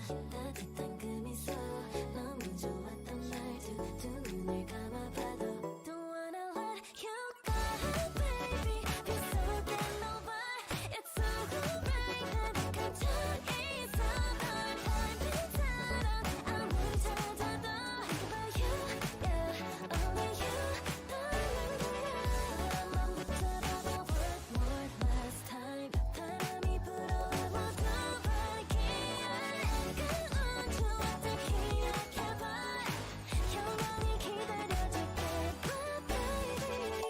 따뜻한 그 미소 너무 좋았던 말투 두 눈을 감아봐도 Don't wanna let you go baby Feel so get nowhere It's so alright 난 감정이 있어 널 닮은처럼 아무리 찾아도 Think about you yeah only you 떠오르는 거야 맘부터 봐봐 one more last time 바람이 불어와 모두 밝히려 그운 추억들 기억해봐 영원히 기다려줄게 Bye baby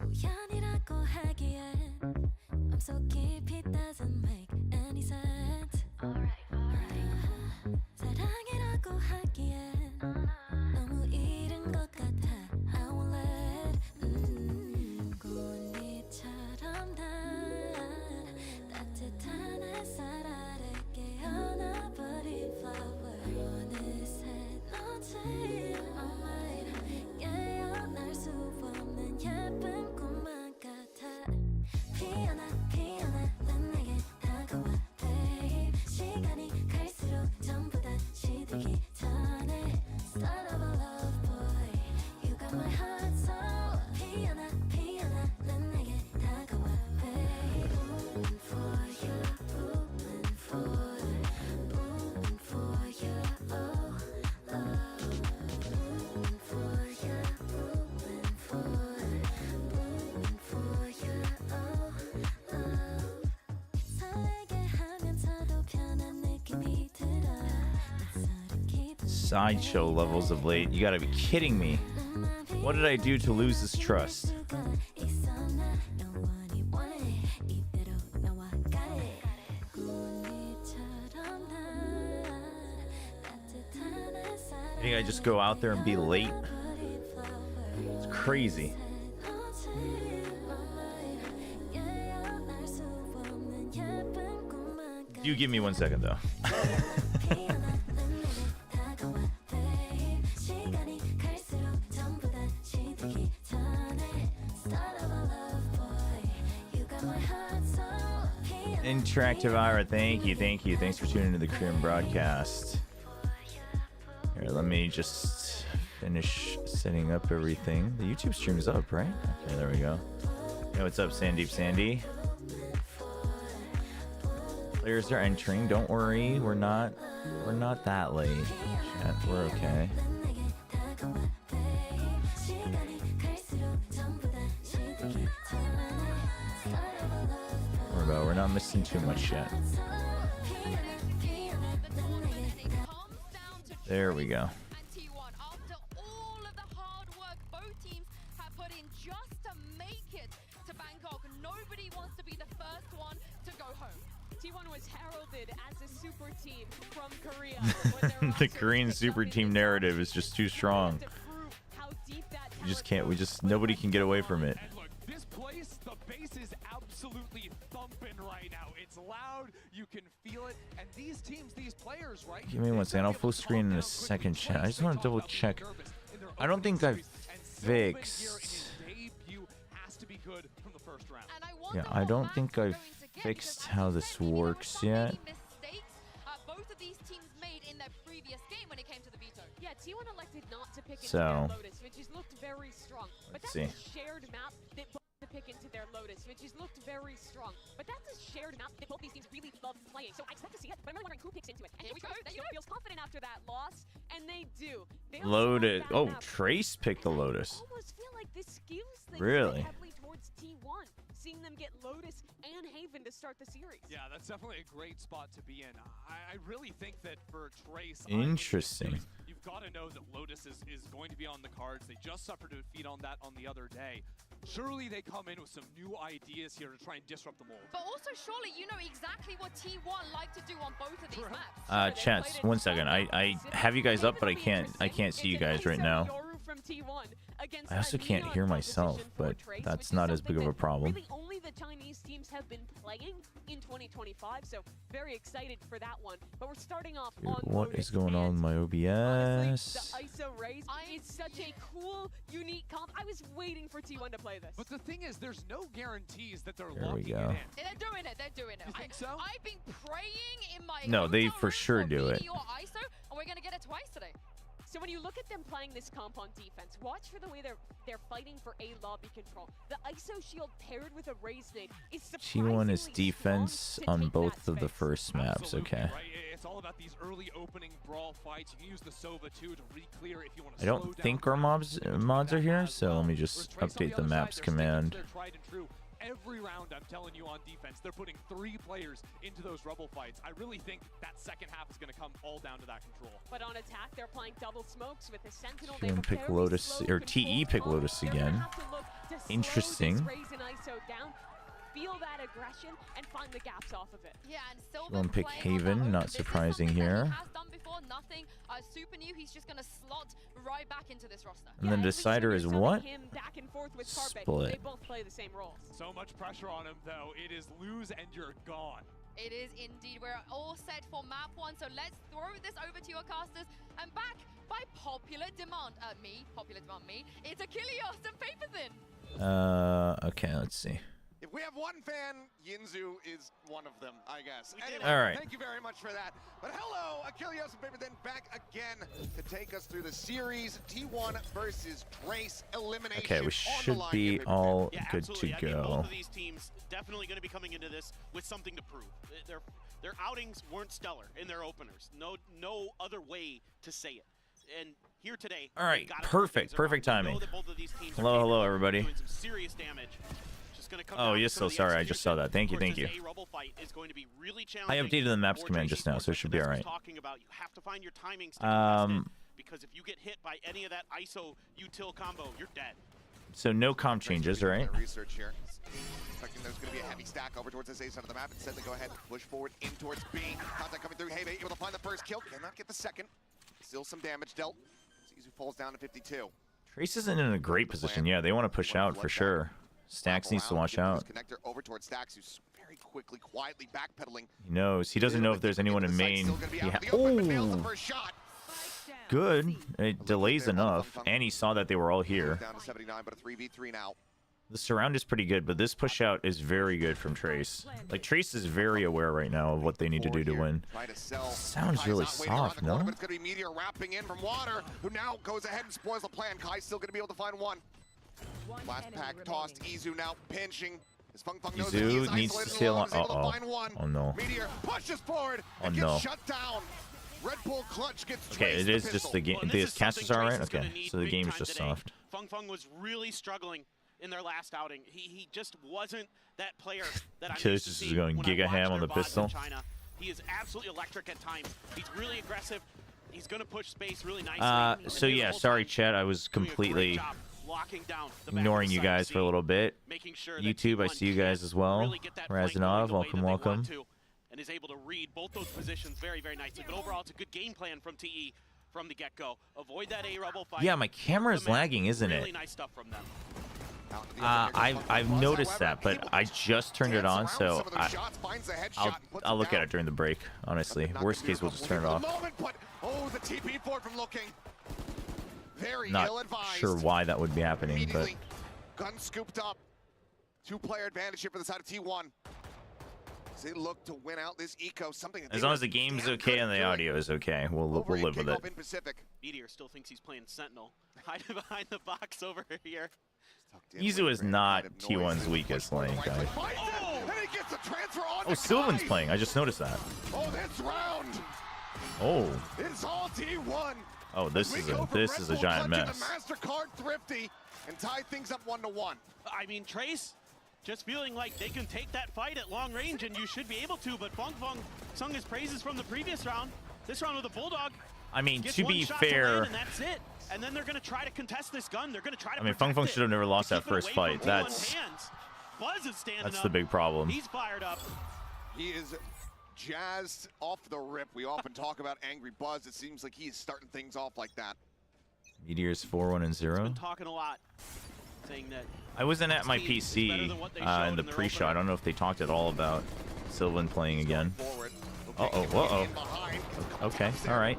우연이라고 하기엔 I'm so 깊이 doesn't make any sense 사랑이라고 하기엔 너무 이른 것 같아 I won't let 꽃잎처럼 난 따뜻한 햇살 아래 깨어나버린 flower 어느새 너지 all mine 깨어날 수 없는 예쁜 꿈만 같아 sideshow levels of late. You gotta be kidding me. What did I do to lose his trust? I think I just go out there and be late. It's crazy. You give me 1 second though. Interactive Ira, thank you. Thanks for tuning into the Korean broadcast. Here, let me just finish setting up everything. The YouTube stream is up, right? Okay, there we go. Hey, what's up, Sandeep Sandy? Players are entering. Don't worry, we're not that late. Chat, we're okay. We're not missing too much yet. There we go. After all of the hard work both teams have put in just to make it to Bangkok, nobody wants to be the first one to go home. T1 was heralded as a super team from Korea. The Korean super team narrative is just too strong. We just can't. Nobody can get away from it. And look, this place, the bass is absolutely thumping right now. It's loud, you can feel it, and these teams, these players, right? Give me 1 second. I'll full screen in a second, chat. I just want to double check. I don't think I've fixed. Yeah, I don't think I've fixed how this works yet. Both of these teams made in their previous game when it came to the veto. Yeah, T1 elected not to pick into their Lotus, which has looked very strong. But that's a shared map that both to pick into their Lotus, which has looked very strong. But that's a shared map that both these teams really love playing. So I expect to see it, but I'm really wondering who picks into it. And here we go. T1 feels confident after that loss, and they do. Loaded. Oh, Trace picked the Lotus. I almost feel like this skews things really heavily towards T1. Seeing them get Lotus and Haven to start the series. Yeah, that's definitely a great spot to be in. I really think that for Trace, interesting. You've got to know that Lotus is going to be on the cards. They just suffered a defeat on that on the other day. Surely they come in with some new ideas here to try and disrupt them all. But also, surely you know exactly what T1 like to do on both of these maps. Chats, 1 second. I have you guys up, but I can't see you guys right now. I also can't hear myself, but that's not as big of a problem. Really only the Chinese teams have been playing in 2025, so very excited for that one. But we're starting off on what is going on with my OBS? Honestly, the ISO raise is such a cool, unique comp. I was waiting for T1 to play this. But the thing is, there's no guarantees that they're there locking we go. it in. They're doing it. They're doing it. You think so? I've been praying in my no, they for sure do it. ISO, and we're gonna get it twice today. So when you look at them playing this comp on defense, watch for the way they're fighting for A lobby control. The ISO shield paired with a raise nade is T1 is defense on both of the first maps. Absolutely, okay. Right? It's all about these early opening brawl fights. You can use the Sova too to re-clear if you want to. I don't think our mods are here, so let me just update the maps command. Every round, I'm telling you, on defense, they're putting 3 players into those rubble fights. I really think that second half is going to come all down to that control. But on attack, they're playing double smokes with the Sentinel. They pick Lotus, or TE pick Lotus again. Interesting. Feel that aggression and find the gaps off of it. Yeah, and Silver One pick Haven, not surprising here. He has done before, nothing super new. He's just gonna slot right back into this roster. And then Decider is what? Split. They both play the same roles. So much pressure on him, though. It is lose and you're gone. It is indeed. We're all set for map 1, so let's throw this over to your casters. And back by popular demand, me. It's Achilles and Paperthin. Okay, let's see. If we have one fan, Yinzu is one of them, I guess. Anyway, all right. Thank you very much for that. But hello, Achilles and Paperthin back again to take us through the series. T1 versus Trace elimination. Okay, we should be all good to I go. mean, both of these teams definitely going to be coming into this with something to prove. Their outings weren't stellar in their openers. No other way to say it. And here today, all right, perfect timing. Hello, everybody. Doing some serious damage. Oh, yes, so sorry. I just saw that. Thank you. I updated the maps command just now, so it should be all right. because if you get hit by any of that ISO util combo, you're dead. So no comp changes, right? Research here. Expecting there's going to be a heavy stack over towards this A side of the map. Instead, they go ahead and push forward in towards B. Contact coming through. Hey, they able to find the first kill. Cannot get the second. Still some damage dealt. Zizu falls down to 52. Trace isn't in a great position. Yeah, they want to push out for sure. Stacks needs to watch out. Connector over towards Stacks, who's very quickly, quietly backpedaling. He knows. He doesn't know if there's anyone in main. Oh, good. It delays enough, and he saw that they were all here. Down to 79, but a 3v3 now. The surround is pretty good, but this push out is very good from Trace. Like, Trace is very aware right now of what they need to do to win. Sounds really soft, no? But it's going to be Meteor wrapping in from Water, who now goes ahead and spoils the plan. Kai's still going to be able to find one. Last pack tossed. Izu now pinching. As Fung knows that he is Izu needs to isolated sail alone, on. is able to find one. Oh no. Meteor pushes forward and no. gets shut down. Red Bull clutch gets Okay, it is just the game. The casters are right. Okay, so the game's just today. soft. Fung was really struggling in their last outing. He just wasn't that player that I'm Kids used to is seeing going when I giga watch ham on their the VODs in pistol. China. He is absolutely electric at times. He's really aggressive. He's going to push space really nicely. So yeah, sorry, chat. I was completely ignoring you guys for a little bit. YouTube, I see you guys as well. Razanov, welcome, welcome. And is able to read both those positions very, very nicely. But overall, it's a good game plan from TE from the get-go. Avoid that A-Rebel fight. Yeah, my camera is lagging, isn't it? Really nice stuff from them. I've noticed that, but I just turned it on, so I'll look at it during the break. Honestly, worst case, we'll just turn it off. Not sure why that would be happening, but gun scooped up. Two-player advantage here for the side of T1. As they look to win out this eco, something as long as the game's okay and the audio is okay, we'll live with it. Meteor still thinks he's playing Sentinel. Hiding behind the box over here. Izu is not T1's weakest lane, guys. Oh, Sylvan's playing. I just noticed that. Oh, this round. Oh. It's all T1. Oh, this is a giant mess. MasterCard thrifty and tie things up 1-1. I mean, Trace just feeling like they can take that fight at long range, and you should be able to. But Fung sung his praises from the previous round. This round with a Bulldog. I mean, to be fair, and that's it. And then they're going to try to contest this gun. They're going to try to. I mean, Fung should have never lost that first fight. That's Buzz is standing that's up. the big problem. He's fired up. He is jazzed off the rip. We often talk about angry Buzz. It seems like he's starting things off like that. Meteor's 4-1-0. Been talking a lot, saying that. I wasn't at my PC in the pre-show. I don't know if they talked at all about Sylvan playing again. Uh-oh. Okay, all right.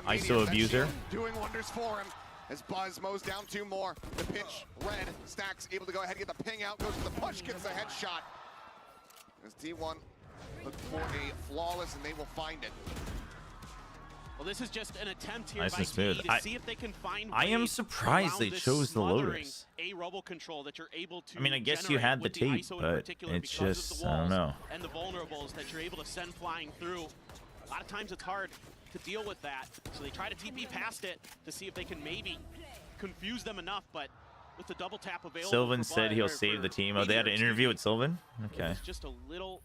ISO abuser. Doing wonders for him as Buzz mows down two more. The pitch, red, Stacks able to go ahead and get the ping out, goes to the push, gets the headshot. As T1 look for a flawless, and they will find it. Well, this is just an attempt here nice by and smooth. TE to see if they can find I am surprised they chose the Lotus. A rubble control that you're able to. I mean, I guess you had the tape, but it's just, I don't know. And the vulnerables that you're able to send flying through. A lot of times it's hard to deal with that. So they try to TP past it to see if they can maybe confuse them enough, but with the double tap available. Sylvan said he'll save the team. Oh, they had an interview with Sylvan? Okay. It's just a little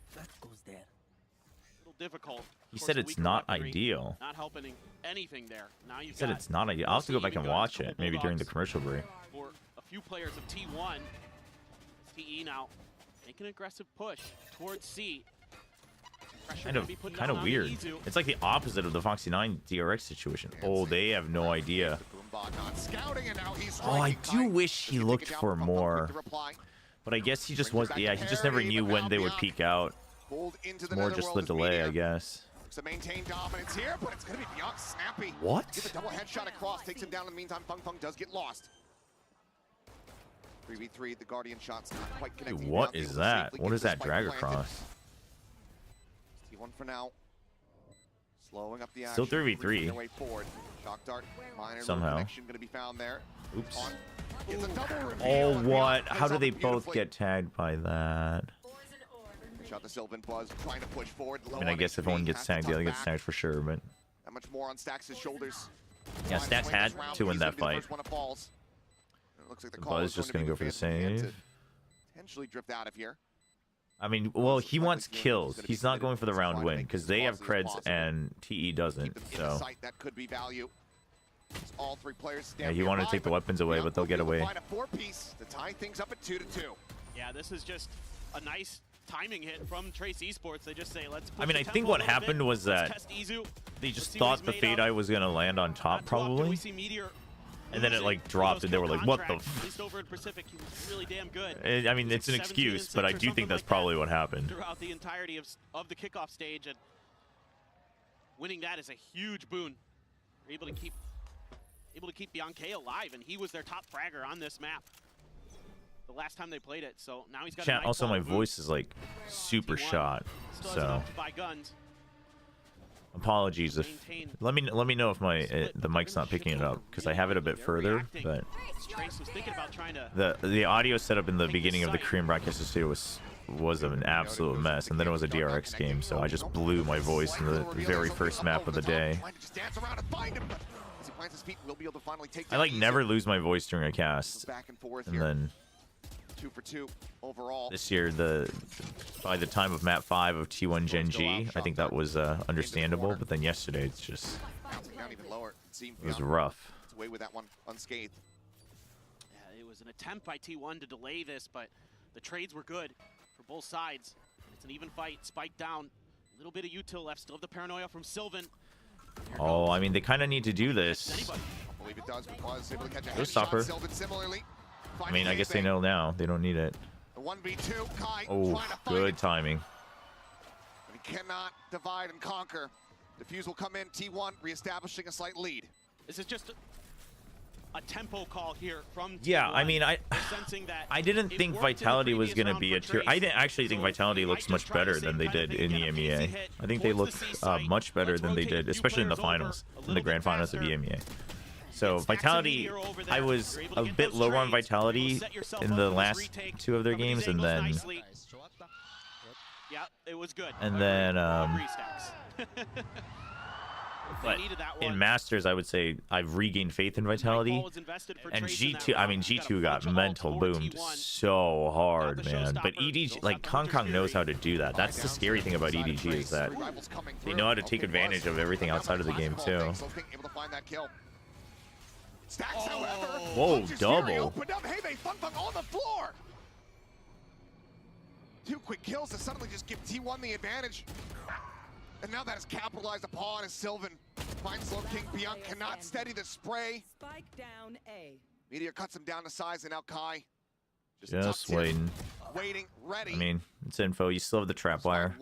difficult. He said it's not ideal. Not helping anything there. Now you said it's not ideal. I'll have to go back and watch it, maybe during the commercial break. For a few players of T1, TE now making an aggressive push towards C. Kind of weird. It's like the opposite of the Foxy 9 DRX situation. Oh, they have no idea. Oh, I do wish he looked for more. But I guess he just was. Yeah, he just never knew when they would peek out. It's more just the delay, I guess. To maintain dominance here, but it's going to be Beyond snappy. What? Get the double headshot across, takes him down. In the meantime, Fung does get lost. 3v3, the Guardian shot's not quite connecting. Dude, what is that? What is that drag across? T1 for now. Slowing up the Still action. 3v3. Shock dart. Somehow. Connection going to be found there. Oops. Oh, what? How do they both get tagged by that? Shot the Sylvan Buzz, trying to push forward. I mean, I guess if one gets tagged, the other gets tagged for sure, but... Not much more on Stacks' shoulders. Yeah, Stacks had to win that fight. Looks like the Buzz just going to go for the save. Potentially drift out of here. I mean, well, he wants kills. He's not going for the round win, because they have creds and TE doesn't, so... That could be value. All three players. Yeah, he wanted to take the weapons away, but they'll get away. Find a 4-piece to tie things up at 2-2. Yeah, this is just a nice timing hit from Trace Esports. They just say, let's. I mean, I think what happened was that they just thought the Fade Eye was gonna land on top, probably. And then it like dropped, and they were like, "What the?" At least over in Pacific, he was really damn good. I mean, it's an excuse, but I do think that's probably what happened. Throughout the entirety of the kickoff stage, and winning that is a huge boon. They're able to keep Bianca alive, and he was their top fragger on this map the last time they played it. So now he's got. Chat, also, my voice is like super shot, so apologies if. Let me know if the mic's not picking it up, because I have it a bit further, but the audio setup in the beginning of the Korean broadcast studio was an absolute mess, and then it was a DRX game, so I just blew my voice in the very first map of the day. I like never lose my voice during a cast, and then 2 for 2 overall. This year, by the time of map 5 of T1 Gen G, I think that was understandable, but then yesterday it's just it was rough. Away with that one unscathed. Yeah, it was an attempt by T1 to delay this, but the trades were good for both sides. It's an even fight. Spike down. A little bit of util left. Still have the paranoia from Sylvan. Oh, I mean, they kind of need to do this. I believe it does, because able to catch a Go stop her. Sylvan similarly. I mean, I guess they know now. They don't need it. The 1v2, Kai Oh, good timing. But he cannot divide and conquer. Defuse will come in. T1 reestablishing a slight lead. This is just a tempo call here from T1. Yeah, I mean, I didn't think Vitality was going to be a tier. I didn't actually think Vitality looks much better than they did in the EMEA. I think they look much better than they did, especially in the finals, in the grand finals of EMEA. So Vitality, I was a bit lower on Vitality in the last 2 of their games, and then yeah, it was good. And then but in Masters, I would say I've regained faith in Vitality. And G2, I mean, G2 got mental boomed so hard, man. But EDG, like, Kong knows how to do that. That's the scary thing about EDG, is that they know how to take advantage of everything outside of the game, too. Stacks, however, whoa, double. Hey, they fun on the floor. 2 quick kills to suddenly just give T1 the advantage. And now that is capitalized upon as Sylvan finds Low King. Beyond cannot steady the spray. Spike down A. Meteor cuts him down to size, and now Kai just waiting. Waiting, ready. I mean, it's info. You still have the trap wire.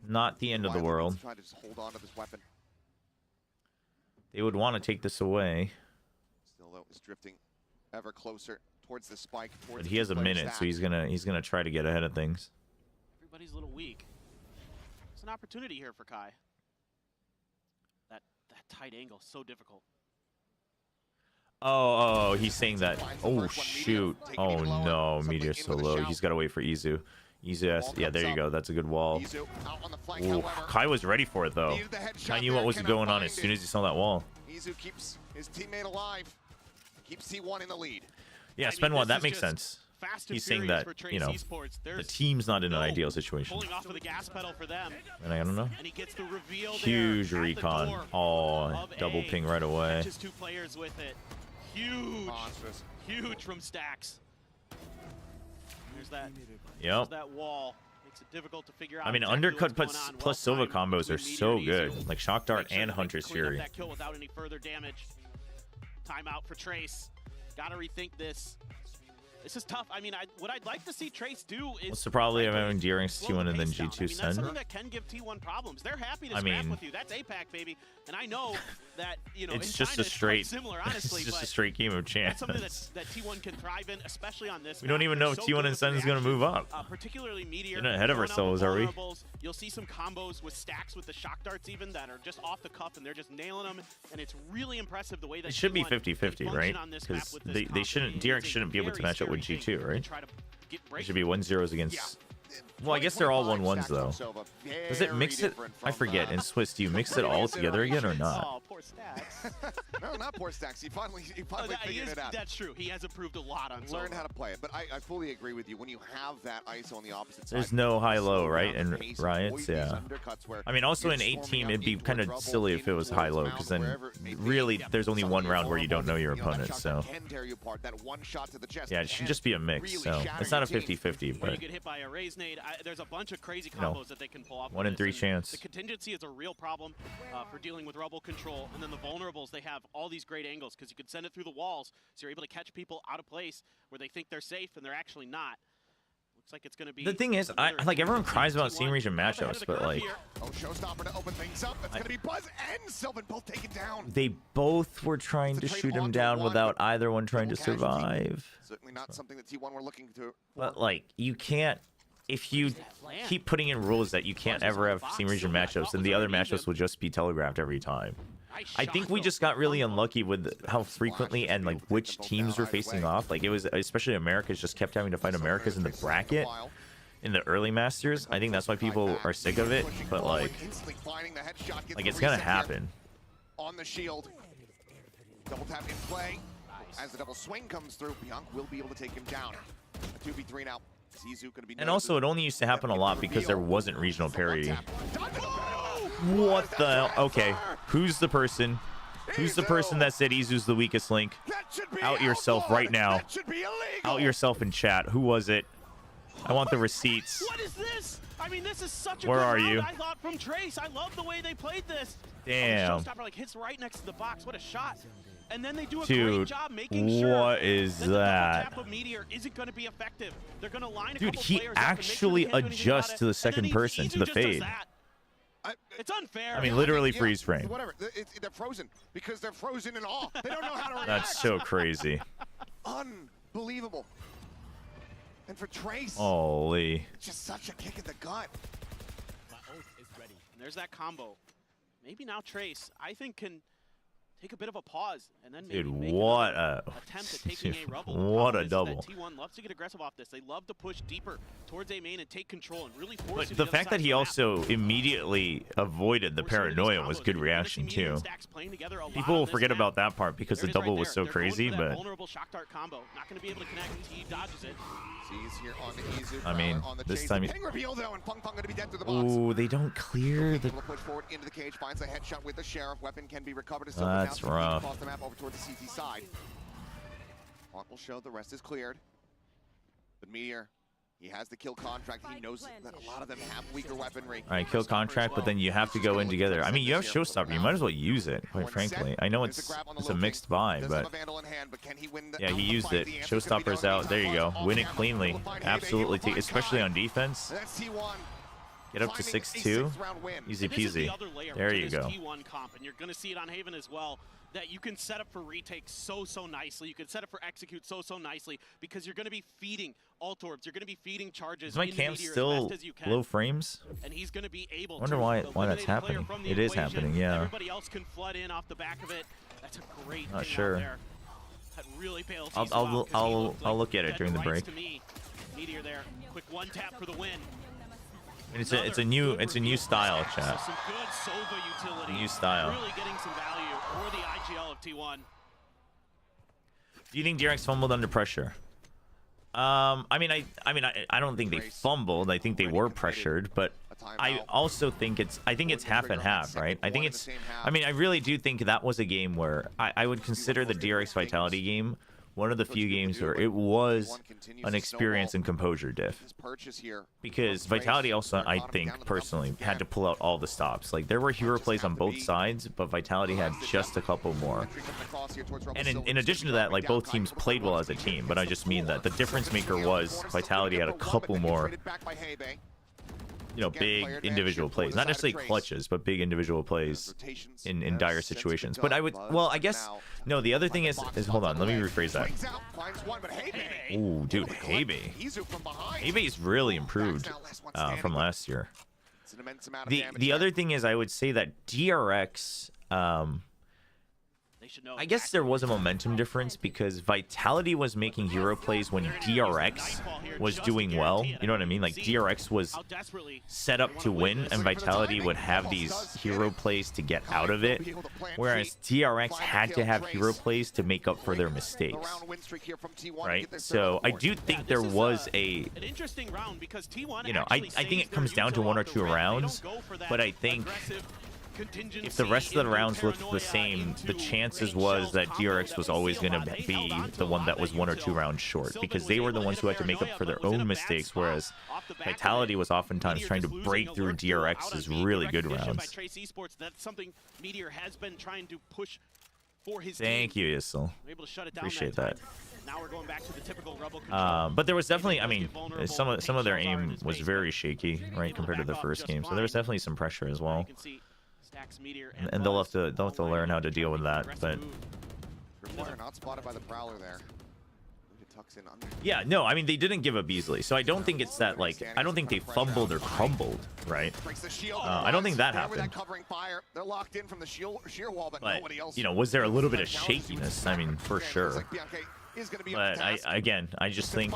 Not the end of the world. Try to just hold on to this weapon. They would want to take this away. Still though, is drifting ever closer towards the spike. But he has a minute, so he's gonna try to get ahead of things. Everybody's a little weak. It's an opportunity here for Kai. That tight angle, so difficult. Oh, he's saying that. Oh shoot. Oh no, Meteor's so low. He's got to wait for Izu. Izu, yeah, there you go. That's a good wall. Ooh, Kai was ready for it though. Kai knew what was going on as soon as he saw that wall. Izu keeps his teammate alive. Keeps T1 in the lead. Yeah, spend one. That makes sense. He's saying that, you know, the team's not in an ideal situation. Pulling off of the gas pedal for them. And I don't know. And he gets the reveal huge recon. Oh, double ping right away. Just 2 players with it. Huge from Stacks. There's that. Yep. That wall makes it difficult to figure out. I mean, undercut plus Silva combos are so good. Like Shock Dart and Hunter's Fury. That kill without any further damage. Timeout for Trace. Gotta rethink this. This is tough. I mean, what I'd like to see Trace do is... What's the problem of having DRX T1 and then G2 Sen? That's something Sen? that can give T1 problems. They're happy to scrap with you. That's APAC, baby. And I know that, you know, it's in just China, a straight, it's similar, honestly, it's just a straight game of chance. That's something that T1 can thrive in, especially on this. We don't even know if T1 and Sen is going to move up. Particularly Meteor. We're ahead of ourselves, are we? You'll see some combos with Stacks with the Shock Darts even that are just off the cuff, and they're just nailing them. And it's really impressive the way that it should be 50-50, right? Because they shouldn't, DRX shouldn't be able to match up with G2, right? It should be 1-0s against Well, I guess they're all 1-1s though. Does it mix it? I forget. In Swiss, do you mix it all together again or not? Oh, poor Stacks. No, not poor Stacks. He finally figured it out. That's true. He has improved a lot on Learn solo. how to play it, but I fully agree with you. When you have that ISO on the opposite side, There's no high-low, right? And In riots, yeah. I mean, also in 8-team, it'd be kind of silly if it was high-low, because then really there's only one round where you don't know your opponent. So yeah, it should just be a mix. So it's not a 50-50, When you but get hit by a raise nade, there's a bunch of crazy combos that they can pull off. 1 in 3 chance. The contingency is a real problem for dealing with rubble control, and then the vulnerables, they have all these great angles because you can send it through the walls, so you're able to catch people out of place where they think they're safe and they're actually not. Looks like it's going to be. The thing is, like everyone cries about SEN region matchups, but like showstopper to open things up. That's going to be Buzz and Sylvan both taken down. they both were trying to shoot him down without either one trying to survive. Certainly not something that T1 were looking to. But like you can't. If you keep putting in rules that you can't ever have SEN region matchups, then the other matchups will just be telegraphed every time. I think we just got really unlucky with how frequently and like which teams were facing off. Like it was especially Americas just kept having to fight Americas in the bracket in the early Masters. I think that's why people are sick of it. But like it's gonna happen. On the shield, double tap in play. As the double swing comes through, Bianc will be able to take him down. A 2v3 now. And also, it only used to happen a lot because there wasn't regional parity. What the hell? Okay, who's the person? Who's the person that said Izu's the weakest link? Out yourself right now. Out yourself in chat. Who was it? I want the receipts. What is this? I mean, this is such a Where good are round, you? I thought from Trace. I love the way they played this. Damn. Showstopper like hits right next to the box. What a shot. And then they do a Dude, great job making sure what is that the that? double tap of Meteor isn't going to be effective. They're going to line a Dude, couple he players up and make sure actually they can't do anything adjusts about to the it, second and then person, Izu to the just does fade. that. It's unfair. I mean, literally freeze frame. Whatever. They're frozen because they're frozen in awe. They don't know how to react. That's so crazy. Unbelievable. And for Trace, Holy. it's just such a kick in the gut. And there's that combo. Maybe now Trace, I think, can take a bit of a pause and then maybe Dude, make what another attempt at taking a rubble. The what problem a is that double. T1 loves to get aggressive off this. They love to push deeper towards A main and take control and really force But you to the other fact side that he of the map. also immediately avoided the paranoia was good reaction too. People will forget about that part because the double was so crazy, but vulnerable shock dart combo. Not going to be able to connect. T dodges it. Sees here on the Izu. I mean, on the this chase. time Ping reveal though, and Pung Pung going to be dead through the box. ooh, they don't clear the. Able to push forward into the cage, finds a headshot with the sheriff. Weapon can be recovered. That's rough. Across the map over towards the CT side. Haunt will show the rest is cleared. But Meteor, he has the kill contract. He knows that a lot of them have weaker weaponry. All right, kill contract, but then you have to go in together. I mean, you have showstopper. You might as well use it, quite frankly. I know it's a mixed buy, but yeah, he used it. Showstopper's out. There you go. Win it cleanly. Absolutely, especially on defense. Get up to 6-2. Easy peasy. There you go. T1 comp, and you're going to see it on Haven as well. That you can set up for retake so nicely. You can set up for execute so nicely because you're going to be feeding alt orbs. You're going to be feeding charges. Is my cam still low frames? And he's going to be able I wonder why that's happening. It is happening, yeah. Everybody else can flood in off the back of it. That's a great Not thing sure. out there. That really bails I'll look at it during the break. Meteor there. Quick one tap for the win. It's a new style, chat. So some good Sova utility. New style. Really getting some value for the IGL of T1. Do you think DRX fumbled under pressure? I mean, I don't think they fumbled. I think they were pressured, but I also think it's half and half, right? I mean, I really do think that was a game where I would consider the DRX Vitality game one of the few games where it was an experience and composure diff. Because Vitality also, I think, personally, had to pull out all the stops. Like, there were hero plays on both sides, but Vitality had just a couple more. And in addition to that, like, both teams played well as a team, but I just mean that the difference maker was Vitality had a couple more, you know, big individual plays. Not necessarily clutches, but big individual plays in dire situations. But I would, well, I guess, no, the other thing is hold on, let me rephrase that. Ooh, dude, Hebe. Hebe's really improved from last year. The other thing is I would say that DRX, should know. I guess there was a momentum difference because Vitality was making hero plays when DRX was doing well. You know what I mean? Like DRX was set up to win, and Vitality would have these hero plays to get out of it, whereas DRX had to have hero plays to make up for their mistakes. Right? So I do think there was an interesting round because T1, you know, I think it comes down to 1 or 2 rounds, but I think if the rest of the rounds looked the same, the chances was that DRX was always going to be the one that was 1 or 2 rounds short, because they were the ones who had to make up for their own mistakes, whereas Vitality was oftentimes trying to break through DRX's really good rounds. That's something Meteor has been trying to push for his Thank you, Issel. Appreciate that. Now we're going back to the typical rebel control. But there was definitely, I mean, some of their aim was very shaky, right, compared to the first game. So there was definitely some pressure as well. And they'll have to learn how to deal with that. But not spotted by the Prowler there. yeah, no, I mean, they didn't give up easily. So I don't think it's that, like, I don't think they fumbled or crumbled, right? I don't think that happened. But, you know, was there a little bit of shakiness? I mean, for sure. But I just think,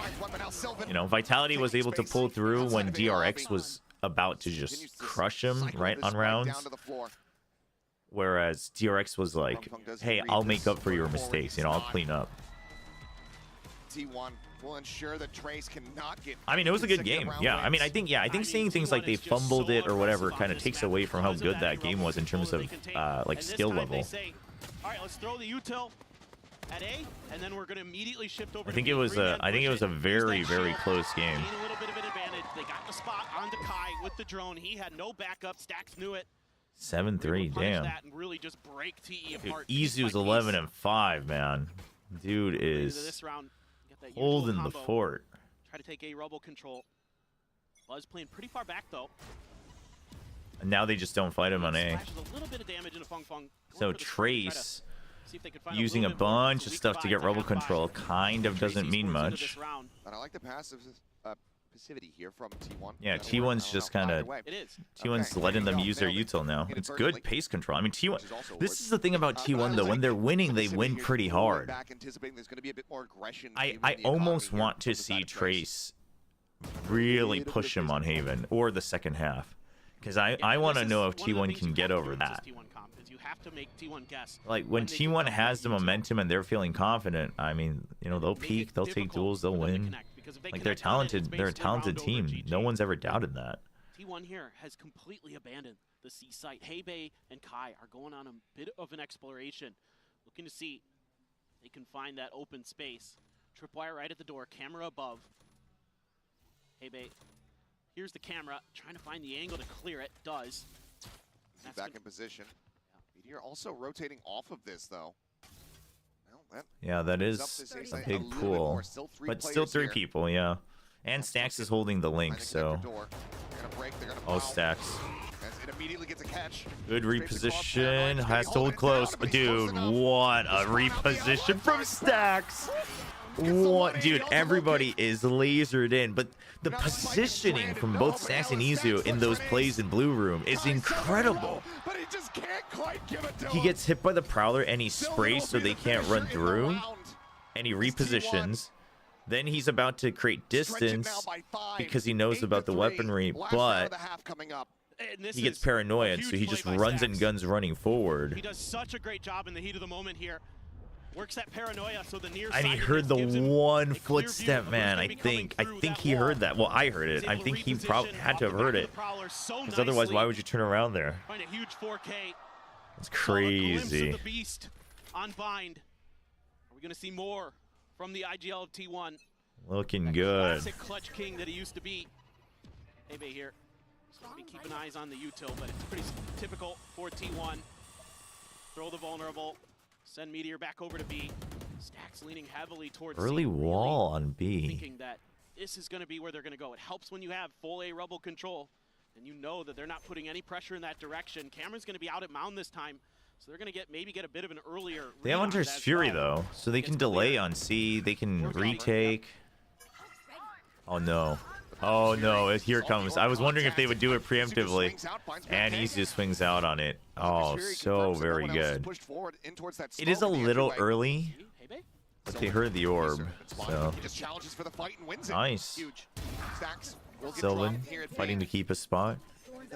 you know, Vitality was able to pull through when DRX was about to just crush him, right, on rounds. Whereas DRX was like, hey, I'll make up for your mistakes, you know, I'll clean up. T1 will ensure that Trace cannot get. I mean, it was a good game. Yeah, I mean, I think saying things like they fumbled it or whatever kind of takes away from how good that game was in terms of like skill level. All right, let's throw the util at A, and then we're going to immediately shift over. I think it was a very close game. A little bit of an advantage. They got the spot onto Kai with the drone. He had no backup. Stacks knew it. 7-3, damn. And really just break TE apart. Izu's 11-5, man. Dude is holding the fort. Try to take a rubble control. Buzz playing pretty far back though. And now they just don't fight him on A. A little bit of damage in a Fung Fung. So Trace using a bunch of stuff to get rubble control kind of doesn't mean much. And I like the passivity here from T1. Yeah, T1's just kind of T1's letting them use their util now. It's good pace control. I mean, T1. This is the thing about T1 though. When they're winning, they win pretty hard. I almost want to see Trace really push him on Haven or the second half, because I want to know if T1 can get over that. Like when T1 has the momentum and they're feeling confident, I mean, you know, they'll peak, they'll take duels, they'll win. Like they're talented, they're a talented team. No one's ever doubted that. T1 here has completely abandoned the C site. Heibei and Kai are going on a bit of an exploration, looking to see if they can find that open space. Tripwire right at the door, camera above. Heibei, here's the camera, trying to find the angle to clear it. Does. That's back in position. Meteor also rotating off of this though. Yeah, that is a big pool, but still 3 people, yeah. And Stacks is holding the link, so. Oh, Stacks. Good reposition. Has to hold close. Dude, what a reposition from Stacks. What, dude, everybody is lasered in, but the positioning from both Stacks and Izu in those plays in Blue Room is incredible. He gets hit by the Prowler and he sprays so they can't run through, and he repositions. Then he's about to create distance because he knows about the weaponry, but he gets paranoid, so he just runs and guns running forward. He does such a great job in the heat of the moment here. Works that paranoia, so the near and he heard the one footstep, man. I think he heard that. Well, I heard it. I think he probably had to have heard it, because otherwise, why would you turn around there? Find a huge 4K. It's crazy. The beast on bind. Are we gonna see more from the IGL of T1? Looking good. Classic clutch king that he used to be. Heibei here. So be keeping eyes on the util, but it's pretty typical for T1. Throw the vulnerable. Send Meteor back over to B. Stacks leaning heavily towards early C, wall on B. Thinking that this is going to be where they're going to go. It helps when you have full A rubble control, and you know that they're not putting any pressure in that direction. Cameron's going to be out at Mound this time, so they're going to maybe get a bit of an earlier. They have Hunter's Fury though, so they can delay on C. They can retake. Oh no. Oh no, here it comes. I was wondering if they would do it preemptively. And Izu swings out on it. Oh, so very good. It is a little early, but they heard the orb. So nice. Sylvan fighting to keep a spot.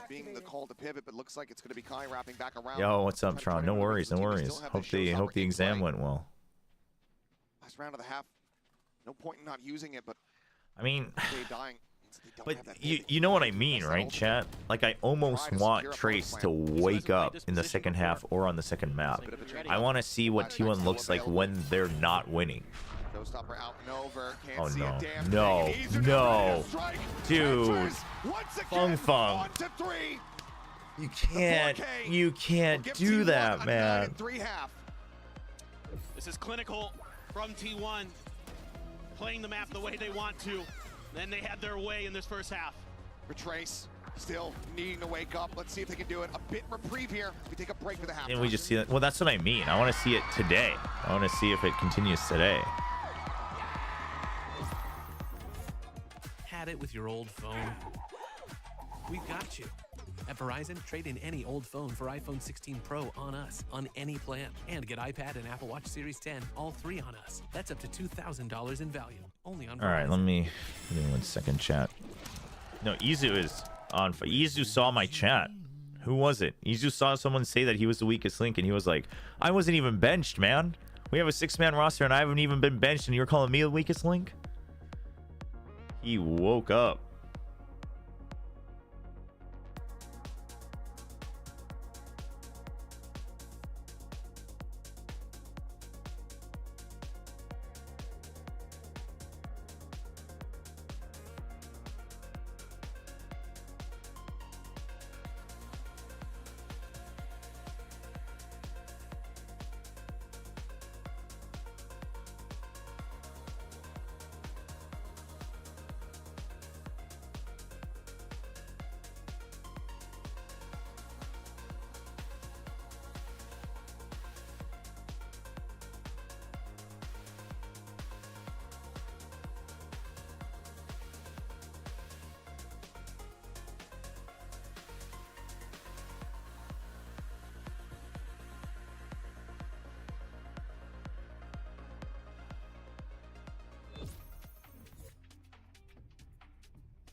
Being the call to pivot, but looks like it's going to be Kai wrapping back around. Yo, what's up, Tron? No worries, no worries. Hope the exam went well. Last round of the half. No point in not using it, but I mean, dying. but you know what I mean, right, chat? Like, I almost want Trace to wake up in the second half or on the second map. I want to see what T1 looks like when they're not winning. Oh no, no, no, dude, Fung. You can't do that, man. This is clinical from T1, playing the map the way they want to. Then they had their way in this first half. For Trace, still needing to wake up. Let's see if they can do it. A bit reprieve here. We take a break for the half. And we just see that. Well, that's what I mean. I want to see it today. I want to see if it continues today. Had it with your old phone? We've got you. At Verizon, trade in any old phone for iPhone 16 Pro on us, on any plan. And get iPad and Apple Watch Series 10, all three on us. That's up to $2,000 in value. Only on Verizon. All right, give me 1 second, chat. No, Izu is on. Izu saw my chat. Who was it? Izu saw someone say that he was the weakest link, and he was like, I wasn't even benched, man. We have a 6-man roster, and I haven't even been benched, and you're calling me the weakest link? He woke up.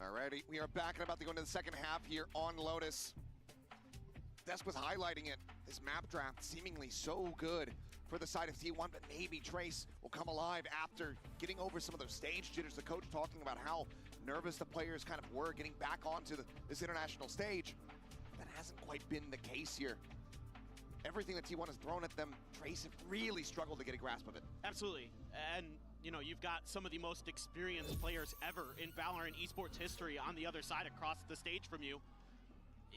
Alrighty, we are back and about to go into the second half here on Lotus. Desk was highlighting it. This map draft seemingly so good for the side of T1, but maybe Trace will come alive after getting over some of those stage jitters. The coach talking about how nervous the players kind of were getting back onto this international stage. That hasn't quite been the case here. Everything that T1 has thrown at them, Trace have really struggled to get a grasp of it. Absolutely, and you know, you've got some of the most experienced players ever in Valorant esports history on the other side across the stage from you.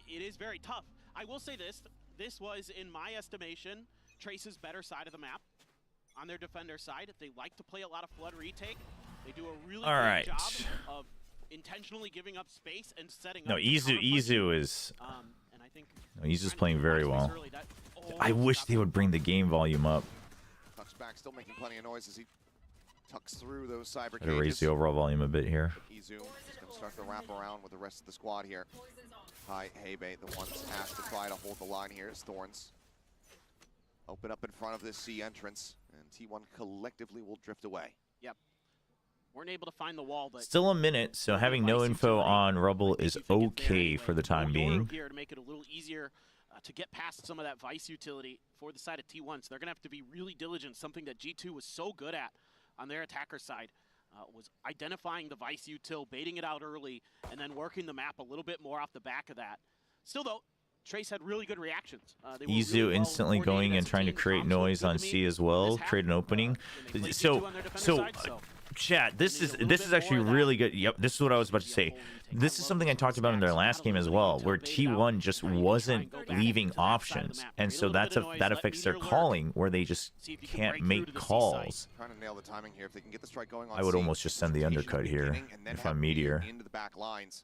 It is very tough. I will say this was, in my estimation, Trace's better side of the map. On their defender side, they like to play a lot of flood retake. They do a really good job of intentionally giving up space and setting up. No, Izu is. And I think Izu's playing very well. I wish they would bring the game volume up. Tucks back, still making plenty of noise as he tucks through those cyber cages. Raise the overall volume a bit here. Izu is going to start the wrap around with the rest of the squad here. Hi, Heybei, the ones asked to try to hold the line here as Thorns open up in front of this C entrance, and T1 collectively will drift away. Yep. Weren't able to find the wall, but still a minute, so having no info on Rubble is okay for the time being. Here to make it a little easier to get past some of that Vice utility for the side of T1, so they're going to have to be really diligent, something that G2 was so good at on their attacker side, was identifying the Vice util, baiting it out early, and then working the map a little bit more off the back of that. Still, though, Trace had really good reactions. Izu really instantly going and trying to create noise on C as well, create an opening. So chat, this is actually really good. Yep, this is what I was about to say. This is something I talked about in their last game as well, where T1 just wasn't leaving options, and so that affects their calling, where they just can't make calls. Trying to nail the timing here. If they can get the strike going on I would almost just send the undercut here if I'm Meteor. Into the back lines.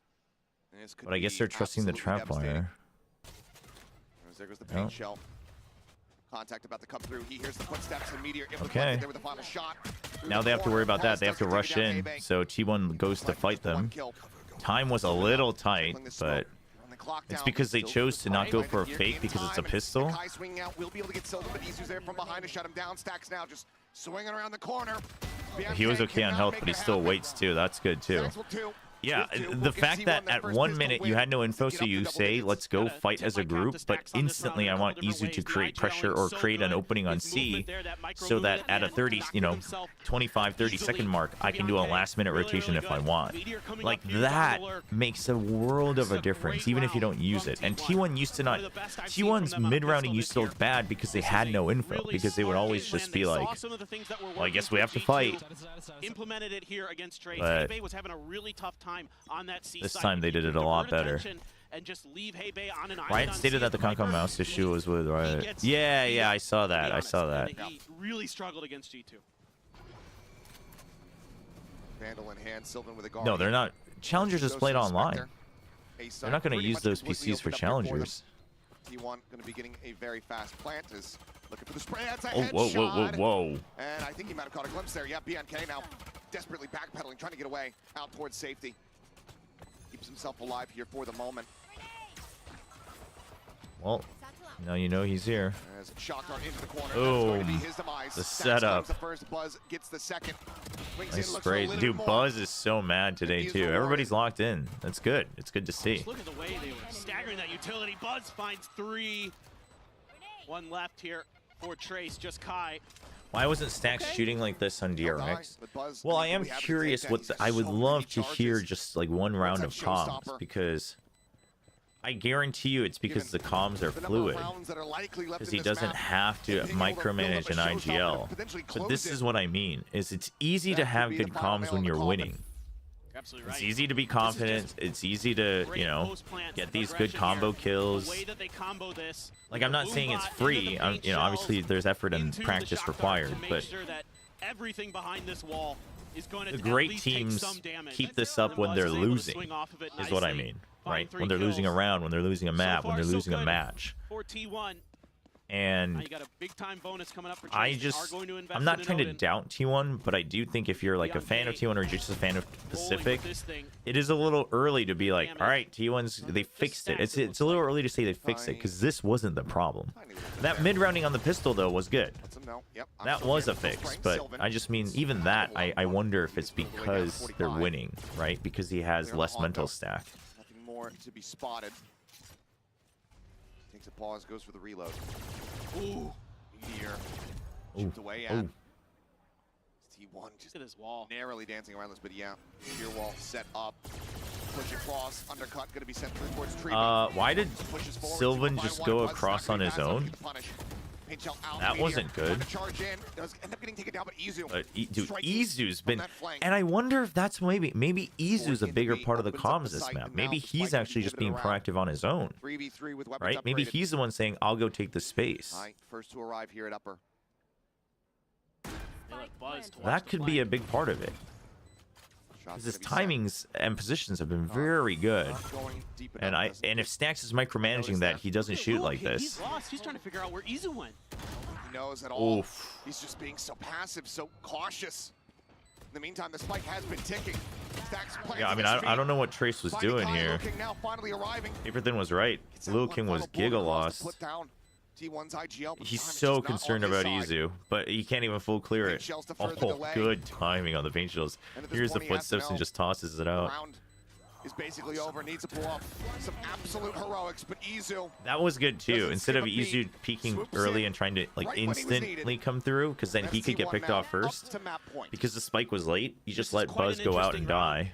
But I guess they're trusting the trapwire. There goes the paint shell. Contact about to come through. He hears the footsteps and Meteor able to get there with the final shot. now they have to worry about that. They have to rush in. So T1 goes to fight them. Time was a little tight, but it's because they chose to not go for a fake because it's a pistol. Kai swinging out, will be able to get Sylvan, but Isu's there from behind to shut him down. Stacks now just swinging around the corner. He was okay on health, but he still waits too. That's good too. Yeah, the fact that at 1 minute you had no info, so you say, let's go fight as a group, but instantly I want Izu to create pressure or create an opening on C so that at a 25, 30 second mark, I can do a last minute rotation if I want. Like, that makes a world of a difference, even if you don't use it. And T1 used to not, T1's mid-rounding used to look bad because they had no info, because they would always just be like, well, I guess we have to fight. Implemented it here against Trace. But Hebei was having a really tough time on that C this side. time they did it a lot better. And just leave Hebei on an Riot stated that the Concom mouse issue was with Riot. Yeah, I saw that. I saw that. He really struggled against G2. Vandal in hand, Sylvan with a guard. No, they're not. Challengers just played online. They're not going to use those PCs for challengers. T1 going to be getting a very fast plant. Is looking for the spray. That's a Whoa. And I think he might have caught a glimpse there. Yeah, BNK now desperately backpedaling, trying to get away out towards safety. Keeps himself alive here for the moment. Well, now you know he's here. As Shockdart into the corner. Boom. That's going to be his demise. The Stacks setup. The first, Buzz gets the second. Nice spray. Dude, Buzz is so mad today, too. Everybody's locked in. That's good. It's good to see. Just look at the way they were staggering that utility. Buzz finds 3. One left here for Trace, just Kai. Why wasn't Stacks shooting like this on DRX? Well, I am curious what I would love to hear just like one round of comms, because I guarantee you it's because the comms are fluid, because he doesn't have to micromanage an IGL. But this is what I mean, is it's easy to have good comms when you're winning. Absolutely right. It's easy to be confident. It's easy to, you know, get these good combo kills. Like, I'm not saying it's free. You know, obviously there's effort and practice required, but everything behind this wall is going to the great teams keep this up when they're losing, is what I mean, right? When they're losing a round, when they're losing a map, when they're losing a match. And I'm not trying to doubt T1, but I do think if you're like a fan of T1 or just a fan of Pacific, it is a little early to be like, all right, they fixed it. It's a little early to say they fixed it, because this wasn't the problem. That mid-rounding on the pistol, though, was good. That was a fix, but I just mean, even that, I wonder if it's because they're winning, right? Because he has less mental stack. Nothing more to be spotted. Takes a pause, goes for the reload. Ooh, here. Chipped away at. T1 just his wall. Narrowly dancing around this, but yeah, your wall set up. Push across, undercut, gonna be sent through towards tree. Why did Sylvan just go across on his own? That wasn't good. But dude, Izu's been, and I wonder if that's maybe Izu's a bigger part of the comms this map. Maybe he's actually just being proactive on his own, right? Maybe he's the one saying, "I'll go take the space." First to arrive here at upper. That could be a big part of it. Because his timings and positions have been very good, and if Stacks is micromanaging that, he doesn't shoot like this. He's lost. He's trying to figure out where Izu went. He knows at all. Oof. He's just being so passive, so cautious. In the meantime, the spike has been ticking. Yeah, I mean, I don't know what Trace was doing here. Paperthin was right. Lil King was giga lost. T1's IGL, he's so concerned about Izu, but he can't even full clear it. Oh, good timing on the paint shells. Here's the footsteps and just tosses it out. Is basically over. Needs to pull off some absolute heroics, but Izu. That was good too. Instead of Izu peeking early and trying to like instantly come through, because then he could get picked off first. Because the spike was late, you just let Buzz go out and die.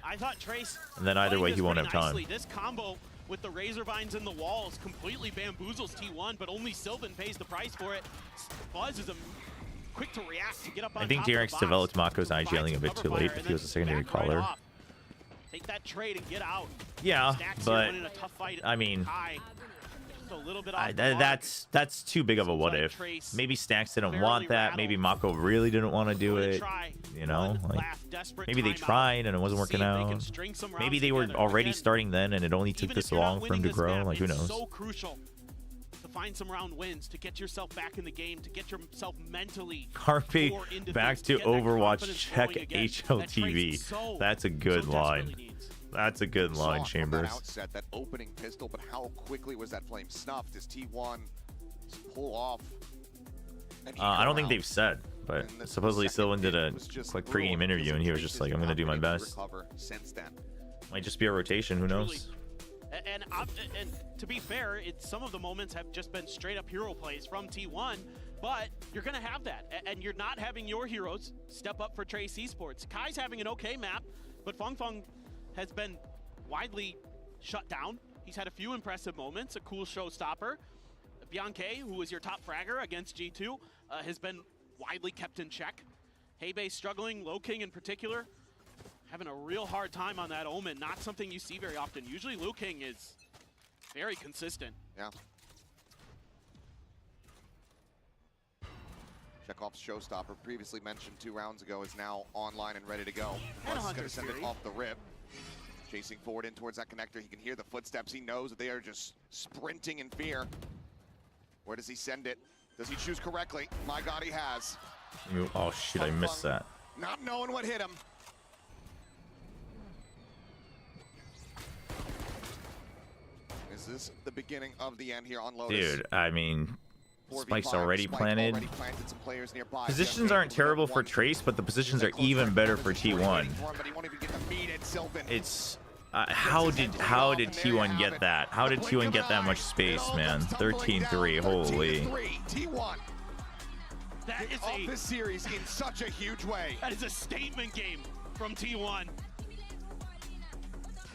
And then either way, he won't have time. This combo with the razor vines in the walls completely bamboozles T1, but only Sylvan pays the price for it. Buzz is quick to react to get up on I think DRX developed Mako's IGLing a bit too late if he was a secondary caller. Take that trade and get out. Yeah, but I mean, that's too big of a what if. Maybe Stacks didn't want that. Maybe Mako really didn't want to do it. You know, like maybe they tried and it wasn't working out. Maybe they were already starting then and it only took this long for him to grow. Like, who knows? So crucial to find some round wins, to get yourself back in the game, to get yourself mentally Harpy more in back defense, to get that Overwatch. confidence Check flowing again. HLTV. That Trace That's a good so line. desperately needs. That's a good Saw line, it from Chambers. that outset, that opening pistol, but how quickly was that flame snuffed? Does T1 just pull off? I don't think they've said, but And the supposedly second Sylvan did a hit was just quick brutal pregame interview, because and he was Trace just like, has "I'm gonna not do my been able to best." recover since then. Might just be a rotation. Who knows? And to be fair, some of the moments have just been straight up hero plays from T1, but you're going to have that. And you're not having your heroes step up for Trace Esports. Kai's having an okay map, but Feng Feng has been widely shut down. He's had a few impressive moments, a cool showstopper. Bianca, who was your top fragger against G2, has been widely kept in check. Heibei struggling, Low King in particular, having a real hard time on that Omen. Not something you see very often. Usually Liu King is very consistent. Yeah. Chekhov's showstopper, previously mentioned 2 rounds ago, is now online and ready to go. And Plus, he's going to send it 100 off the rip. Chasing forward in towards that connector. He can hear the footsteps. He knows that they are just sprinting in fear. Where does he send it? Does he choose correctly? My God, he has. Oh shit! I missed that. Not knowing what hit him. Is this the beginning of the end here on Lotus? Dude, I mean, 4v5, Spike's already Spike planted. already planted some players nearby. Positions Jeff aren't Baker terrible with for one. Trace, but the positions are Close even range better numbers for is waiting T1. for him, but he won't even get the meat at Sylvan. It's how did T1 get that? How did T1 get that much space, man? 13-3, holy. T1 That is off this series in such a huge way. That is a statement game from T1.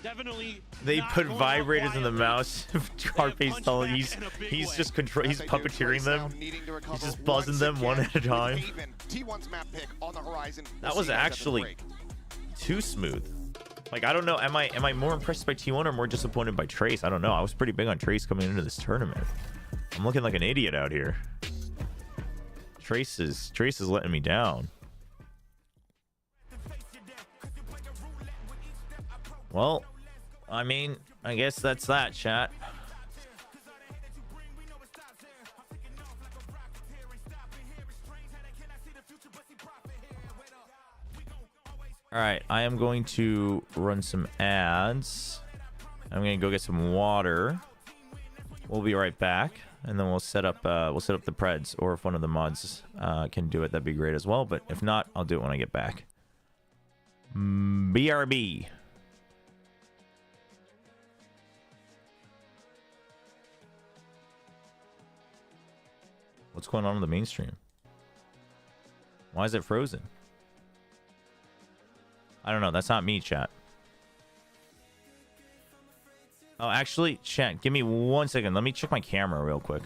Definitely. They not put going out vibrators in the quietly. mouse. Scarface telling he's just control. He's puppeteering them. He's just buzzing them one at a time. T1's map pick on the horizon. That was actually too smooth. Like, I don't know. Am I more impressed by T1 or more disappointed by Trace? I don't know. I was pretty big on Trace coming into this tournament. I'm looking like an idiot out here. Trace is letting me down. Well, I mean, I guess that's that, chat. All right, I am going to run some ads. I'm going to go get some water. We'll be right back, and then we'll set up the Preds, or if one of the mods can do it, that'd be great as well. But if not, I'll do it when I get back. BRB. What's going on in the mainstream? Why is it frozen? I don't know. That's not me, chat. Oh, actually, chat, give me 1 second. Let me check my camera real quick.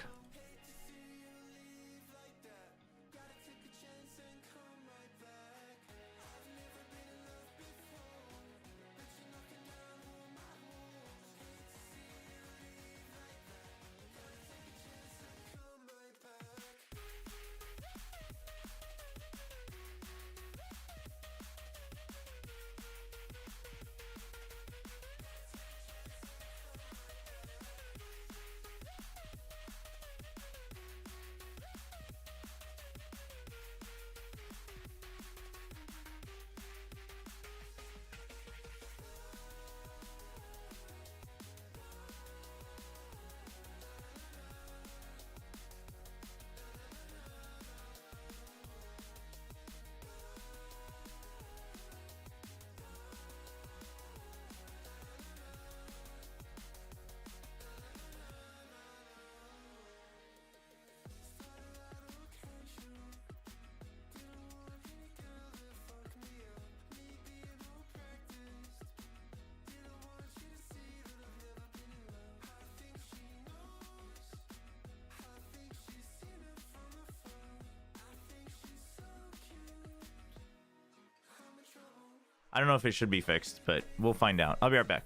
I don't know if it should be fixed, but we'll find out. I'll be right back.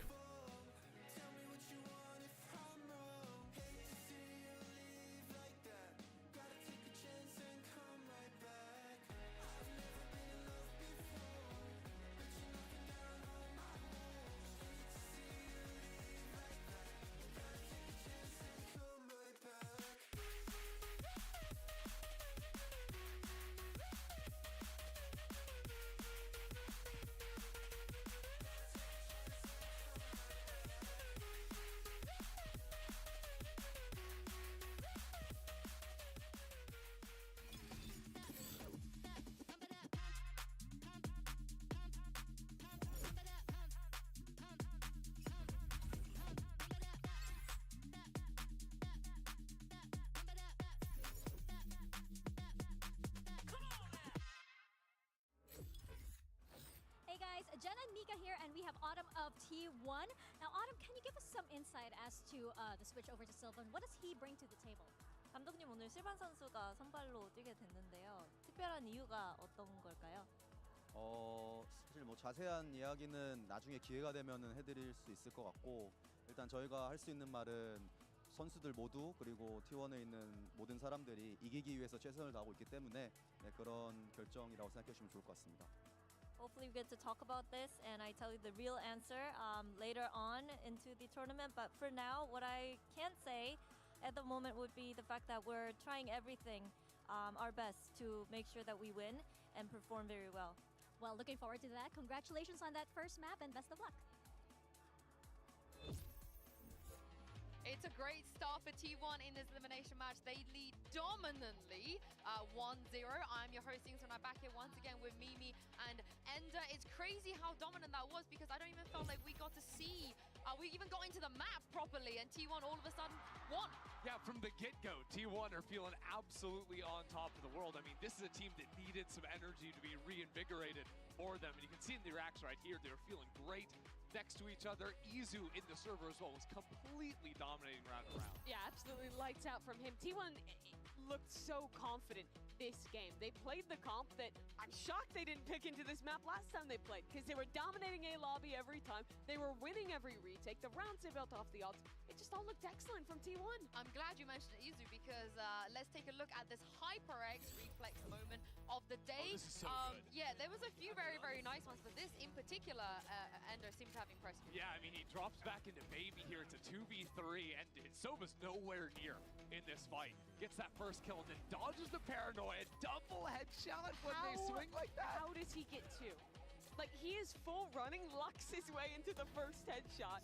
Jen and Mika here, and we have Autumn of T1. Now, Autumn, can you give us some insight as to the switch over to Sylvan? What does he bring to the table? 감독님 오늘 실반 선수가 선발로 뛰게 됐는데요. 특별한 이유가 어떤 걸까요? 사실 뭐 자세한 이야기는 나중에 기회가 되면은 해드릴 수 있을 것 같고 일단 저희가 할 수 있는 말은 선수들 모두 그리고 T1에 있는 모든 사람들이 이기기 위해서 최선을 다하고 있기 때문에 그런 결정이라고 생각해 주시면 좋을 것 같습니다. Hopefully we get to talk about this and I tell you the real answer later on into the tournament. But for now, what I can say at the moment would be the fact that we're trying everything, our best to make sure that we win and perform very well. Well, looking forward to that. Congratulations on that first map and best of luck. It's a great start for T1 in this elimination match. They lead dominantly 1-0. I'm your host, Sing, I'm back here once again with Mimi and Ender. It's crazy how dominant that was because I don't even feel like we got to see, we even got into the map properly and T1 all of a sudden won. Yeah, from the get-go, T1 are feeling absolutely on top of the world. I mean, this is a team that needed some energy to be reinvigorated for them. And you can see in the reaction right here, they're feeling great next to each other. Izu in the server as well was completely dominating round to round. Yeah, absolutely lights out from him. T1 looked so confident this game. They played the comp that I'm shocked they didn't pick into this map last time they played because they were dominating A lobby every time. They were winning every retake. The rounds they built off the odds. It just all looked excellent from T1. I'm glad you mentioned Izu because let's take a look at this HyperX reflex moment of the day. Oh, this is so good. Yeah, there was a few very, very nice ones, but this in particular, Ender seemed to have impressed me. Yeah, I mean, he drops back into Baby here. It's a 2v3, and Soba's nowhere near in this fight. Gets that first kill and then dodges the paranoia. Double headshot when they swing like that. How does he get two? Like, he is full running, lucks his way into the first headshot.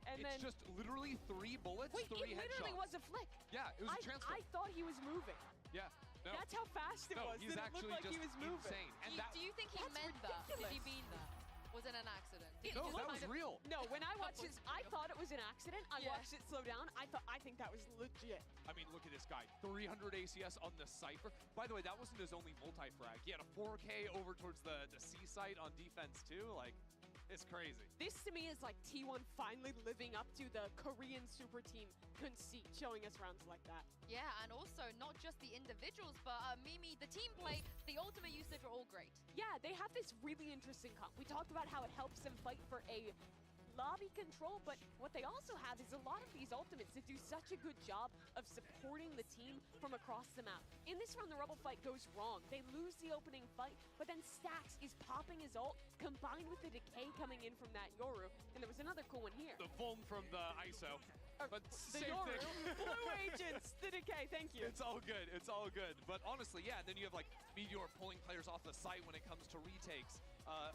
And it's then just literally 3 bullets, wait, 3 it literally headshots. was a flick. Yeah, it was a transfer. I thought he was moving. Yeah. No. That's how fast it was. He's that actually it looked like just he was moving. insane. And Do you think he meant that? Did he mean that? Was it an accident? No, that was real. No, when I watched this, I thought it was an accident. I watched it slow down. I think that was legit. I mean, look at this guy. 300 ACS on the Cypher. By the way, that wasn't his only multi-frag. He had a 4K over towards the C site on defense too. Like, it's crazy. This to me is like T1 finally living up to the Korean super team conceit, showing us rounds like that. Yeah, and also not just the individuals, but Mimi, the team play, the ultimate usage are all great. Yeah, they have this really interesting comp. We talked about how it helps them fight for a lobby control, but what they also have is a lot of these ultimates that do such a good job of supporting the team from across the map. In this round, the Rebel fight goes wrong. They lose the opening fight, but then Stax is popping his ult, combined with the decay coming in from that Yoru, and there was another cool one here. The foam from the ISO. But The same Yoru, thing. Blue Agents, the decay, thank you. It's all good. It's all good. But honestly, yeah, and then you have like Meteor pulling players off the site when it comes to retakes.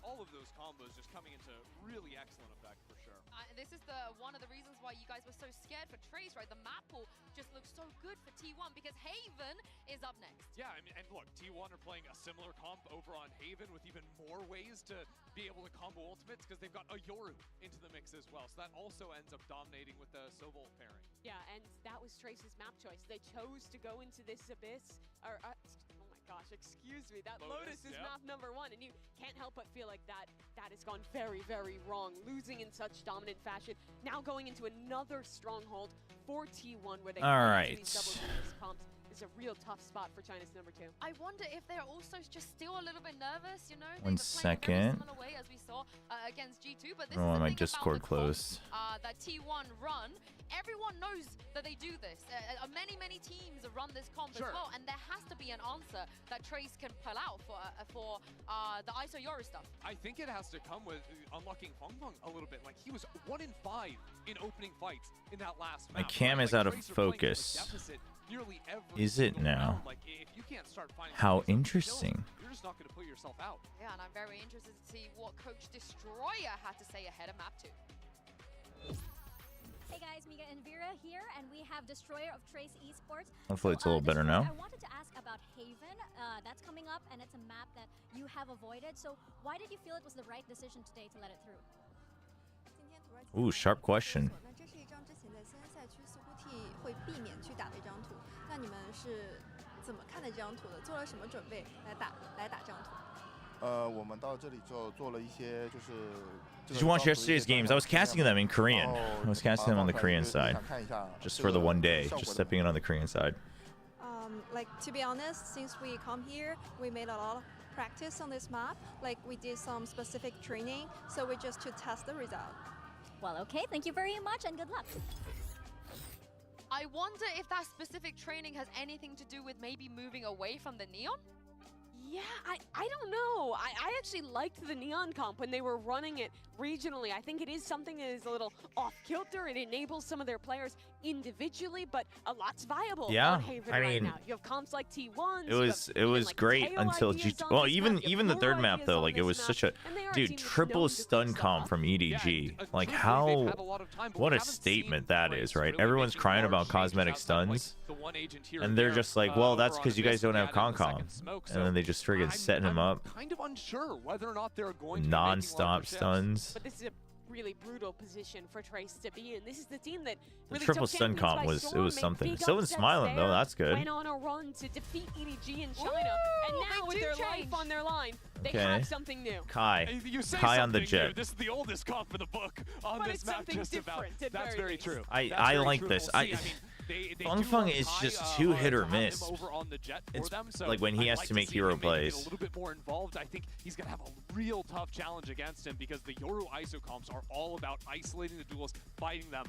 All of those combos just coming into really excellent effect for sure. This is one of the reasons why you guys were so scared for Trace, right? The map pool just looks so good for T1 because Haven is up next. Yeah, I mean, and look, T1 are playing a similar comp over on Haven with even more ways to be able to combo ultimates because they've got a Yoru into the mix as well. So that also ends up dominating with the Sobolt pairing. Yeah, and that was Trace's map choice. They chose to go into this Abyss, oh my gosh, excuse me, that Lotus is map number 1, and you can't help but feel like that has gone very, very wrong, losing in such dominant fashion. Now going into another stronghold for T1 where they these double comps is a real tough spot for China's number 2. I wonder if they're also just still a little bit nervous, you know? They were playing a very similar way as we saw against G2, but this is the my thing Discord about the closed. that T1 run. Everyone knows that they do this. Many teams run this comp as well, and there has to be an answer that Trace can pull out for the ISO Yoru stuff. I think it has to come with unlocking Feng Feng a little bit. Like, he was 1 in 5 in opening fights in that last My map. cam is out of focus. Is it now? Like, if you can't start finding How interesting. you're just not going to put yourself out. Yeah, and I'm very interested to see what Coach Destroyer had to say ahead of map 2. Hey guys, Mika and Vera here, and we have Destroyer of Trace Esports. Hopefully it's a little better now. I wanted to ask about Haven. That's coming up, and it's a map that you have avoided. So why did you feel it was the right decision today to let it through? Ooh, sharp question. 那这是一张之前在SEN赛区似乎替会避免去打的一张图。那你们是怎么看待这张图的？做了什么准备来打这张图？ Did you watch yesterday's games? I was casting them in Korean. I was casting them on the Korean side, just for the one day, just stepping in on the Korean side. Like, to be honest, since we come here, we made a lot of practice on this map. Like, we did some specific training, so we just to test the result. Well, okay, thank you very much and good luck. I wonder if that specific training has anything to do with maybe moving away from the Neon? Yeah, I don't know. I actually liked the Neon comp when they were running it regionally. I think it is something that is a little off-kilter. It enables some of their players individually, but a lot's viable. Yeah, on Haven I right mean, now. You have comps like T1. it was great until well, even the third map though, like it was such a triple stun comp from EDG. Like how, what a statement that is, right? Everyone's crying about cosmetic stuns, and they're just like, well, that's because you guys don't have Concom, and then they just friggin' setting him up. Kind of unsure whether or not they're going to non-stop stuns. But this is a really brutal position for Trace to be in. This is the team that really triple took stun Canyons comp by was storm, something. made big Still in upsets smiling though. there, That's good. Went on a run to defeat EDG in China, and now they with do their change. life on their line, they Okay. have something new. Kai, You say Kai on the something new. jet. This is the oldest comp for the book on But this it's map. something Just about. different at That's very very least. true. I That's very like true. this. We'll see. I mean, they Feng do Feng look is high, just too hit or to have him miss. over on the jet for It's them, so like when he I'd has like to make see hero him maybe get plays. a little bit more involved. I think he's gonna have a real tough challenge against him because the Yoru ISO comps are all about isolating the duelists, fighting them,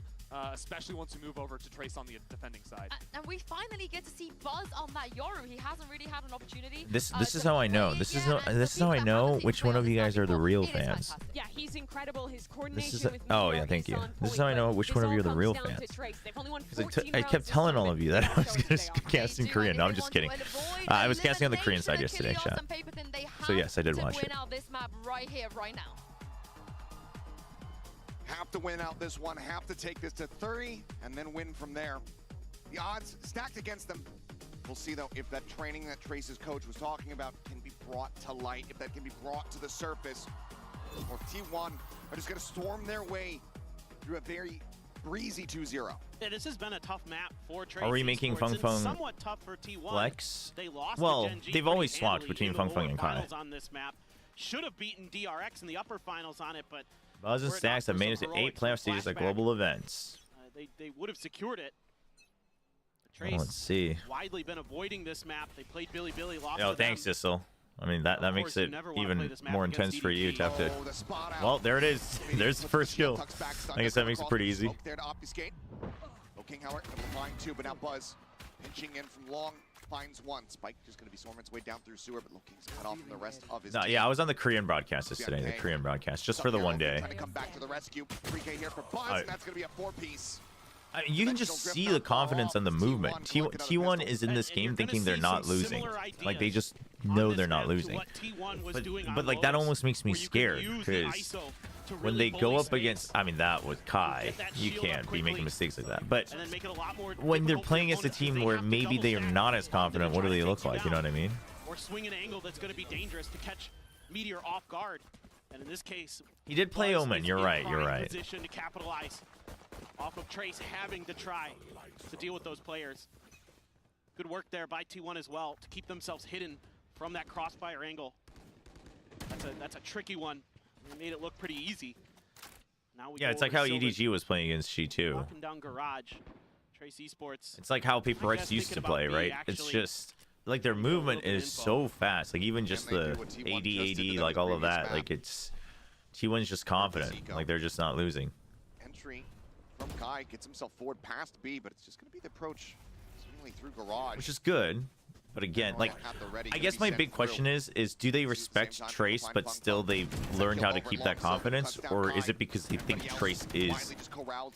especially once we move over to Trace on the defending side. And we finally get to see Buzz on that Yoru. He hasn't really had an opportunity. This is to how I know. play This is yet, and this for is how people I that know haven't seen which play one on of this you map guys are the before, real it is fans. fantastic. Yeah, he's incredible. His This coordination is with oh yeah, Meteor thank is you. on This is point, how I know but which this one of you are all the comes real down to fans. Trace. They've only won 'Cause 14 I kept rounds telling this all of you season. that I was Shows gonna they are. cast in They do, Korean. and No, if I'm they just want kidding. to avoid I was casting on the Korean elimination side yesterday, Achilles chat. on paper, then they So yes, I did have watch to it. win out this map right here, right now. Have to win out this one, have to take this to 30, and then win from there. The odds stacked against them. We'll see, though, if that training that Trace's coach was talking about can be brought to light, if that can be brought to the surface, or T1 are just going to storm their way through a very breezy 2-0. Yeah, this has been a tough map for Trace. Are we making Esports, Feng and Feng somewhat tough for T1. flex? They lost Well, to Gen G they've pretty always swapped handily between in the Feng Feng lower and Kai. finals on this map. Should have beaten DRX in the upper finals on it, but Buzz and were it Stacks not have for made it some to 8 heroics playoff and stages at flashback, global events. they would have secured it. Well, let's see. Widely been avoiding this map. They played Billy, lost Yo, to thanks, them. Sissel. I mean, that Of makes course, you it never wanna play even this map more against intense for you EDG. to have to. Oh, the spot out. Well, there it is. There's the first kill. I guess that makes it pretty easy. Smoke there to obfuscate. Oh, King, however, able to find two, but now Buzz pinching in from long finds one. Spike just going to be swarming its way down through sewer, but King's cut off from the rest of his No, team. yeah, I was on the Korean broadcast yesterday. The Korean broadcast, just for the one day. Trying to come back to the rescue. 3K here for Buzz, and that's going to be a 4-piece. I mean, you can just see the confidence and the movement. T1 is in this game thinking they're not losing. Like, they just know they're not losing. But like, that almost makes me scared, because when they go up against, I mean, that with Kai, you can't be making mistakes like that. But when they're playing against a team where maybe they are not as confident, what do they look like? You know what I mean? Or swing an angle that's going to be dangerous to catch Meteor off guard. And in this case, he did play Buzz Omen. is You're in right. You're prime right. Position to capitalize off of Trace having to try to deal with those players. Good work there by T1 as well to keep themselves hidden from that crossfire angle. That's a tricky one. They made it look pretty easy. Now we Yeah, go it's like over how to Silver. EDG was playing against G2. Walking down Garage. Trace Esports. It's like how Paper I X guess used to thinking play, about B, right? It's actually, just like their movement bit of is info. so fast. Like even just the AD, like all of that. Like it's T1's just confident. Like they're just not losing. Entry from Kai gets himself forward past B, but it's just going to be the approach swinging through Garage. Which is good. But again, like, I guess my big question is do they respect Trace, but still they've learned how to keep that confidence? Or is it because they think Trace is,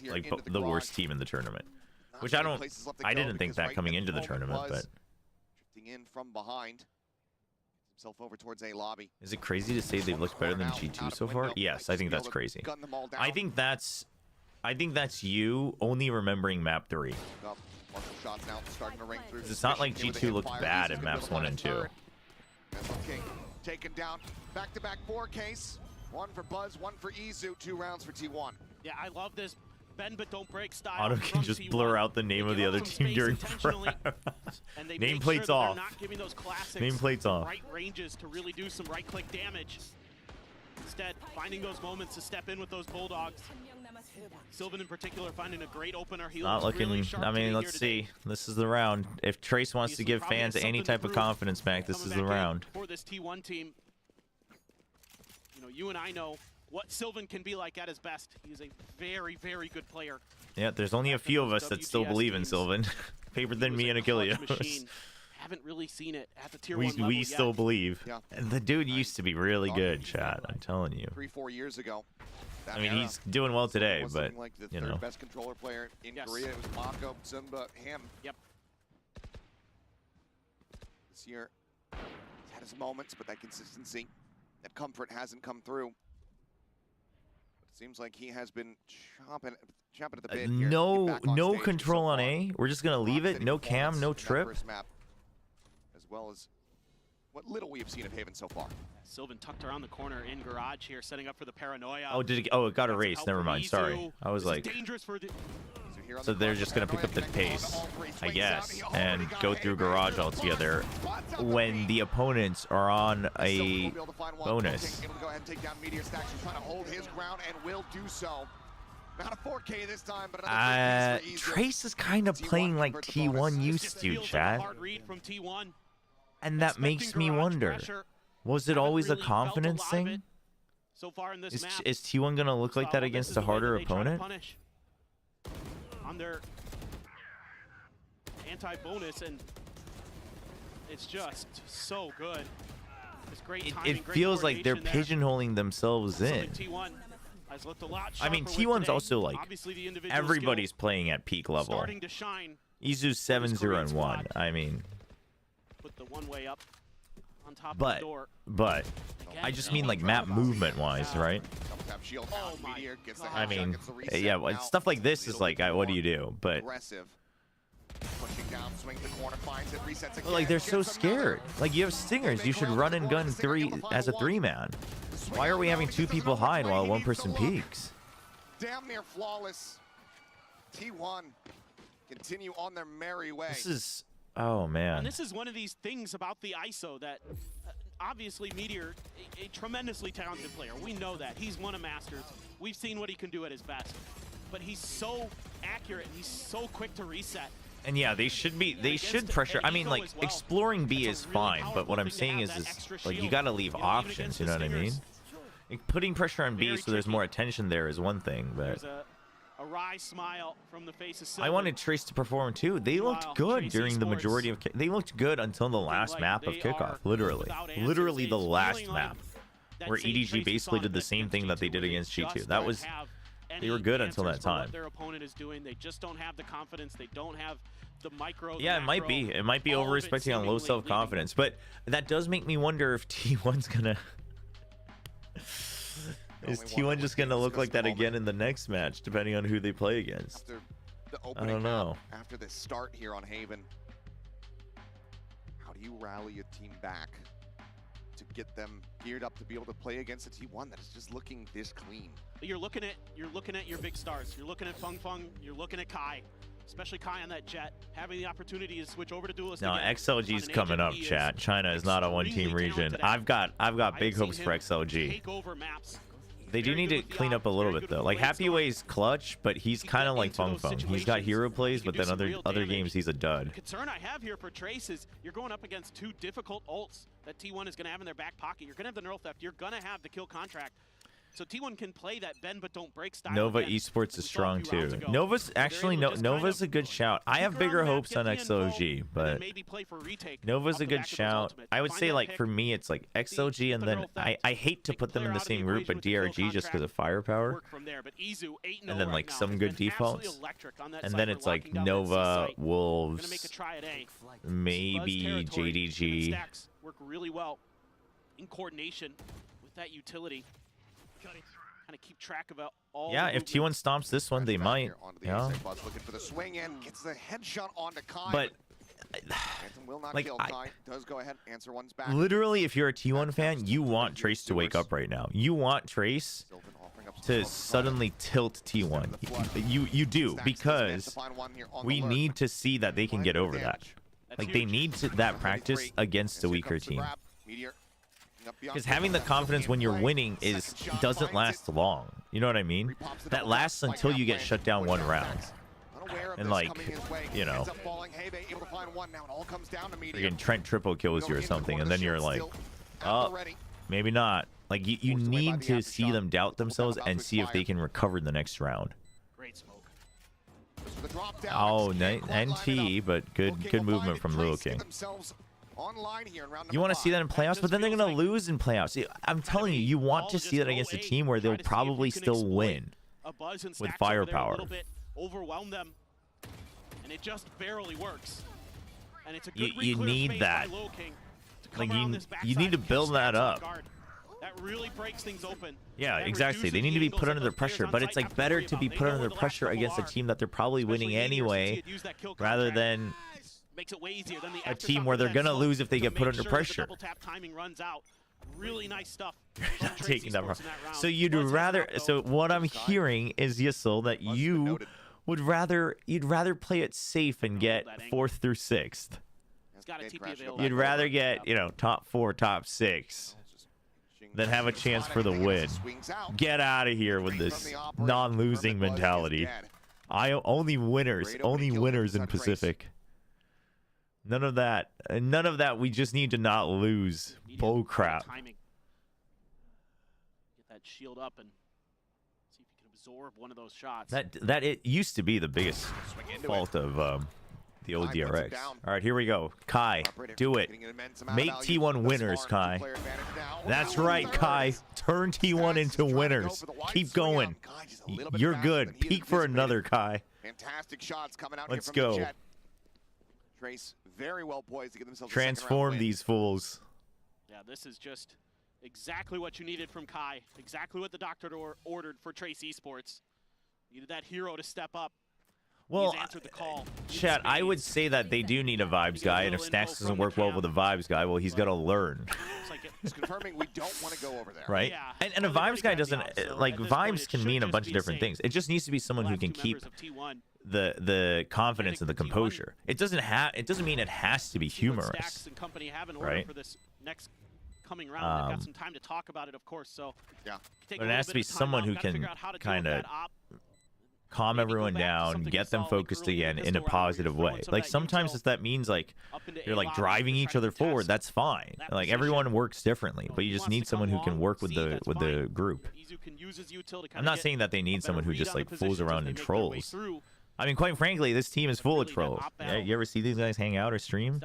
like, the worst team in the tournament? Which I didn't think that coming into the tournament, but... Drifting in from behind. Himself over towards A lobby. Is it crazy to say they've looked better than G2 so far? Yes, I think that's crazy. I think that's you only remembering map 3. Shots now starting to ring through. It's not like G2 looked bad in maps 1 and 2. King taken down. Back-to-back 4 case. One for Buzz, one for Izu. 2 rounds for T1. Yeah, I love this bend but don't break style. Autumn can from just T1. blur out the They name of give the up other some team space during intentionally, and they make Nameplates sure that off. they're not giving those classics Nameplates the off. right ranges to really do some right-click damage. Instead, finding those moments to step in with those bulldogs. Sylvan in particular finding a great opener. He Not looks looking. really sharp I mean, today let's here today. see. This is the round. If Trace wants to give Probably fans has any something to type of prove confidence back, this coming is the back in round. for this T1 team. You know, you and I know what Sylvan can be like at his best. He's a very, very good player. Yeah, there's only a few of us that still WGS believe in teams. Sylvan. Paper than me and Clutch Achilleos. machine. Haven't really seen it at the tier 1 level We yet. still believe. Yeah. And the dude used to be really good, chat. I'm telling you. 3-4 years ago. That I mean, era he's doing well today, was but something like the you third know. best controller player in Yes. Korea. It was Mako, Zumba, him. Yep. This year, he's had his moments, but that consistency, that comfort hasn't come through. But it seems like he has been chomping at the bit here to get No, back on no stage, but control so on far, A. We're just gonna leave it. rock-steady No cam, performance no in that trip. first map, as well as what little we have seen of Haven so far. Sylvan tucked around the corner in garage here, setting up for the paranoia. Oh, did it? Oh, it got That's a erased. help Never from mind. Izu. Sorry. I was This is like, dangerous for the Here on so the they're front, just gonna pick up the Paranoia connecting pace, on all three, I swings guess, out, he already and got go it. through Haven garage into the altogether spots up when the the opponents are on Sylvan will a be able to find one. bonus. Able to go ahead and take down Meteor Stacks. He's trying to hold his ground and will do so. Not a 4K this time, but another big piece for Izu. Trace is kind of T1 playing like convert the bonus. T1 This used just to, feels like a Chad. hard read from T1. And that Expecting makes me garage wonder, pressure. was it Haven't always a really felt a confidence lot of it thing? so far in this Is map. T1 gonna look like So, that this against is a the way that harder they try to opponent? punish on their anti-bonus, and it's just so good. It's great timing, It great feels like they're coordination there. pigeonholing themselves in. T1 has looked a lot I mean, sharper with T1's today. also like Obviously, the individual everybody's skill playing at peak level. starting to shine. Izu's 7-0 Korean and squad. 1. I mean, Put the one way up on top of but the door. I just mean like map movement wise, right? Double tap shield Oh out. my Meteor gets the I headshot, mean, gets the reset. yeah, Now, stuff like this is little like, bit what do more you do? But aggressive. Pushing down, swings the corner, finds it, resets again. like they're so gets another. scared. Like you have stingers, you should run and gun as a 3-man. Why are we having 2 people hide while one person peeks? Damn near flawless. T1 continue on their merry way. This is, oh And man. this is one of these things about the ISO that obviously Meteor, a tremendously talented player. We know that. He's won a Masters. We've seen what he can do at his best. But he's so accurate and he's so quick to reset. And yeah, they should pressure. I mean, like exploring B is fine, but what I'm saying is like you gotta leave options. You know what I mean? Like, putting pressure on B so there's more attention there is one thing, but There's a wry smile from the face of Silver. I wanted Trace to perform too. They looked good during the majority of. They looked good until the last map of kickoff. Literally the last map, where EDG basically did the same thing that they did against G2. That was. They were good until that time. Their opponent is doing. They just don't have the confidence. They don't have the micro. Yeah, it might be. It might be over-respecting on low self-confidence, but that does make me wonder if T1's gonna. Is T1 just gonna look like that again in the next match, depending on who they play against? After the I opening don't know. map, after the start here on Haven, how do you rally a team back to get them geared up to be able to play against a T1 that is just looking this clean? You're looking at your big stars. You're looking at Feng Feng. You're looking at Kai, especially Kai on that jet, having the opportunity to switch over to duelist. Now XLG's coming up, chat. China is not a one-team region. I've got big hopes for XLG. Take over maps. They do need to clean up a little bit though. Like Happy Way's clutch, but he's kind of like Feng Feng. He's got hero plays, but then other games he's a dud. The concern I have here for Trace is you're going up against 2 difficult ults that T1 is going to have in their back pocket. You're going to have the neural theft. You're going to have the kill contract. So T1 can play that bend but don't break style. Nova again, esports is we saw a strong few rounds too. ago. Nova's So they're actually able to just Nova's kind a good shout. I have tinker bigger on the map, hopes get on the info, XLG, and then but maybe play for retake Nova's off a the good back of his shout. ultimate. I would Find say that like pick. for me it's like XLG and the then neural theft. I hate to Take put them in player the out of the same group, equation but with the kill DRG just because of contract. firepower. Work from there, but Izu 8-0 And then right like now some has good been absolutely defaults. electric on that And side then for it's like locking down that C Nova, site. Gonna make a Wolves, try at A. maybe Buzz territory. Him and JDG. Stacks work really well in coordination with that utility. Kind of keep track of all. Yeah, the if T1 stomps this one, they Back might. here onto the Yeah. A-side bus, looking for the swing in, gets the headshot onto Kai. But Phantom will not like, kill. Kai does go ahead, answer one's back. literally, if you're a T1 fan, you want Trace to wake up right now. You want Trace Sylvan offering a to suddenly tilt T1. You do, because we need to see that they can get over that. Like, they need that practice against a weaker team. Because having the confidence when you're winning doesn't last long. You know what I mean? That lasts until you get shut down one round. And, like, you know, freaking Trent triple kills you or something, and then you're like, oh, maybe not. Like, you need to see them doubt themselves and see if they can recover the next round. Oh, NT, but good movement from Lil King. You want to see that in playoffs, but then they're going to lose in playoffs. See, I'm telling you, you want to see that against a team where they'll probably still win with firepower. Overwhelm them, and it just barely works. And it's a You good need that. Like, you need to build that up. That really breaks things open. Yeah, exactly. They need to be put under the pressure, but it's like better to be put under the pressure against a team that they're probably winning anyway, rather than a team where they're gonna lose if they get put under pressure. Really nice stuff. Taking that round. So you'd rather. So what I'm hearing is, Yisel, that you'd rather play it safe and get 4th through 6th. You'd rather get, you know, top 4, top 6, than have a chance for the win. Get out of here with this non-losing mentality. Only winners in Pacific. None of that. None of that. We just need to not lose. Bull crap. Get that shield up and see if you can absorb one of those shots. That it used to be the biggest fault of the old DRX. All right, here we go. Kai, do it. Make T1 winners, Kai. That's right, Kai. Turn T1 into winners. Keep going. You're good. Peak for another, Kai. Fantastic shots coming out. Let's go. Trace very well poised to get themselves transform these fools. Yeah, this is just exactly what you needed from Kai. Exactly what the doctor ordered for Trace Esports. Needed that hero to step up. Well, Chat, I would say that they do need a vibes guy, and if Stacks doesn't work well with a vibes guy, well, he's got to learn. It's confirming we don't want to go over there. Right? And a vibes guy doesn't, like, vibes can mean a bunch of different things. It just needs to be someone who can keep the confidence and the composure. It doesn't mean it has to be humorous. Right? Coming round, they've got some time to talk about it, of course. So yeah, but it has to be someone who can kind of calm everyone down, get them focused again in a positive way. Like, sometimes if that means like you're like driving each other forward, that's fine. Like, everyone works differently, but you just need someone who can work with the group. I'm not saying that they need someone who just like fools around and trolls. I mean, quite frankly, this team is full of trolls. Yeah, you ever see these guys hang out or stream?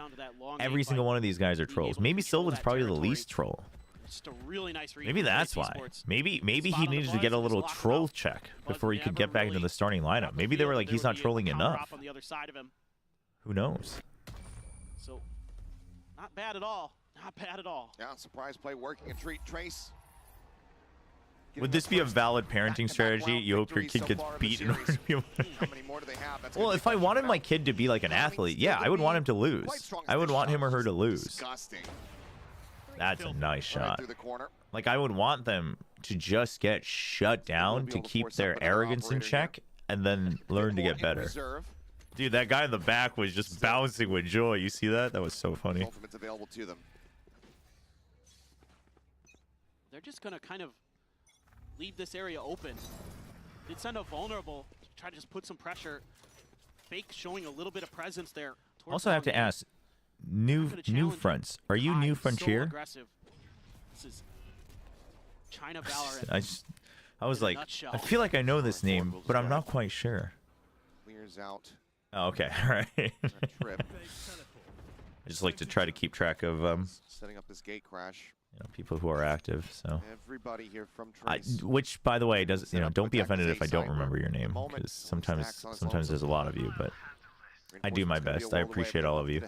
Every single one of these guys are trolls. Maybe Sylvan's probably the least troll. Maybe that's why. Maybe he needed to get a little troll check before he could get back into the starting lineup. Maybe they were like, he's not trolling enough. Who knows? So, not bad at all. Not bad at all. Yeah, surprise play working. A treat. Trace. Would this be a valid parenting strategy? You hope your kid gets beat in order to be able to... Well, if I wanted my kid to be like an athlete, yeah, I would want him to lose. I would want him or her to lose. That's a nice shot. Like, I would want them to just get shut down to keep their arrogance in check and then learn to get better. Dude, that guy in the back was just bouncing with joy. You see that? That was so funny. They're just going to kind of leave this area open. Did send a vulnerable to try to just put some pressure. Fake showing a little bit of presence there. Also, I have to ask, new fronts. Are you new frontier? Aggressive. This is China Valor. I was like, I feel like I know this name, but I'm not quite sure. Clears out. Oh, okay, all right. I just like to try to keep track of setting up this gate crash. You know, people who are active. So everybody here from Trace. Which, by the way, does don't be offended if I don't remember your name, because sometimes there's a lot of you, but I do my best. I appreciate all of you.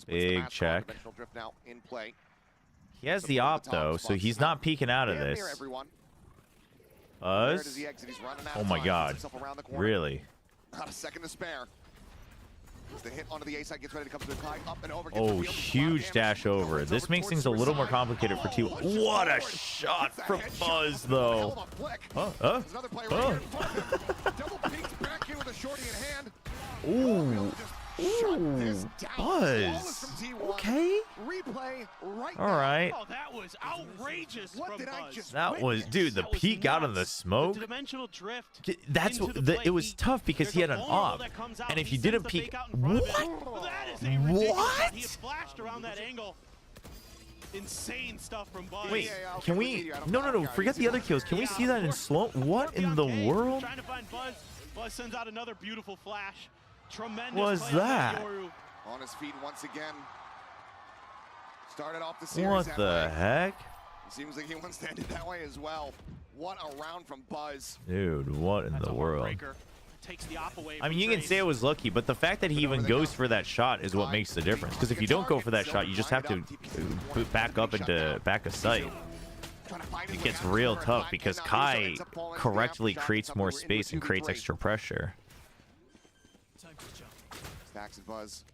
Big check. He has the op though, so he's not peeking out of this. Buzz? Oh my god. Really? Not a second to spare. As the hit onto the A side gets ready to come through. Kai up and over. Oh, huge dash over. This makes things a little more complicated for T. What a shot from Buzz, though. Another player right here in front of him. Double peeks back in with a shorty in hand. Ooh. Ooh, Buzz. Okay. Replay right All right. Oh, that was outrageous What from did I Buzz. just That was, dude, the peek out of the smoke. The dimensional drift. That's into what the play. it was tough because he had an op, and if you didn't peek, what? That is a ridiculous What? shot. He had flashed around that angle. Insane stuff from Buzz. Wait, can we? No. Forget the other kills. Can we see that in slow? What in the world? Trying to find Buzz. Buzz sends out another beautiful flash. Tremendous. Was play on that? Yoru. On his feet once again. Started off the series. What that the way. heck? Seems like he wants to end it that way as well. What a round from Buzz. Dude, what in the world? Takes the op away I mean, from you can Trace. say it was lucky, but the fact that he even goes for that shot is what makes the difference. Because if you don't go for that shot, you just have to back up into back of sight. It gets real tough because Kai correctly creates more space and creates extra pressure. Stacks and Buzz.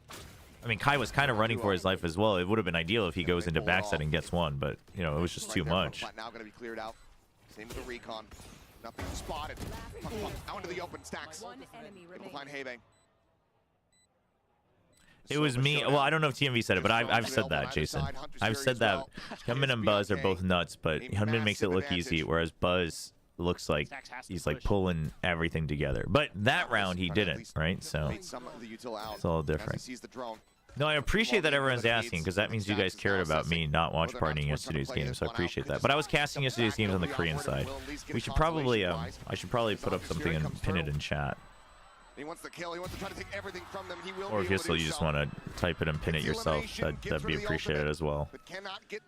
I mean, Kai was kind of running for his life as well. It would have been ideal if he goes into backside and gets one, but, you know, it was just too much. Now going to be cleared out. Same with the recon. Nothing spotted. Out into the open. Stacks. Able to find Habe. It was me. Well, I don't know if TMV said it, but I've said that, Jason. I've said that Hyunmin and Buzz are both nuts, but Hyunmin makes it look easy, whereas Buzz looks like he's like pulling everything together. But that round he didn't, right? So it's all different. No, I appreciate that everyone's asking because that means you guys cared about me not watch partying yesterday's game, so I appreciate that. But I was casting yesterday's games on the Korean side. We should probably, I should probably put up something and pin it in chat. He wants to kill. He wants to try to take everything from them. He will. Or if you just want to type it and pin it yourself, that'd be appreciated as well.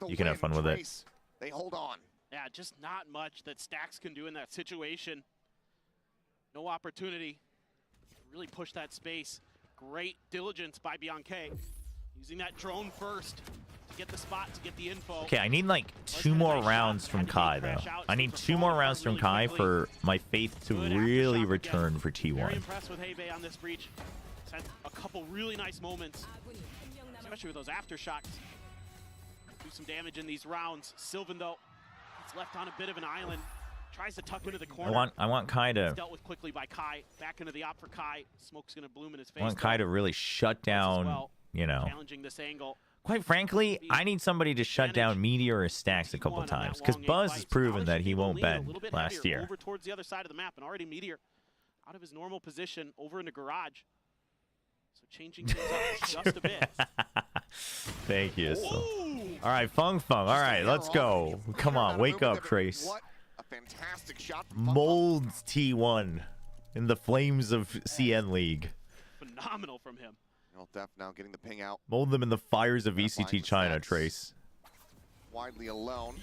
You can have fun with it. They hold on. Yeah, just not much that Stacks can do in that situation. No opportunity to really push that space. Great diligence by Bianca. Using that drone first to get the spot, to get the info. Okay, I need like 2 more rounds from Kai, though. I need 2 more rounds from Kai for my faith to really return for Very T1. impressed with Habe on this breach. He's had a couple really nice moments, especially with those aftershocks. Do some damage in these rounds. Sylvan, though, gets left on a bit of an island. Tries to tuck into the corner. I want Kai to. It's dealt with quickly by Kai. Back into the op for Kai. Smoke's gonna bloom in his face. I want Kai to really shut down, you know. Challenging this angle. Quite frankly, I need somebody to shut down Meteor or Stacks a couple times because Buzz has proven that he won't bend last year. Over towards the other side of the map, and already Meteor out of his normal position over in the garage. So changing things up just a bit. Thank you. All right, Fung. All right, let's go. Come on, wake up, Trace. What a fantastic shot. Molds T1 in the flames of CN League. Phenomenal from him. Def now getting the ping out. Mold them in the fires of ECT China, Trace. Widely alone.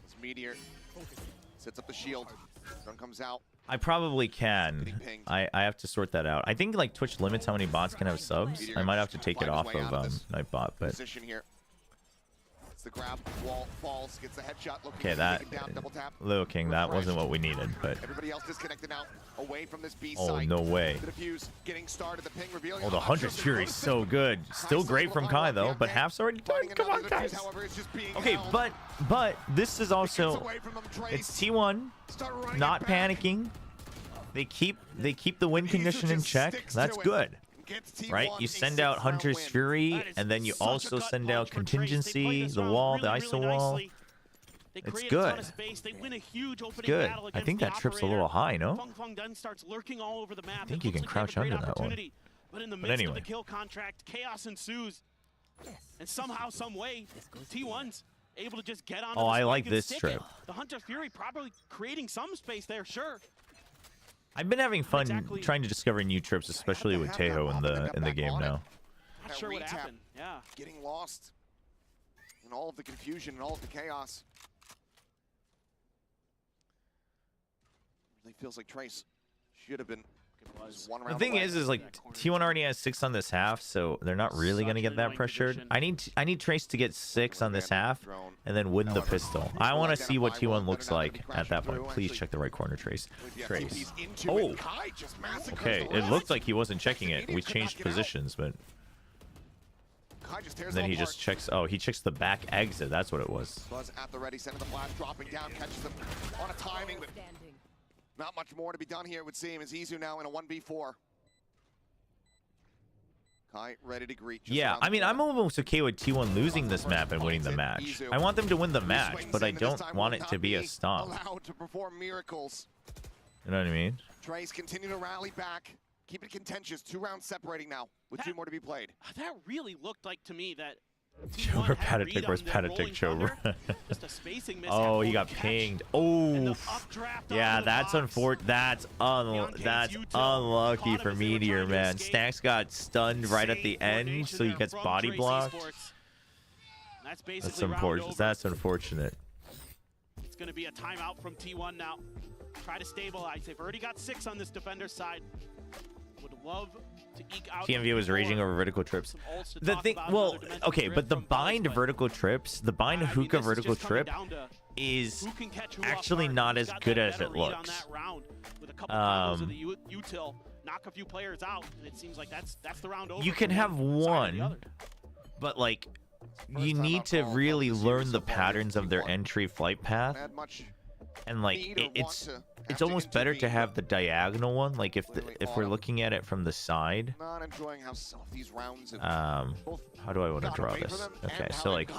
As Meteor sets up the shield. Sun comes out. I probably can. I have to sort that out. I think like Twitch limits how many bots can have subs. I might have to take it off of Nightbot, but position here. It's the grab, wall falls, gets the headshot. okay, that Lil King, that wasn't what we needed, but everybody else disconnected now, away from this B oh site. no way. The defuse getting started, the ping revealing. Oh, the Hunter's Fury is so good. Still great from Kai though, but half's already done. Come on, guys. Okay, but this is also it's T1 not panicking. They keep the win condition in check. That's good. Right? You send out Hunter's Fury, and then you also send out Contingency, the wall, the ISO wall. It's good. It's good. I think that trip's a little high, no? I think you can crouch under that one. But in the But midst anyway. of the kill contract, chaos ensues. And somehow, some way, T1's able to just get on. Oh, I like this trip. The Hunter Fury probably creating some space there, sure. I've been having fun trying to discover new trips, especially with Tejo in the game now. Not sure what happened. Yeah. Getting lost in all of the confusion and all of the chaos. Really feels like Trace should have been The thing is like T1 already has 6 on this half, so they're not really gonna get that pressured. I need Trace to get 6 on this half and then win the pistol. I want to see what T1 looks like at that point. Please check the right corner, Trace. Trace. Oh, okay. It looked like he wasn't checking it. We changed positions, but then he just checks. Oh, he checks the back exit. That's what it was. Buzz at the ready, sending the flash, dropping down, catches them on a timing, but not much more to be done here, it would seem, as Izu now in a 1v4. Kai ready to greet. Yeah, I mean, I'm almost okay with T1 losing this map and winning the match. I want them to win the match, but I don't want it to be a stomp. Allowed to perform miracles. You know what I mean? Trace continue to rally back. Keep it contentious. 2 rounds separating now, with 2 more to be played. That really looked like to me that Chobra Patatic, where's Patatic Chobra? Just a spacing miss. Oh, he got pinged. Oh, yeah, that's unfortunate. That's unlucky for Meteor, man. Stacks got stunned right at the end, so he gets body blocked. That's unfortunate. That's unfortunate. It's going to be a timeout from T1 now. Try to stabilize. They've already got 6 on this defender's side. Would love to eke out. TMV was raging over vertical trips. The thing, well, okay, but the bind vertical trips, the bind hookah vertical trip is actually not as good as it looks. Knock a few players out, and it seems like that's the round over. You can have one, but like you need to really learn the patterns of their entry flight path. And like it's almost better to have the diagonal one. Like if we're looking at it from the side. How do I want to draw this? Okay, so like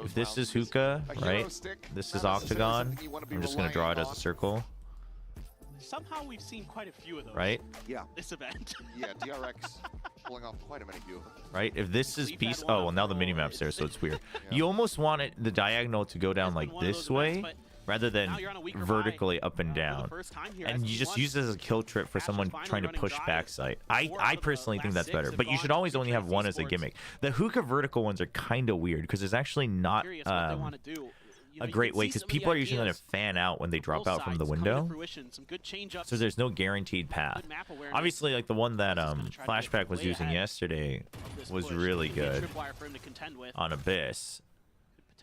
if this is hookah, right? This is octagon. I'm just gonna draw it as a circle. Somehow we've seen quite a few of those. Right? Yeah. This event. Yeah, DRX pulling off quite a many few of them. Right? If this is piece, oh well, now the mini map's there, so it's weird. You almost want it the diagonal to go down like this way, rather than vertically up and down. And you just use it as a kill trip for someone trying to push backside. I personally think that's better, but you should always only have one as a gimmick. The hookah vertical ones are kind of weird because there's actually not a great way, because people are usually going to fan out when they drop out from the window, so there's no guaranteed path. Obviously, like the one that Flashback was using yesterday was really good on Abyss.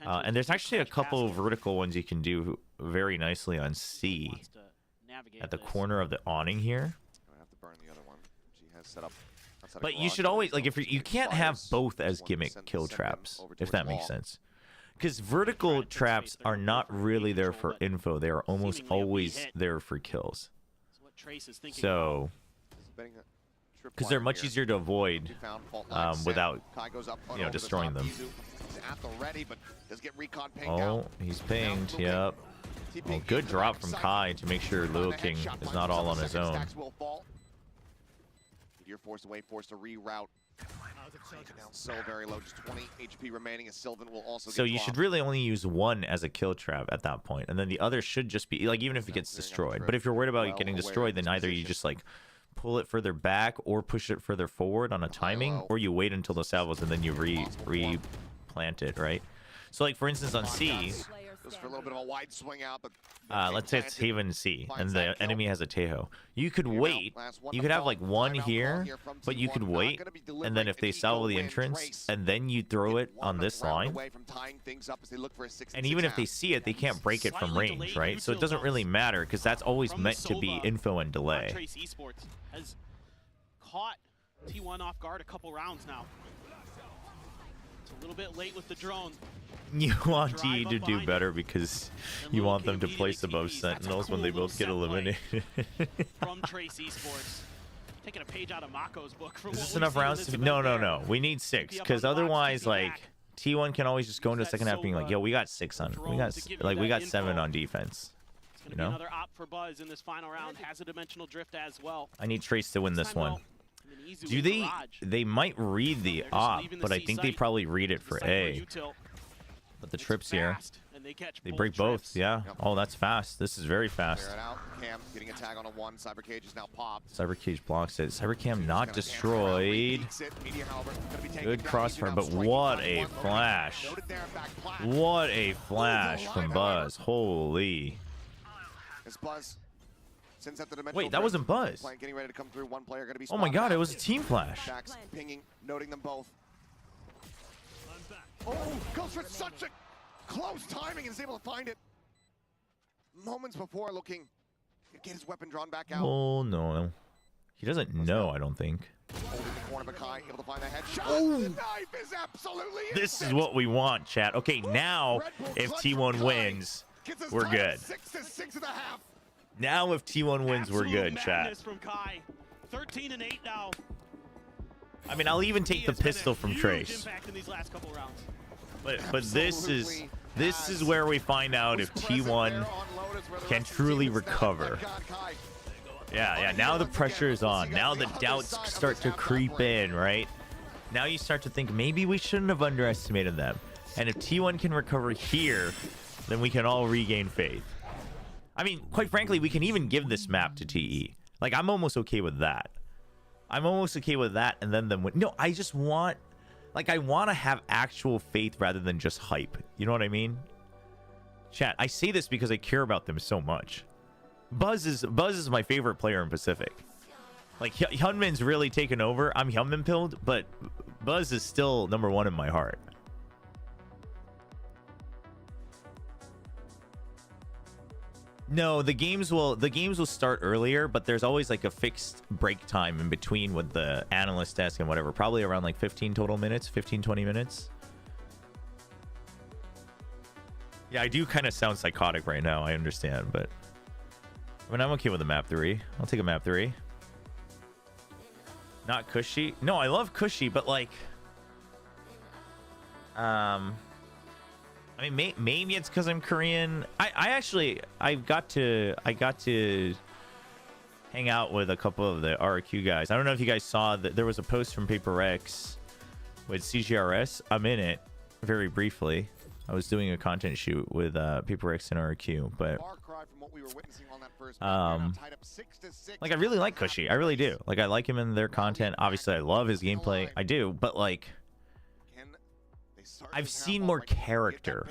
And there's actually a couple of vertical ones you can do very nicely on C at the corner of the awning here. But you should always, like, if you can't have both as gimmick kill traps, if that makes sense. Because vertical traps are not really there for info. They are almost always there for kills. So, because they're much easier to avoid without, you know, destroying them. Oh, he's pinged. Yep. Oh, good drop from Kai to make sure Lil King is not all on his own. You're forced away, forced to reroute. Now so very low, just 20 HP remaining, as Sylvan will also. So you should really only use one as a kill trap at that point, and then the other should just be like, even if it gets destroyed. But if you're worried about it getting destroyed, then either you just like pull it further back or push it further forward on a timing, or you wait until the salvos and then you replant it, right? So like for instance on C, for a little bit of a wide swing out, but let's say it's Haven C and the enemy has a Tejo. You could wait. You could have like one here, but you could wait, and then if they salvo the entrance, and then you throw it on this line, and even if they see it, they can't break it from range, right? So it doesn't really matter because that's always meant to be info and delay. Esports has caught T1 off guard a couple rounds now. It's a little bit late with the drone. You want T to do better because you want them to place above Sentinels when they both get eliminated. From Trace Esports. Taking a page out of Mako's book. Is this enough rounds to... No. We need 6, because otherwise, like, T1 can always just go into the second half being like, yo, we got 6 on... We got 7 on defense. You know? Another op for Buzz in this final round. Has a dimensional drift as well. I need Trace to win this one. Do they might read the op, but I think they probably read it for A. But the trips here, they break both. Yeah. Oh, that's fast. This is very fast. Getting a tag on a 1. Cybercage is now popped. Cybercage blocks it. Cybercam not destroyed. Good crossfire, but what a flash. What a flash from Buzz. Holy. As Buzz Since at the Wait, that wasn't Buzz. Getting ready to come through. One player going to be. Oh my God, it was a team flash. Stacks pinging, noting them both. Oh, goes for such a close timing and is able to find it. Moments before looking to get his weapon drawn back out. Oh no, he doesn't know. I don't think. Holding the corner, Kai able to find that headshot. Oh. The knife is absolutely This is what we want, chat. Okay, now if T1 wins, we're good. 6 to 6.5. Now if T1 wins, we're good, chat. From Kai. 13 and 8 now. I mean, I'll even take the pistol from Trace. In these last couple rounds. But this is where we find out if T1 can truly recover. Yeah, now the pressure is on. Now the doubts start to creep in, right? Now you start to think maybe we shouldn't have underestimated them. And if T1 can recover here, then we can all regain faith. I mean, quite frankly, we can even give this map to TE. Like, I'm almost okay with that. I'm almost okay with that, and then win. No, I just want... Like, I want to have actual faith rather than just hype. You know what I mean? Chat, I say this because I care about them so much. Buzz is my favorite player in Pacific. Like, Hyunmin's really taken over. I'm Hyunmin pilled, but Buzz is still #1 in my heart. No, the games will start earlier, but there's always like a fixed break time in between with the analyst desk and whatever. Probably around like 15 total minutes, 15-20 minutes. Yeah, I do kind of sound psychotic right now. I understand, but I mean, I'm okay with a map 3. I'll take a map 3. Not cushy. No, I love cushy, but like, I mean, maybe it's because I'm Korean. I got to hang out with a couple of the RQ guys. I don't know if you guys saw that there was a post from Paper X with CGRS. I'm in it very briefly. I was doing a content shoot with Paper X and RQ, but like, I really like Cushy. I really do. Like, I like him in their content. Obviously, I love his gameplay. I do, but like, I've seen more character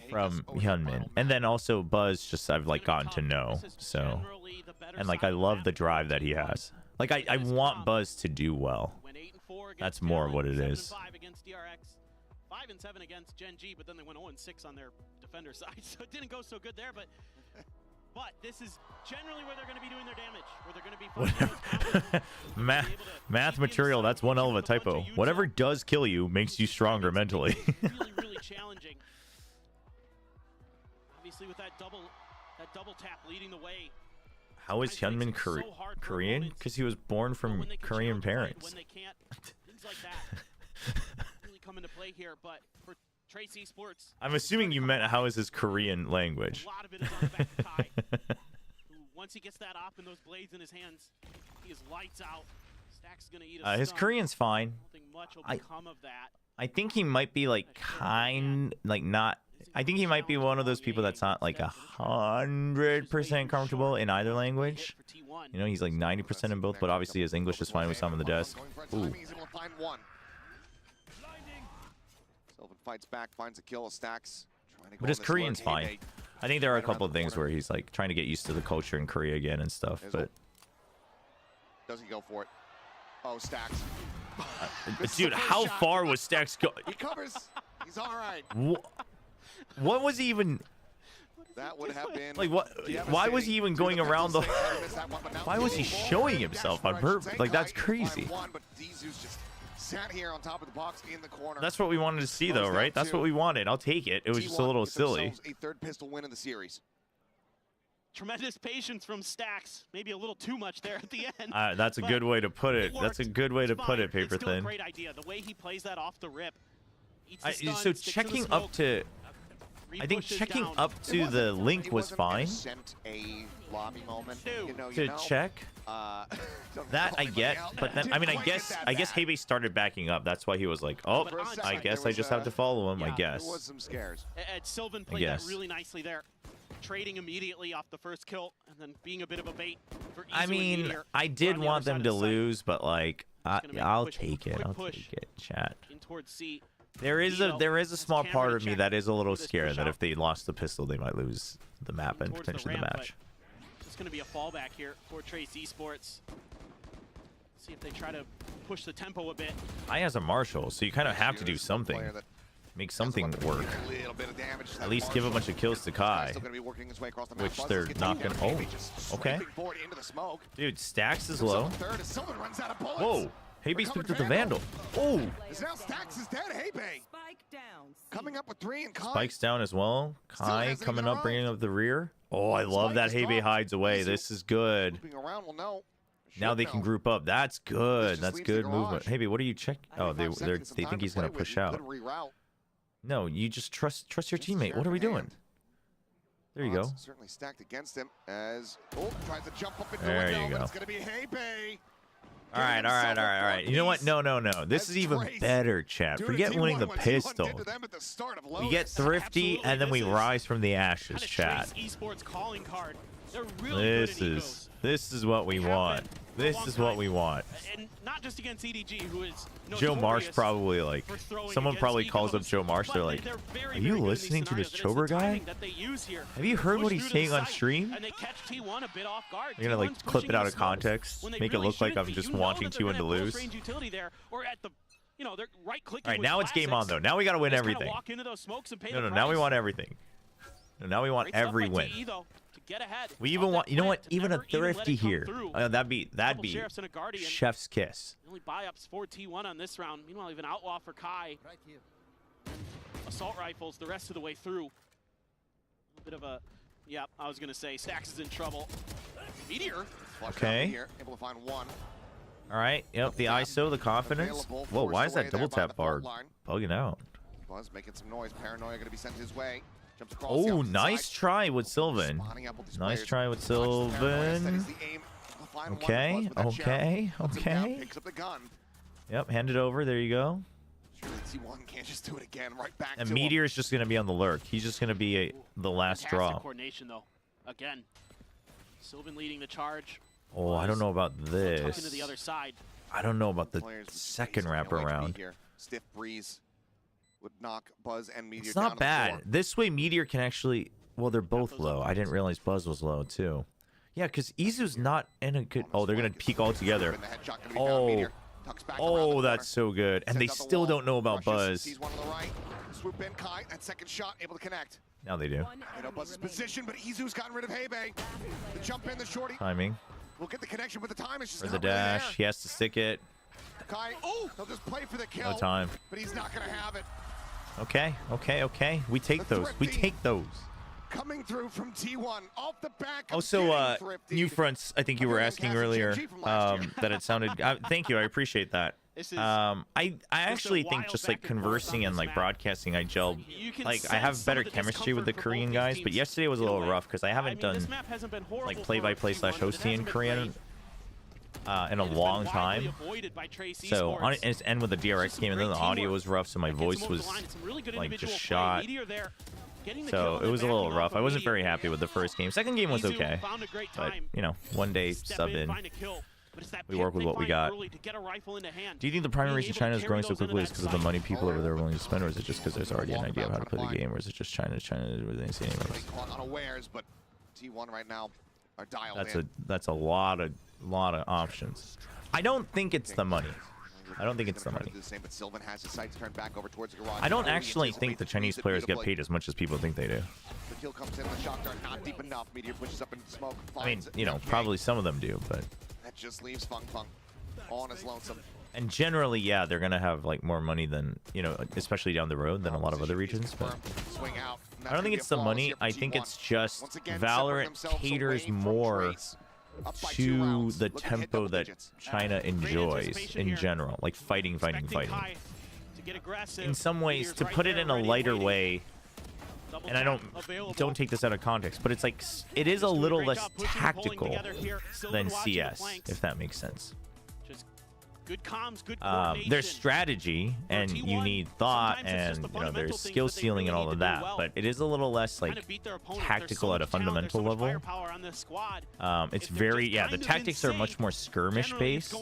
from Hyunmin, and then also Buzz. Just I've like gotten to know. So, and like, I love the drive that he has. Like, I want Buzz to do well. That's more of what it is. 5 and 7 against Gen G, but then they went 0 and 6 on their defender side, so it didn't go so good there. But this is generally where they're going to be doing their damage, where they're going to be math material. That's one hell of a typo. Whatever does kill you makes you stronger mentally. really challenging. Obviously, with that double tap leading the way. How is Hyunmin Korean? Because he was born from Korean parents. When they can't, things like that. Come into play here, but for Trace Esports, I'm assuming you meant how is his Korean language. A lot of it is on the back of Kai, who, once he gets that op and those blades in his hands, he is lights out. Stack's gonna eat a his stun. Korean's fine. Much will become of that. I think he might be like not. I think he might be one of those people that's not like 100% comfortable in either language. You know, he's like 90% in both, but obviously his English is fine with some on the desk. Ooh. Fights back, finds a kill, Stacks. But his Korean's fine. I think there are a couple of things where he's like trying to get used to the culture in Korea again and stuff. But does he go for it? Oh, Stacks. Dude, how far was Stacks go? He covers. He's all right. What was he even? That would have been like what? Why was he even going around the? Why was he showing himself on purpose? Like, that's crazy. Sat here on top of the box in the corner. That's what we wanted to see, though, right? That's what we wanted. I'll take it. It was just a little silly. A third pistol win in the series. Tremendous patience from Stacks. Maybe a little too much there at the end. That's a good way to put it. That's a good way to put it, Paper Thin. Great idea. The way he plays that off the rip. So checking up to. I think checking up to the link was fine. A lobby moment, to check that I get, but then I mean I guess Hebe started backing up. That's why he was like, oh, I guess I just have to follow him. I guess. There was some scares. Sylvan played that really nicely there, trading immediately off the first kill and then being a bit of a bait. I mean, I did want them to lose, but like I'll take it. I'll take it. Chat. In towards C. There is a small part of me that is a little scared that if they lost the pistol, they might lose the map and potentially the match. just going to be a fallback here for Trace Esports. See if they try to push the tempo a bit. I has a Marshall, so you kind of have to do something. Make something work. At least give a bunch of kills to Kai, which they're not gonna. Oh, okay. Dude, Stacks is low. Whoa, Heybay's picked up the Vandal. Oh, now Stacks is dead. Heybay coming up with 3 and Kai. Spikes down as well. Kai coming up, bringing up the rear. Oh, I love that Heybay hides away. This is good. Now they can group up. That's good. That's good movement. Heybay, what are you checking? Oh, they think he's gonna push out. No, you just trust your teammate. What are we doing? There you go. Certainly stacked against him as tries to jump up into there the window, you go. but it's gonna be Heybay. All right. You know what? No. This is even better, chat. Forget winning the pistol. We get thrifty, and then we rise from the ashes, chat. Esports calling card. They're really This is what we want. This is what we want. And not just against EDG, who is Joe Marsh probably like. Someone probably calls up Joe Marsh. They're like, "Are you listening to this Chobra guy? Have you heard what he's saying on stream?" You're gonna like clip it out of context, make it look like I'm just wanting T1 to lose. All right, now it's game on though. Now we gotta win everything. No, now we want everything. Now we want every win. We even want, you know what? Even a thrifty here. That'd be chef's kiss. Only buy-ups for T1 on this round. Meanwhile, even Outlaw for Kai. Assault rifles the rest of the way through. A bit of a, yeah, I was gonna say Stacks is in trouble. Meteor. Okay. Able to find one. All right. Yep. The ISO, the confidence. Whoa, why is that double tap bar bugging out? Buzz making some noise. Paranoia gonna be sent his way. Oh, nice try with Sylvan. Nice try with Sylvan. Okay. Yep, hand it over. There you go. Can't just do it again. Right back. And Meteor's just gonna be on the lurk. He's just gonna be the last draw. Coordination though. Again, Sylvan leading the charge. Oh, I don't know about this. Into the other side. I don't know about the second wraparound. Stiff breeze would knock Buzz and Meteor. It's not bad. This way, Meteor can actually. Well, they're both low. I didn't realize Buzz was low too. Yeah, because Izu's not in a good. Oh, they're gonna peek all together. Oh, that's so good. And they still don't know about Buzz. Swoop in Kai. That second shot able to connect. Now they do. You know Buzz's position, but Izu's gotten rid of Heybay. The jump in, the shorty. Timing. We'll get the connection, but the time is just for the dash. Really, he has to stick it. Kai, he'll just play for the kill. No time. But he's not gonna have it. Okay. We take those. We take those. Coming through from T1 off the back. Also, new fronts. I think you were asking earlier that it sounded. Thank you. I appreciate that. I actually think just like conversing and like broadcasting, I gel. Like I have better chemistry with the Korean guys, but yesterday was a little rough because I haven't done like play-by-play / hosting in Korean in a long time. So and with the DRX game, and then the audio was rough, so my voice was like just shot. So it was a little rough. I wasn't very happy with the first game. Second game was okay, but you know, one day sub in. We work with what we got. Do you think the primary reason China is growing so quickly is because of the money people over there are willing to spend, or is it just because there's already an idea of how to play the game, or is it just China where they see anyways? Unawares, but T1 right now are dialed in. That's a lot of options. I don't think it's the money. I don't actually think the Chinese players get paid as much as people think they do. The kill comes in, the shock dart not deep enough. Meteor pushes up into smoke. I mean, you know, probably some of them do, but that just leaves Fung on his lonesome. And generally, yeah, they're gonna have like more money than, you know, especially down the road, than a lot of other regions. But I don't think it's the money. I think it's just Valorant caters more to the tempo that China enjoys in general, like fighting. In some ways, to put it in a lighter way, and I don't take this out of context, but it's like it is a little less tactical than CS, if that makes sense. Good comms, good coordination. There's strategy, and you need thought, and there's skill ceiling and all of that. But it is a little less like tactical at a fundamental level. It's very the tactics are much more skirmish based,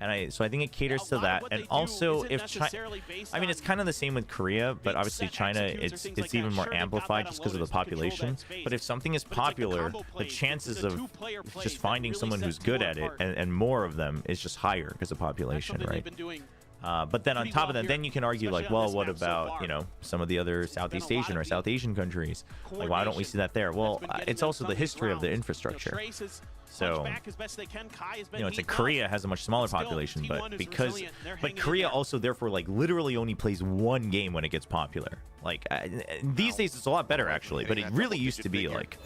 and so I think it caters to that. And also, if China, I mean, it's kind of the same with Korea, but obviously China, it's even more amplified just because of the population. But if something is popular, the chances of just finding someone who's good at it and more of them is just higher because of population, right? But then on top of that, then you can argue like, well, what about some of the other Southeast Asian or South Asian countries? Like, why don't we see that there? Well, it's also the history of the infrastructure. So, it's like Korea has a much smaller population, but Korea also therefore like literally only plays one game when it gets popular. Like these days it's a lot better actually, but it really used to be like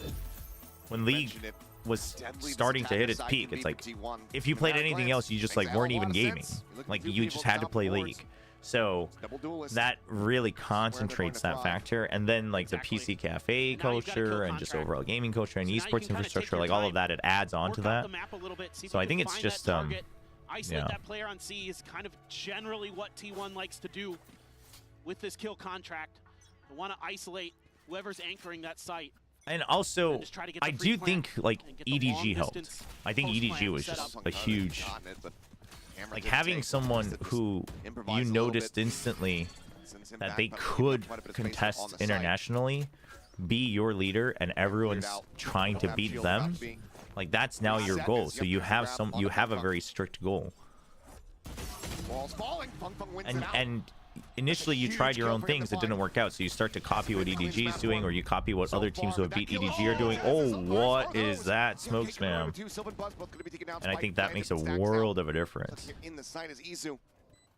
when League was starting to hit its peak. It's like if you played anything else, you just like weren't even gaming. Like you just had to play League. So that really concentrates that factor, and then like the PC cafe culture and just overall gaming culture and esports infrastructure, like all of that, it adds on to that. So I think it's just isolate that player on C is kind of generally what T1 likes to do with this kill contract. They want to isolate whoever's anchoring that site. And also, I do think like EDG helped. I think EDG was just a huge, like having someone who you noticed instantly that they could contest internationally, be your leader, and everyone's trying to beat them. Like that's now your goal. So you have a very strict goal. And initially you tried your own things, it didn't work out, so you start to copy what EDG is doing, or you copy what other teams who have beat EDG are doing. Oh, what is that smoke spam? And I think that makes a world of a difference.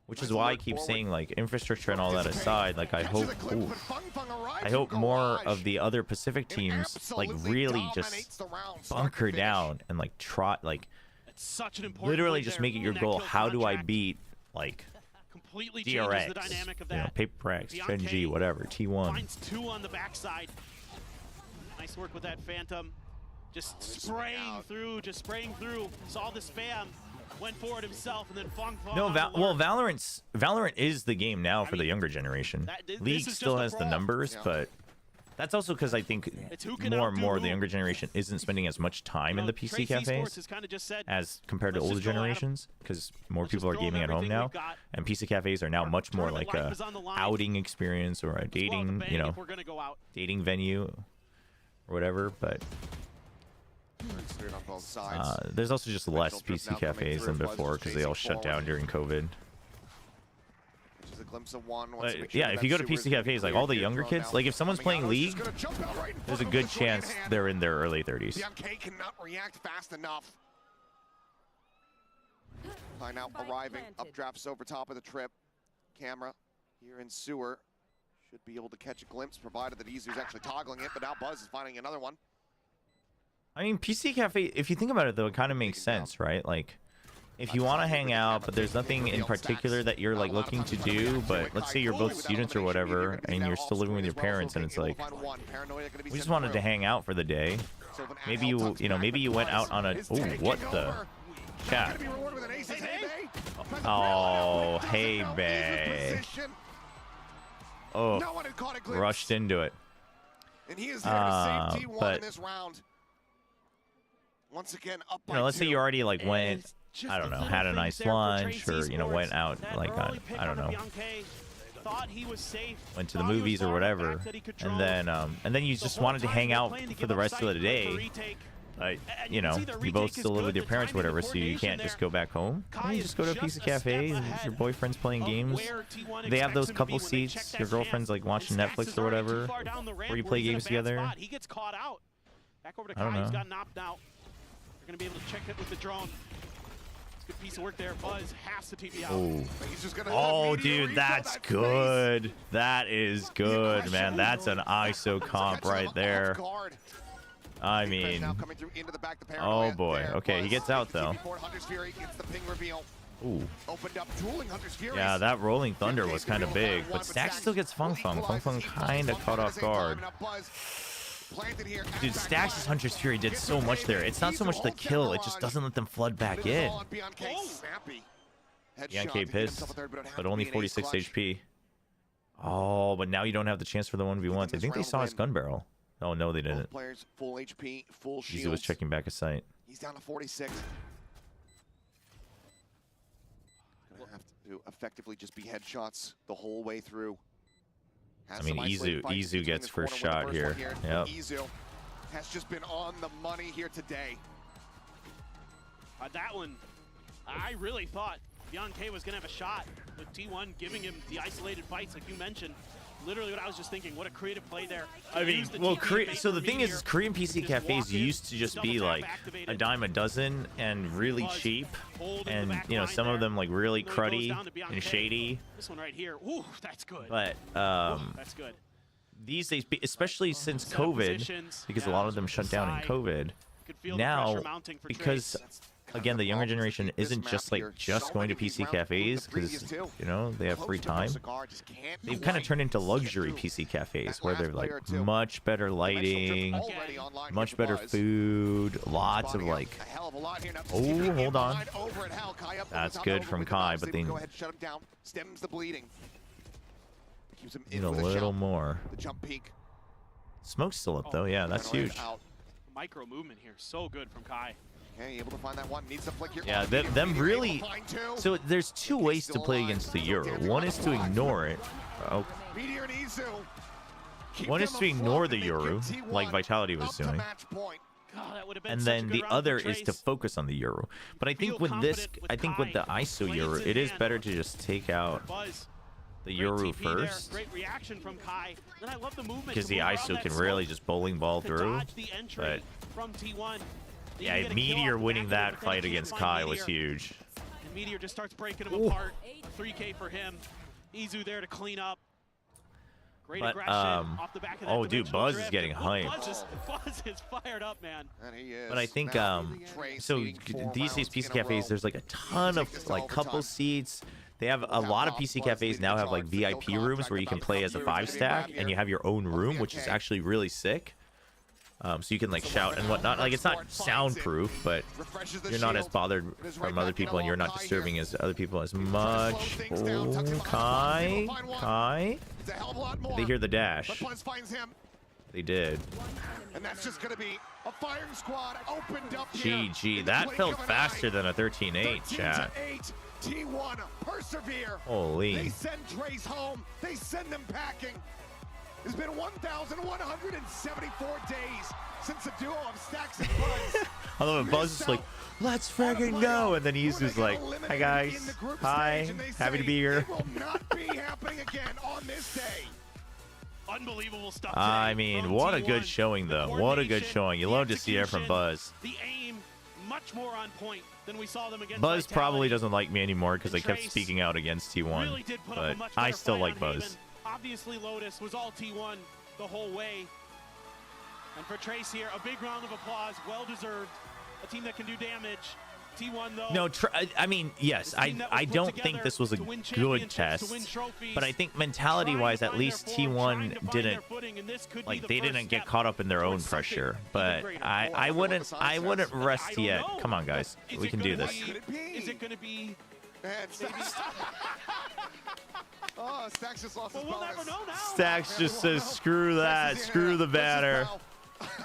Which is why I keep saying, like, infrastructure and all that aside, like I hope more of the other Pacific teams like really just bunker down and like trot, like literally just make it your goal. How do I beat like DRX, Paper X, Gen whatever, T1. Finds two on the backside. Nice work with that Phantom. Just spraying through. Saw the spam. Went forward himself, and then Fong. No, Valorant is the game now for the younger generation. League still has the numbers, but that's also because I think more and more the younger generation isn't spending as much time in the PC cafes as compared to older generations, because more people are gaming at home now, and PC cafes are now much more like a outing experience or a dating, dating venue or whatever. But there's also just less PC cafes than before because they all shut down during COVID. But yeah, if you go to PC cafes, like all the younger kids, like if someone's playing League, there's a good chance they're in their early 30s. BMK cannot react fast enough. By now arriving, updrafts over top of the trip. Camera here in sewer should be able to catch a glimpse, provided that Izu's actually toggling it, but now Buzz is finding another one. I mean, PC cafe, if you think about it though, it kind of makes sense, right? Like if you want to hang out, but there's nothing in particular that you're like looking to do, but let's say you're both students or whatever, and you're still living with your parents, and it's like, we just wanted to hang out for the day. Maybe maybe you went out on a, oh, what the chat? Oh, hey, bae. Oh, rushed into it. And he is there to save T1 in this round. Once again, up by let's say you already like went, I don't know, had a nice lunch, or went out like on, I don't know, went to the movies or whatever, and then you just wanted to hang out for the rest of the day. You both still live with your parents or whatever, so you can't just go back home. You just go to a piece of cafe, your boyfriend's playing games, they have those couple seats, your girlfriend's like watching Netflix or whatever, where you play games together. I don't know. They're going to be able to check it with the drone. It's a good piece of work there. Buzz has to TP out. Oh, dude, that's good. That is good, man. That's an ISO comp right there. I mean, oh boy. Okay, he gets out though. Ooh. Yeah, that Rolling Thunder was kind of big, but Stax still gets Fung Fung. Fung Fung kind of caught off guard. Dude, Stax' Hunter's Fury did so much there. It's not so much the kill, it just doesn't let them flood back in. Bianca pissed, but only 46 HP. Oh, but now you don't have the chance for the 1v1s. I think they saw his gun barrel. Oh, no, they didn't. Players full HP, full shield. He was checking back a sight. He's down to 46. Gonna have to effectively just be headshots the whole way through. I mean, Izu gets first shot here. Yep. Izu has just been on the money here today. That one, I really thought Bianca was going to have a shot with T1 giving him the isolated fights like you mentioned. Literally what I was just thinking, what a creative play there. I mean, well, so the thing is, Korean PC cafes used to just be like a dime a dozen and really cheap. And, you know, some of them like really cruddy and shady. This one right here, ooh, that's good. But, that's good. These days, especially since COVID, because a lot of them shut down in COVID, now, because again, the younger generation isn't just like going to PC cafes because, you know, they have free time. They've kind of turned into luxury PC cafes where they're like much better lighting, much better food, lots of like, oh, hold on. That's good from Kai, but then need a little more. Smoke's still up though, yeah, that's huge. Micro movement here, so good from Kai. Okay, able to find that one. Needs to flick here. Yeah, them really. So there's two ways to play against the Euro. One is to ignore it. Oh. One is to ignore the Euro, like Vitality was doing. And then the other is to focus on the Euro. But I think with this, I think with the ISO Euro, it is better to just take out the Euro first. Because the ISO can really just bowling ball through. But yeah, Meteor winning that fight against Kai was huge. And Meteor just starts breaking him apart. 3K for him. Izu there to clean up. Great aggression off the back of that. Oh, dude, Buzz is getting hyped. Buzz is fired up, man. And he is. But I think, so these days PC cafes, there's like a ton of like couple seats. They have a lot of PC cafes now have like VIP rooms where you can play as a 5-stack and you have your own room, which is actually really sick. So you can like shout and whatnot. Like it's not soundproof, but you're not as bothered from other people and you're not disturbing as other people as much. Oh, Kai. They hear the dash. They did. And that's just gonna be a firing squad opened up. GG. That felt faster than a 13-8, chat. T1 persevere. Holy. They send Trace home. They send them packing. It's been 1,174 days since the duo of Stacks and Buzz. I love it. Buzz is like, let's friggin' go. And then he's just like, hi guys. Hi. Happy to be here. It will not be happening again on this day. Unbelievable stuff. I mean, what a good showing, though. What a good showing. You love to see it from Buzz. The aim much more on point than we saw them against Buzz probably doesn't like me anymore because I kept speaking out against T1. Really but I still like Buzz. Obviously, Lotus was all T1 the whole way. And for Trace here, a big round of applause, well deserved. A team that can do damage. T1 though. No, I mean, yes, I don't think this was a good test, but I think mentality-wise, at least T1 didn't like they didn't get caught up in their own pressure. But I wouldn't rest yet. Come on, guys, we can do this. Is it going to be? Oh, Stacks just lost his bonus. We'll never know now. Stacks just says, screw that, screw the banner.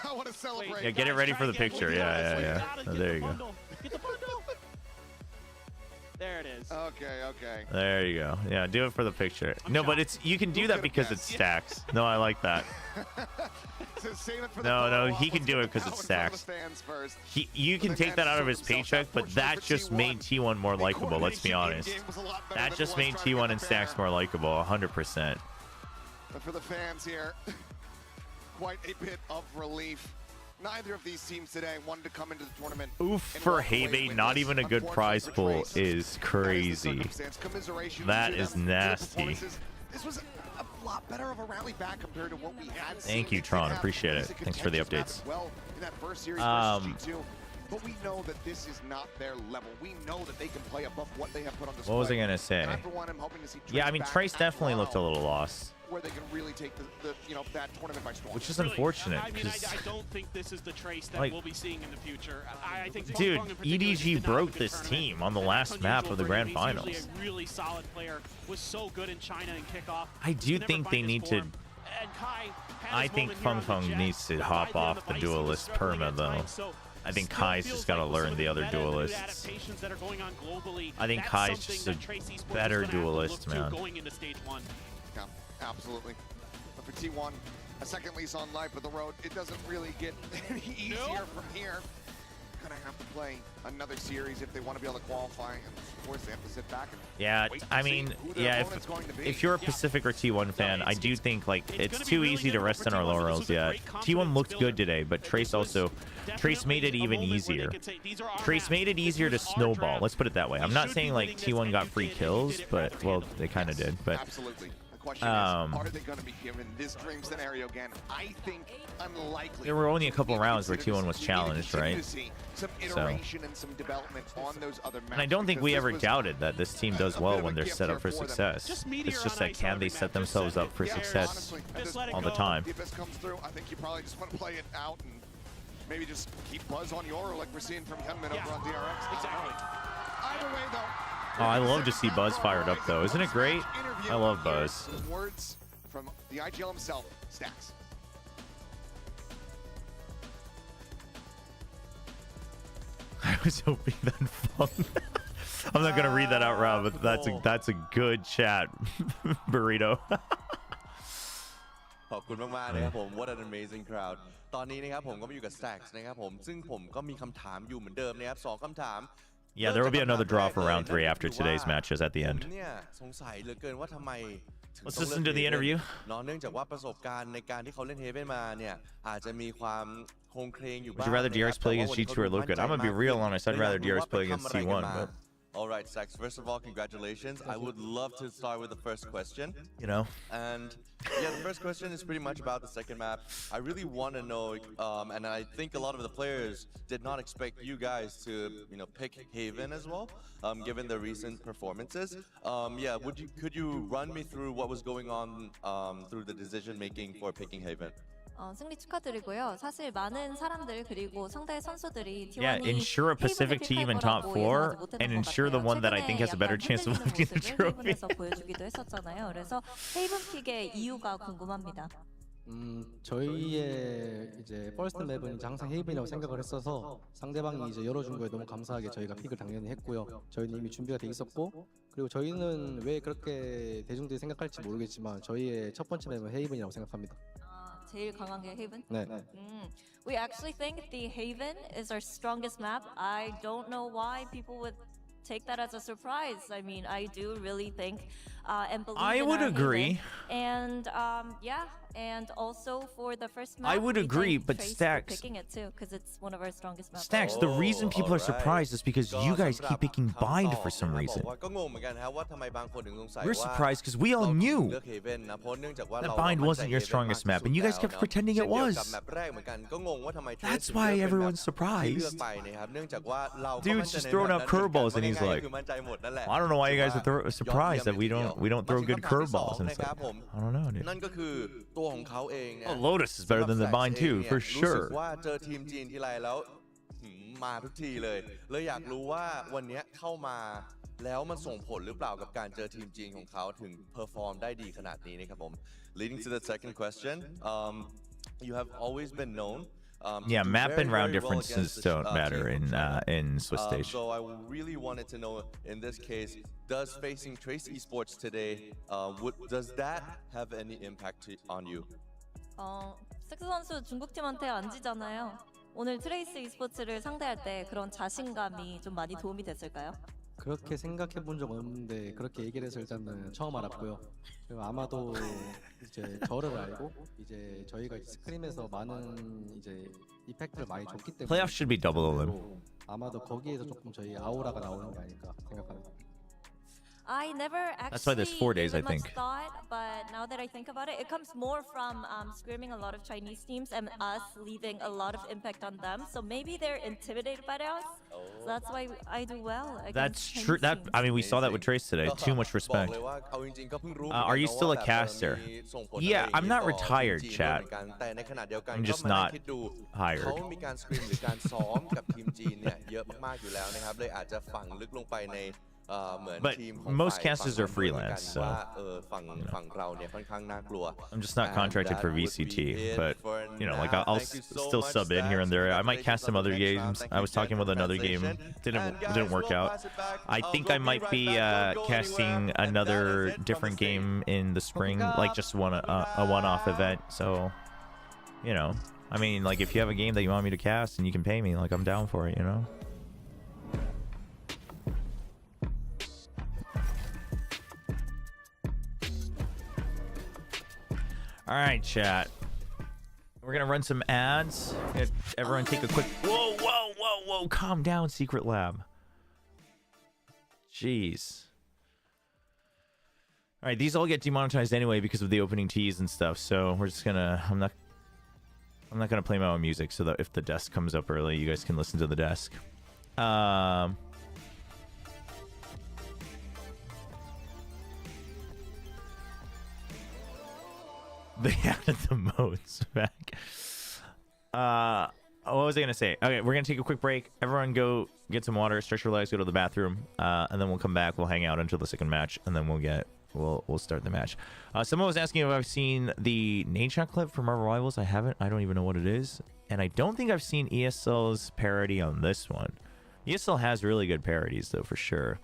I want to celebrate. Yeah, get it ready for the picture. Yeah. Oh, there you go. Get the bundle. There it is. Okay. There you go. Yeah, do it for the picture. No, but it's you can do that because it's Stacks. No, I like that. No, he can do it because it's Stacks. You can take that out of his paycheck, but that just made T1 more likable. Let's be honest. That just made T1 and Stacks more likable, 100%. But for the fans here, quite a bit of relief. Neither of these teams today wanted to come into the tournament. Oof, for Heyday, not even a good prize pool is crazy. That is nasty. This was a lot better of a rally back compared to what we had. Thank you, Tron. Appreciate it. Thanks for the updates. Well, in that first series but we know that this is not their level. We know that they can play above what they have put on display. What was I gonna say? And I, for one, am hoping to see Yeah, I mean, back Trace at definitely Wow, looked a little lost, where they can really take the that tournament by storm. which is unfortunate. I mean, 'cause, I don't think this is the Trace that like, we'll be seeing in the future. I think dude, Fong in particular just EDG did not have a broke good this tournament. team on the And last that's map unusual of the for grand him. He's finals. usually a really solid player, was so good in China and kickoff. I do Could never think they find his need to. form. And Kai had I his think moment here Feng on the Feng Jet, needs to but hop by off the Vice, he was duelist struggling perma at though. times, so I think still Kai's feels just got to like with learn some of the other meta and new duelists. adaptations that are going on globally, I think that's Kai's something just a that Trace Esports is better gonna have to duelist, look to man. going into stage 1. Yeah, absolutely. But for T1, a second lease on life, but the road, it doesn't really get any easier from here. Gonna have to play another series if they want to be able to qualify, and of course they have to sit back and Yeah, wait to I see mean, who their yeah, opponent's going to be. if you're a Pacific or T1 fan, I do think like it's too easy to rest on our laurels yet. T1 looked good today, but Trace made it even easier. Trace made it easier to snowball. Let's put it that way. I'm not saying like T1 got free kills, but well, they kind of did. But absolutely. The question is, are they going to be given this dream scenario again? I think unlikely. there were only a couple rounds where T1 was challenged, right? Some iteration and some development on those other maps. And I don't think we ever doubted that this team does well when they're set up for for them. success. It's just that can they set themselves up for success all the time? If this comes through, I think you probably just want to play it out and maybe just keep Buzz on Yoro like we're seeing from Hyunmin over on DRX. Exactly. Either way, though. Oh, I love to see Buzz fired up, though. Isn't it great? I love Buzz. Words from the IGL himself, Stacks. I was hoping that fun. I'm not gonna read that out loud, but that's a good chat, burrito. ขอบคุณมากๆนะครับผม What an amazing crowd ตอนนี้นะครับผมก็มาอยู่กับ Stacks นะครับผมซึ่งผมก็มีคำถามอยู่เหมือนเดิมนะครับ2คำถาม Yeah, there will be another draw for round 3 after today's matches at the ผม end. เนี่ยสงสัยเหลือเกินว่าทำไมถึง Let's ต้องเลือก listen to the interview. เนาะเนื่องจากว่าประสบการณ์ในการที่เขาเล่นเฮเว่นมาเนี่ยอาจจะมีความโครงเคลงอยู่บ้าง Would you rather DRX play against G2 or Logan? I'm gonna be real honest. I'd rather DRX play against T1. But All right, Stacks. First of all, congratulations. I would love to start with the first question. you know, And yeah, the first question is pretty much about the second map. I really want to know, and I think a lot of the players did not expect you guys to, pick Haven as well, given the recent performances. Yeah, could you run me through what was going on through the decision making for picking Haven? 승리 축하드리고요. 사실 많은 사람들 그리고 상대 선수들이 yeah, T1이 ensure a Pacific team in top 4 and ensure the one that I think has a better chance of lifting the trophy. 헤이븐에서 보여주기도 했었잖아요. 그래서 헤이븐 픽의 이유가 궁금합니다. 저희의 이제 퍼스트 맵은 이제 항상 헤이븐이라고 생각을 했어서 상대방이 이제 열어준 거에 너무 감사하게 저희가 픽을 당연히 했고요. 저희는 이미 준비가 돼 있었고 그리고 저희는 왜 그렇게 대중들이 생각할지 모르겠지만 저희의 첫 번째 맵은 헤이븐이라고 생각합니다. 제일 강한 게 헤이븐? 네. We actually think the Haven is our strongest map. I don't know why people would take that as a surprise. I mean, I do really think and believe I in would our agree. Haven. And yeah, and also for the first map, I would we agree, thank but Trace for Stacks- picking it too, because it's one of our strongest maps. Stacks, the reason people are surprised is because you guys keep picking Bind for some reason. ก็งงเหมือนกันครับว่าทำไมบางคนถึงสงสัย We're ว่า surprised because we all เรา knew เลือก Haven นะเพราะเนื่องจากว่า that เรา Bind มั่นใจ wasn't your Haven strongest มาก map, and you guys ที่ kept สุด pretending it เช่นเดียวกับ was. แมปแรกเหมือนกันก็งงว่าทำไม Trace That's ถึง why เลือกเป็นแมป everyone's ที่เลือก surprised. ไปนะครับเนื่องจากว่าเราก็ Dude's มั่นใจ just ใน throwing แม out ปนั้น curveballs, and he's ว่า like, ง่ายๆคือมั่นใจหมดนั่นแหละ I don't know why you guys are ถือว่า surprised that we ยอดเยี่ยม don't throw มา good ที่คำถามที่สอง curveballs. And นะ it's ครับ like, ผม I don't know, dude. นั่นก็คือตัวของเขาเองเนี่ย Oh, Lotus is better than the Bind too, for รู้สึก sure. ว่าเจอทีมจีนทีไรแล้วมาทุกทีเลยอยากรู้ว่าวันนี้เข้ามาแล้วมันส่งผลหรือเปล่ากับการเจอทีมจีนของเขาถึงเพอร์ฟอร์มได้ดีขนาดนี้นะครับผม Leading to the second question, you have always been known. Yeah, to do map very, and round very well differences against the don't matter team in from China. in Swiss stage. So I really wanted to know, in this case, does facing Trace Esports today, does that have any impact on you? 섹스 선수 중국팀한테 안 지잖아요. 오늘 트레이스 e스포츠를 상대할 때 그런 자신감이 좀 많이 도움이 됐을까요? 그렇게 생각해 본 적 없는데 그렇게 얘기를 해서 일단은 처음 알았고요. 그리고 아마도 이제 저를 알고 이제 저희가 이제 스크림에서 많은 이제 이펙트를 많이 줬기 때문에 Playoff should be double elim. 아마도 거기에서 조금 저희 아우라가 나오는 게 아닐까 생각합니다. I never actually That's why there's 4 days, gave it I think. much thought, but now that I think about it, it comes more from screaming a lot of Chinese teams and us leaving a lot of impact on them. So maybe they're intimidated by us. So that's why I do well against That's Chinese true. That teams. I mean, we saw that with Trace today. Too much respect. Are you still a caster? Yeah, I'm not retired, chat. I'm just not hired. เขามีการสกรีมหรือการซ้อมกับทีมจีนเนี่ยเยอะมากๆอยู่แล้วนะครับเลยอาจจะฝังลึกลงไปในเหมือน But ทีมของ most ฝ่าย casters ฝั่ are ง freelance, นั้น so ว่าฝั่งเราเนี่ยค่อนข้างน่ากลัว I'm just not contracted for VCT. But you know, like now. I'll Thank you so still much, sub in here and there. I might cast some other Congratulations on games. the next I round. was Thank talking you with for another game. translation. And guys, Didn't work we'll out. pass it back. I think We'll I be might right be back. Don't go casting anywhere. And another that is it from different the stage. game in the spring, like just a one-off event. So, you know, I mean, like if you have a game that you want me to cast and you can pay me, like I'm down for it, you know. All right, chat. We're gonna run some ads. Everyone take a quick. Whoa, whoa, whoa, whoa! Calm down, Secret Lab. Jeez. All right, these all get demonetized anyway because of the opening teas and stuff. So we're just gonna. I'm not gonna play my own music so that if the desk comes up early, you guys can listen to the desk. They added the modes back. What was I gonna say? Okay, we're gonna take a quick break. Everyone go get some water, stretch your legs, go to the bathroom, and then we'll come back. We'll hang out until the second match, and then we'll start the match. Someone was asking if I've seen the nade shot clip from Marvel Rivals. I haven't. I don't even know what it is, and I don't think I've seen ESL's parody on this one. ESL has really good parodies though, for sure.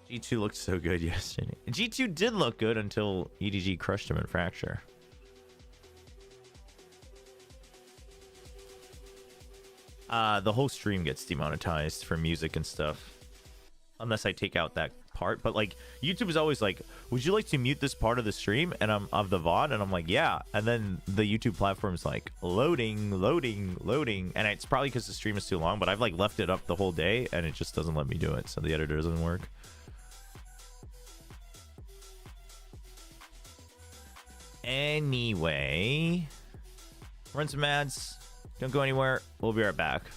G2 looked so good yesterday. G2 did look good until EDG crushed him in Fracture. The whole stream gets demonetized for music and stuff. Unless I take out that part. But like, YouTube is always like, would you like to mute this part of the stream? And I'm of the VOD, and I'm like, yeah. And then the YouTube platform's like, loading. And it's probably because the stream is too long, but I've like left it up the whole day and it just doesn't let me do it. So the editor doesn't work. Anyway, run some ads. Don't go anywhere. We'll be right back.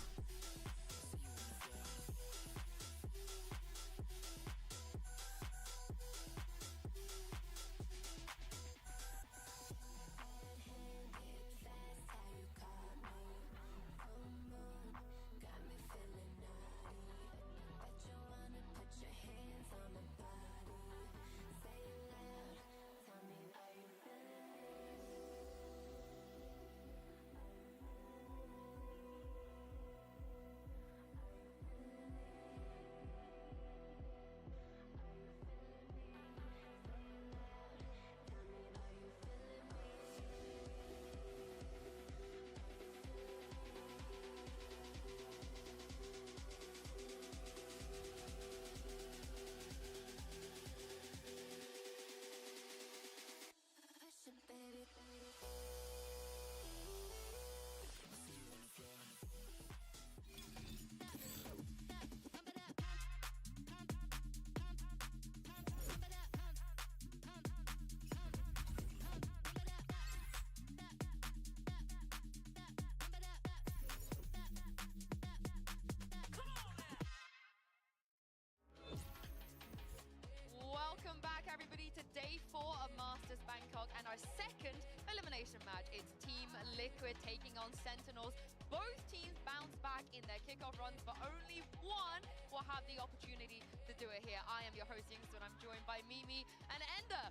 Welcome back, everybody, to day 4 of Masters Bangkok and our second elimination match. It's Team Liquid taking on Sentinels. Both teams bounce back in their kickoff runs, but only one will have the opportunity to do it here. I am your host, Youngster, and I'm joined by Mimi and Ender.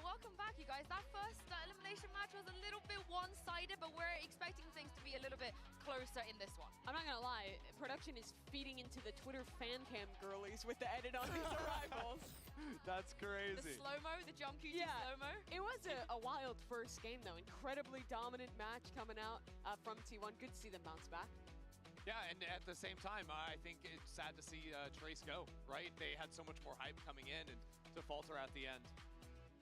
Welcome back, you guys. That first elimination match was a little bit one-sided, but we're expecting things to be a little bit closer in this one. I'm not gonna lie, production is feeding into the Twitter fan cam girlies with the edit on these arrivals. That's crazy. The slow-mo, the jump QT slow-mo. It was a wild first game, though. Incredibly dominant match coming out from T1. Good to see them bounce back. Yeah, and at the same time, I think it's sad to see Trace go, right? They had so much more hype coming in and to falter at the end.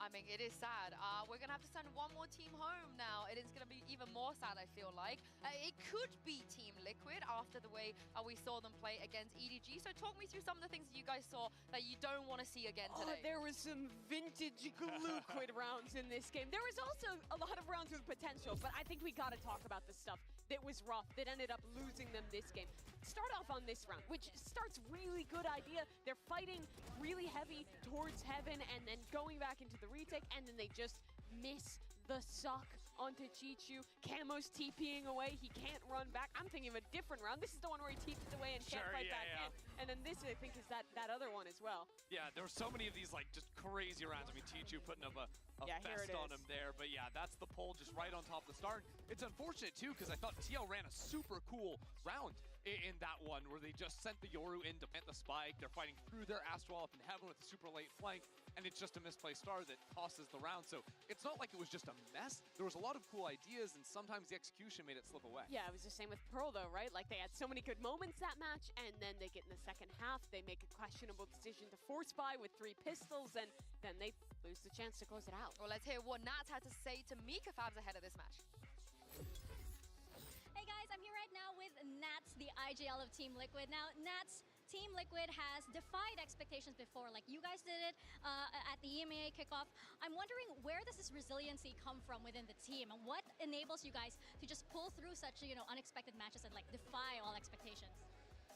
I mean, it is sad. We're going to have to send one more team home now. It is going to be even more sad, I feel like. It could be Team Liquid after the way we saw them play against EDG. So talk me through some of the things that you guys saw that you don't want to see again today. There was some vintage Liquid rounds in this game. There was also a lot of rounds with potential, but I think we got to talk about the stuff that was rough, that ended up losing them this game. Start off on this round, which starts really good idea. They're fighting really heavy towards heaven and then going back into the retake, and then they just miss the suck onto Chichu. Camo's TPing away. He can't run back. I'm thinking of a different round. This is the one where he TPs away and can't fight back in. And then this, I think, is that other one as well. Yeah, there were so many of these, like, just crazy rounds. I mean, Chichu putting up a fest on him there. But yeah, that's the pull just right on top of the start. It's unfortunate, too, because I thought TL ran a super cool round in that one where they just sent the Yoru in to plant the spike. They're fighting through their Astral up in heaven with a super late flank, and it's just a misplaced star that tosses the round. So it's not like it was just a mess. There was a lot of cool ideas, and sometimes the execution made it slip away. Yeah, it was the same with Pearl, though, right? Like, they had so many good moments that match, and then they get in the second half, they make a questionable decision to force buy with 3 pistols, and then they lose the chance to close it out. Well, let's hear what Nats had to say to Mika Fabs ahead of this match. Hey guys, I'm here right now with Nats, the IGL of Team Liquid. Now, Nats, Team Liquid has defied expectations before, like you guys did it at the EMEA kickoff. I'm wondering, where does this resiliency come from within the team, and what enables you guys to just pull through such, unexpected matches and like defy all expectations?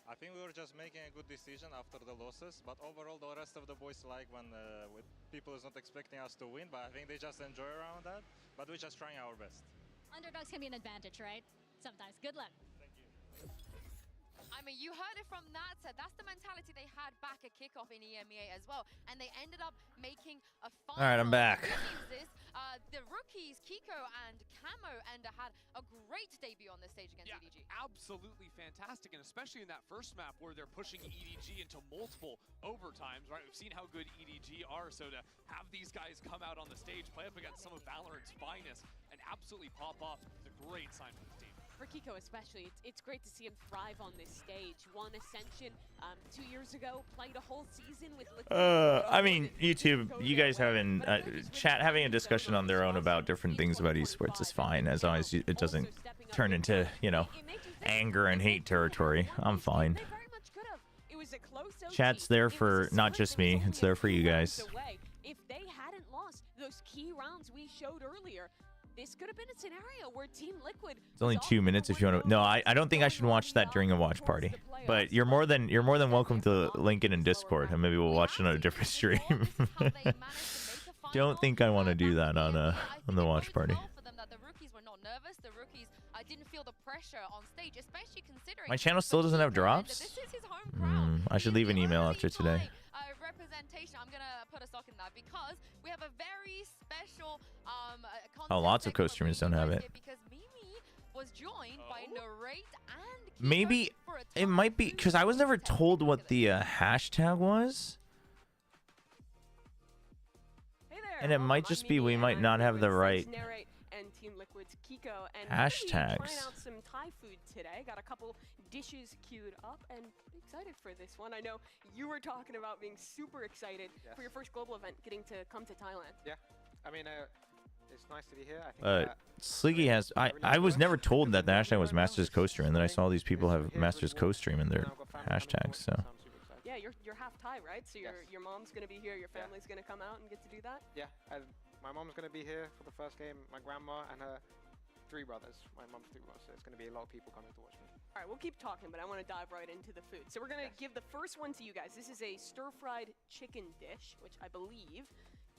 I think we were just making a good decision after the losses, but overall the rest of the boys like when with people is not expecting us to win, but I think they just enjoy around that, but we're just trying our best. Underdogs can be an advantage, right? Sometimes. Good luck. Thank you. I mean, you heard it from Nat said that's the mentality they had back at kickoff in EMEA as well, and they ended up making a final. All right, I'm back. The rookies, Kiko and Camo, had a great debut on this stage against EDG. Absolutely fantastic, and especially in that first map where they're pushing EDG into multiple overtimes, right? We've seen how good EDG are, so to have these guys come out on the stage, play up against some of Valorant's finest, and absolutely pop off is a great sign for this team. For Kiko especially, it's great to see him thrive on this stage. Won Ascension 2 years ago, played a whole season with Liquid. I mean, YouTube, you guys having having a discussion on their own about different things about esports is fine, as long as it doesn't turn into, anger and hate territory. I'm fine. Chat's there for not just me, it's there for you guys. If they hadn't lost those key rounds we showed earlier, this could have been a scenario where Team Liquid. It's only 2 minutes if you want to. No, I don't think I should watch that during a watch party. But you're more than welcome to link it in Discord, and maybe we'll watch it on a different stream. Don't think I want to do that on the watch party. For them that the rookies were not nervous. The rookies didn't feel the pressure on stage, especially considering My channel still doesn't have drops. This is his home crowd. I should leave an email after today. Representation. I'm gonna put a sock in that because we have a very special Oh, lots of co-streamers don't have it. because Mimi was joined by Narrate and Kiko Maybe for a it might be because I was never told what the hashtag was. Hey there. And it might just be we might not have the right Narrate and Team Liquid's Kiko and hashtags. trying out some Thai food today. Got a couple dishes queued up and pretty excited for this one. I know you were talking about being super excited for your first global event, getting to come to Thailand. Yeah, I mean, it's nice to be here. I think Sliggy has. I was never told that the hashtag was Masters Co-Stream, and then I saw these people have Masters Co-Stream in their hashtags. So. Yeah, you're half Thai, right? So your mom's gonna be here, your family's gonna come out and get to do that. Yeah, my mom's gonna be here for the first game. My grandma and her 3 brothers. My mom's 3 brothers. So it's gonna be a lot of people coming to watch me. All right, we'll keep talking, but I want to dive right into the food. So we're gonna give the first one to you guys. This is a stir-fried chicken dish, which I believe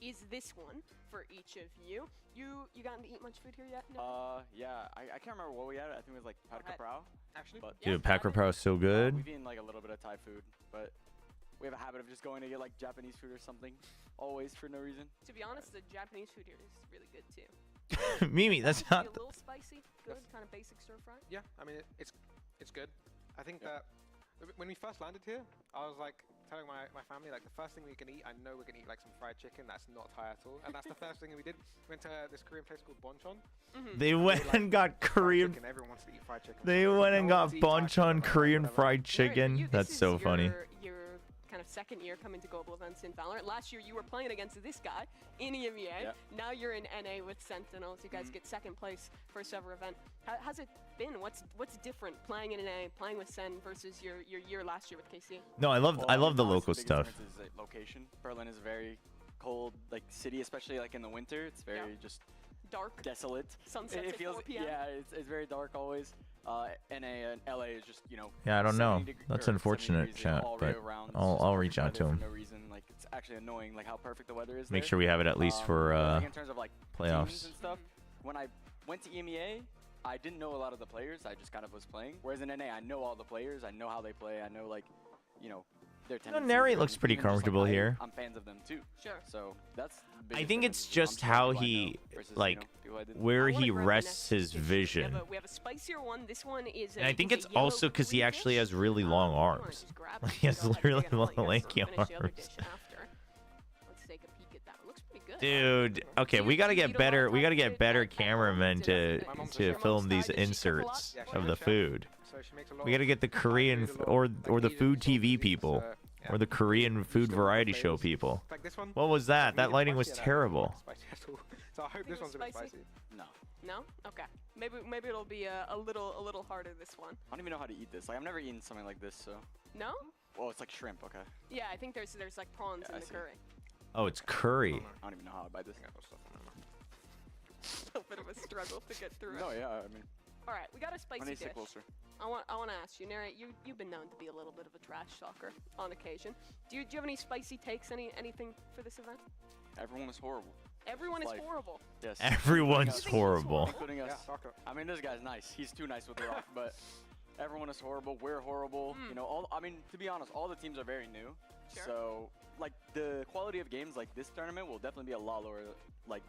is this one for each of you. You gotten to eat much food here yet? No? Yeah, I can't remember what we had. I think it was like pad kaprao. Actually, Dude, Pad Kaprao is so good. We've eaten like a little bit of Thai food, but we have a habit of just going to get like Japanese food or something, always for no reason. To be honest, the Japanese food here is really good too. Mimi, that's not. A little spicy, good, kind of basic stir fry. Yeah, I mean it's good. I think that when we first landed here, I was like telling my family like the first thing we can eat. I know we're gonna eat like some fried chicken. That's not Thai at all, and that's the first thing we did. Went to this Korean place called Bonchon. They went and got Korean. Everyone wants to eat fried chicken. They went and got Bonchon Korean fried chicken. That's so funny. Your kind of second year coming to global events in Valorant. Last year you were playing against this guy in EMEA. Now you're in NA with Sentinels. You guys get second place first ever event. How's it been? What's different playing in NA, playing with Sen versus your year last year with KC? No, I love the local stuff. Is like location. Berlin is a very cold like city, especially like in the winter. It's very just dark, desolate. Sunset It at feels 4 p.m. yeah, it's very dark always. NA and LA is just, you know. Yeah, I don't know. That's unfortunate, chat, but I'll reach out to him. For no reason. Like, it's actually annoying, like how perfect the weather is. Make there. sure we have it at least for like, in terms of like playoffs. teams and stuff. When I went to EMEA, I didn't know a lot of the players. I just kind of was playing. Whereas in NA, I know all the players. I know how they play. I know, like, you know, their tendencies. Nary looks pretty Even just, comfortable like, here. I'm fans of them too. Sure. So that's. I think it's just how he, like, where he rests his vision. We have a spicier one. This one is. And I think it's also because he actually has really long arms. He has really long, lanky arms. Let's take a peek at that. It looks pretty good. Dude, okay, we gotta get better. We gotta get better cameramen to film these inserts of the food. We gotta get the Korean or the food TV people. Or the Korean food variety show people. What was that? That lighting was terrible. So I hope this one's a bit spicy. No. No? Okay. Maybe it'll be a little harder this one. I don't even know how to eat this. Like I've never eaten something like this, so. No? Oh, it's like shrimp. Okay. Yeah, I think there's like prawns in the curry. Oh, it's curry. I don't even know how to buy this. A bit of a struggle to get through it. No, yeah, I mean. All right, we got a spicy dish. Closer. I want to ask you, Neri, you've been known to be a little bit of a trash talker on occasion. Do you have any spicy takes? Anything for this event? Everyone is horrible. Everyone is horrible. Yes. Everyone's horrible. Including us. I mean, this guy's nice. He's too nice with the rock, but everyone is horrible. We're horrible. You know, I mean, to be honest, all the teams are very new. Sure. So, like, the quality of games like this tournament will definitely be a lot lower,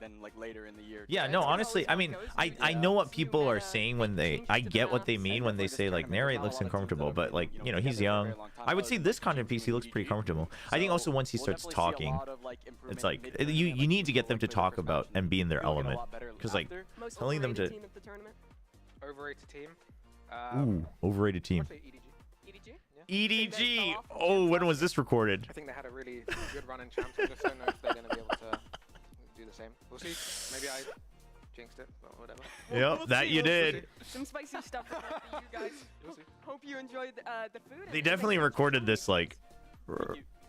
than later in the year. Yeah, no, honestly, I mean, I know what people are saying when they, I get what they mean when they say, like, Narrate looks uncomfortable, but, like, you know, he's young. I would say this content piece, he looks pretty comfortable. I think also once he starts talking, it's like, you need to get them to talk about and be in their element. Because, like, telling them to... Overrated team? Ooh, overrated team. EDG! Oh, when was this recorded? I think they had a really good run in champs. I just don't know if they're going to be able to do the same. We'll see. Maybe I jinxed it, but whatever. Yep, that you did. Some spicy stuff for you guys. Hope you enjoyed the food. They definitely recorded this, like,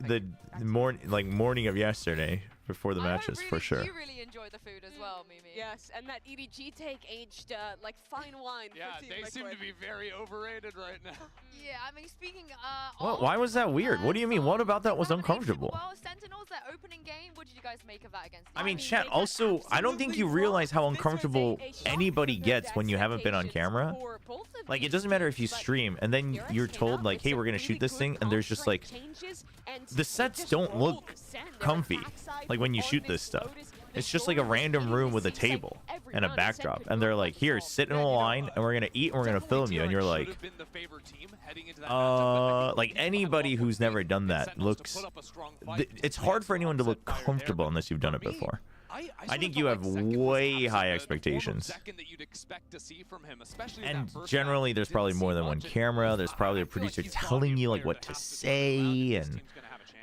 the morning of yesterday before the matches, for sure. You really enjoy the food as well, Mimi. Yes, and that EDG take aged like fine wine. Yeah, they seem to be very overrated right now. Yeah, I mean, speaking What? Why was that weird? What do you mean? What about that was uncomfortable? Well, Sentinels, their opening game, what did you guys make of that against I mean, chat, also, I don't think you realize how uncomfortable anybody gets when you haven't been on camera. Like, it doesn't matter if you stream, and then you're told, like, hey, we're going to shoot this thing, and there's just, like, the sets don't look comfy, like, when you shoot this stuff. It's just like a random room with a table and a backdrop, and they're like, here, sit in a line, and we're going to eat, and we're going to film you, and you're like, like, anybody who's never done that looks, it's hard for anyone to look comfortable unless you've done it before. I think you have way high expectations. And generally, there's probably more than one camera. There's probably a producer telling you, like, what to say, and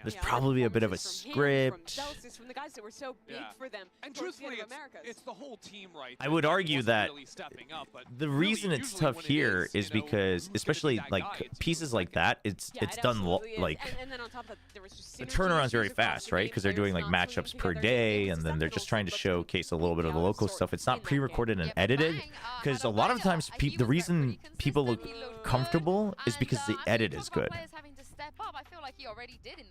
there's probably a bit of a script. From the guys that were so big for them. And truthfully, it's the whole team, right? I would argue that really stepping up, but the reason it's tough here is because, especially like pieces like that, it's done like and then on top of that, there was just the turnaround's very fast, right? Because they're doing like matchups per day, and then they're just trying to showcase a little bit of the local stuff. It's not pre-recorded and edited, because a lot of times the reason people look comfortable is because the edit is good.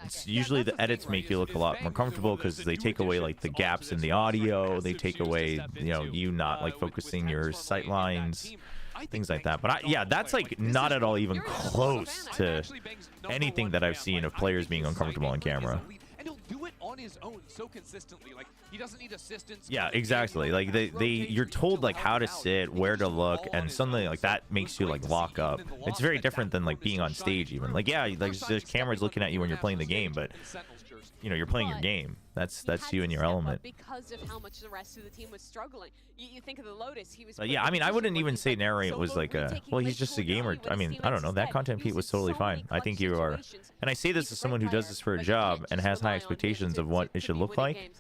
It's usually the edits make you look a lot more comfortable because they take away like the gaps in the audio, they take away, you know, you not like focusing your sight lines, things like that. But yeah, that's like not at all even close to anything that I've seen of players being uncomfortable on camera. And he'll do it on his own so consistently. Like, he doesn't need assistance. Yeah, exactly. Like you're told like how to sit, where to look, and something like that makes you like lock up. It's very different than like being on stage even. Like, yeah, like the camera's looking at you when you're playing the game, but you know, you're playing your game. That's you in your element. Because of how much the rest of the team was struggling. You think of the Lotus, he was. But yeah, I mean, I wouldn't even say narrate was like a. Well, he's just a gamer. I mean, I don't know. That content Pete was totally fine. I think you are. And I say this as someone who does this for a job and has high expectations of what it should look like.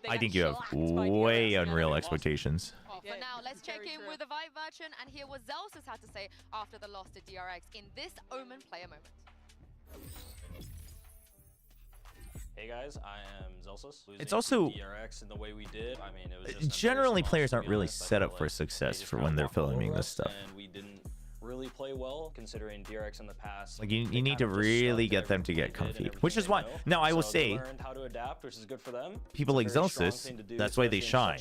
I think you have way unreal expectations. Well, for now, let's check in with the Vibe Merchant and hear what Zelsus had to say after the loss to DRX in this Omen player moment. Hey guys, I am Zelsus. It's also DRX in the way we did. I mean, it was just generally players aren't really set up for success for when they're filming this stuff. And we didn't really play well considering DRX in the past. Like you need to really get them to get comfy, which is why. Now I will say, learned how to adapt, which is good for them. people like Zelsus, that's why they shine.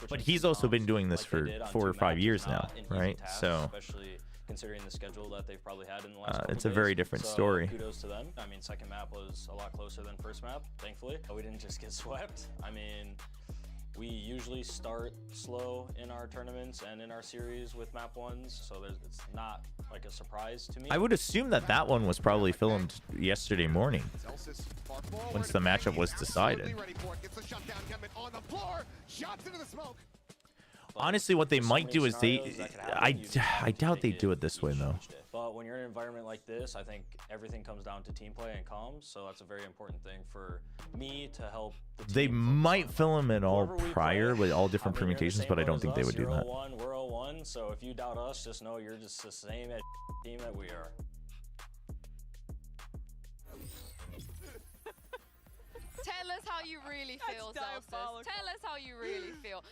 But he's also been doing this for 4 or 5 years now, right? So. Especially considering the schedule that they've probably had in the last couple it's a days. very different story. Kudos to them. I mean, second map was a lot closer than first map, thankfully. We didn't just get swept. I mean, we usually start slow in our tournaments and in our series with map ones, so it's not like a surprise to me. I would assume that one was probably filmed yesterday morning, once the matchup was decided. Honestly, what they might do is I doubt they do it this way though. But when you're in an environment like this, I think everything comes down to team play and comms, so that's a very important thing for me to help the team. They might film it all prior with all different permutations, but I don't think they would do that. We're 0-1, so if you doubt us, just know you're just the same team that we are. Tell us how you really feel, Zelsus. Tell us how you really feel.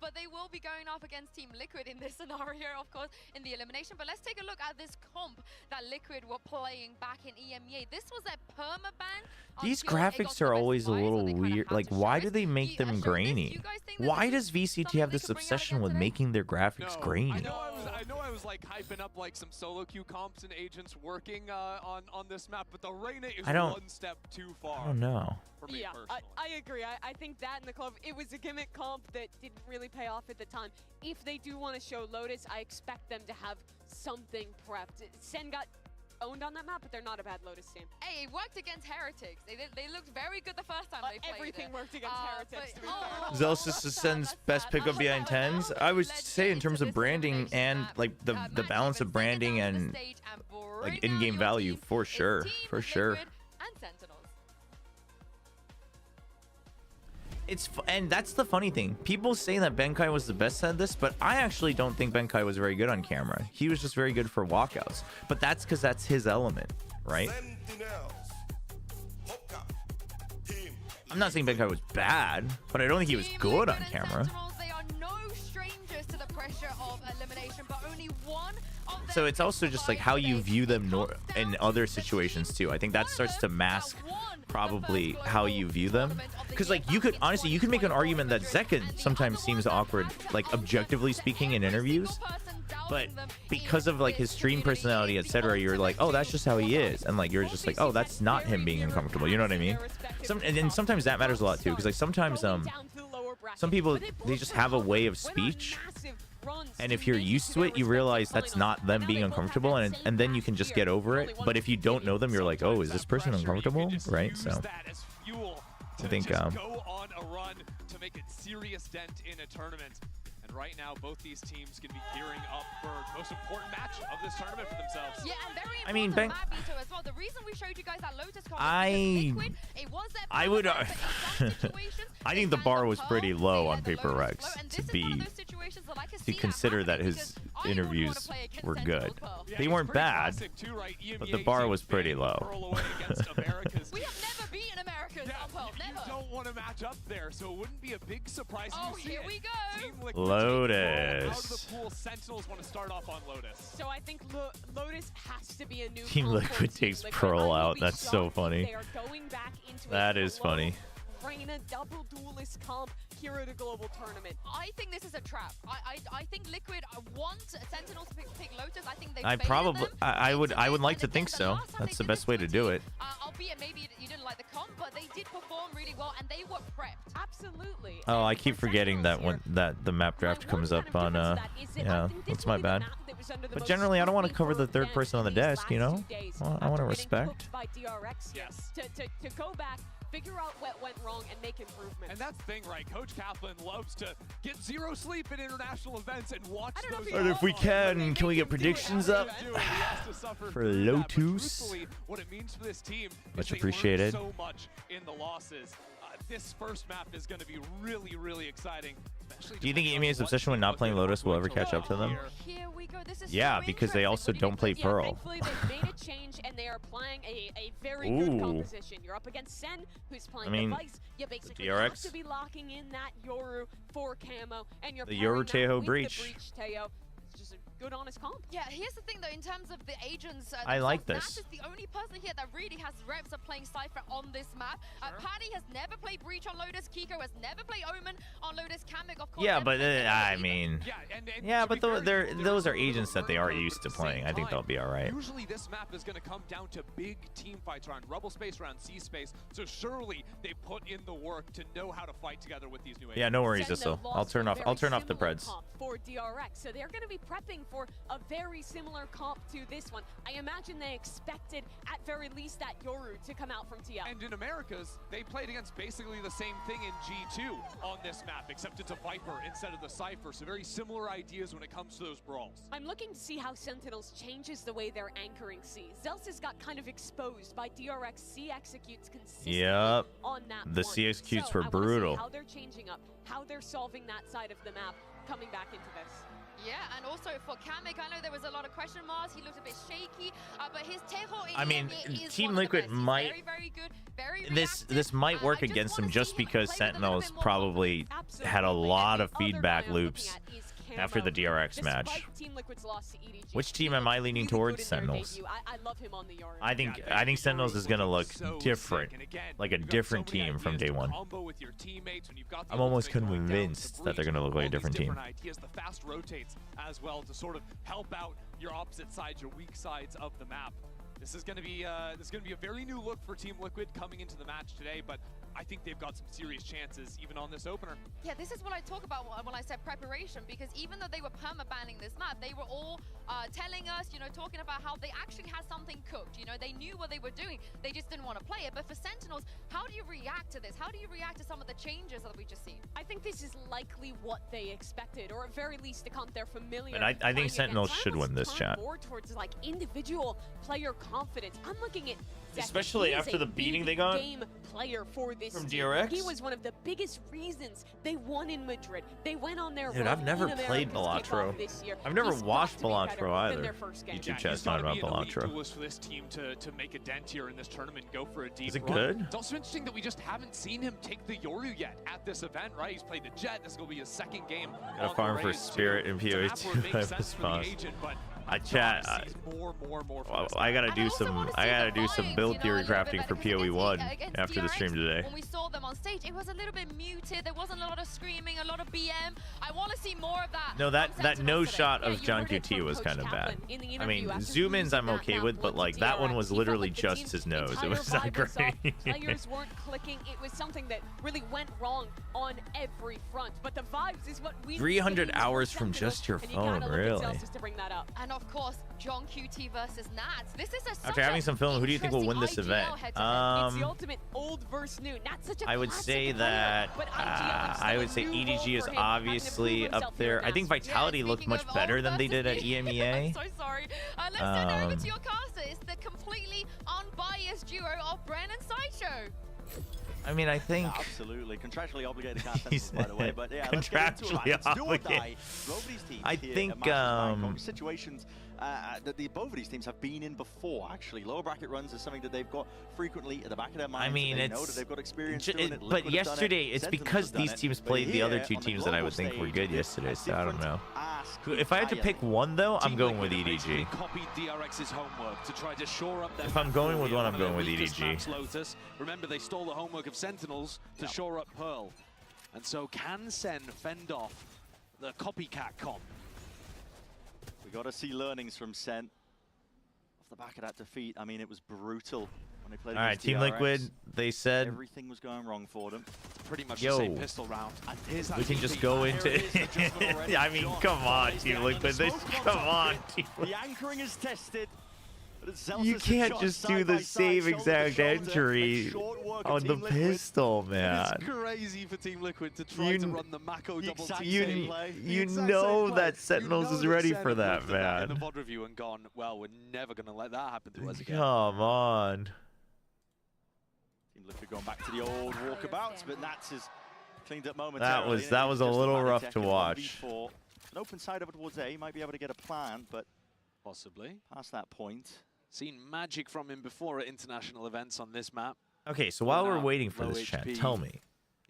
But they will be going off against Team Liquid in this scenario, of course, in the elimination. But let's take a look at this comp that Liquid were playing back in EMEA. This was a permaban. These graphics are always a little weird. Like, why do they make them grainy? Why does VCT have this obsession with making their graphics grainy? I know I was like hyping up like some solo queue comps and agents working on this map, but the Reyna is one step too far. I don't know. Yeah, I agree. I think that in the club, it was a gimmick comp that didn't really pay off at the time. If they do want to show Lotus, I expect them to have something prepped. SEN got owned on that map, but they're not a bad Lotus team. Hey, it worked against Heretics. They looked very good the first time they played everything it. Worked against Heretics, to be fair. Zelsus is SEN's best pickup behind 10s. I would say in terms of branding and like the balance of branding and like in-game value, for sure, for sure. And that's the funny thing. People say that Benkai was the best at this, but I actually don't think Benkai was very good on camera. He was just very good for walkouts. But that's because that's his element, right? I'm not saying Benkai was bad, but I don't think he was good on camera. They are no strangers to the pressure of elimination, but only one of them. So it's also just like how you view them in other situations too. I think that starts to mask probably how you view them, because like you could honestly make an argument that Zekken sometimes seems awkward, like objectively speaking, in interviews, but because of like his stream personality, etc., you're like, oh, that's just how he is, and like you're just like, oh, that's not him being uncomfortable, you know what I mean? And then sometimes that matters a lot too, because like sometimes some people, they just have a way of speech, and if you're used to it, you realize that's not them being uncomfortable, and then you can just get over it. But if you don't know them, you're like, oh, is this person uncomfortable, right? So I think go on a run to make a serious dent in a tournament. And right now, both these teams can be gearing up for the most important match of this tournament for themselves. Yeah, and very I mean, important map veto as well. The reason we showed you guys that Lotus comp I think the bar was pretty low on Paper Rex to consider that his interviews were good. They weren't bad, but the bar was pretty low. We have never beaten America's Unpearl, never. You don't want to match up there, so it wouldn't be a big surprise if you see here we go. Team Liquid Lotus. out of the pool. Sentinels want to start off on Lotus. So I think Lotus has to be a new Team Liquid takes Pearl out. That's so funny. They are going back into that is funny. Reyna double duelist comp here at a global tournament. I think this is a trap. I think Liquid want Sentinels to pick Lotus. I think they I would like to think so. That's the best way to do it. Albeit maybe didn't like the comp, but they did perform really well, and they were prepped. Absolutely. Oh, I keep forgetting that when the map draft comes up on yeah, that's my bad. But generally, I don't want to cover the third person on the desk, you know? Well, I want to respect. By DRX here, to go back, figure out what went wrong, and make improvements. And that's the thing, right? Coach Kaplan loves to get zero sleep at international events and watch those. But if we can we get predictions up for Lotus? What it means for this team Much is they appreciated. learned so much in the losses. This first map is going to be really, really exciting. Do you think EMEA's obsession with not playing Lotus will ever catch up to them? Here we go. This is Yeah, because they also don't play Pearl. Thankfully, they've made a change, and they are playing a very good composition. You're up against SEN, who's playing Device. You basically have to be locking in that Yoru for camo, and you're The Yoru Teho breach. Teho. It's just a good, honest comp. Yeah, here's the thing, though, in terms of the agents. I like Nat this. is the only person here that really has reps of playing Cypher on this map. Paddy has never played Breach on Lotus. Kiko has never played Omen on Lotus. Kamek, of course. Yeah, but I mean, yeah, but those are agents that they are used to playing. I think they'll be all right. Usually this map is going to come down to big team fights around Rebel space, around C space. So surely they put in the work to know how to fight together with these new agents. Yeah, no worries, Issel. I'll turn off the Preds. For DRX, so they're going to be prepping for a very similar comp to this one. I imagine they expected, at very least, that Yoru to come out from TL. And in Americas, they played against basically the same thing in G2 on this map, except it's a Viper instead of the Cypher. So very similar ideas when it comes to those brawls. I'm looking to see how Sentinels changes the way they're anchoring C. Zelsis got kind of exposed by DRX. C executes consistently on that The one. C executes were I wanna see brutal. how they're changing up, how they're solving that side of the map, coming back into this. Yeah, and also for Kamek, I know there was a lot of question marks. He looked a bit shaky, but his Teho in I mean, is Team one of the Liquid best. He's might. very, very good, very This might work against them just because Sentinels probably had a lot of feedback loops after the DRX match. Team Liquid's loss to EDG. Which team am I leaning towards? Sentinels. I love him on the yard. I think Sentinels is gonna look different, like a different team from day one. I'm almost convinced that they're gonna look like a different team. Ideas, the fast rotates as well to sort of help out your opposite sides, your weak sides of the map. This is going to be a very new look for Team Liquid coming into the match today, but I think they've got some serious chances even on this opener. Yeah, this is what I talk about when I said preparation, because even though they were perma-banning this map, they were all telling us, you know, talking about how they actually had something cooked. You know, they knew what they were doing. They just didn't want to play it. But for Sentinels, how do you react to this? How do you react to some of the changes that we just seen? I think this is likely what they expected, or at very least a comp they're familiar. And I think Sentinels should win this chat. More towards like individual player confidence. I'm looking at especially after the beating they got game player for this from team. DRX. He was one of the biggest reasons they won in Madrid. They went on their Dude, I've never played Balatro. I've never watched Balatro either. YouTube chat's not about Balatro. Was for this team to make a dent here in this tournament and go for a deep Is it run. good? It's also interesting that we just haven't seen him take the Yoru yet at this event, right? He's played the Jet. This is going to be his second game. Gotta farm for Spirit in PoE 2 response. I chat. I gotta do some build theory crafting for PoE 1 after the stream today. When we saw them on stage, it was a little bit muted. There wasn't a lot of screaming, a lot of BM. I want to see more of that. No, that no shot of John QT was kind of bad. I mean, zoom ins I'm okay with, but like that one was literally just his nose. It was not great. Players weren't clicking. It was something that really went wrong on every front. But the vibes is what we 300 hours from just your phone, really. And of course, John QT versus Nats. This is a After having some film, who do you think will win this event? It's the ultimate old versus new. Not such a I would say that I would say EDG is obviously up there. I think Vitality looked much better than they did at EMEA. I'm so sorry. Let's send it over to your caster. It's the completely unbiased duo of Bren and Sideshow. I mean, I think absolutely contractually obligated cast by the way, but yeah, contractually obligated. I think situations that both of these teams have been in before. Actually, lower bracket runs is something that they've got frequently at the back of their minds. I mean, they it's know that they've got experience doing it. but yesterday, it's because these teams played the other two teams that I would think were good yesterday. So I don't know. If I had to pick one though, I'm going with EDG. DRX's homework to try to shore up their if I'm going with one, I'm going with EDG. Lotus. Remember, they stole the homework of Sentinels to shore up Pearl. And so can SEN fend off the copycat comp? We got to see learnings from SEN off the back of that defeat. I mean, it was brutal when they played All right, against Team DRX, Liquid, they said everything was going wrong for them. Pretty much Yo, the same pistol round. And here's that we can DP. just go into I mean, come on, Plays the Team angle, Liquid. the This, smoke comes come up on, with Team it. The anchoring is tested. But it's Zelsis You and can't John just do side the by side, same shoulder to exact shoulder. entry Make short work of on the Team Liquid. pistol, And man. it's crazy for Team Liquid to try to run the Mako double exact team. same play. You The exact know same play. that Sentinels is ready for that, In the man. VOD review and gone, well, we're never going to let that happen to us again. Come on. Team Liquid going back to the old walkabouts, but Nats is cleaned up That momentarily. was and it's a just little Matic rough to in watch. 1v4. An open side over towards A, might be able to get a plan, but possibly past that point. Seen magic from him before at international events on this map. Okay, so while we're Now, waiting for low this chat, HP, tell me,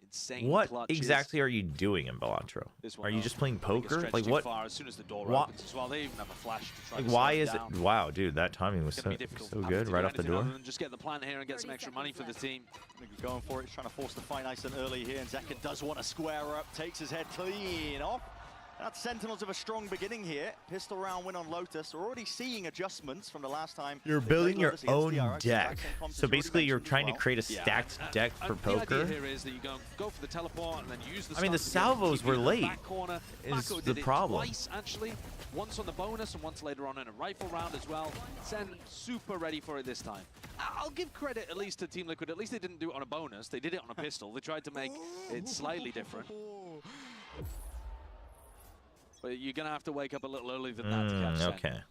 insane what clutches. exactly are you doing in Belantro? This one, Are you though, just playing I think it's poker? stretched Like too what? far as soon as the door Wha- opens as well. They even have a flash to try Like to why slow is him it? down. Wow, dude, that timing was It's gonna so be difficult so having good to do right off the anything door. other than just get the plan here and get some extra money for the team. He's going for it, he's trying to force the fight nice and early here, and Zekken does want to square up, takes his head clean off. That's Sentinels of a strong beginning here. Pistol round win on Lotus. We're already seeing adjustments from the last time. You're they building played your Lotus against own DRX. deck. Exact same comps So as you already basically, you're mentioned as trying to well. create a stacked deck for The poker. idea here is that you go for the teleport and then use the I mean, the stun to salvos keep were you in the late back corner. is Mako the did it problem. Twice, actually. Once on the bonus and once later on in a rifle round as well. Sen super ready for it this time. I'll give credit at least to Team Liquid. At least they didn't do it on a bonus. They did it on a pistol. They tried to make it slightly different. But you're going to have to wake up a little earlier than that to catch Sen. Okay.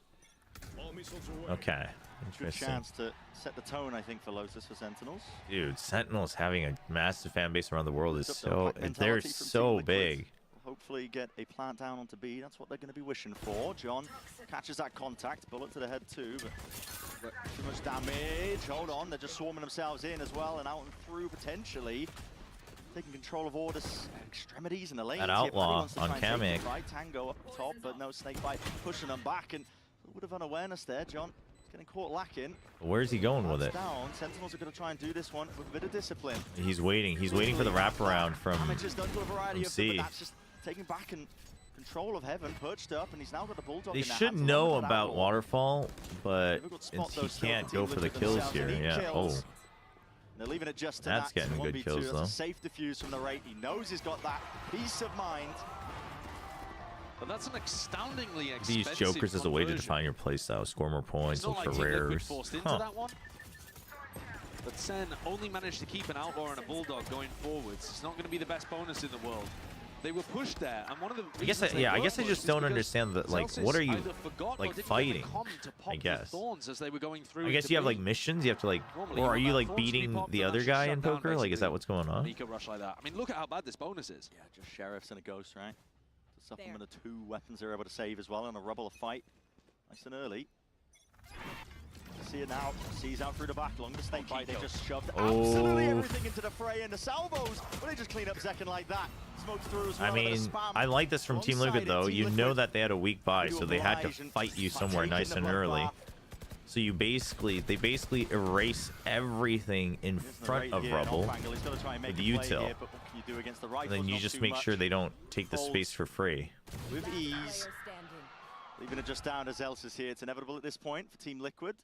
Okay. Good Interesting. chance to set the tone, I think, for Lotus for Sentinels. Dude, Sentinels having a massive fan base around the world is Built up the so pack they're mentality from Team so Liquid. big. Hopefully get a plant down onto B. That's what they're going to be wishing for. John catches that contact. Bullet to the head too, but too much damage. Hold on, they're just swarming themselves in as well and out and through potentially. Taking control of Ordis extremities in the lanes. That here. Paddy outlaw wants to on try and take Kamek. it right. Tango up top, but no Snakebite pushing them back and a little bit of unawareness there. John getting caught lacking. Where's he going with it? Down. Sentinels are going to try and do this one with a bit of discipline. He's waiting. He's waiting for the wraparound from Damage is done to a variety of them, but C. that's just taking back and control of Heaven, perched up, and he's now got a Bulldog They in their should hands, know along with that about Outlaw. Waterfall, but Difficult spot, though, he still can't for go Team for the Liquid kills themselves. They here. need Yeah. kills. Oh. They're leaving it just to That's Nats. getting good 1v2. kills, That's though. a safe defuse from the rate. He knows he's got that peace of mind. But that's an astoundingly These expensive jokers as a way to conversion. define your playstyle, score more points, It's not look like for Team Liquid rares. forced into Huh. that one. But Sen only managed to keep an Outlaw and a Bulldog going forwards. It's not going to be the best bonus in the world. They were pushed there, and one of the I guess reasons they I were guess I pushed just is don't because understand that. Like, Celsius what are you either forgot or like didn't get the fighting? comm to pop I the guess. thorns as they were going through I guess into you have B. like missions. You have to like, Normally, or are you that like thorns to be beating popped the and other that's guy shut in down, poker? Like, is that basically. what's going on? Mika rush like that. I mean, look at how bad this bonus is. Yeah, just Sheriffs and a Ghost, right? To supplement the two weapons they're able to save as well in a rubble fight. Nice and early. See it now. Sees out through the back. Along the Snakebite, they just shoved absolutely everything into the fray. And the salvos, well, they just clean up Zekken like that. Smoked through as well. I a bit of mean, spam. I like this from Team Liquid though. You know that they had a weak buy, so they had to fight you somewhere nice and early. So you basically, they basically erase everything in front of rubble with the util, and then you just make sure they don't take the space for free. With ease. Leaving it just down as else is here. It's inevitable at this point for Team Liquid.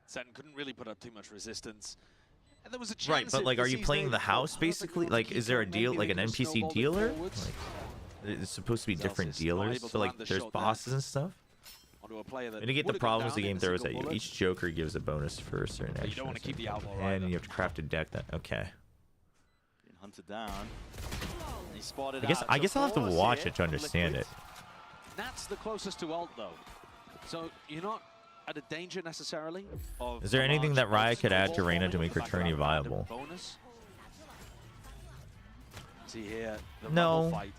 Sen couldn't really put up too much resistance. And there was a chance Right, but like, are you these playing days the felt house perfectly basically? on Like, the is there a keypad, deal, maybe like they an just NPC snowballed it dealer? forwards. Like, it's supposed to be different Celsius dealers, unable so to like, land the there's shot there. bosses and stuff. Onto a player that Mitigate the would've gone problems the down game in a throws single at you. bullet. Each Joker gives a bonus for a certain But you action. don't want to keep the outlaw And either. you have to craft a deck that. Okay. Being hunted down. He spotted I guess I'll have to watch it to understand it. Nat's the closest to ult though, so you're not at a danger necessarily. Of Is there a anything large that Riot could add to snowball Reyna to falling make her off the tourney back of a random viable? Bonus. See here, the No. Rumble fight.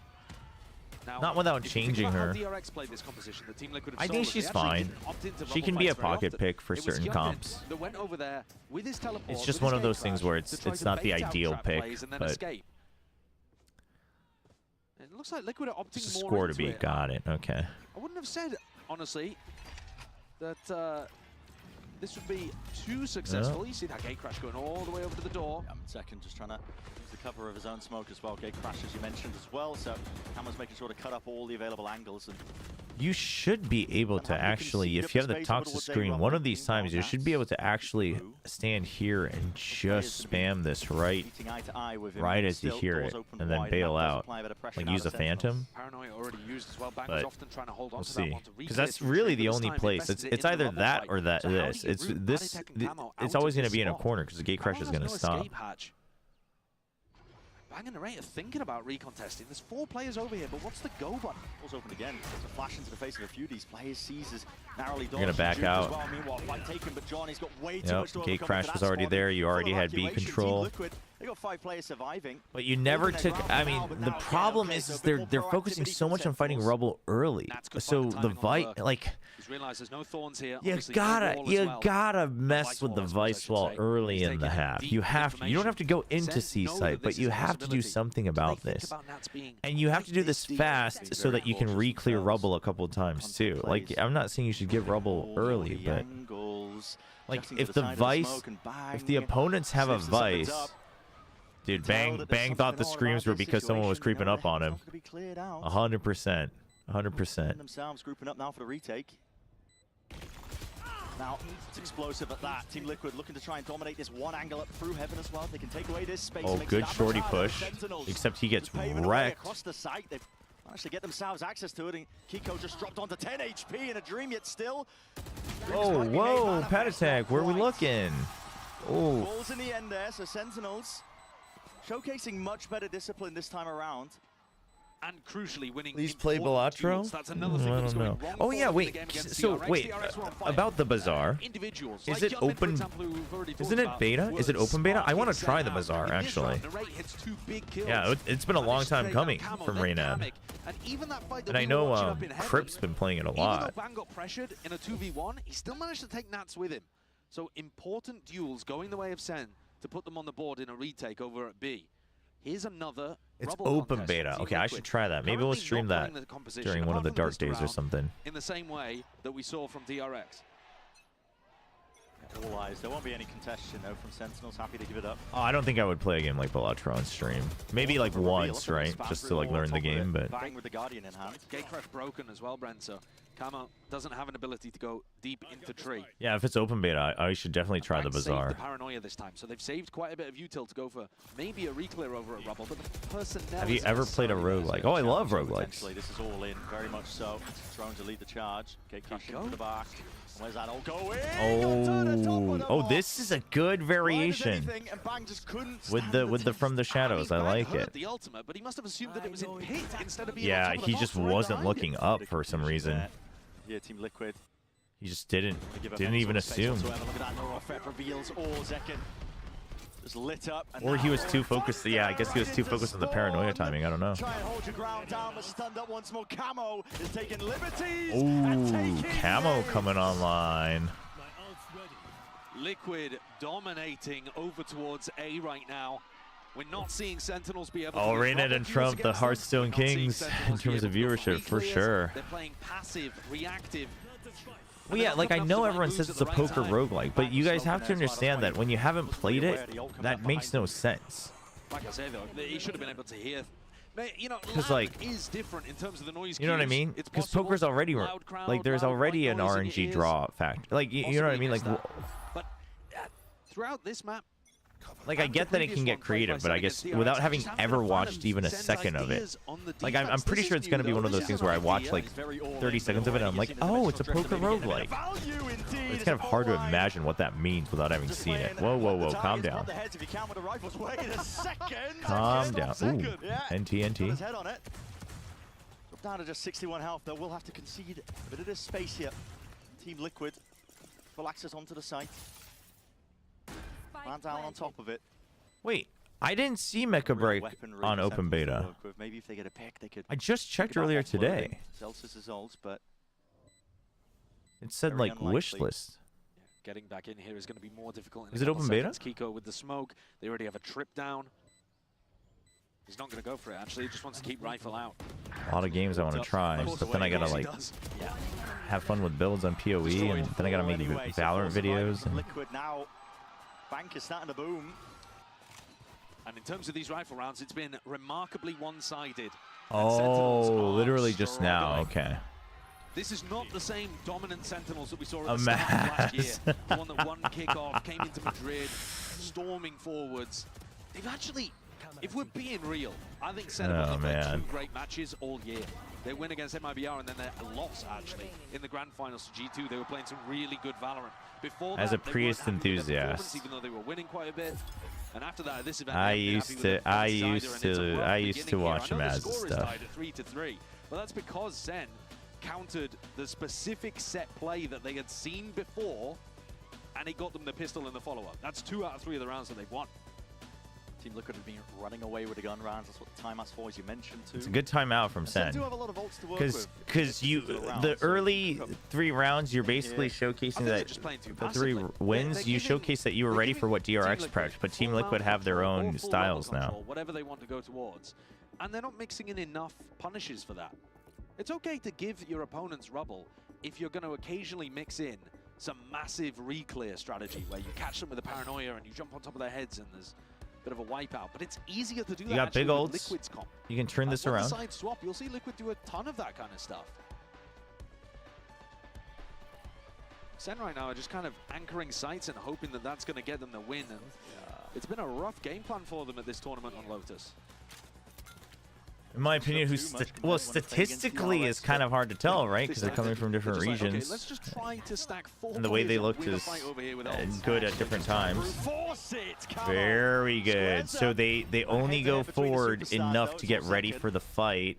Now, Not without if you think changing about how her. DRX played this composition, the Team Liquid have I think soloed, she's they actually fine. didn't opt into She Rumble can be a fights very pocket often. pick for It was certain Hyunbin comps. that went over there with his teleport, It's just with one his of those gate things crash where to it's try to not the bait out ideal trap pick, plays and then but escape. It looks like Liquid are opting it's a more score to into beat. it. Got it. Okay. I wouldn't have said, honestly, that this would be too successful. You see that gate crash going all the way over to the door. Second, just trying to use the cover of his own smoke as well. Gate crash, as you mentioned as well. So Cameron's making sure to cut up all the available angles and You should be able to actually, if you have the toxic screen, one of these times you should be able to actually stand here and just spam this right as you hear it, and then bail out, like use a phantom. But we'll see, because that's really the only place. It's either that or this. It's always going to be in a corner because the gate crash is going to stop. Bang and Narrator thinking about recontesting. There's 4 players over here, but what's the go button? Balls open again. It's a flash into the face of a few of these players. Caesar's narrowly dodged. You're gonna back out. Well. Meanwhile, fight taken, but Johnny's got way too much to Gate overcome crash into was that already spot. there. You already had B Evacuation, control. Team Liquid, they got 5 players surviving. But you never took. I mean, the problem is they're focusing so much on fighting Rubble early. So the Vice, like, There's no thorns here. you gotta mess with the Vice wall early in the half. You have to. You don't have to go into C-site, but you have to do something about this. And you have to do this fast so that you can re-clear Rubble a couple of times too. Like, I'm not saying you should give Rubble early, but like if the Vice, if the opponents have a Vice. Dude, Bang thought the screams were because someone was creeping up on him. 100%. 100%. Themselves grouping up now for the retake. Now, it's explosive at that. Team Liquid looking to try and dominate this one angle up through heaven as well. They can take away this space. Oh, good shorty push. Except he gets wrecked. Across the site, they've managed to get themselves access to it, and Kiko just dropped onto 10 HP in a dream, yet still. Oh, whoa, pad attack. Where are we looking? Oh. Balls in the end there, so Sentinels showcasing much better discipline this time around. And crucially winning. Please play Balatro? That's another thing I don't know. Oh yeah, wait. So wait, about the Bazaar. Is it open? Isn't it beta? Is it open beta? I want to try the Bazaar actually. Yeah, it's been a long time coming from Reynad. And I know Crip's been playing it a lot. Even though Bang got pressured in a 2v1, he still managed to take Nats with him. So important duels going the way of Sen to put them on the board in a retake over at B. Here's another. It's open beta. Okay, I should try that. Maybe we'll stream that during one of the dark days or something. In the same way that we saw from DRX. All eyes. There won't be any contestation though from Sentinels. Happy to give it up. Oh, I don't think I would play a game like Balatro on stream. Maybe like once, right? Just to like learn the game, but. Bang with the Guardian in hand. Gate crash broken as well, Brent. So Camo doesn't have an ability to go deep into tree. Yeah, if it's open beta, I should definitely try the Bazaar. The paranoia this time, so they've saved quite a bit of util to go for maybe a reclear over at Rubble, but the personnel. Have you ever played a roguelike? Oh, I love roguelikes. This is all in, very much so. Trying to lead the charge. Gate crash into the back. Where's that all going? Oh, this is a good variation with the from the shadows. I like it. The ultimate, but he must have assumed that it was in pit instead of being yeah, he just wasn't looking up for some reason. Yeah, Team Liquid. He just didn't even assume. Look at that, Norofet reveals all Zekken. Just lit up. Or he was too focused. Yeah, I guess he was too focused on the paranoia timing. I don't know. Try and hold your ground down, but stunned up once more. Camo is taking liberties. Ooh, Camo coming online. Liquid dominating over towards A right now. We're not seeing Sentinels be able to... Oh, Reynad and Trump, the Hearthstone Kings, in terms of viewership, for sure. They're playing passive, reactive. Well, yeah, like I know everyone says it's a poker roguelike, but you guys have to understand that when you haven't played it, that makes no sense. Like I say, though, he should have been able to hear. You know, like, is different in terms of the noise. You know what I mean? Because poker's already like there's already an RNG draw factor. Like you know what I mean? Like, but throughout this map. Like, I get that it can get creative, but I guess without having ever watched even a second of it, like, I'm pretty sure it's going to be one of those things where I watch, like, 30 seconds of it, and I'm like, oh, it's a poker roguelike. It's kind of hard to imagine what that means without having seen it. Whoa, whoa, whoa, calm down. Calm down. Ooh, NT. Down to just 61 health, though. We'll have to concede a bit of this space here. Team Liquid. Full access onto the site. Man down on top of it. Wait, I didn't see Mecha Break on open beta. Maybe if they get a pick, they could. I just checked earlier today. Celsius ults, but it said like wish list. Getting back in here is going to be more difficult. Is it open beta? Kiko with the smoke. They already have a trip down. He's not going to go for it. Actually, he just wants to keep rifle out. A lot of games I want to try, but then I gotta like have fun with builds on PoE, and then I gotta make Valorant videos. And Liquid now. Bank is starting to boom. And in terms of these rifle rounds, it's been remarkably one-sided. oh, literally just now. Okay. This is not the same dominant Sentinels that we saw at the start of last year. The one that won kickoff, came into Madrid, storming forwards. They've actually, if we're being real, I think Sentinels have played 2 great matches all year. They win against MIBR and then they lost actually in the grand finals to G2. They were playing some really good Valorant. Before that, As a Priest enthusiast, even though they were winning quite a bit. And after that, this event, I used to watch him as stuff. 3-3. Well, that's because SEN countered the specific set play that they had seen before, and it got them the pistol in the follow-up. That's 2 out of 3 of the rounds that they've won. Team Liquid have been running away with the gun rounds. That's what the timeouts for, as you mentioned too. It's a good timeout from Sen. Because the early 3 rounds, you're basically showcasing that the 3 wins. You showcase that you were ready for what DRX prepped, but Team Liquid have their own styles now. Whatever they want to go towards, and they're not mixing in enough punishes for that. It's okay to give your opponents rubble if you're going to occasionally mix in some massive re-clear strategy where you catch them with a paranoia and you jump on top of their heads and there's a bit of a wipeout. But it's easier to do that. You got big ults. Liquid's comp. You can turn this around. Side swap, you'll see Liquid do a ton of that kind of stuff. Sen right now are just kind of anchoring sights and hoping that that's going to get them the win. And it's been a rough game plan for them at this tournament on Lotus. In my opinion, statistically is kind of hard to tell, right? Because they're coming from different regions. Okay, let's just try to stack 4 and the way they looked is good at different times. Very good. So they only go forward enough to get ready for the fight,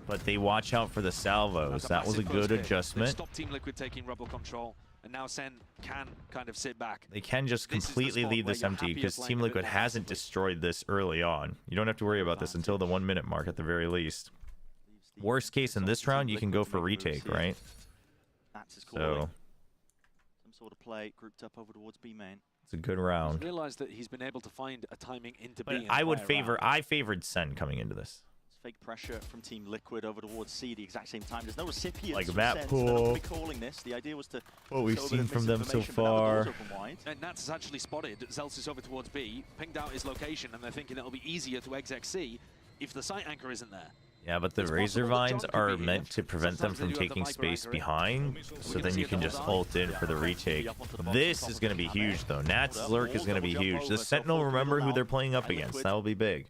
but they watch out for the salvos. That was a good adjustment. Stop Team Liquid taking rubble control, and now Sen can kind of sit back. They can just completely leave this empty because Team Liquid hasn't destroyed this early on. You don't have to worry about this until the 1-minute mark at the very least. Worst case in this round, you can go for retake, right? So some sort of play grouped up over towards B main. It's a good round. I realized that he's been able to find a timing into but B. I favored Sen coming into this. Fake pressure from Team Liquid over towards C at the exact same time. There's no recipients. Like from map Sen, pool. So they're not be calling this. The idea was to. What we've seen from them so far. And Nats has actually spotted Zelsis over towards B, pinged out his location, and they're thinking it'll be easier to exec C if the site anchor isn't there. Yeah, but the Razor Vines are meant to prevent them from taking space behind, so then you can just ult in for the retake. This is going to be huge, though. Nat's Lurk is going to be huge. The Sentinel, remember who they're playing up against. That will be big.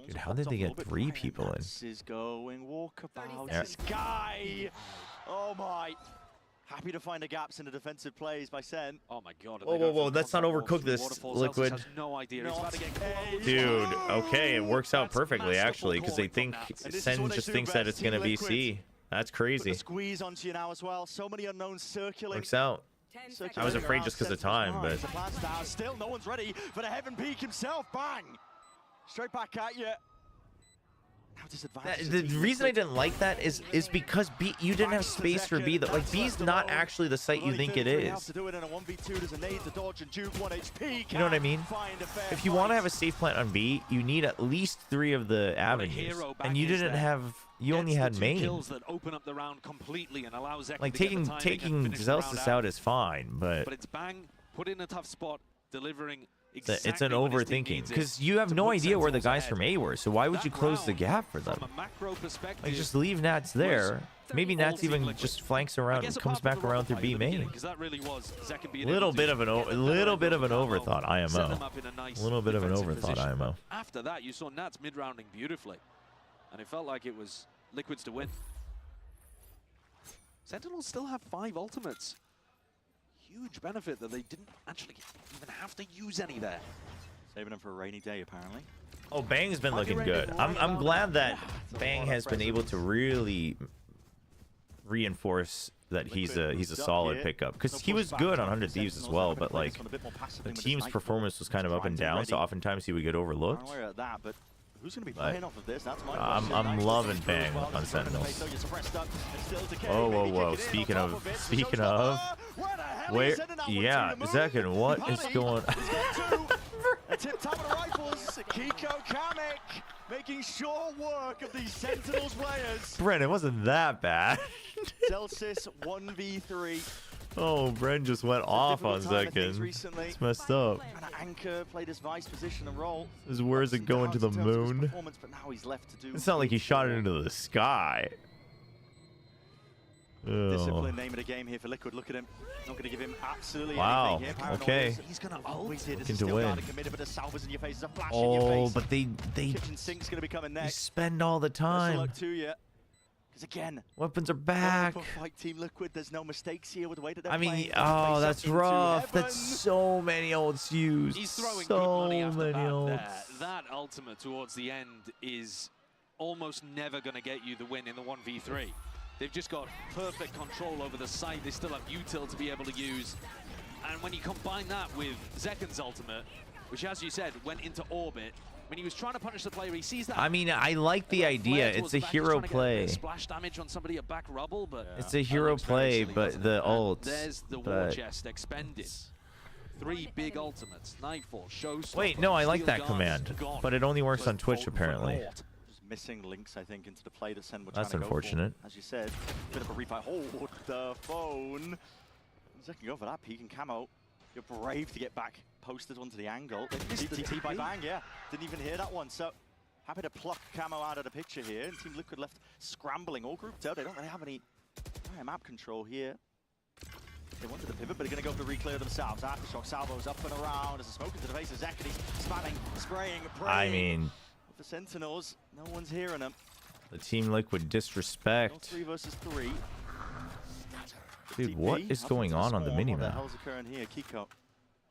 Dude, how did they get 3 people in? This is going walkabout. This guy. Oh my. Happy to find the gaps in the defensive plays by Sen. Oh my god. Whoa, let's not overcook this, Liquid. No idea. Dude, okay, it works out perfectly, actually, because they think Sen just thinks that it's going to be C. That's crazy. Squeeze onto you now as well. So many unknowns circulating. Works out. I was afraid just because of time, but... Still, no one's ready for the Heaven Peak himself. Bang! Straight back at you. The reason I didn't like that is because B, you didn't have space for B. Like, B's not actually the site you think it is. You know what I mean? If you want to have a safe plant on B, you need at least 3 of the avenues, and you didn't have. You only had main. Like taking Zelsis out is fine, but it's Bang put in a tough spot, delivering. It's an overthinking because you have no idea where the guys from A were, so why would you close the gap for them? Like, just leave Nats there. Maybe Nats even just flanks around and comes back around through B main. Little bit of an overthought IMO. A little bit of an overthought IMO. After that, you saw Nats mid-rounding beautifully, and it felt like it was Liquids to win. Sentinels still have 5 ultimates. Huge benefit that they didn't actually even have to use any there. Saving them for a rainy day, apparently. Oh, Bang's been looking good. I'm glad that Bang has been able to really reinforce that he's a solid pickup, because he was good on 100 Thieves as well, but like the team's performance was kind of up and down, so oftentimes he would get overlooked. Who's going to be playing off of this? That's my I'm loving Bang on Sentinels. Whoa. Speaking of, wait, yeah, Zekin, what is going on? Tip top of the rifles, Kiko Kamek making sure work of these Sentinels players. Brent, it wasn't that bad. Zelsis 1v3. Oh, Bren just went off on Zekin. It's messed up. Anchor played his vice position and role. Where is it going to the moon? But now he's left to do. It's not like he shot it into the sky. Discipline name of the game here for Liquid. Look at him. Not going to give him absolutely Wow. anything here. Paranoid Okay. is- He's going to ult. Looking to win. Committed, but the salvas in your face. There's a flash in your Oh, face. but they Kitchen sink's going to be coming they next. spend all the Best of time. luck to you. Because again, Weapons are back. fight Team Liquid. There's no mistakes here with the way that they're I playing. mean, They oh, face that's up into rough. heaven. That's so many ults used. He's throwing so good money after many that ults. there. That ultimate towards the end is almost never going to get you the win in the 1v3. They've just got perfect control over the site. They still have util to be able to use. And when you combine that with Zekken's ultimate, which, as you said, went into orbit, when he was trying to punish the player, he sees that. I mean, I like the idea. It's a hero play. Splash damage on somebody at back rubble, but It's a hero play, but the ults. there's the war chest expended. 3 big ultimates. Nightfall, Showstopper. Wait, no, I like Steel that Guards, command, gone. but it only works on Twitch apparently. Just missing links, I think, into the play that Sen were That's trying to unfortunate. Go for. As you said, bit of a refight. Hold the phone. Second go for that peek and camo. You're brave to get back posted onto the angle. TT by Bang, yeah. Didn't even hear that one. So happy to pluck camo out of the picture here. And Team Liquid left scrambling, all grouped up. They don't really have any map control here. They wanted to pivot, but they're going to go for the reclear themselves. Aftershock salvos up and around as a smoke into the face of Zek, and he's spamming, spraying, praying. I mean, For Sentinels, no one's hearing them. the Team Liquid disrespect. 3 versus 3. Dude, what is going on the What the minimap? hell's occurring here, Kiko?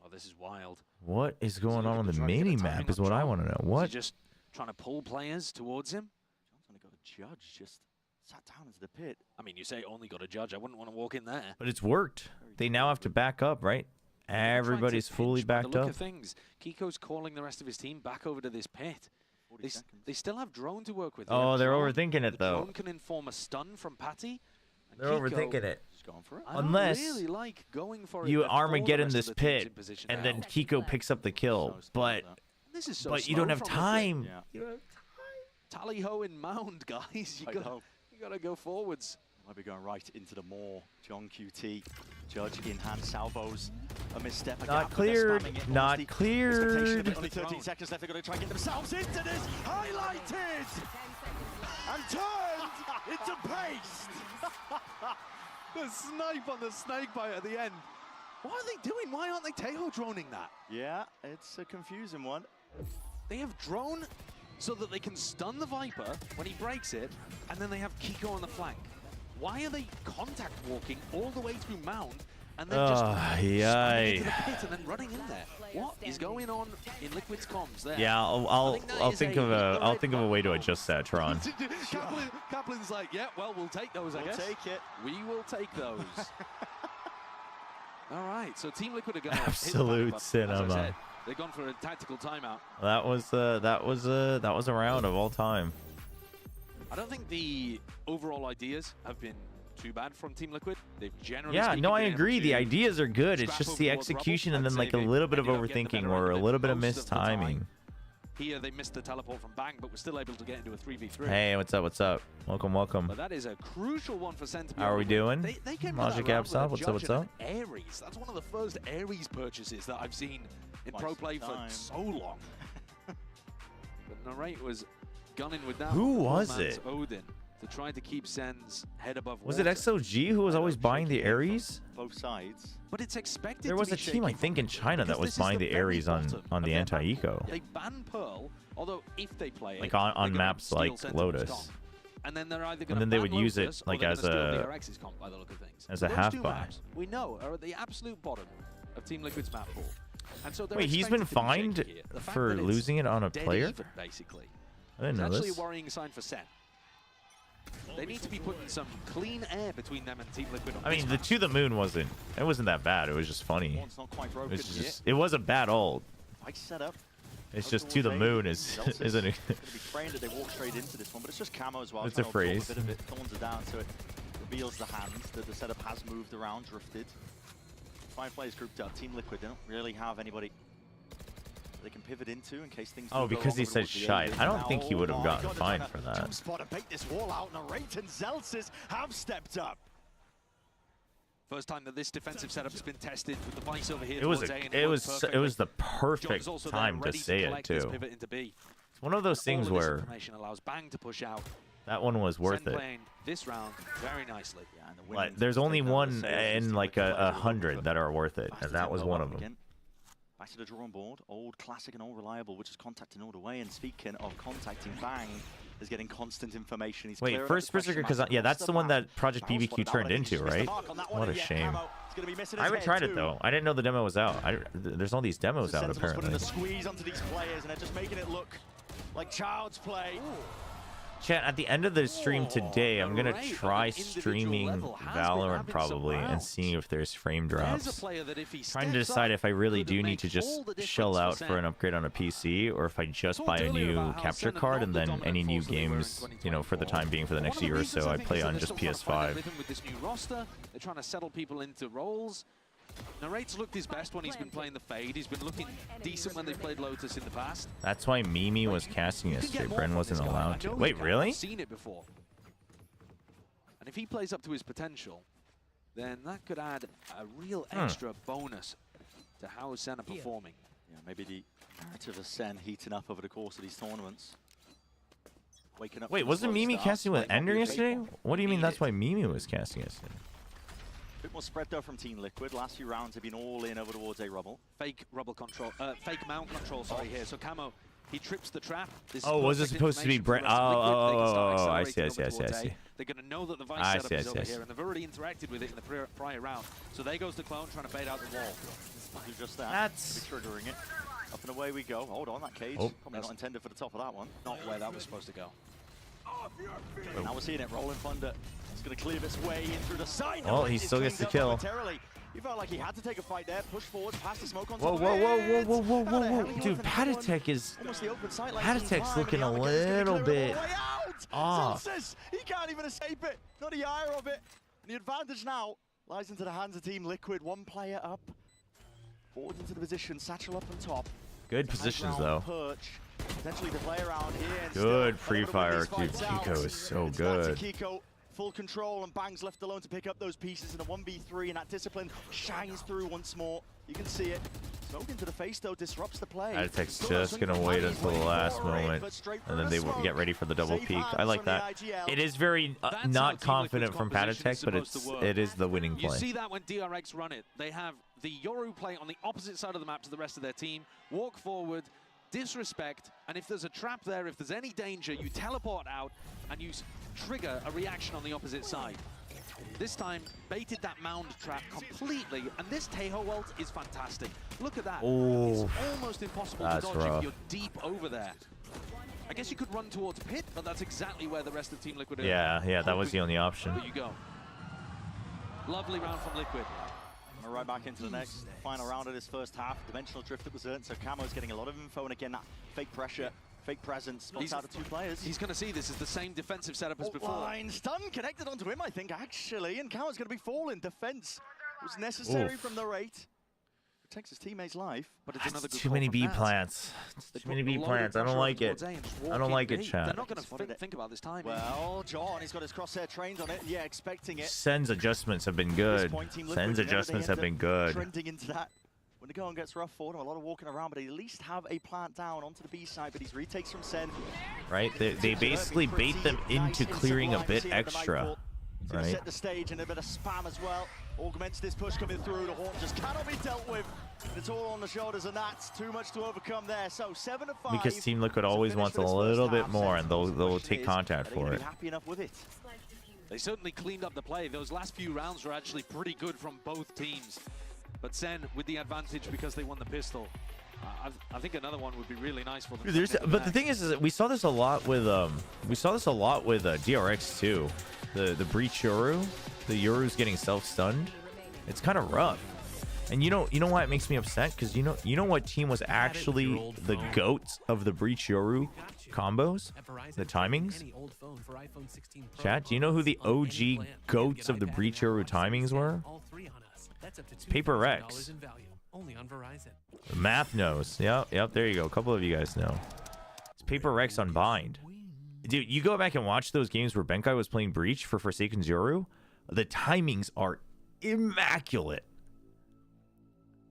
Oh, this is wild. What is going on the minimap is what I want to know. Is What? he just trying to pull players towards him? John's only got a judge, just sat down into the pit. I mean, you say only got a judge. I wouldn't want to walk in there. But it's worked. They now have to back up, right? Everybody's fully By the backed look up. of things, Kiko's calling the rest of his team back over to this pit. They still have drone to work with. They Oh, have they're drone. overthinking it, The though. drone can inform a stun from Patty. and They're Kiko overthinking it. Just going for it. I don't Unless really like going for it you before the Armageddon rest of this the team's in pit, position and now. then Kiko picks up the kill. But This is so but you slow don't have from Liquid. time. Yeah. You don't have Tally ho in mound, guys. You gotta go forwards. Might be going right into the maw. John QT, judge in hand, salvos. A misstep. A Not gap, but they're cleared, spamming it. not Honestly, cleared. expectation of it. Only 13 seconds left. They're going to try and get themselves into this. Highlighted and turned into paste. The snipe on the snake bite at the end. What are they doing? Why aren't they Tejo droning that? Yeah, it's a confusing one. They have drone so that they can stun the Viper when he breaks it, and then they have Kiko on the flank. Why are they contact walking all the way through mound and then just spamming into the pit and then running in there? What is going on in Liquid's comms there? Yeah, I'll think of a way to adjust that, Tron. Kaplan's like, yeah, well, we'll take those, I We'll guess. take it. We will take those. All right, so Team Liquid are going Absolute As cinema. I said, they've gone for a tactical timeout. That was a round of all time. I don't think the overall ideas have been too bad from Team Liquid. They've generally Yeah, speaking no, I been able agree. The to ideas are good. It's scrap just over the towards execution Rubble. and then I'd like say a they little bit of ended up getting the overthinking better or a end of little bit of most the time. mistiming. Here they missed the teleport from Bang, but were still able to get into a 3v3. Hey, what's up? What's up? Welcome. But that is a crucial one for Sen to be How are able we to doing? win. They came Logic to that round Absop, with a what's up? Judge and an Ares. That's one of the first Ares purchases that I've seen in Twice pro play the for time. so long. But Narrate was gunning with that. Who one. was Poor man's it? Odin, to try to keep Sen's head above Was it water. XOG who was always buying the Ares? Both sides. But it's expected There to was be a team, I shaky think, in China that because was this is buying the very Ares on bottom the of their anti-eco. map. They ban Pearl, although if they play Like it, on they're gonna maps steal like Sentinel's Lotus. comp. And then they're either And gonna then they ban would use it Lotus or like they're as gonna steal a DRX's comp by the look of things. as a Those half two buy. maps we know are at the absolute bottom of Team Liquid's map pool. And so they're Wait, he's been expected to be fined shaky here. The fact for that it's losing it on a dead player? even, basically. I didn't know It's actually this. a worrying sign for Sen. They need to be putting some clean air between them and Team Liquid. I mean, the To the Moon wasn't that bad. It was just funny. One's not quite It broken was yet. just, it was a bad ult. Nice setup. It's just To the Moon is isn't it? Going to be praying that they walk straight into this one, but it's just camo as well. It's trying a to absorb phrase. A bit of it. Thorns are down to it. Reveals the hands. The setup has moved around, drifted. 5 players grouped up. Team Liquid, they don't really have anybody they can pivot into in case things. Oh, do go because wrong he over said towards the shite. end. I don't Now, think he would have oh my gotten God, they're trying fined to for that. jump spot and bait this wall out. Narrate and Zelsis have stepped up. First time that this defensive setup has been tested with the Vice over here. It was towards A, and it was perfectly. it was the John's perfect also there time to ready say it collect this too. pivot into B. It's one of those All things of this where information allows Bang to push out That one was worth Sen it. playing this round very nicely. Yeah, and the But women's there's only takeover one sales in like a 100 that are worth it, and that was one of them. Again. Back to the drawing board. Old, classic, and all reliable, which is contacting all the way. And speaking of contacting, Bang is getting constant information. He's Wait, first Berserker, because yeah, that's the one that Project BBQ turned into, right? What a shame. I haven't tried it though. I didn't know the demo was out. There's all these demos out apparently. Putting a squeeze onto these players, and they're just making it look like child's play. Chat, at the end of the stream today, I'm gonna try streaming Valorant probably and seeing if there's frame drops. Trying to decide if I really do need to just shell out for an upgrade on a PC, or if I just buy a new capture card and then any new games, you know, for the time being for the next year or so, I play on just PS5. With this new roster, they're trying to settle people into roles. Narrate's looked his best when he's been playing the Fade. He's been looking decent when they played Lotus in the past. That's why Mimi was casting yesterday. Bren wasn't allowed to. Wait, really? I've seen it before. And if he plays up to his potential, then that could add a real extra bonus to how Sen are performing. Yeah, maybe the narrative of Sen heating up over the course of these tournaments. Waking up. Wait, wasn't Mimi casting with Ender yesterday? What do you mean that's why Mimi was casting yesterday? Bit more spread though from Team Liquid. Last few rounds have been all in over towards a rubble. Fake rubble control, fake mount control, sorry, here. So Camo, he trips the trap. This Oh, was it supposed to be Brent? Oh, I see. They're going to know that the Vice setup is over here, and they've already interacted with it in the prior round. So there goes the clone trying to bait out the wall. Do just that. That's triggering it. Up and away we go. Hold on, that cage. Oh. Probably not intended for the top of that one. Not where that was supposed to go. Now we're seeing it. Rolling Thunder. It's going to cleave its way in through the side. Oh, he still gets the kill. He felt like he had to take a fight there. Push forward, pass the smoke on Whoa, top whoa. Dude, Patatek is... Patatek's looking a little bit off. He can't even escape it. Not a ire of it. And the advantage now lies into the hands of Team Liquid. One player up. Forward into the position. Satchel up on top. Good positions, though. Perch. Potentially to play around here. Good free fire. Dude, Kiko is so good. Kiko, full control, and Bang's left alone to pick up those pieces in a 1v3, and that discipline shines through once more. You can see it. Smoke into the face, though, disrupts the play. Patatek's just going to wait until the last moment, and then they get ready for the double peak. I like that. It is very not confident from Patatek, but it is the winning play. You see that when DRX run it. They have the Yoru play on the opposite side of the map to the rest of their team. Walk forward, disrespect, and if there's a trap there, if there's any danger, you teleport out and you trigger a reaction on the opposite side. This time, baited that mound trap completely, and this Teho ult is fantastic. Look at that. Oh, it's almost impossible to dodge if you're deep over there. I guess you could run towards pit, but that's exactly where the rest of Team Liquid are. Yeah, that was the only option. There you go. Lovely round from Liquid. We're right back into the next final round of this first half. Dimensional drift that was earned, so Camo's getting a lot of info, and again, that fake pressure, fake presence, spots out of two players. He's going to see this is the same defensive setup as before. Line stun connected onto him, I think, actually, and Camo's going to be falling. Defense was necessary from the rate. Protects his teammate's life, but it's another good too many B plants. Too many B plants. I don't like it. I don't like it, chat. They're not going to think about this time. Well, John, he's got his crosshair trained on it. Yeah, expecting it. Sen's adjustments have been good. Sen's adjustments have been good. Trending into that. When the going gets rough for him, a lot of walking around, but they at least have a plant down onto the B side, but he's retakes from Sen. Right? They basically bait them into clearing a bit extra. Right? Set the stage and a bit of spam as well. Augments this push coming through. The Horn just cannot be dealt with. It's all on the shoulders, and that's too much to overcome there. So 7-5. Because Team Liquid always wants a little bit more, and they'll take contact for it. Happy enough with it. They certainly cleaned up the play. Those last few rounds were actually pretty good from both teams. But Sen with the advantage because they won the pistol. I think another one would be really nice for them. But the thing is that we saw this a lot with DRX too. The breach Yoru, the Yoru's getting self-stunned. It's kind of rough. And you know why it makes me upset? Because you know what team was actually the goats of the breach Yoru combos, the timings. Chat, do you know who the OG goats of the breach Yoru timings were? It's Paper Rex. Math knows. Yep. There you go. A couple of you guys know. It's Paper Rex on Bind. Dude, you go back and watch those games where Benkai was playing Breach for Forsaken Yoru. The timings are immaculate.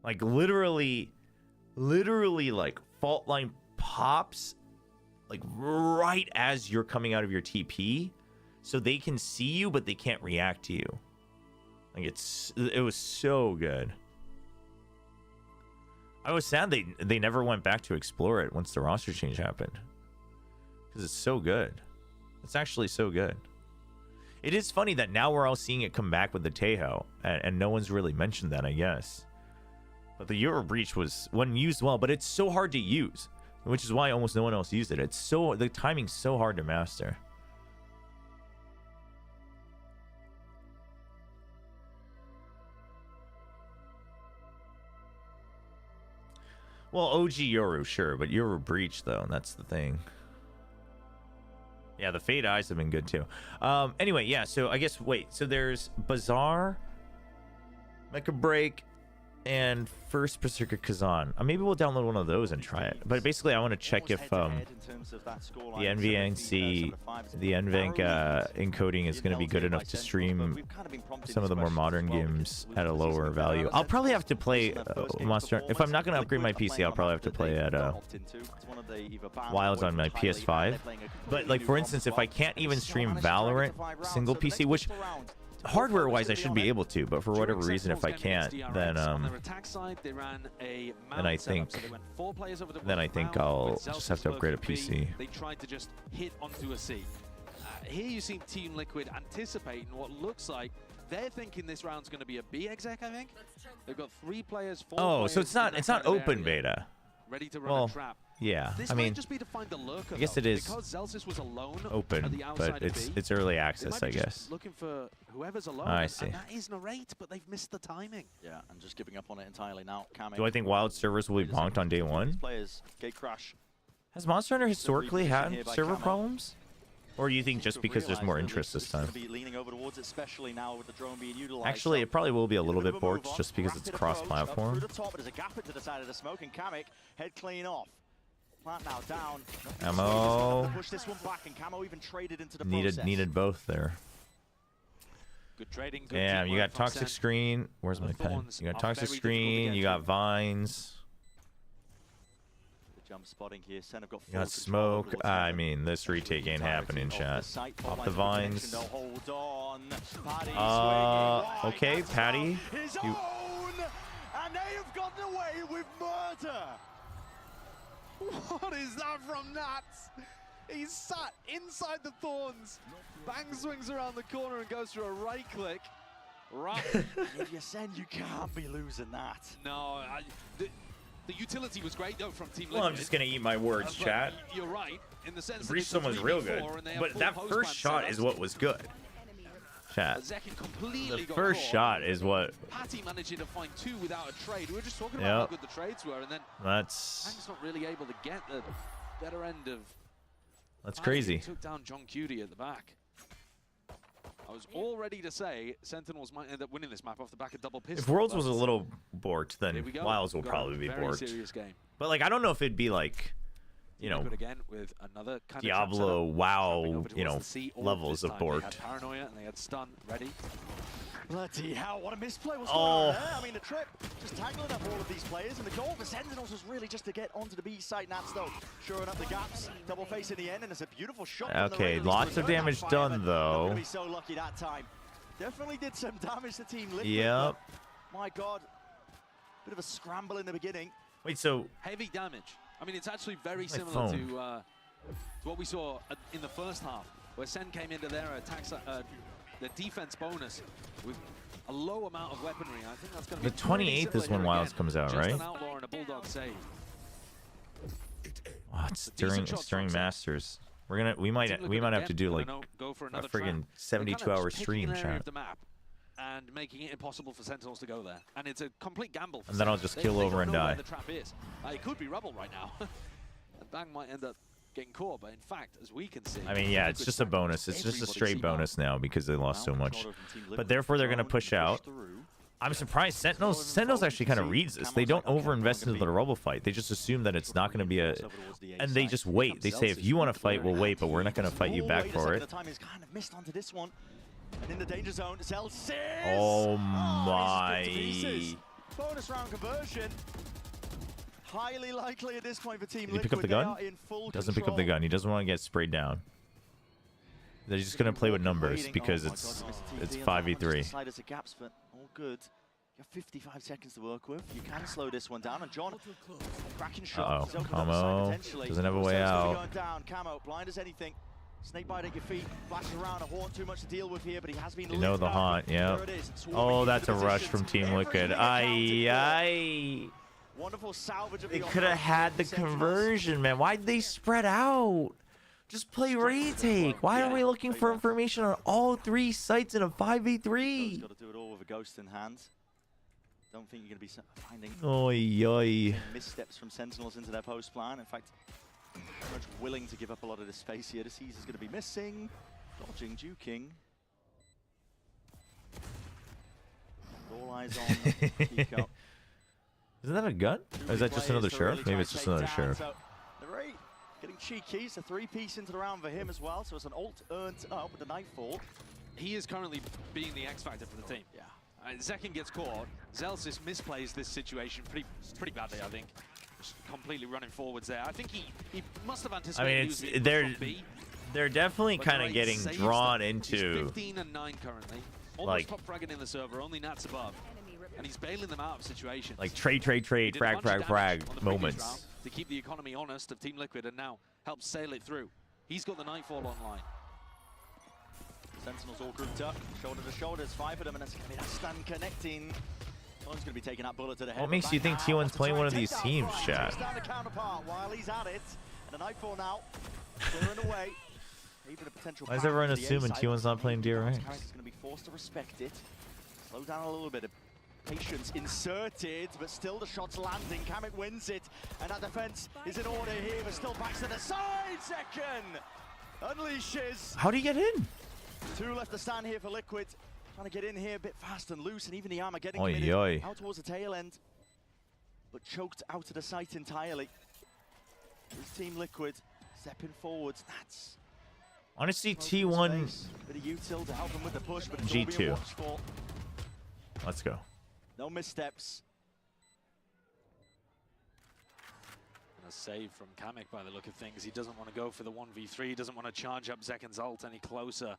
Like literally like fault line pops like right as you're coming out of your TP, so they can see you but they can't react to you. Like it was so good. I was sad they never went back to explore it once the roster change happened, because it's so good. It's actually so good. It is funny that now we're all seeing it come back with the Tejo, and no one's really mentioned that, I guess. But the Euro Breach wasn't used well, but it's so hard to use, which is why almost no one else used it. The timing's so hard to master. Well, OG Yoru, sure, but Euro Breach, though, that's the thing. Yeah, the Fade Eyes have been good, too. Anyway, yeah, so I guess, wait, so there's Bazaar, Mecha Break, and First Berserker Kazan. Maybe we'll download one of those and try it. But basically, I want to check if the NVNC, the NVENC encoding is going to be good enough to stream some of the more modern games at a lower value. I'll probably have to play Monster. If I'm not going to upgrade my PC, I'll probably have to play at Wilds on my PS5. But like, for instance, if I can't even stream Valorant single PC, which hardware-wise I should be able to, but for whatever reason, if I can't, then I think I'll just have to upgrade a PC. They tried to just hit onto a C. Here you see Team Liquid anticipating what looks like they're thinking this round's going to be a B exec. I think they've got 3 players. 4 Oh, so players it's not open beta. Ready to run a trap. Yeah, This I mean, might just be to find the lurker, I guess though, it is because Zelsis was alone at open, the outside but of B. it's early They access, might I be just guess. looking for whoever's alone. I see. And that is narrate, but they've missed the timing. Yeah, and just giving up on it entirely now. Do I think Wild servers will be bonked on day one? Players, gate crash. Has Monster Hunter historically had server problems? Or do you think just because there's more interest this time? Actually, it probably will be a little bit borked just because it's cross-platform. Head clean off. Plant now down. Ammo. Push this one back, and Camo even traded into the Needed both there. Good trading. Good Damn, you teamwork got from Toxic Sen. Screen. Where's my pen? You got Toxic Screen. You got Vines. Jump spotting here. Sen have got You got Smoke. I mean, this retake ain't happening, chat. Off the Vines. Okay, Patty. You, And they have gotten away with murder. What is that from Nats? He's sat inside the thorns. Bang swings around the corner and goes for a right click. Right. If you send, you can't be losing that. No, the utility was great though from Team Liquid. well, I'm just gonna eat my words, chat. You're right in the sense Breach that someone's real good, but that first shot is what was good. Chat. The first shot is what. Patty managing to find 2 without a trade. We were just talking about how good the trades were, and then That's Bang's not really able to get the better end of. That's crazy. Took down John Cutie at the back. I was all ready to say Sentinels might end up winning this map off the back of double pistol. If Worlds was a little borked, then Here we go. Wilds will Got a probably be very borked. serious game. But like, I don't know if it'd be like, you know, again with another kind Diablo, of WoW, you know, the sea orb levels this of time. They borked. had Paranoia and they had stun ready. Bloody hell, what a misplay was Oh. going on there. I mean, the trip just tangling up all of these players, and the goal for Sentinels was really just to get onto the B side. Nats, though, shoring up the gaps. Double face in the end, and it's a beautiful shot. from the Okay, Raiders. lots of damage Fire, done, but not though. gonna be so lucky that time. Definitely did some damage to Team Liquid. Yep. but My God, bit of a scramble in the beginning. Wait, so Heavy damage. I mean, it's actually very My similar phone. to what we saw in the first half, where Sen came into their attacks, the defense bonus with a low amount of weaponry. I think that's going to be the 28th is when Wilds comes out, just right? an outlaw and a bulldog save. Oh, it's during Masters. We might have to do like Go for a another friggin' trap. They're kind of 72-hour just picking stream, an area chat. of the map and making it impossible for Sentinels to go there. And it's a complete gamble. For And then I'll Sentinels. just kill they over don't and know where die. the trap is. It could be rubble right now. And Bang might end up getting caught, but in fact, as we can see, I mean, yeah, it's just a bonus. It's just a straight bonus now because they lost so much. But therefore, they're going to push out. I'm surprised Sentinels actually kind of reads this. They don't overinvest into the rubble fight. They just assume that it's not going to be a, and they just wait. They say, if you want to fight, we'll wait, but we're not going to fight you back for it. The time is kind of missed onto this one. And in the danger zone, Zelsis. Oh my! Bonus round conversion. highly likely at this point for Team Did he Liquid. pick up the They gun? are in full Doesn't pick up the control. gun. He doesn't want to get sprayed down. They're just going to play with numbers because it's 5v3. Sliders are gaps, but all good. You have 55 seconds to work with. You can slow this one down. And John, cracking shot. He's opened up the side Camo potentially. doesn't have a way So's gonna be out. going down. Camo, blind as anything. Snakebite at your feet. Flashes around. A horn too much to deal with here, but he has been You know the haunt, yeah. Oh, that's a rush from Team Liquid. Aye. Wonderful salvage of They the could have had the conversion, man. Why'd they spread out? Just play retake. Why are we looking for information on all 3 sites in a 5v3? Got to do it all with a ghost in hand. Don't think you're going to be finding Oy. missteps from Sentinels into their post plan. In fact, very much willing to give up a lot of the space here. The Caesar's going to be missing. Dodging, juking. All eyes on Kiko. Isn't that a gun? Or is that just another sheriff? Maybe it's just another sheriff. So, they're very getting cheeky. It's a 3-piece into the round for him as well. So it's an ult earned up with the Nightfall. He is currently being the X factor for the team. Yeah. Zekin gets caught. Zelsis misplays this situation pretty badly, I think. Just completely running forwards there. I think he must have I anticipated mean, they're definitely kind of getting drawn into 15 and 9 currently. Almost like top fragging in the server, only Nats above. And he's bailing them out of situations. like trade, He did a frag bunch of damage on the previous moments. round to keep the economy honest of Team Liquid and now help sail it through. He's got the Nightfall online. Sentinels all grouped up, shoulder to shoulders, 5 of them, and it's going to be that stun connecting. One's going to be taking that bullet to the head. What makes you think T1's playing one of these teams, chat? Down the counterpart while he's at it, and a Nightfall now, clearing away. Even a potential Why is everyone power to the assuming A side. T1's not playing DRX? Character's going to be forced to respect it. Slow down a little bit. Patience inserted, but still the shot's landing. Kamek wins it, and that defense is in order here, but still backs to the side. Second unleashes. How do you get in? 2 left to stand here for Liquid. Trying to get in here a bit fast and loose, and even the armor getting Oy, committed oy. out towards the tail end, but choked out of the sight entirely. This Team Liquid stepping forwards. That's Honestly, T1 bit of util to help him with the push, but it's all being G2. watched for. Let's go. No missteps. And a save from Kamek by the look of things. He doesn't want to go for the 1v3. He doesn't want to charge up Zekin's ult any closer.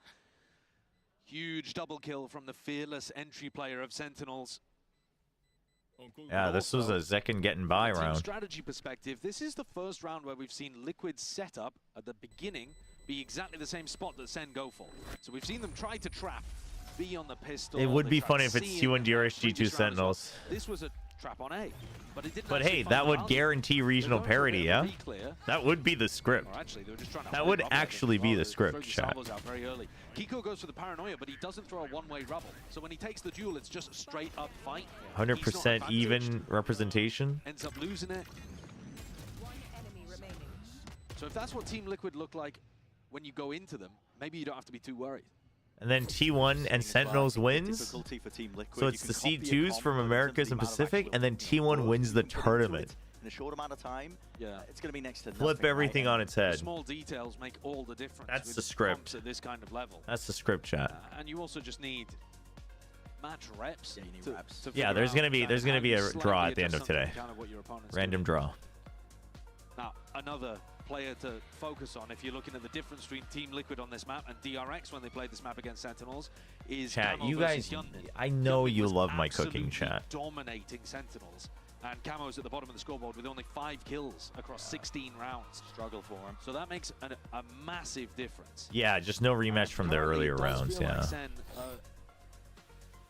Huge double kill from the fearless entry player of Sentinels. Yeah, this was a Zekin getting by From a team round. strategy perspective, this is the first round where we've seen Liquid's setup at the beginning be exactly the same spot that SEN go for. So we've seen them try to trap B on the pistol. It would they be tried funny if it's C T1 in the DRX previous G2 round as well. Sentinels. This was a trap on A, but it didn't. But actually hey, find that the would value. guarantee regional They're going for a parity, bit yeah? of a re-clear. That would be the script. Or actually, they were just trying to That hold would it up a bit actually as be well. the They script, throw the chat. salvos out very early. Kiko goes for the paranoia, but he doesn't throw a one-way rubble. So when he takes the duel, it's just a straight up fight. 100% even representation. Ends up losing it. So if that's what Team Liquid look like when you go into them, maybe you don't have to be too worried. And then T1 and Sentinels wins. Difficulty for Team Liquid. So You it's can the copy a C2s combo from in Americas terms and of the amount of Pacific, actual and then T1 wins the tournament. In a short amount of time, it's going to be next to Flip nothing, everything right? on its The head. small details make all the difference. That's with the script. comps at this kind of level. That's the script, chat. And you also just need match reps. To Yeah, figure there's out gonna be how a you draw slightly at the end of adjust something today. to counter what your opponent's Random doing. draw. Now, another player to focus on if you're looking at the difference between Team Liquid on this map and DRX when they played this map against Sentinels is Chat, Camo you versus guys, Hyunmin. I know Hyunmin you was love my cooking, absolutely chat. dominating Sentinels, and Camo's at the bottom of the scoreboard with only 5 kills across 16 rounds. Struggle for him. So that makes a massive difference. Yeah, just no rematch from the Currently, earlier it does rounds, feel like yeah. Sen,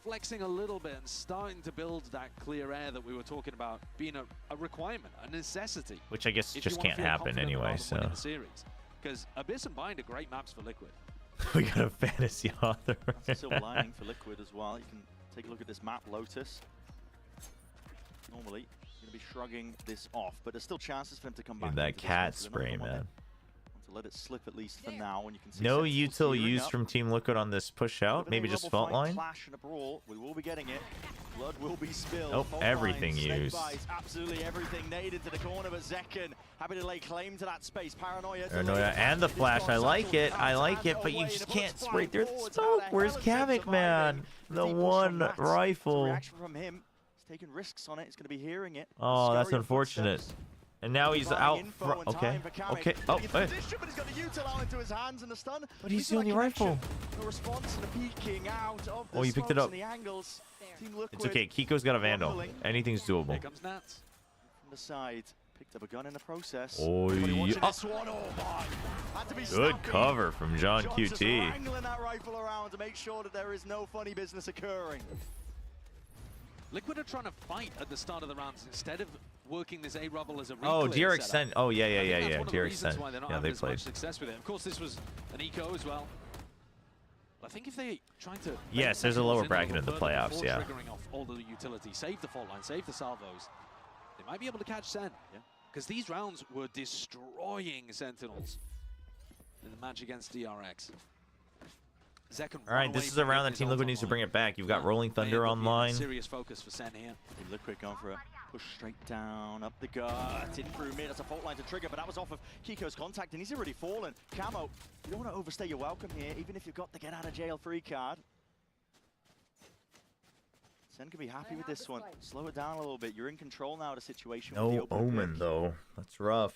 flexing a little bit and starting to build that clear air that we were talking about being a requirement, a necessity. Which I guess if you just wanna can't feel happen confident anyway, about winning so. the series. Because Abyss and Bind are great maps for Liquid. We got a fantasy author. That's a silver lining for Liquid as well. You can take a look at this map, Lotus. Normally, you're going to be shrugging this off, but there's still chances for him to come back. Dude, that into this cat one, so they're not spray, gonna want man. to let it slip at least for now. And you can see No Sentinels util gearing used up. from Team Liquid on this push out. Maybe just Rubble fault fight, line. Clash and a brawl. We will be getting it. Blood will be spilled. Nope, Fault everything line, snake used. bites, absolutely everything. Nade into the corner, but Zekin happy to lay claim to that space. Paranoia. Paranoia and the flash. I like it. I like it, but you just can't spray through the smoke. Where's Kamek, man? The one rifle. Reaction from him. He's taking risks on it. He's going to be hearing it. Oh, that's Scurry of unfortunate. footsteps. And now he's Buying out. info and Okay. time for Kamek. Okay. Oh, He's hey. in position, but he's got the util out into his hands and the stun. But he's Leads to that using the rifle. connection. The response and the peeking out of the Oh, you picked it smokes up. and the angles. Team Liquid It's okay. Kiko's got a Vandal. rumbling Anything's doable. Here comes Nats. from the side. Picked up a gun in the process. Oh, Everybody yeah. watching this one. Oh, my. Had to be Good snappy. cover from John John's just QT. wrangling that rifle around to make sure that there is no funny business occurring. Liquid are trying to fight at the start of the rounds instead of working this A rubble as a Oh, re-clear DRX setup. Sent. Oh, yeah. I think that's one of the DRX reasons Sent. why they're not Yeah, having they as much played. success with it. Of course, this was an eco as well. I think if they try to... Yes, there's a lower bracket in the playoffs, yeah. Triggering off all the utility, save the fault line, save the salvos, they might be able to catch Sen. Yeah. Because these rounds were destroying Sentinels in the match against DRX. All right, this is a round that Team Liquid needs to bring it back. You've got Rolling Thunder online. Serious focus for Sen here. Team Liquid going for a push straight down, up the gut, in through mid. That's a fault line to trigger, but that was off of Kiko's contact, and he's already fallen. Camo, you don't want to overstay your welcome here, even if you've got the get out of jail free card. Sen can be happy with this one. Slow it down a little bit. You're in control now of the situation. with the No open Omen, pick. though. That's rough.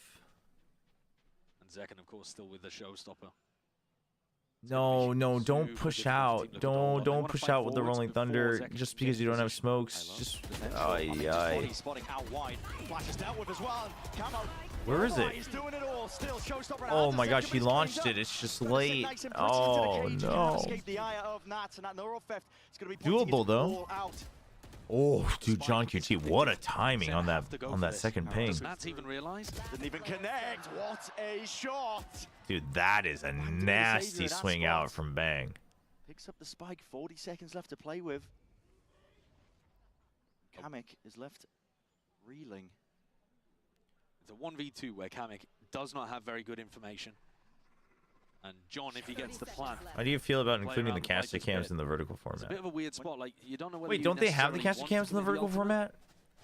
And Zekken, of course, still with the showstopper. No, don't push out. Don't push out with the Rolling Thunder just because you don't have smokes. Just Body spotting out wide. Flash is dealt with as well. Camo. Where is it? He's doing it all. Still, showstopper. Oh my gosh, he launched it. It's just late. Oh no. Escape the eye of Nats, and that neural theft is going to be Doable though. all out. Oh, dude, John QT, what a timing on that second ping. Does Nats even realize? Didn't even connect. What a shot. Dude, that is a nasty swing out from Bang. Picks up the spike. 40 seconds left to play with. Kamek is left reeling. It's a 1v2 where Kamek does not have very good information. And John, if he gets the plan. How do you feel about play including the around the caster fighters cams bit. in the vertical It's a format? bit of a weird spot. Like, you don't know whether Wait, you don't they have the necessarily caster want cams to in the play vertical ultimate. format?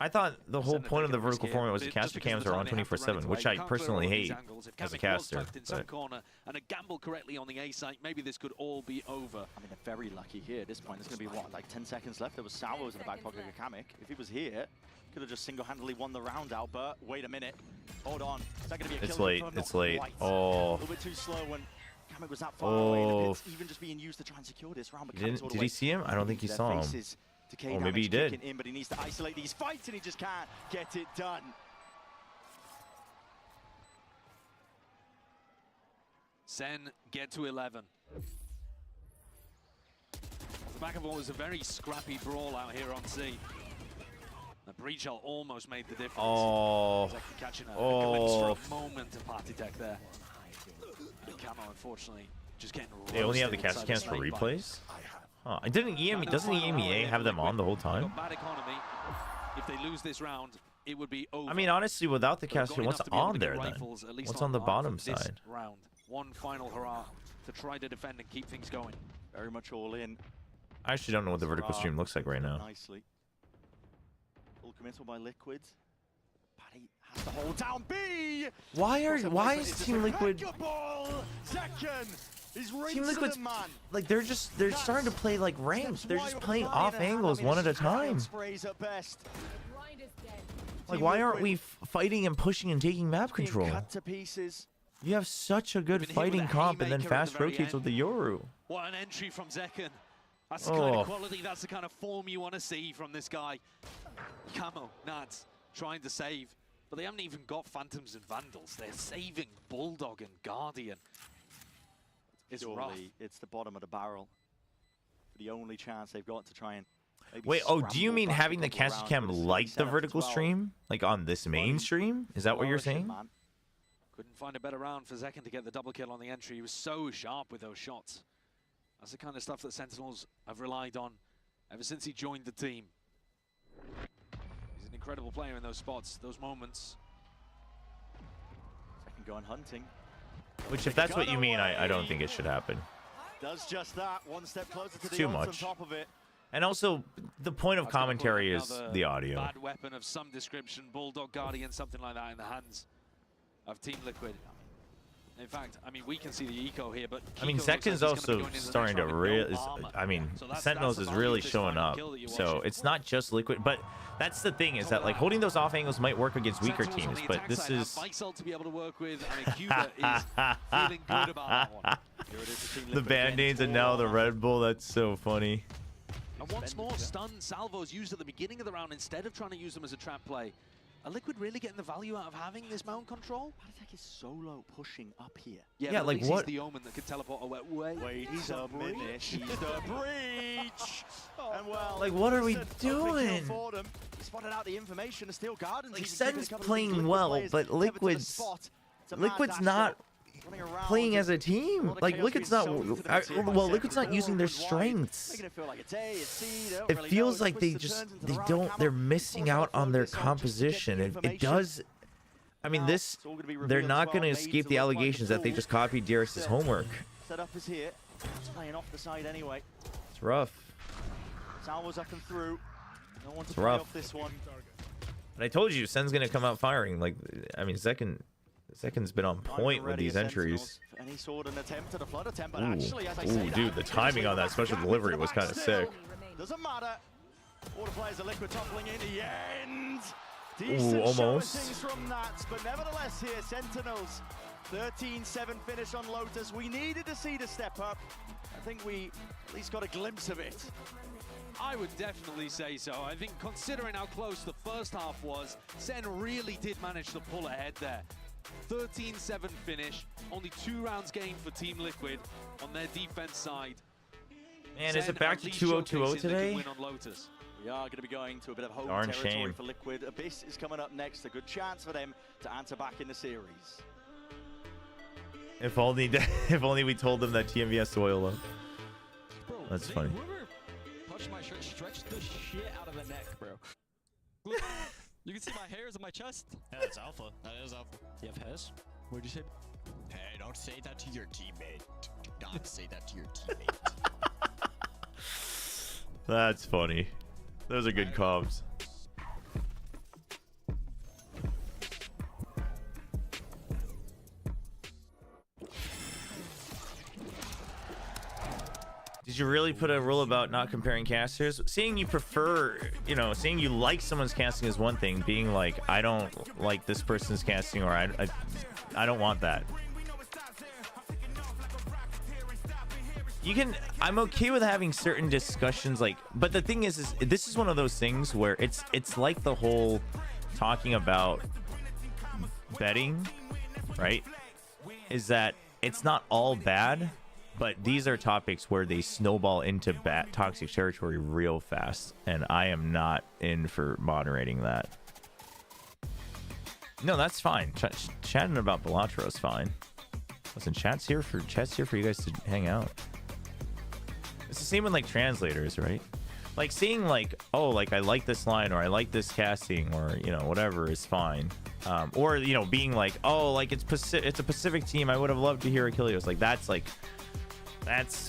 I thought the whole Send a point of the taking a risk vertical here, format was but the just caster because of cams the are time on they have to run 24/7, it which away, I you can't clear personally all these hate angles. If as a Kamek was caster. tucked in some but- corner and a gamble correctly on the A site, maybe this could all be over. I mean, they're very lucky here at this point. There's going to be, what, like 10 seconds left? There was salvos in the back pocket of Kamek. If he was here, could have just single-handedly won the round out, but wait a minute. Hold on. Is that going to be a It's kill late. confirmed? It's Not late. quite. Oh. A little bit too slow when Kamek was that far away. And Oh. it's even just being used to try and secure this round. But Did Kamek's all the he way see him? I don't think he into saw their him. faces. Decay Oh, maybe he damage did. kicking in, but he needs to isolate these fights, and he just can't get it done. Sen get to 11. The back of all was a very scrappy brawl out here on C. The breach shell almost made the difference. Oh. Zekken catching a Oh. for a moment of party tech there. And Camo, unfortunately, just getting They only have the roasted caster inside cams for the snake bite. replays? Huh. Doesn't the EMEA have them on the whole time? Bad economy. If they lose this round, it would be over. I mean, honestly, without the But they've caster, got what's enough to be able on to get there then? rifles, at least What's on the half bottom of this side? round. One final hurrah to try to defend and keep things going. Very much all in. I actually don't know what the vertical stream looks like right now. Nicely. Full committal by Liquid. Paddy has to hold down B. Why is Team Liquid Zekken is Team Liquid's man. like they're starting to play like ranked. They're just playing off angles one at a time. Sprays at best. Like why aren't we fighting and pushing and taking map control? Cut to pieces. You have such a good fighting comp and then fast rotates with the Yoru. What an entry from Zekken. That's the kind Oh. of quality, that's the kind of form you want to see from this guy. Camo, Nads, trying to save. But they haven't even got Phantoms and Vandals. They're saving Bulldog and Guardian. It's rough. Surely it's the bottom of the barrel. The only chance they've got to try and maybe Wait, oh, do you scramble mean back having a the couple caster rounds, cam but it's like the set up vertical as well. stream? Like on this main stream? Is that what you're saying? Man. Couldn't find a better round for Zekken to get the double kill on the entry. He was so sharp with those shots. That's the kind of stuff that Sentinels have relied on ever since he joined the team. He's an incredible player in those spots, those moments. Zekken going hunting. Which, if that's what you mean, I don't think it should happen. Does just that. One step closer to It's the too ult on much. top of it. And also, the point of commentary is Another the audio. Bad weapon of some description, Bulldog Guardian, something like that in the hands of Team Liquid. In fact, I mean, we can see the eco here, but I mean, Kiko looks like Zekin's he's gonna also be going into the starting to next round with real. no armor. I mean, So that's Sentinels the is value really of this showing final up. kill that you're So watching. it's not just Liquid, but that's the thing is that like holding those off angles might work against weaker Sentinels on teams, the but attack this side have is Faisal to be able to work with. I mean, Cuba is feeling good about that one. Here it is, the Team the Liquid again, Band-Aids and now the Red Bull. That's so funny. And once more, stun salvos used at the beginning of the round instead of trying to use them as a trap play. Are Liquid really getting the value out of having this mount control? Battletech is solo pushing up here. Yeah, Yeah, but like at least what- He's the Omen that can teleport away. Wait, he's a minute. He's the breach. And well, Like, what are we listen, ugly kill doing? for them. He spotted out the information. The Steel Gardens. Like even giving Sen's a couple of playing Liquid well, players but cover to the Liquid's spot. It's a mad Liquid's dash not shot. Running around playing and as a team. all the Like chaos Liquid's being not. sown into the mid-tier by Well, Sen. Liquid's not using their Four wide, strengths. making it feel like it's A, it's C, they don't It really feels know. like they Twists just and turns into they the round don't. camel. They're missing out on their Focus on just to get the composition. It information. does. I mean, this. It's all gonna be They're revealed not as going to well. escape Maids the look like allegations that they fool. just copied Darius's homework. Setup is here. It's playing off the side anyway. It's rough. Salvo's up and through. No one to It's play rough. off this one. And I told you, Sen's going to come out firing. Like, I mean, Zekin's been on point with these entries. Any sort of attempt at a flood attempt, but Ooh, actually, as I ooh, say dude, that, the timing on that special delivery was kind of sick. Doesn't matter. All the players are Liquid toppling in the end. Decent Ooh, show of almost. things from that, but nevertheless here, Sentinels, 13-7 finish on Lotus. We needed to see the step up. I think we at least got a glimpse of it. I would definitely say so. I think considering how close the first half was, Sen really did manage to pull ahead there. 13-7 finish, only 2 rounds gained for Team Liquid on their defense side. Man, is Sen it back at to least 2-0-2-0 showcasing they can today? win on Lotus. We are going to be going to a bit of home Darn territory shame. for Liquid. Abyss is coming up next. A good chance for them to answer back in the series. If only, if only we told them that TMV has to oil up. That's funny. Whoever touched my shirt stretched the shit out of the neck, bro. Look, you can see my hairs on my chest. Yeah, that's alpha. That is alpha. Do you have hairs? What'd you say? Hey, don't say that to your teammate. Do not say that to your teammate. That's funny. Those are good comms. Did you really put a rule about not comparing casters? Saying you prefer, you know, saying you like someone's casting is one thing. Being like, I don't like this person's casting, or I don't want that. You can, I'm okay with having certain discussions, like, but the thing is this is one of those things where it's like the whole talking about betting, right? Is that it's not all bad, but these are topics where they snowball into toxic territory real fast, and I am not in for moderating that. No, that's fine. Chatting about Bellatra is fine. Listen, chat's here for you guys to hang out. It's the same with like translators, right? Like seeing like, oh, like I like this line, or I like this casting, or you know, whatever is fine. Or you know, being like, oh, like it's a Pacific team, I would have loved to hear Achilles. Like that's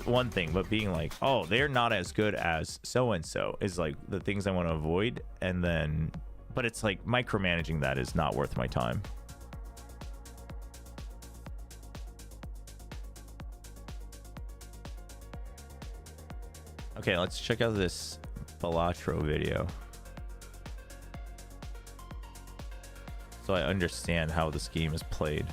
one thing, but being like, oh, they're not as good as so and so is like the things I want to avoid. And then, but it's like micromanaging that is not worth my time. Okay, let's check out this Bellatro video, so I understand how this game is played.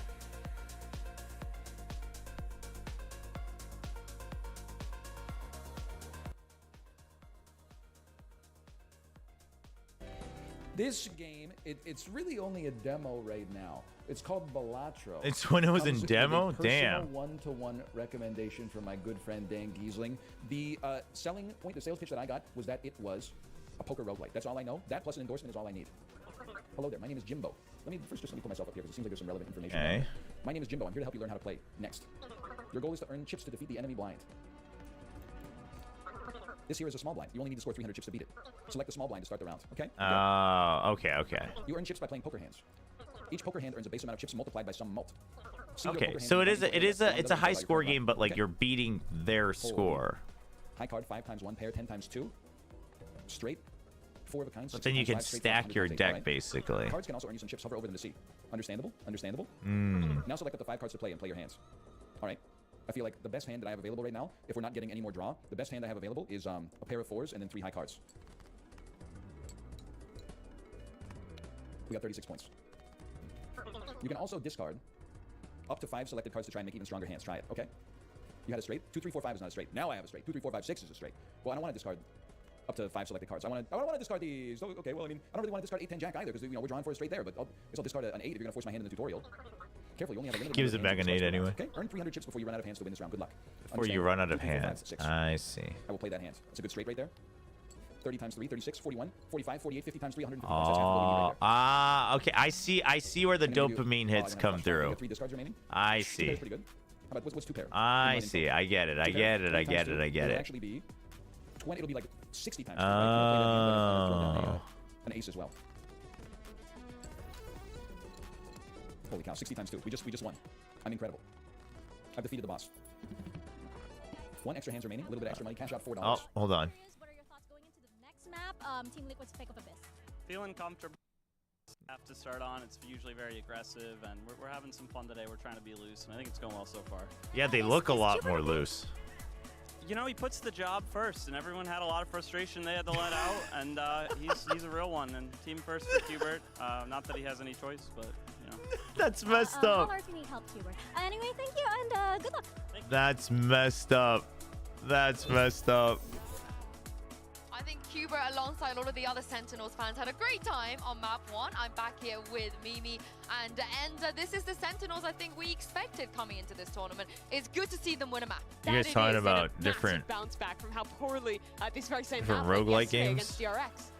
This game, it's really only a demo right now. It's called Bellatro. It's when it was in Comes with demo? a personal Damn. one-to-one recommendation from my good friend Dan Giesling. The selling point, the sales pitch that I got was that it was a poker roguelike. That's all I know. That plus an endorsement is all I need. Hello there. My name is Jimbo. Let me put myself up here because it seems like there's some relevant information. Okay. There. My name is Jimbo. I'm here to help you learn how to play. Next. Your goal is to earn chips to defeat the enemy blind. This here is a small blind. You only need to score 300 chips to beat it. Select the small blind to start the round, okay? Okay. You earn chips by playing poker hands. Each poker hand earns a base amount of chips multiplied by some mult. Okay, so it's a high score game, but like you're beating their score. High card 5 times 1 pair, 10 times 2. Straight. 4 of a kind. But then you can stack your deck basically. Cards can also earn you some chips. Hover over them to see. Understandable? Understandable? Now select up to 5 cards to play and play your hands. All right. I feel like the best hand that I have available right now, if we're not getting any more draw, the best hand I have available is a pair of 4s and then 3 high cards. We got 36 points. You can also discard up to 5 selected cards to try and make even stronger hands. Try it, okay? You had a straight. 2, 3, 4, 5 is not a straight. Now I have a straight. 2, 3, 4, 5, 6 is a straight. Well, I don't want to discard up to 5 selected cards. I don't want to discard these. Okay, well, I mean, I don't really want to discard 8, 10 jack either because, you know, we're drawing for a straight there, but I guess I'll discard an 8 if you're going to force my hand in the tutorial. Careful, you only have a limited Gives number it of back hands an and 8 anyway. Okay, earn 300 chips before you run out of hands to win this round. Good luck. Before you run out of hands. I see. I will play that hand. It's a good straight right there. 30 times 3, 36, 41, 45, 48, 50 times 3, 150. Okay. I see where the dopamine hits come through. 3 discards remaining. I see. Pretty good. How about what's 2 pair? I see. I get it. I get it. I get it. I get It'll it. actually be 20. It'll be like 60 times. Oh. An ace as well. Holy cow! 60 times 2. We just won. I'm incredible. I've defeated the boss. 1 extra hands remaining. A little bit extra money. Cash out $4. Oh, hold on. What are your thoughts going into the next map? Team Liquid's Pick of Abyss. Feeling comfortable. Have to start on. It's usually very aggressive, and we're having some fun today. We're trying to be loose, and I think it's going well so far. Yeah, they look a lot more loose. You know, he puts the job first, and everyone had a lot of frustration they had to let out, and he's a real one. And team first for Hubert. Not that he has any choice, but you know. That's messed up. Holler if you need help, Hubert. Anyway, thank you, and good luck. That's messed up. That's messed up. I think Chobra, alongside all of the other Sentinels fans, had a great time on map 1. I'm back here with Mimi and Enza. This is the Sentinels I think we expected coming into this tournament. It's good to see them win a map. You guys talking about different bounce back from how poorly this very same different map roguelike against games? DRX.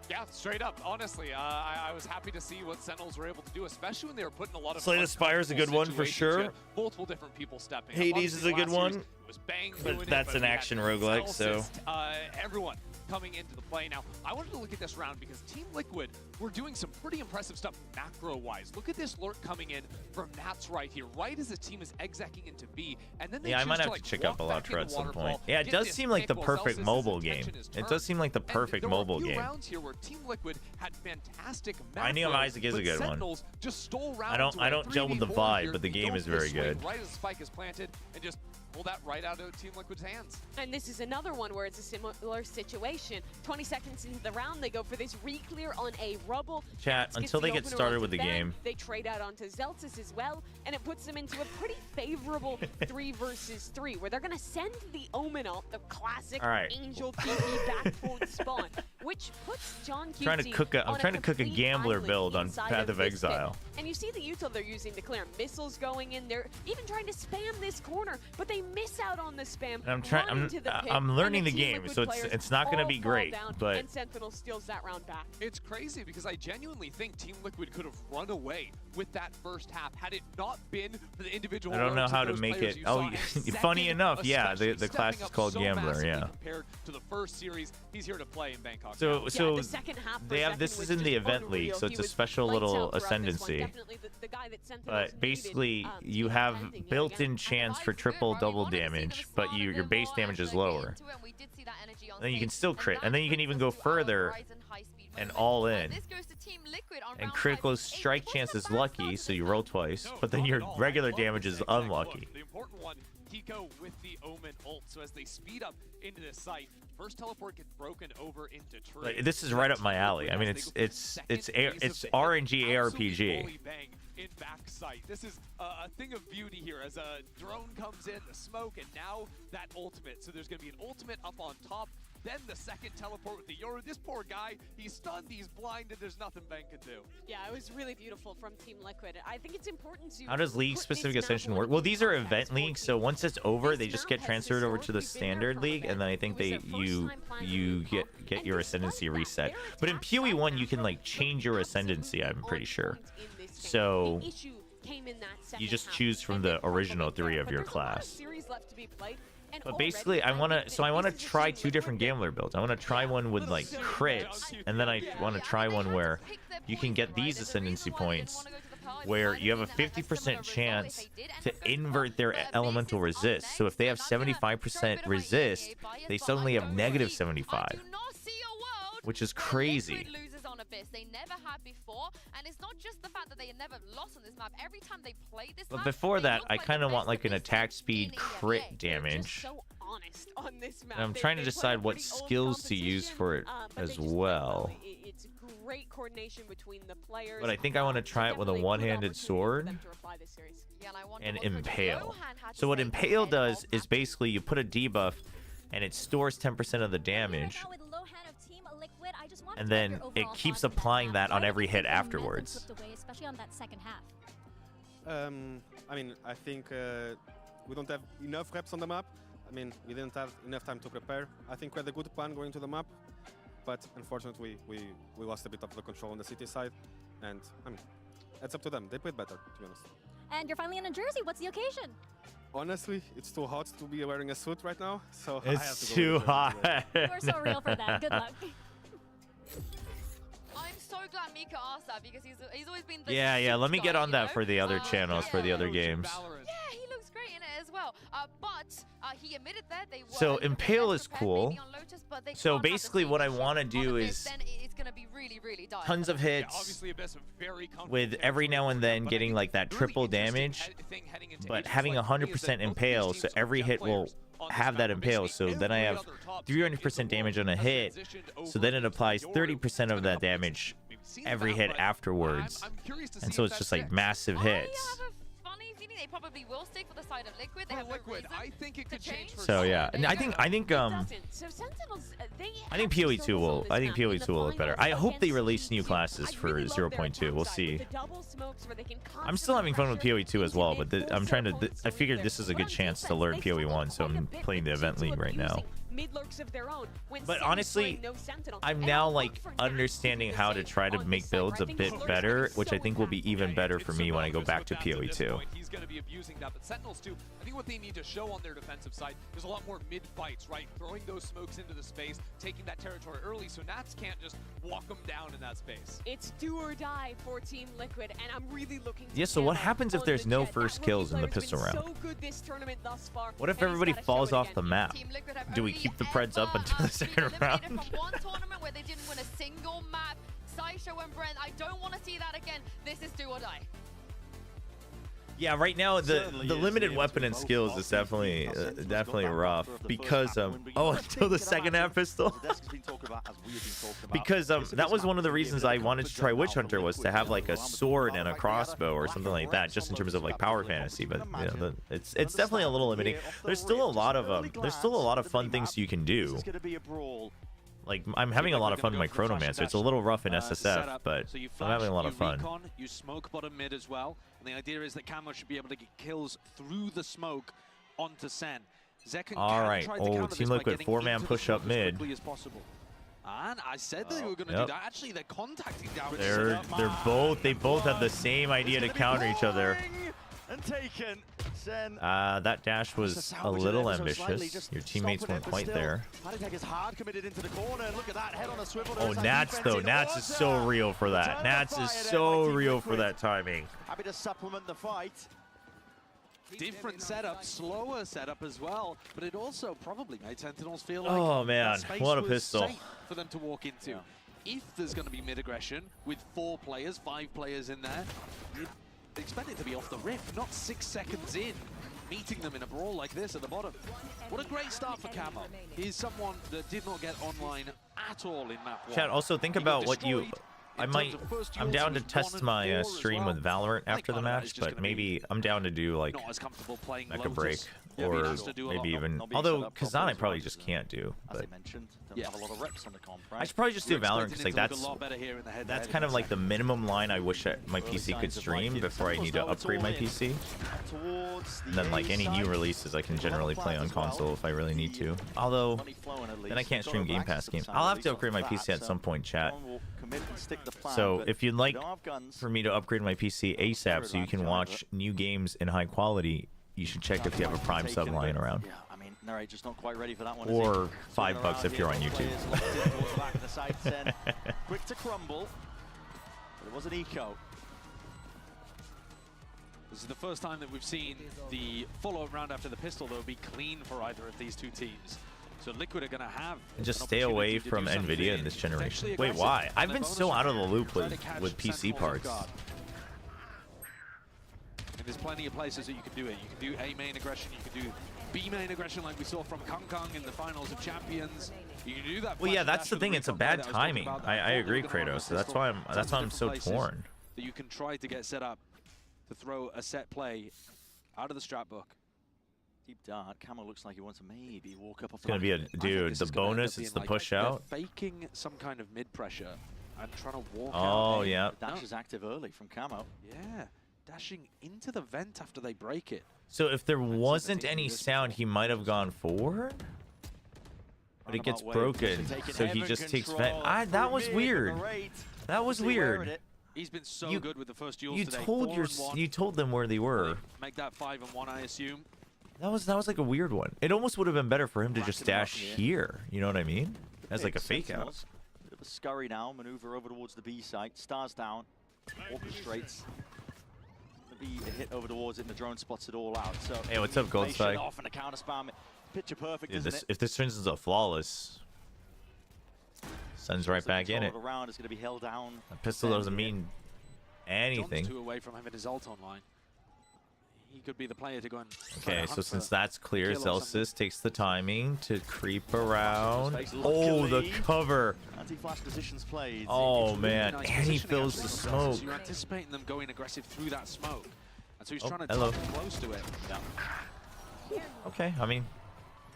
Yeah, straight up. Honestly, I was happy to see what Sentinels were able to do, especially when they were putting a lot of. Slay the Spire is a good one for sure. Multiple different people stepping. Hades is a good one. But that's an action roguelike, so. Everyone coming into the play. Now, I wanted to look at this round because Team Liquid were doing some pretty impressive stuff macro-wise. Look at this lurk coming in from Nats right here, right as the team is execing into B, and then they I might have to check out Bellatra at some point. Yeah, it does seem like the perfect mobile game. It does seem like the perfect mobile game. Rounds here where Team Liquid had fantastic I Neon Isaac is a good one. Just stole rounds I don't gel with the vibe, but the game is very good. Right as the spike is planted and just pull that right out of Team Liquid's hands. And this is another one where it's a similar situation. 20 seconds into the round, they go for this re-clear on a rubble. Chat, until they get started with the game. They trade out onto Zeltis as well, and it puts them into a pretty favorable 3 versus 3, where they're going to send the Omen ult, the classic Angel TV backboard spawn, which puts John QT I'm trying to cook a gambler build on Path of Exile. And you see the util they're using to clear missiles going in. They're even trying to spam this corner, but they miss out on the spam. I'm learning the game, so it's not going to be great, but and Sentinel steals that round back. It's crazy because I genuinely think Team Liquid could have run away with that first half had it not been for the individual. I don't know how to make it. Oh, funny enough, yeah, the class is called Gambler, yeah. Compared to the first series, he's here to play in Bangkok. So the second half they have this is in the event league, so it's a special little ascendancy. But basically, you have built-in chance for triple-double damage, but your base damage is lower. Then you can still crit, and then you can even go further and all in. And critical strike chance is lucky, so you roll twice, but then your regular damage is unlucky. The important one, Hiko with the Omen ult. So as they speed up into this site, first teleport gets broken over into tree. This is right up my alley. I mean, it's RNG ARPG. In backside. This is a thing of beauty here as a drone comes in, the smoke, and now that ultimate. So there's going to be an ultimate up on top, then the second teleport with the Yoru. This poor guy, he's stunned, he's blinded, there's nothing Ben can do. Yeah, it was really beautiful from Team Liquid. I think it's important to... How does league-specific ascension work? Well, these are event leagues, so once it's over, they just get transferred over to the standard league, and then I think you get your ascendancy reset. But in PoE 1, you can like change your ascendancy, I'm pretty sure. So you just choose from the original 3 of your class. But basically, I want to try 2 different gambler builds. I want to try one with like crits, and then I want to try one where you can get these ascendancy points, where you have a 50% chance to invert their elemental resist. So if they have 75% resist, they suddenly have -75, which is crazy. Abyss. They never had before, and it's not just the fact that they never lost on this map. Every time they played this But map, before they that, look I like kind the of want best like an Abyss attack speed in crit EMEA. damage. So honest on this map. I'm They- trying to they play decide a what pretty old skills to use competition, for it but as they just play well. It's great coordination between the players. But I think I want to try it with a definitely good one-handed opportunity for sword them to reply this series. Yeah, and I wonder and what Coach impale. Johan had to So what say impale ahead does of is basically you put a debuff and it stores 10% of the damage, Now with Lohan of Team Liquid, I just wanted and to get then your it overall keeps thoughts on that applying map. that Why on do you every think hit the momentum afterwards. slipped away, especially on that second half? I mean, I think we don't have enough reps on the map. I mean, we didn't have enough time to prepare. I think we had a good plan going to the map, but unfortunately, we lost a bit of the control on the city side. And I mean, it's up to them. They played better, to be honest. And you're finally in a jersey. What's the occasion? Honestly, it's too hot to be wearing a suit right now, so I have to It's go too with the jersey hot. today. You're so real for that. Good luck. I'm so glad Mika asked that because he's always been the Yeah, suit let me guy, get on you that know? for the other channels, for the other games. Yeah, he looks great in it as well. But he admitted that they were So impale is cool. So basically what I want to do is then it's going to be really, really dire. tons of hits Obviously, Abyss very comfortable with every now and then getting like that triple damage, but having 100% impale, so every hit will have that impale. So then I have 300% damage on a hit, so then it applies 30% of that damage every hit afterwards, and so it's just like massive hits. Funny feeling they probably will stick for the side of Liquid. They have no reason I think it could change for So yeah, and I think So Sentinels, I think PoE2 will. I think PoE2 will look better. I hope they release new classes for 0.2. We'll see. I'm still having fun with PoE2 as well, but I'm trying to. I figured this is a good chance to learn PoE1, so I'm playing the event league right now. mid-lurks of their own. When But Sen's honestly, playing no Sentinel. I'm And now I'll like look for Nash understanding how to try to make builds a bit better, which I think will be even better for me when I go back to PoE2. He's going to be abusing that, but Sentinels too. I think what they need to show on their defensive side is a lot more mid-fights, right? Throwing those smokes into the space, taking that territory early, so Nats can't just walk them down in that space. It's do or die for Team Liquid, and I'm really looking to Yeah, so what Camo happens if on there's the no Jet. first That kills in the rookie player's pistol been round? so good this tournament thus far, What if and he's everybody gotta falls show it off the again. map? Do we keep the Preds up until the second round? From one tournament where they didn't win a single map. Sideshow and Brent, I don't want to see that again. This is do or die. Yeah, right now the limited weapon and skills is definitely rough because until the second half pistol. Because that was one of the reasons I wanted to try Witch Hunter, was to have like a sword and a crossbow or something like that, just in terms of like power fantasy. But you know, it's definitely a little limiting. There's still a lot of fun things you can do. Like, I'm having a lot of fun with my Chronomancer. It's a little rough in SSF, but So you I'm having a lot you of fun. recon, you smoke bottom mid as well, and the idea is that Camo should be able to get kills through the smoke onto Sen. Zekken All can right. try to Oh, counter Team this by Liquid getting 4-man into the push up smoke as mid. quickly as possible. And I said that they were going to Yep. do that. Actually, they're contacting down. They both have the same idea to counter each other. And taken. Sen. That dash was a little ambitious. Your teammates weren't quite there. Paddytech is hard committed into the corner. Look at that head on a swivel. Oh, Nats though. Nats is so real for that. Nats is so real for that timing. Happy to supplement the fight. Different setup, slower setup as well, but it also probably made Sentinels feel like Oh, man, that space what a was pistol. safe for them to walk into. If there's going to be mid-aggression with 4 players, 5 players in there, you'd expect it to be off the rip, not 6 seconds in, meeting them in a brawl like this at the bottom. What a great start for Camo. He's someone that did not get online at all in map 1. Chat, also think about what you... I'm down to test my stream with Valorant after the match, but maybe I'm down to do like a break, or maybe even, although Kazan I probably just can't do. But I should probably just do Valorant, because like that's kind of like the minimum line I wish my PC could stream before I need to upgrade my PC. And then like any new releases I can generally play on console if I really need to. Although then I can't stream Game Pass games. I'll have to upgrade my PC at some point, chat. So if you'd like for me to upgrade my PC ASAP so you can watch new games in high quality, you should check if you have a Prime sub lying around. Yeah, I mean, Narrator's not quite ready for that one. Or $5 if you're on YouTube. Quick to crumble. But it was an eco. This is the first time that we've seen the follow-up round after the pistol, though, be clean for either of these two teams. So Liquid are going to have. And just stay away from NVIDIA in this generation. Wait, why? I've been so out of the loop with PC parts. And there's plenty of places that you can do it. You can do A main aggression, you can do B main aggression like we saw from Kong in the finals of Champions. You can do that. Well, yeah, that's the thing. It's a bad timing. I agree, Kratos. So that's why I'm so torn. That you can try to get set up to throw a set play out of the strat book. Deep dart. Camo looks like he wants to maybe walk up. It's gonna be a dude. The bonus is the push out. Faking some kind of mid pressure and trying to walk out. Oh yeah. Dash is active early from Camo. Yeah, dashing into the vent after they break it. So if there wasn't any sound, he might have gone forward. But it gets broken, so he just takes vent. That was weird. That was weird. He's been so good with the first duels today. You told them where they were. Make that 5-1, I assume. That was like a weird one. It almost would have been better for him to just dash here. You know what I mean? As like a fake out. Bit of a scurry now, maneuver over towards the B site. Stars down, orchestrates. Gonna be a hit over towards it, and the drone spots it all out. So hey, what's up, Gold Spike? Off and a counter spam. Picture perfect. Dude, isn't it? If this turns into a flawless, Sun's right back in it. Around is going to be held down. A pistol doesn't mean anything. John's 2 away from having his ult online. He could be the player to go and. Okay, so since that's clear, Zelsis takes the timing to creep around. Oh, the cover. Anti-flash positions played. Oh man, and he fills the smoke. So you're anticipating them going aggressive through that smoke, and so he's trying to hello. tuck close to it. Okay, I mean,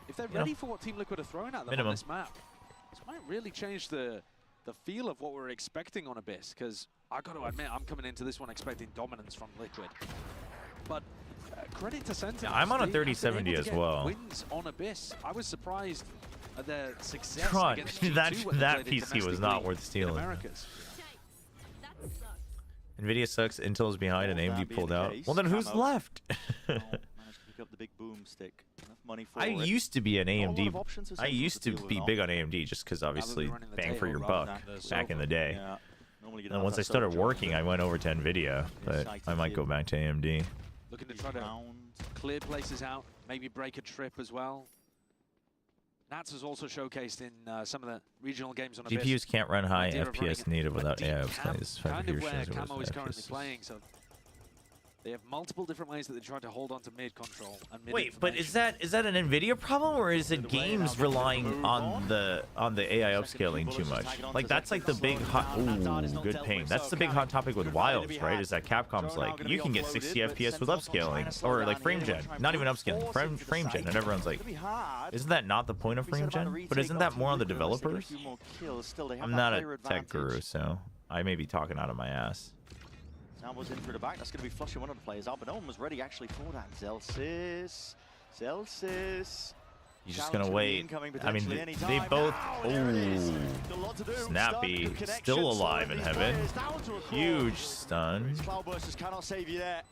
if they're ready for what Team Liquid are throwing at them on this map, this might really change the feel of what we're expecting on Abyss. Because I got to admit, I'm coming into this one expecting dominance from Liquid, but. Credit to Sentinels. Yeah, I'm on a 3070 as well. Wins on Abyss. I was surprised at their success. God, against that PC was not worth stealing. Nvidia sucks. Intel is behind, and AMD pulled out. Well, then who's left? Managed to pick up the big boomstick. Enough money for I it. used to be an AMD. I used to be big on AMD just because obviously bang for your buck back in the day. And once I started working, I went over to Nvidia, but I might go back to AMD. Looking to try to clear places out, maybe break a trip as well. Nats was also showcased in some of the regional games on Abyss. GPUs can't run high FPS native without AI upscaling. Kind of where Camo is currently playing, so they have multiple different ways that they try to hold on to mid control and mid. Wait, but is that an Nvidia problem, or is it games relying on the AI upscaling too much? Like that's like the big hot. Ooh, good pain. That's the big hot topic with Wilds, right? Is that Capcom's like you can get 60 FPS with upscaling, or like frame gen, not even upscaling, frame gen, and everyone's like, isn't that not the point of frame gen? But isn't that more on the developers? I'm not a tech guru, so I may be talking out of my ass. Sambo's in through the back. That's going to be flushing one of the players out, but no one was ready actually for that. Zelsis. He's just going to wait. I mean, they both... Ooh. Snappy. Still alive in heaven. Huge stun. Cloudbursters cannot save you there.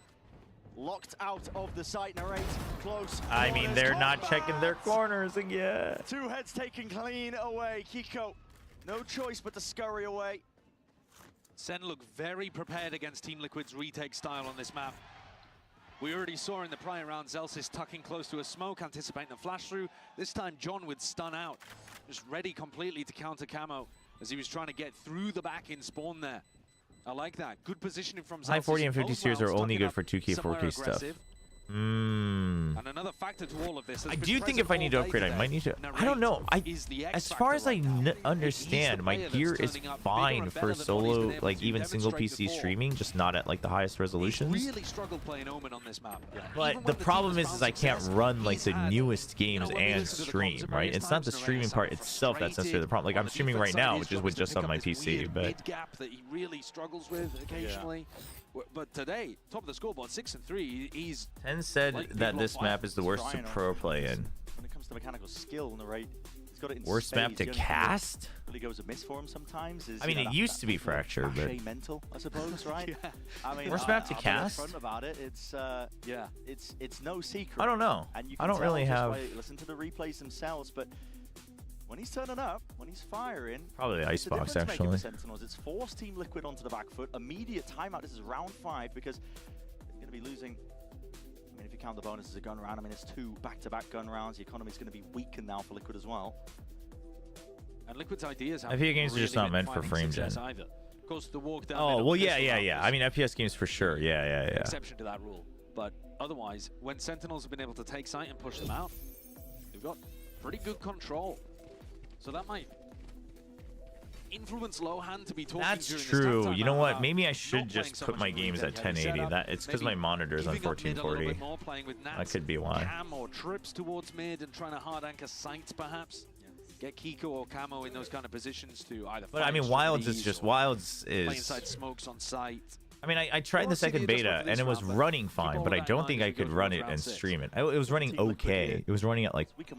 Locked out of the site, narrate close. I mean, they're not checking their corners again. 2 heads taken clean away. Kiko, no choice but to scurry away. Sen look very prepared against Team Liquid's retake style on this map. We already saw in the prior round Zelsis tucking close to a smoke, anticipating the flash through. This time John with stun out, just ready completely to counter Camo as he was trying to get through the back in spawn there. I like that. Good positioning from Zelsis. High 40 and 50 series are only good for 2K, 4K stuff. And another factor to all of this. I do think if I need to upgrade, I might need to. I don't know. As far as I understand, my gear is fine for solo, like even single PC streaming, just not at like the highest resolutions. Really struggled playing Omen on this map. But the problem is I can't run like the newest games and stream, right? It's not the streaming part itself that's necessarily the problem. Like I'm streaming right now, which is with just on my PC, but gap that he really struggles with occasionally. But today, top of the scoreboard, 6-3. He's 10 said that this map is the worst to pro play in. When it comes to mechanical skill, narrate, he's got it in worst map to cast? Really goes amiss for him sometimes. Is, I mean, it used to be Fracture, but mental, I suppose, right? I mean, worst map to cast? I'll be upfront about it. It's no secret. I don't know. And you I can don't really tell have. just by listen to the replays themselves, but when he's turning up, when he's firing, probably the Icebox actually. actually. Sentinels. It's forced Team Liquid onto the back foot. Immediate timeout. This is round 5 because they're going to be losing I mean, if you count the bonus as a gun round, I mean, it's 2 back-to-back gun rounds. The economy's going to be weakened now for Liquid as well. And Liquid's ideas FPS games are just not meant for frame gen. Of course, the walk down Oh, middle well, pistol yeah. round I mean, FPS games for sure. Yeah. exception to that rule. But otherwise, when Sentinels have been able to take site and push them out, they've got pretty good control. So that might influence Lohan to be talking That's during true. this You know what? about Maybe I not should playing just so put much my of a games at really heavy 1080. setup, It's because my maybe monitor is on giving up mid a little 1440. bit more, playing with That Nats, could be why. Cam or trips towards mid and trying to hard anchor sights perhaps. Get Kiko or Camo in those kind of positions to either. But I mean, Wilds is just Wilds play is. inside smokes on sight. I mean, I tried the second beta and it was running fine, but I don't think I could run it and stream it. It was running okay. It was running at like 50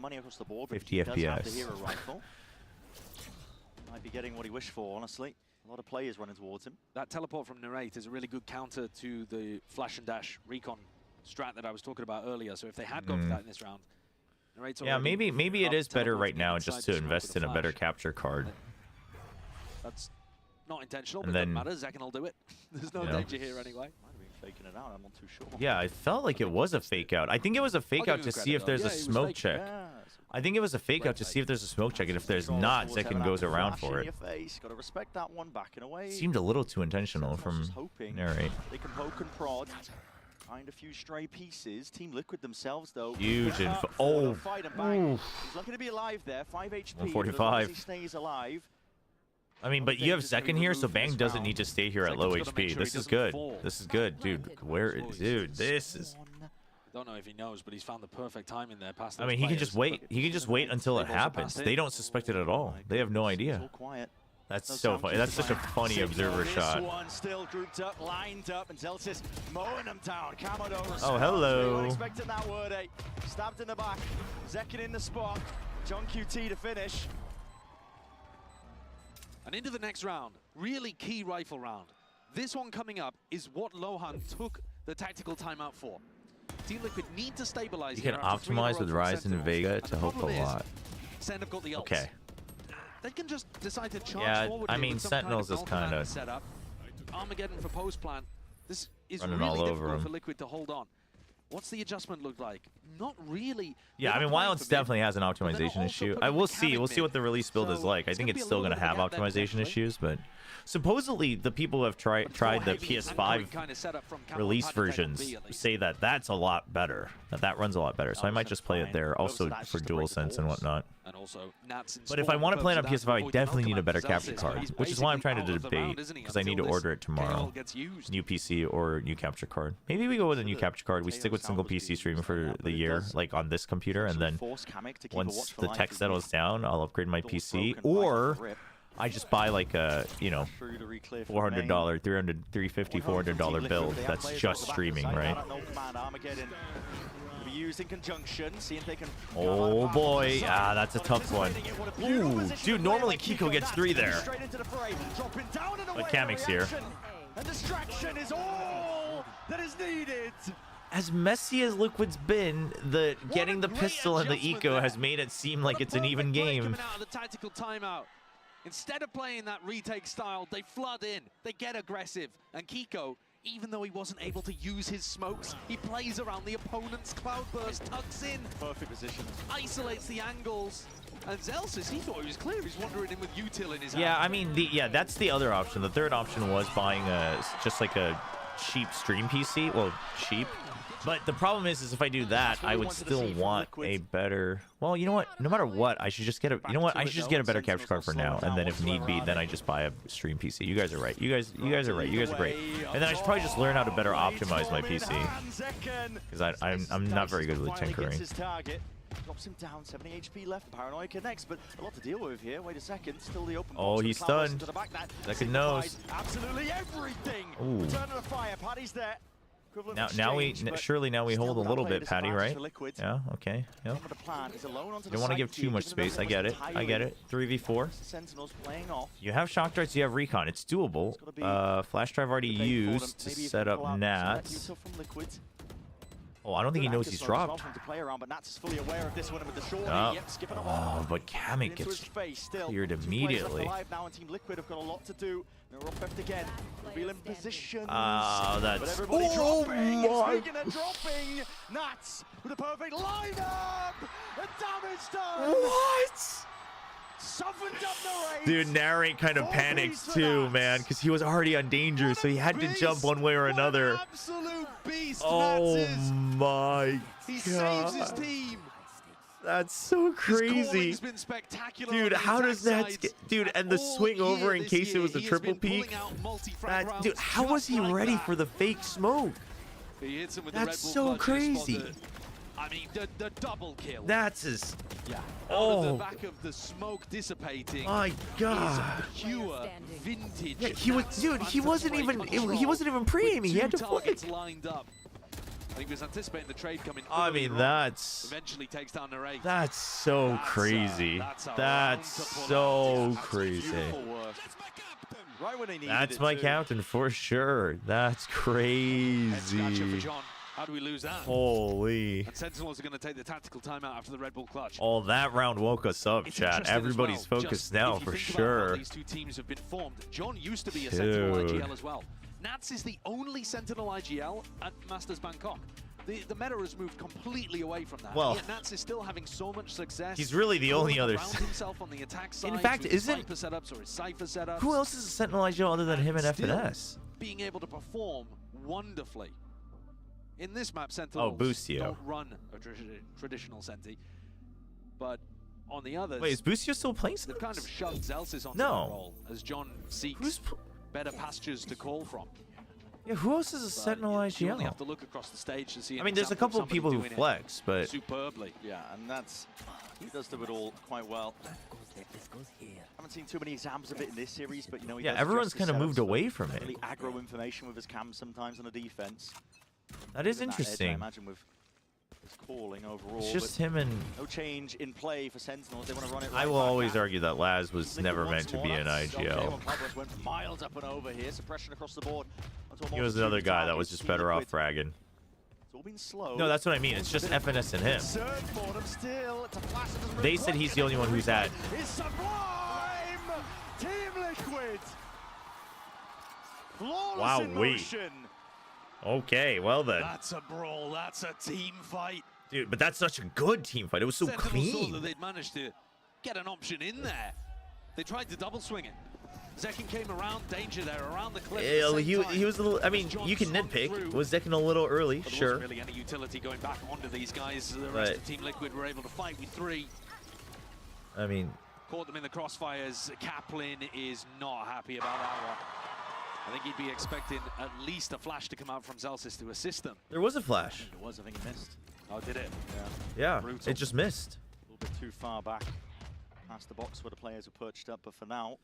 FPS. Might be getting what he wished for, honestly. A lot of players running towards him. That teleport from Narrate is a really good counter to the flash and dash recon strat that I was talking about earlier. So if they had gone for that in this round, Narrate's Yeah, already maybe it up is better right teleporting now inside just the to smoke invest with in the a better flash. capture card. That's not intentional, And but it doesn't then- matter. Zekken will do it. There's no You know. danger here anyway. Might have been faking it out, I'm not too sure. Yeah, I felt like it was a fake out. I think it was a fake I'll out give to him see if credit, there's though. a Yeah, he was smoke faking check. I think it was a fake out to see if there's a smoke check, and if there's not, Zekken goes around for it. Got to respect that one, backing away. Seemed a little too intentional from Narrate. They can poke and prod. Find a few stray pieces. Team Liquid themselves, though. Huge get info. up for the Oh. fight and bang. He's lucky to be alive there. 5 HP. 145. He stays alive. I mean, but you have Zekken here, so Bang doesn't need to stay here at low Zekken's gotta make HP. sure he This is doesn't good. fall. This is good, dude. Dude, this is. I don't know if he knows, but he's found the perfect time in there. Past I mean, he can just wait. He can just wait until it happens. They don't suspect it at all. They have no idea. That's so funny. That's such a funny observer shot. This one still grouped up, lined up, and Zelsis mowing them down. Camodo Oh, hello. Unexpected that word, eh? Stabbed in the back. Zekken in the spot. John QT to finish. And into the next round, really key rifle round. This one coming up is what Lohan took the tactical timeout for. Team Liquid need to stabilize. You can here after 3 in a optimize row with from Ryzen and Sentinels. Vega And to the help a problem is, lot. Sen have got the ults. Okay. They can just decide to charge Yeah, forward I here mean, with some Sentinels is kind kinda of setup. Armageddon for post plan. This is running really all over difficult him. for Liquid to hold on. What's the adjustment look like? Not really. Yeah, I mean, Wilds definitely has an optimization issue. We'll see. We'll see what the release build is like. I think it's still going to have optimization issues, but supposedly the people who have tried the PS5 release versions say that that's a lot better. That runs a lot better. So I might just play it there, also for DualSense and whatnot. And also, Nats But if I want to play it on PS5, I definitely need a better capture card, which is why I'm trying to debate, because I need to order it tomorrow. New PC or new capture card. Maybe we go with a new capture card. We stick with single PC streaming for the year, like on this computer, and then once the tech settles down, I'll upgrade my PC, or I just buy like a, you know, $400, $350 build that's just streaming, right? Used in conjunction, see if they can. Oh boy, that's a tough one. Ooh, dude, normally Kiko gets 3 there. But Kamik's here. And distraction is all that is needed. As messy as Liquid's been, getting the pistol and the eco has made it seem like it's an even game. Coming out of the tactical timeout. Instead of playing that retake style, they flood in, they get aggressive, and Kiko, even though he wasn't able to use his smokes, he plays around the opponent's cloudburst, tucks in, perfect position, isolates the angles, and Zelsis, he thought he was clear. He's wandering in with util in his hand. Yeah, I mean, that's the other option. The third option was buying just like a cheap stream PC. Well, cheap. But the problem is if I do that, I would still want a better. Well, you know what? No matter what, I should just get a. You know what? I should just get a better capture card for now, and then if need be, then I just buy a stream PC. You guys are right. You guys are right. You guys are great. And then I should probably just learn how to better optimize my PC, because I'm not very good with tinkering. Drops him down, 70 HP left. Paranoia connects, but a lot to deal with here. Wait a second, still the open. Oh, he's stunned. Second nose. Absolutely everything. Ooh. Return to the fire. Paddy's there. Now we hold a little bit, Patty, right? Yeah. Okay. Yep. Don't want to give too much space. I get it. 3v4. Sentinels playing off. You have shock darts. You have recon. It's doable. Flash drive already used to set up Nats. Oh, I don't think he knows he's dropped. Oh, but Kamik gets cleared immediately. They're off left again. Revealing positions. Oh, that's... But everybody dropping. my... Speaking of dropping, Nats with a perfect lineup. The damage done. What? Softened up the race. Dude, Narrate kind of panicked too, man, because he was already on danger, so he had to jump one way or another. Absolute beast. Oh my He god. saves his team. That's so crazy. Been spectacular. Dude, how does that dude, and the swing over in case it was a triple peak? That, dude, how was he ready for the fake smoke? He hits him with That's the Red so Bull clutch. crazy. I mean, the double kill. That's his... Yeah. Out Oh. of the back of the smoke dissipating. My God. Is pure vintage. Yeah, he was, dude, he wasn't even pre-aiming. He had to flick. Targets lined up. I think he was anticipating the trade coming. I mean, that's... Eventually takes down the race. That's so crazy. That's so crazy. Right when they needed That's it my too. captain for sure. That's crazy. How do we lose that? Holy. And Sentinels are going to take the tactical timeout after the Red Bull clutch. Oh, that round woke us up, It's chat. interesting as Everybody's well, focused just now if you for think about how sure. these two teams have been formed. John used to be a Sentinel Dude. IGL as well. Nats is the only Sentinel IGL at Masters Bangkok. The meta has moved completely away from that. Well, Yet Nats is still having so much success. he's really the only going other around himself on the attack side In fact, with his isn't... Viper setups or his Cypher setups. Who else is a Sentinel IGL other than him and Still FNS? being able to perform wonderfully. In this map, Sentinels Boostio. don't run a traditional Senti, but on the others, Wait, is Boostio still playing they've kind of shoved Zelsis onto No. that role as John seeks better pastures to call from. Yeah, who else is a Sentinel You only IGL? have to look across the stage to see an I mean, there's a example couple of somebody people who doing it flex, but... superbly. Yeah, and that's... He does do it all quite well. Haven't seen too many examples of it in this series, but you know, he Yeah, does everyone's adjust his kind of moved setups away for from it. really aggro information with his cams sometimes on the defense. That is Given edge, interesting. I imagine with his calling overall. It's just but him and... no change in play for Sentinels. They want to run it. I right will back always at. argue that Laz was Thinking never once meant to more, be an that's okay. IGL. Well, Cobras went miles up and over here. Suppression across the board. He was another guy that was just better off fragging. It's all been slow. No, that's what I mean. It's just FNS and him. They said he's the only one who's at... It's sublime! Team Liquid! Flawless Wow, in wait. motion. Okay, well then. That's a brawl. That's a team fight. Dude, but that's such a good team fight. It was so Sentinels thought that clean. they'd managed to get an option in there. They tried to double swing it. Zekin came around, danger there, around the cliff. Yeah, he was a little... I mean, you can nitpick. Was Zekin a little early? But there Sure. wasn't really any utility going back onto these guys. The But- rest of Team Liquid were able to fight with 3. I mean... Caught them in the crossfires. Kaplan is not happy about that one. I think he'd be expecting at least a flash to come out from Zelsis to assist them. There was a flash. It was, I think he missed. Oh, did it? Yeah, Brutal. it just missed. A little bit too far back past the box where the players were perched up, but for now,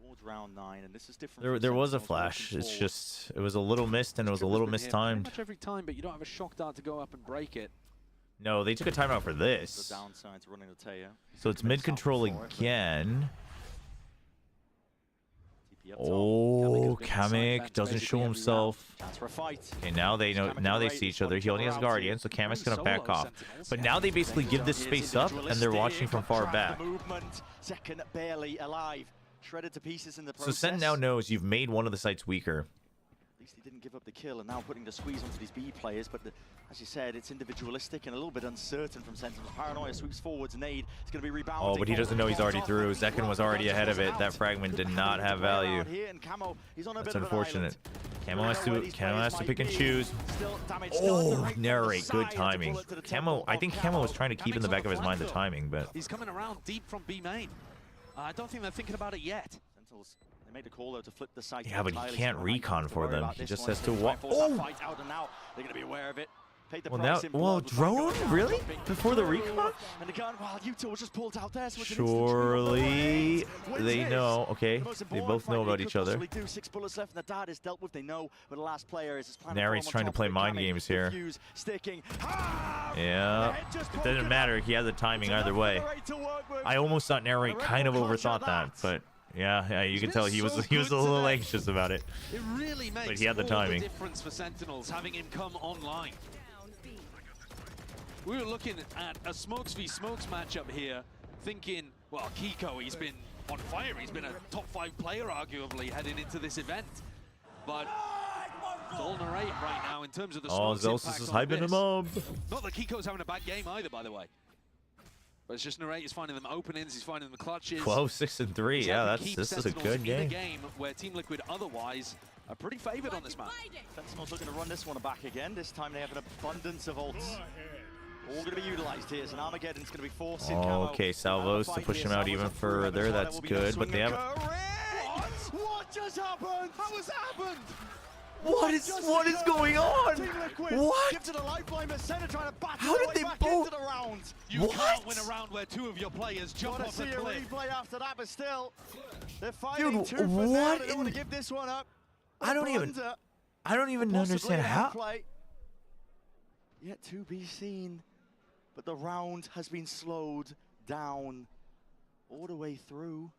towards round 9, and this is different. There from was a Sentinels flash. working It's forward. just... It was a little missed, and it was a little Been hit mistimed. Pretty much every time, but you don't have a shock dart to go up and break it. No, they took a timeout for The this. downside's running the Teo. So it's mid-control before it, but- again. TP up top. Oh, Kamek has been Kamek sidebacked doesn't basically show every himself. round. Chance for a fight. Okay, now they know. Kamek Now in they the see right, each other. he's He only has got Chobra out Guardian, here. so Kamek's Very gonna back solo off. Sentinels. But now they basically give this space up, and they're watching from far back. Movement, second barely alive, shredded to pieces in the So process. Sen now knows you've made one of the sites weaker. At least he didn't give up the kill, and now putting the squeeze onto these B players. But as you said, it's individualistic and a little bit uncertain from Sentinels. Paranoia sweeps forwards, nade. It's going to be rebounding. Oh, but he doesn't know he's already through. Zekin was already ahead of it. That fragment did not have value. That's unfortunate. Camo has to pick and choose. Oh, narrate. Good timing. Camo, I think Camo was trying to keep in the back of his mind the timing, but... He's coming around deep from B main. I don't think they're thinking about it yet. Sentinels, they made a call though to flip the site. Yeah, but he entirely, can't so they don't recon have to for worry them. about He this just one. has to They walk. force that Oh! fight out, and now they're going to be aware of it. Paid the Well, price now, in blood well, with Van Gogh drone? Really? jumping Before the through. recon? And again, well, Utah was just pulled out there, so it's an Surely instant they know. Okay, The most they important both know fight about they each could other. possibly do. 6 bullets left, and the dart is dealt with. They know where the last player is. His plan Narrate's form on trying to top play of it. mind Kamek, games the here. fuse sticking. Yeah, it doesn't matter. He had the timing either way. I almost thought Narrate kind of overthought that, but yeah, you can tell he was a little anxious about it. It really makes But he had the all timing. difference for Sentinels having him come online. We were looking at a Smokes v Smokes matchup here, thinking, well, Kiko, he's been on fire. He's been a top 5 player, arguably, heading into this event. But it's all narrate right now in terms of the Oh, Zelsis is hyping him up. Not that Kiko's having a bad game either, by the way. But it's just narrate. He's finding them openings. He's finding them clutches. 12-6-3. Yeah, this is a good in a game. game where Team Liquid otherwise are pretty favored on this map. Sentinels looking to run this one back again. This time they have an abundance of ults. All going to be utilized here. So Armageddon's going to be forcing Oh, okay, Salvos to push him out even further. That's good, but they have. What just happened? How has that happened? What is going on? What? Gifted a lifeline, but Senna trying to battle How did they back both? into the round. You can't win a round where 2 of your players jump Gotta off the see a cliff. replay after that, but still, they're fighting Dude, tooth and nail. what They don't want to give this one up. I don't even understand how. Yet to be seen, but the round has been slowed down all the way through.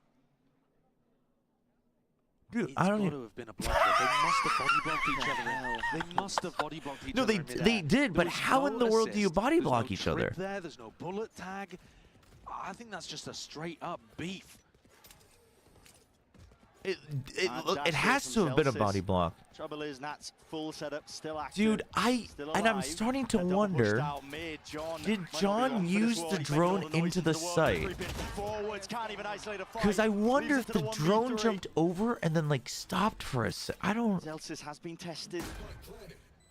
Dude, I don't even. Have been a blunder. They must have body blocked each other. They must have body blocked each No, other. they did, but how in the world do you body block each other? There's no bullet tag. I think that's just a straight up beef. It has to have been a body block. Trouble is, Nat's full setup, still active. Dude, I'm starting to wonder, did John use the drone into the site? Because I wonder if the drone jumped over and then like stopped for a sec. I don't has been tested.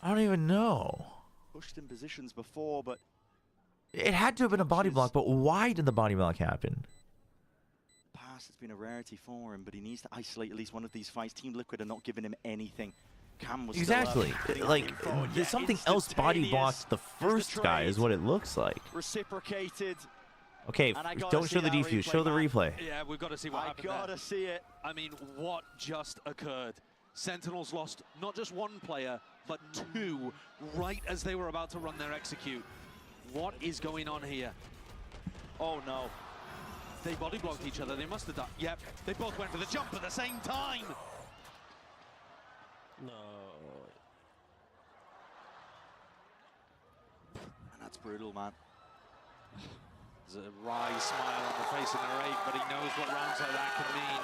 I don't even know. Pushed in positions before, but it had to have been a body block, but why did the body block happen? It's been a rarity for him, but he needs to isolate at least one of these fights. Team Liquid are not giving him anything. Cam was exactly like there's something else body blocked the first guy is what it looks like. Reciprocated. Okay, don't show the defuse, show the replay. Yeah, we've got to see what happened. I gotta see it. I mean, what just occurred? Sentinels lost not just 1 player, but 2 right as they were about to run their execute. What is going on here? Oh no. They body blocked each other. They must have done. Yep, they both went for the jump at the same time. No. And that's brutal, man. There's a wry smile on the face of Narrate, but he knows what rounds like that can mean.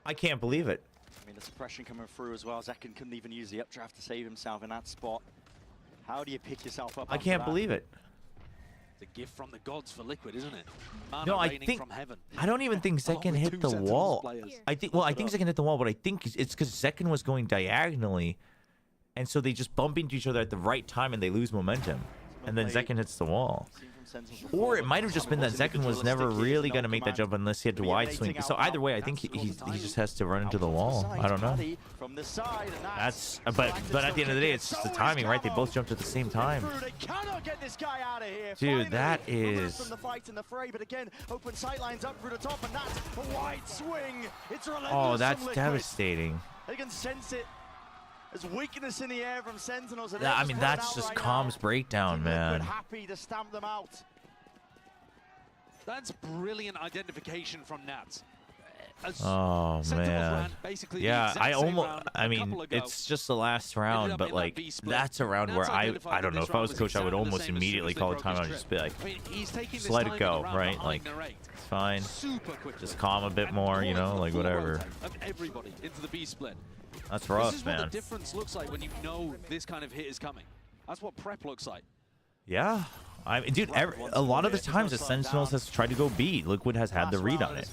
I can't believe it. I mean, the suppression coming through as well. Zekin couldn't even use the updraft to save himself in that spot. How do you pick yourself up? I can't believe it. It's a gift from the gods for Liquid, isn't it? No, I think I don't even think Zekin hit the wall. I think Zekin hit the wall, but I think it's because Zekin was going diagonally, and so they just bump into each other at the right time and they lose momentum, and then Zekin hits the wall. Or it might have just been that Zekin was never really going to make that jump unless he had to wide swing. So either way, I think he just has to run into the wall. I don't know. That's but at the end of the day, it's just the timing, right? They both jumped at the same time. Dude, that is. From the fight and the fray, but again, open sight lines up through the top, and that's a wide swing. It's relentless. Oh, that's devastating. They can sense it. There's weakness in the air from Sentinels. Yeah, I mean, that's just Calm's breakdown, man. Happy to stamp them out. That's brilliant identification from Nats. Oh man. Yeah, I mean, it's just the last round, but like that's a round where I don't know, if I was coach, I would almost immediately call a timeout and just be like, just let it go, right? Like it's fine. Just calm a bit more, you know, like whatever. Everybody into the B split. That's rough, This is man. what the difference looks like when you know this kind of hit is coming. That's what prep looks like. Yeah. I mean, dude, a lot of the times the Sentinels has tried to go B. Liquid has had the read on it.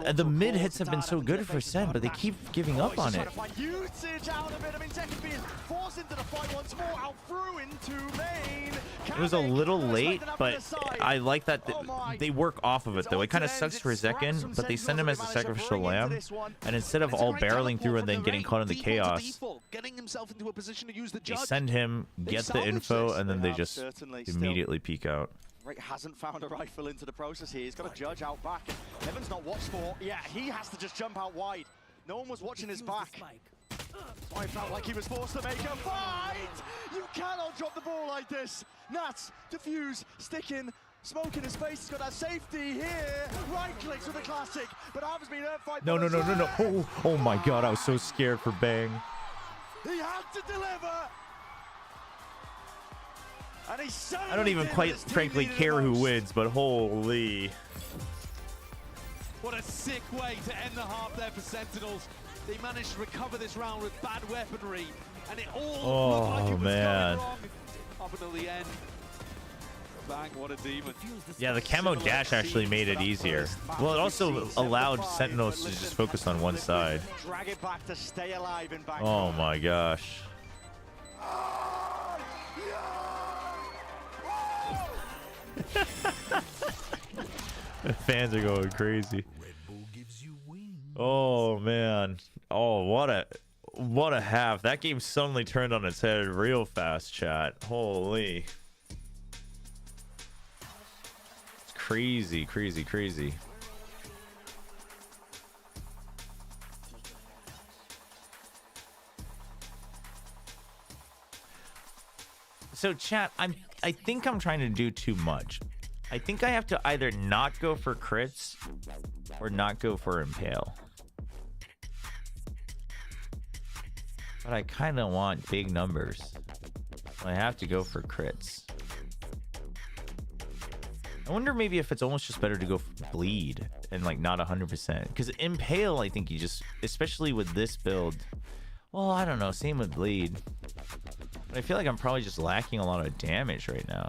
And the mid hits have been so good for Sen, but they keep giving up on it. It was a little late, but I like that they work off of it, though. It kind of sucks for Zekin, but they send him as a sacrificial lamb, and instead of all barreling through and then getting caught in the chaos, they send him, get the info, and then they just immediately peek out. Rick hasn't found a rifle into the process here. He's got a judge out back. Heaven's not watched for. Yeah, he has to just jump out wide. No one was watching his back. So I felt like he was forced to make a fight. You cannot drop the ball like this. Nats, defuse, sticking, smoke in his face. He's got that safety here. Right clicks with the classic. But Arv's been hurt fight. No. Oh my god, I was so scared for Bang. He had to deliver. I don't even quite frankly care who wins, but holy. What a sick way to end the half there for Sentinels. They managed to recover this round with bad weaponry, and it all looked like it was going wrong up until the end. Bang, what a demon. Yeah, the camo dash actually made it easier. Well, it also allowed Sentinels to just focus on one side. Drag it back to stay alive in Bangkok. Oh my gosh. The fans are going crazy. Oh man. Oh, what a half. That game suddenly turned on its head real fast, chat. Holy. It's crazy, crazy, crazy. So chat, I think I'm trying to do too much. I think I have to either not go for crits or not go for impale. But I kind of want big numbers. I have to go for crits. I wonder maybe if it's almost just better to go for bleed and like not 100%. Because impale, I think you just, especially with this build, well, I don't know, same with bleed. But I feel like I'm probably just lacking a lot of damage right now.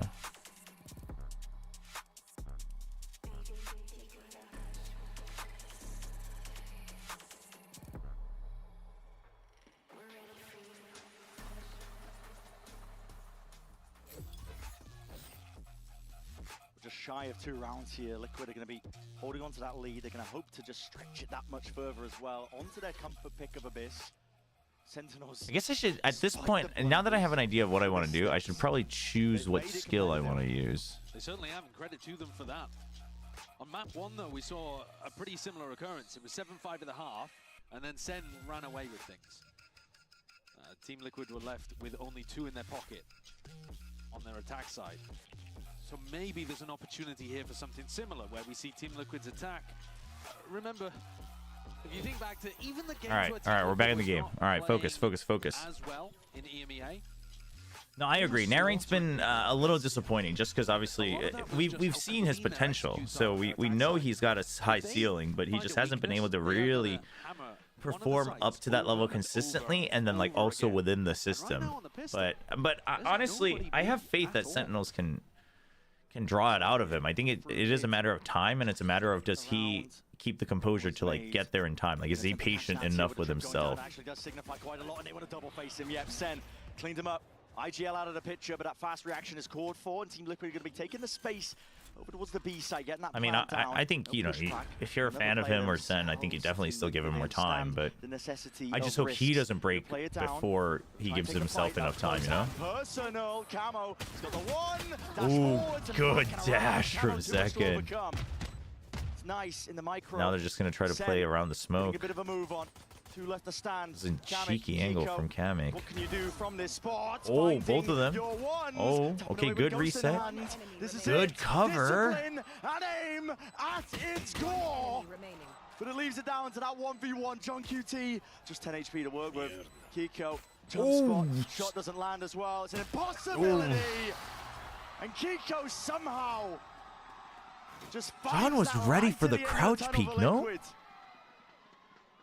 Just shy of 2 rounds here. Liquid are going to be holding on to that lead. They're going to hope to just stretch it that much further as well. Onto their comfort pick of Abyss. Sentinels. I guess I should, at this point, and now that I have an idea of what I want to do, I should probably choose what skill I want to use. They certainly haven't. Credit to them for that. On map 1, though, we saw a pretty similar occurrence. It was 7-5 at the half, and then SEN ran away with things. Team Liquid were left with only 2 in their pocket on their attack side. So maybe there's an opportunity here for something similar, where we see Team Liquid's attack. Remember, if you think back to even the game. All right, we're back in the game. All right, focus, focus, focus. As well in EMEA. No, I agree. Narrate's been a little disappointing, just because obviously we've seen his potential, so we know he's got a high ceiling, but he just hasn't been able to really perform up to that level consistently, and then like also within the system. But honestly, I have faith that Sentinels can draw it out of him. I think it is a matter of time, and it's a matter of does he keep the composure to like get there in time? Like, is he patient enough with himself? Actually does signify quite a lot, and they want to double face him. Yep, SEN cleaned him up. IGL out of the picture, but that fast reaction is called for, and Team Liquid are going to be taking the space over towards the B side, getting that. I mean, I think, you know, if you're a fan of him or SEN, I think you definitely still give him more time, but I just hope he doesn't break before he gives himself enough time, you know? Personal camo. He's got the one. Ooh, good dash from second. It's nice in the micro. Now they're just going to try to play around the smoke. A bit of a move on. 2 left to stand. This is a cheeky angle from Kamek. What can you do from this spot? Oh, both of them. Oh, okay, good reset. Good cover. Discipline and aim at its core. But it leaves it down to that 1v1. John QT, just 10 HP to work with. Kiko, jump spot. Shot doesn't land as well. It's an impossibility. And Kiko somehow just John was ready for the crouch peek, no?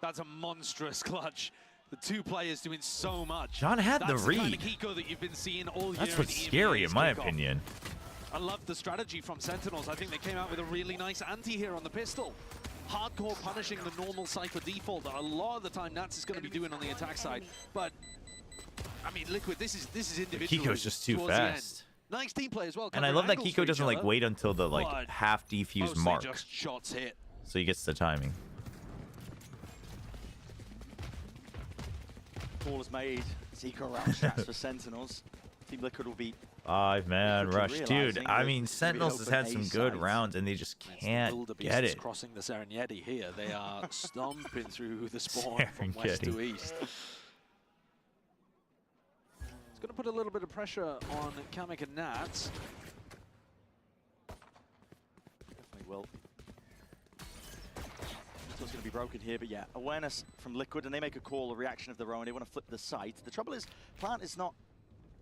That's a monstrous clutch. The 2 players doing so much. John had the read. Kind of Kiko that you've been seeing all year. That's what's scary, in my opinion. I love the strategy from Sentinels. I think they came out with a really nice anti here on the pistol. Hardcore punishing the normal Cypher default that a lot of the time Nats is going to be doing on the attack side. But I mean, Liquid, this is individual. Kiko's just too fast. Nice team play as well. And I love that Kiko doesn't like wait until the like half defuse mark. Just shots hit. So he gets the timing. Call is made. Zika round stats for Sentinels. Team Liquid will be 5-man rush, dude. I mean, Sentinels has had some good rounds, and they just can't get it. Crossing the Serengeti here, they are stomping through the spawn from west to east. It's going to put a little bit of pressure on Kamek and Nats. Definitely will. It's going to be broken here, but yeah, awareness from Liquid, and they make a call, a reaction of their own. They want to flip the site. The trouble is, Plant is not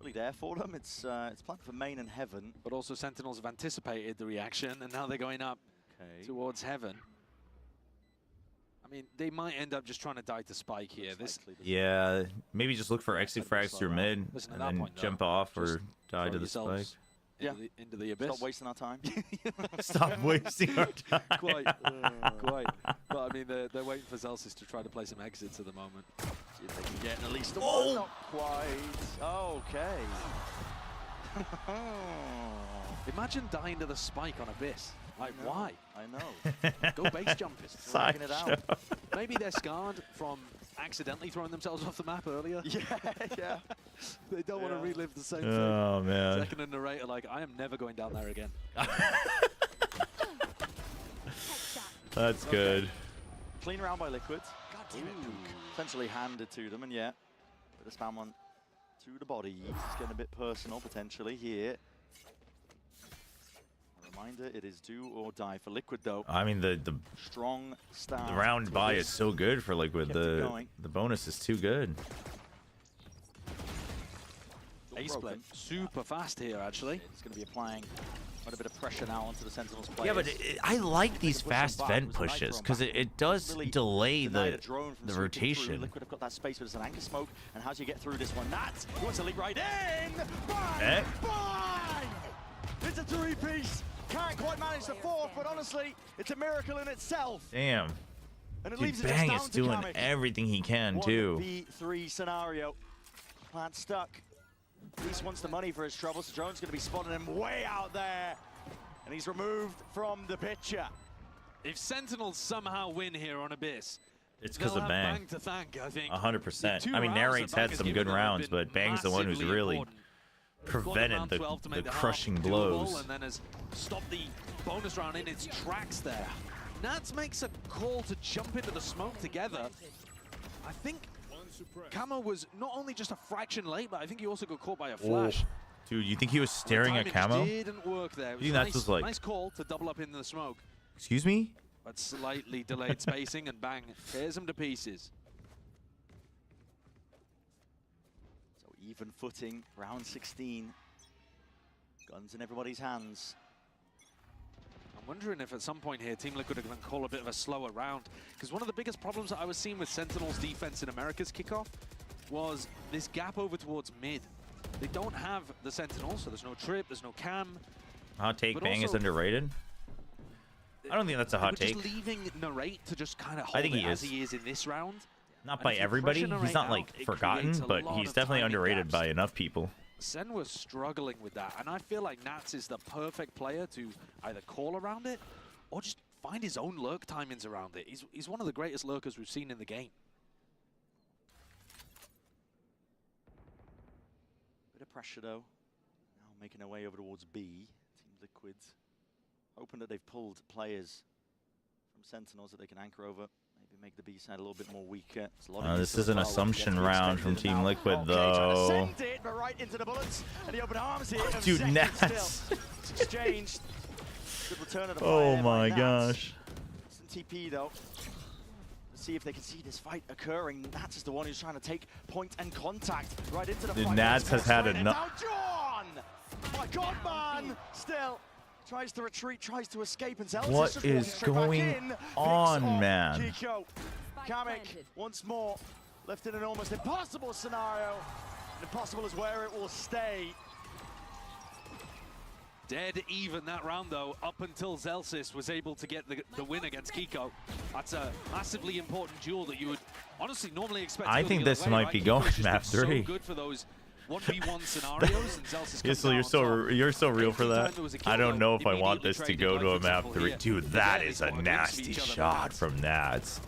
really there for them. It's planned for main and heaven. But also Sentinels have anticipated the reaction, and now they're going up towards heaven. I mean, they might end up just trying to die to Spike here. Yeah, maybe just look for exit frags through mid, and then jump off or die to the spike. Into the abyss. Stop wasting our time. Stop wasting our time. Quite. But I mean, they're waiting for Zelsis to try to play some exits at the moment. See if they can get at least one. Not quite. Okay. Imagine dying to the spike on Abyss. Like, why? I know. Go base jumpers. Dragging it out. Maybe they're scarred from accidentally throwing themselves off the map earlier. Yeah. They don't want to relive the same thing. Oh, man. Second and narrator, like, I am never going down there again. That's good. Clean round by Liquid. God damn it, Duke. Essentially handed to them, and yeah, bit of spam on to the body. It's getting a bit personal potentially here. Reminder, it is do or die for Liquid though. I mean, the strong start. The round buy is so good for Liquid. The bonus is too good. Ace split super fast here, actually. It's going to be applying quite a bit of pressure now onto the Sentinels players. Yeah, but I like these fast vent pushes because it does delay the rotation. Liquid have got that space, but it's an anchor smoke. And how do you get through this one? Nats wants to leap right in. Bang! Bang! It's a three-piece. Can't quite manage the fourth, but honestly, it's a miracle in itself. Damn. And it Dude, leaves it Bang just is down doing to Kamek. everything he can, too. 1v3 scenario. Plant stuck. At least wants the money for his troubles. Drone's going to be spotting him way out there. And he's removed from the picture. If Sentinels somehow win here on Abyss, it's because of Bang. To thank, I think. 100%. I mean, Narrate's had some good rounds, but Bang's the one who's really prevented the crushing blows. And then has stopped the bonus round in its tracks there. Nats makes a call to jump into the smoke together. I think Camo was not only just a fraction late, but I think he also got caught by a flash. Oh. Dude, you think he was staring at Camo? Didn't work there. It was You think that's just like... nice call to double up in the smoke. Excuse me? But slightly delayed spacing, and Bang tears him to pieces. So even footing, round 16. Guns in everybody's hands. I'm wondering if at some point here Team Liquid are going to call a bit of a slower round, because one of the biggest problems that I was seeing with Sentinels defense in America's kickoff was this gap over towards mid. They don't have the Sentinels, so there's no trip, there's no cam. Hot take, Bang is underrated? I don't think that's a hot take. Just leaving Narrate to just kind of I hold think it as he is in this round. Not by everybody. He's not like forgotten, but he's definitely underrated by enough people. Sen was struggling with that, and I feel like Nats is the perfect player to either call around it or just find his own lurk timings around it. He's one of the greatest lurkers we've seen in the game. Bit of pressure though. Now making their way over towards B. Team Liquid hoping that they've pulled players from Sentinels that they can anchor over. Maybe make the B side a little bit more weaker. This is an assumption round from Team Liquid, though. Send it, but right into the bullets, and the open arms here. Dude, Nats. Exchanged. Good return of the Oh fire my by gosh. Some TP though. Let's see if they can see this fight occurring. Nats is the one who's trying to take point and contact right into the Dude, fight. Nats has had enough. John! My God, man! Still tries to retreat, tries to escape, and Zelsis What just is walking straight back going in. on, Picks off man? Kiko. Kamek once more left in an almost impossible scenario. And impossible is where it will stay. Dead even that round, though, up until Zelsis was able to get the win against Kiko. That's a massively important duel that you would honestly normally expect. I think this might be going map 3. So good for those 1v1 scenarios, and Zelsis Yeah, so you're so real for that. I don't know if I want this to go to a map 3. Dude, that is a nasty shot from Nats.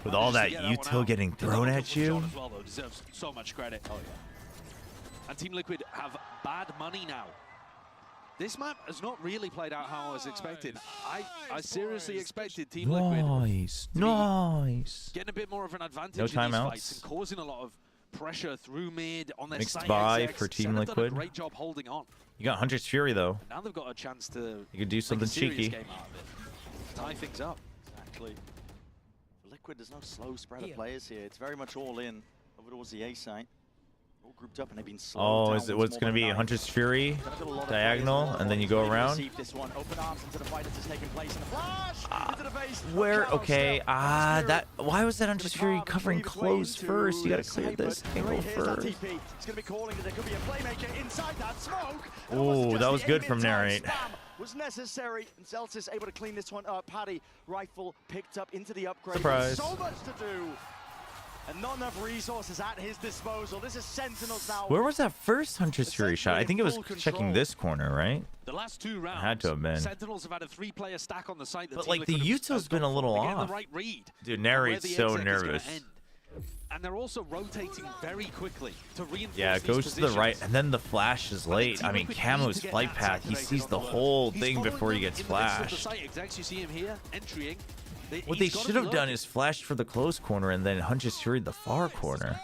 With all that util getting thrown at you. As well, though, deserves so much credit. Oh yeah. And Team Liquid have bad money now. This map has not really played out how I was expecting. I seriously expected Team Liquid Nice. getting a bit more of an advantage No in these timeouts. fights and causing a lot of pressure through mid on their Mixed side buy execs. for Team Sen have done Liquid. a great job holding on. You got Hunter's Fury, though. Now they've got a chance to You could do make something a serious cheeky. game out of it. Tie things up. Exactly. For Liquid, there's no slow spread of players here. It's very much all in over towards the A side. Grouped up and they've been Oh, is it what's going to be Hunter's Fury diagonal, and then you go around? Where? Okay. That. Why was that Hunter's Fury covering close first? You got to clear this angle first. Oh, that was good from Narrate. Was necessary, and Celtics able to clean this one up. Paddy rifle picked up into the upgrade. Surprise. So much to do. And not enough resources at his disposal. This is Sentinels now. Where was that first Hunter's Fury shot? I think it was checking this corner, right? The last 2 rounds, had to have been. Sentinels have had a 3-player stack on the site. But like the Utah's been a little off. Dude, Narrate's so nervous. And they're also rotating very quickly to reinforce. Yeah, it goes to the right, and then the flash is late. I mean, Camo's flight path, he sees the whole thing before he gets flashed. You see him here entering. What they should have done is flashed for the close corner and then Hunter's Fury the far corner.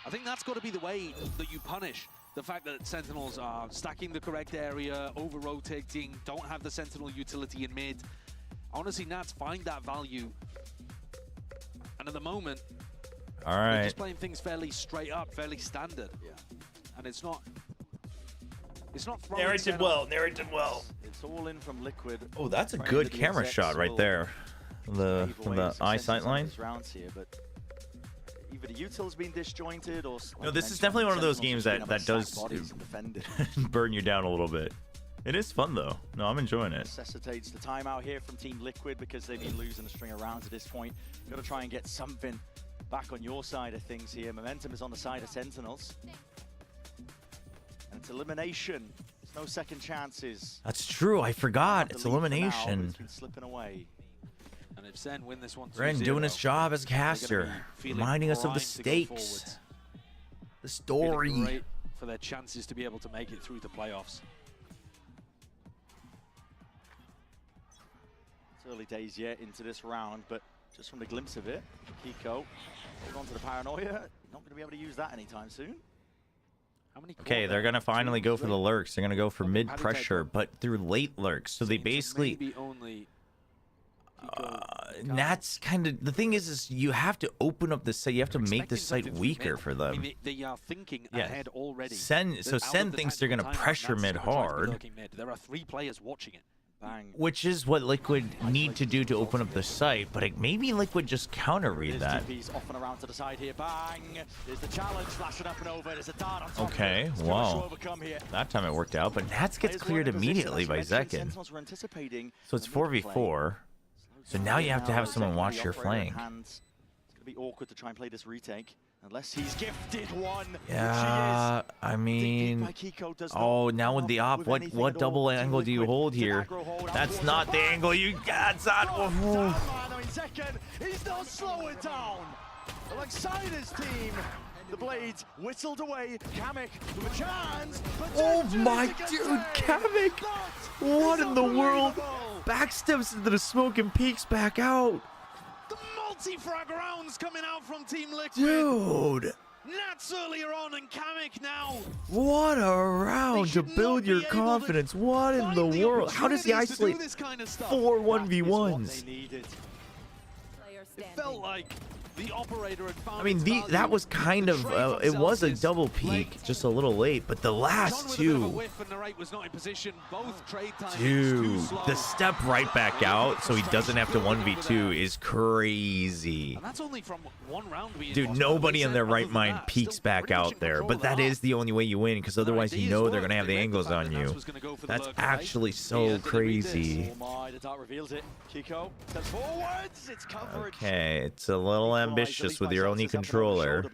I think that's got to be the way that you punish the fact that Sentinels are stacking the correct area, over-rotating, don't have the Sentinel utility in mid. Honestly, Nats find that value. And at the moment, they're just playing things fairly straight up, fairly standard. Yeah. And it's not Narrated well, narrated well. It's all in from Liquid. Oh, that's a good camera shot right there. From the eye sight line. Here, but either the util's been disjointed or no, this is definitely one of those games that does burn you down a little bit. It is fun though. No, I'm enjoying it. Necessitates the timeout here from Team Liquid because they've been losing a string of rounds at this point. Got to try and get something back on your side of things here. Momentum is on the side of Sentinels. And it's elimination. There's no second chances. That's true. I forgot. It's elimination. It's been slipping away. And if SEN win this one, Ren doing his job as a caster, reminding us of the stakes, the story. Great for their chances to be able to make it through the playoffs. It's early days yet into this round, but just from the glimpse of it, Kiko hold on to the paranoia. Not going to be able to use that anytime soon. Okay, they're going to finally go for the lurks. They're going to go for mid pressure, but through late lurks. So they basically... Nats kind of... The thing is you have to open up the site. You have to make the site weaker for them. I mean, they are thinking ahead already. Sen thinks they're going to pressure mid hard. There are 3 players watching it. Bang. Which is what Liquid need to do to open up the site, but maybe Liquid just counter-read that. Off and around to the side here. Bang! There's the challenge flashing up and over. There's a dart on top. Okay, wow. That time it worked out, but Nats gets cleared immediately by Zekin. So it's 4v4. So now you have to have someone watch your flank. It's going to be awkward to try and play this retake. Unless he's gifted one. Yeah, I mean, oh, now with the op, what double angle do you hold here? That's not the angle you got. He's not slowing down. Alongside his team, the blades whistled away. Kamek with a chance. Oh my dude, Kamek! What in the world? Backsteps into the smoke and peeks back out. The multi-frag rounds coming out from Team Liquid. Dude. Nats earlier on and Kamek now. What a round to build your confidence. What in the world? How does he isolate 4 1v1s? It felt like the operator had found. I mean, that was kind of it was a double peak, just a little late, but the last 2. Dude, the step right back out so he doesn't have to 1v2 is crazy. And that's only from 1 round. Dude, nobody in their right mind peeks back out there, but that is the only way you win, because otherwise you know they're going to have the angles on you. That's actually so crazy. Okay, it's a little ambitious with your only controller.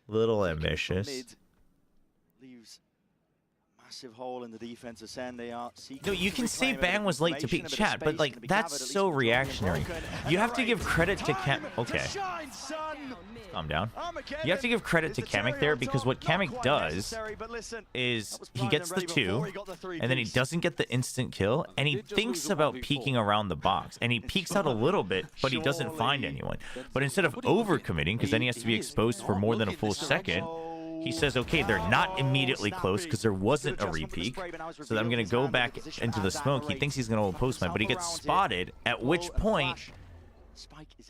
Little ambitious. Massive hole in the defense of SEN. They are no, you can say Bang was late to peek chat, but like that's so reactionary. You have to give credit to Cam. Okay, calm down. You have to give credit to Kamek there, because what Kamek does is he gets the 2, and then he doesn't get the instant kill, and he thinks about peeking around the box, and he peeks out a little bit, but he doesn't find anyone. But instead of overcommitting, because then he has to be exposed for more than a full second, he says, okay, they're not immediately close because there wasn't a re-peek, so I'm going to go back into the smoke. He thinks he's going to post mine, but he gets spotted, at which point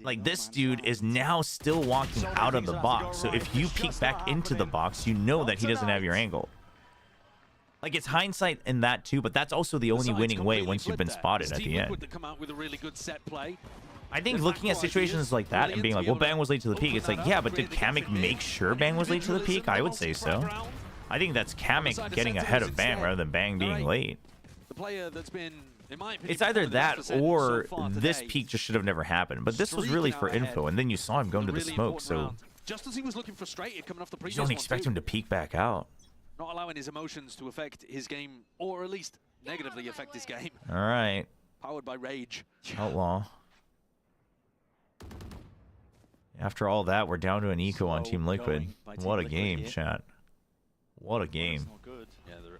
Like, this dude is now still walking out of the box. So if you peek back into the box, you know that he doesn't have your angle. Like, it's hindsight in that too, but that's also the only winning way once you've been spotted at the end. I think looking at situations like that and being like, well, Bang was late to the peak, it's like, yeah, but did Kamek make sure Bang was late to the peak? I would say so. I think that's Kamek getting ahead of Bang rather than Bang being late. It's either that or this peak just should have never happened. But this was really for info, and then you saw him go into the smoke, so just as he was looking frustrated coming off the previous you don't expect him to peek back out. Not allowing his emotions to affect his game, or at least negatively affect his game. All right. Powered by rage. Outlaw. After all that, we're down to an eco on Team Liquid. What a game, chat. What a game.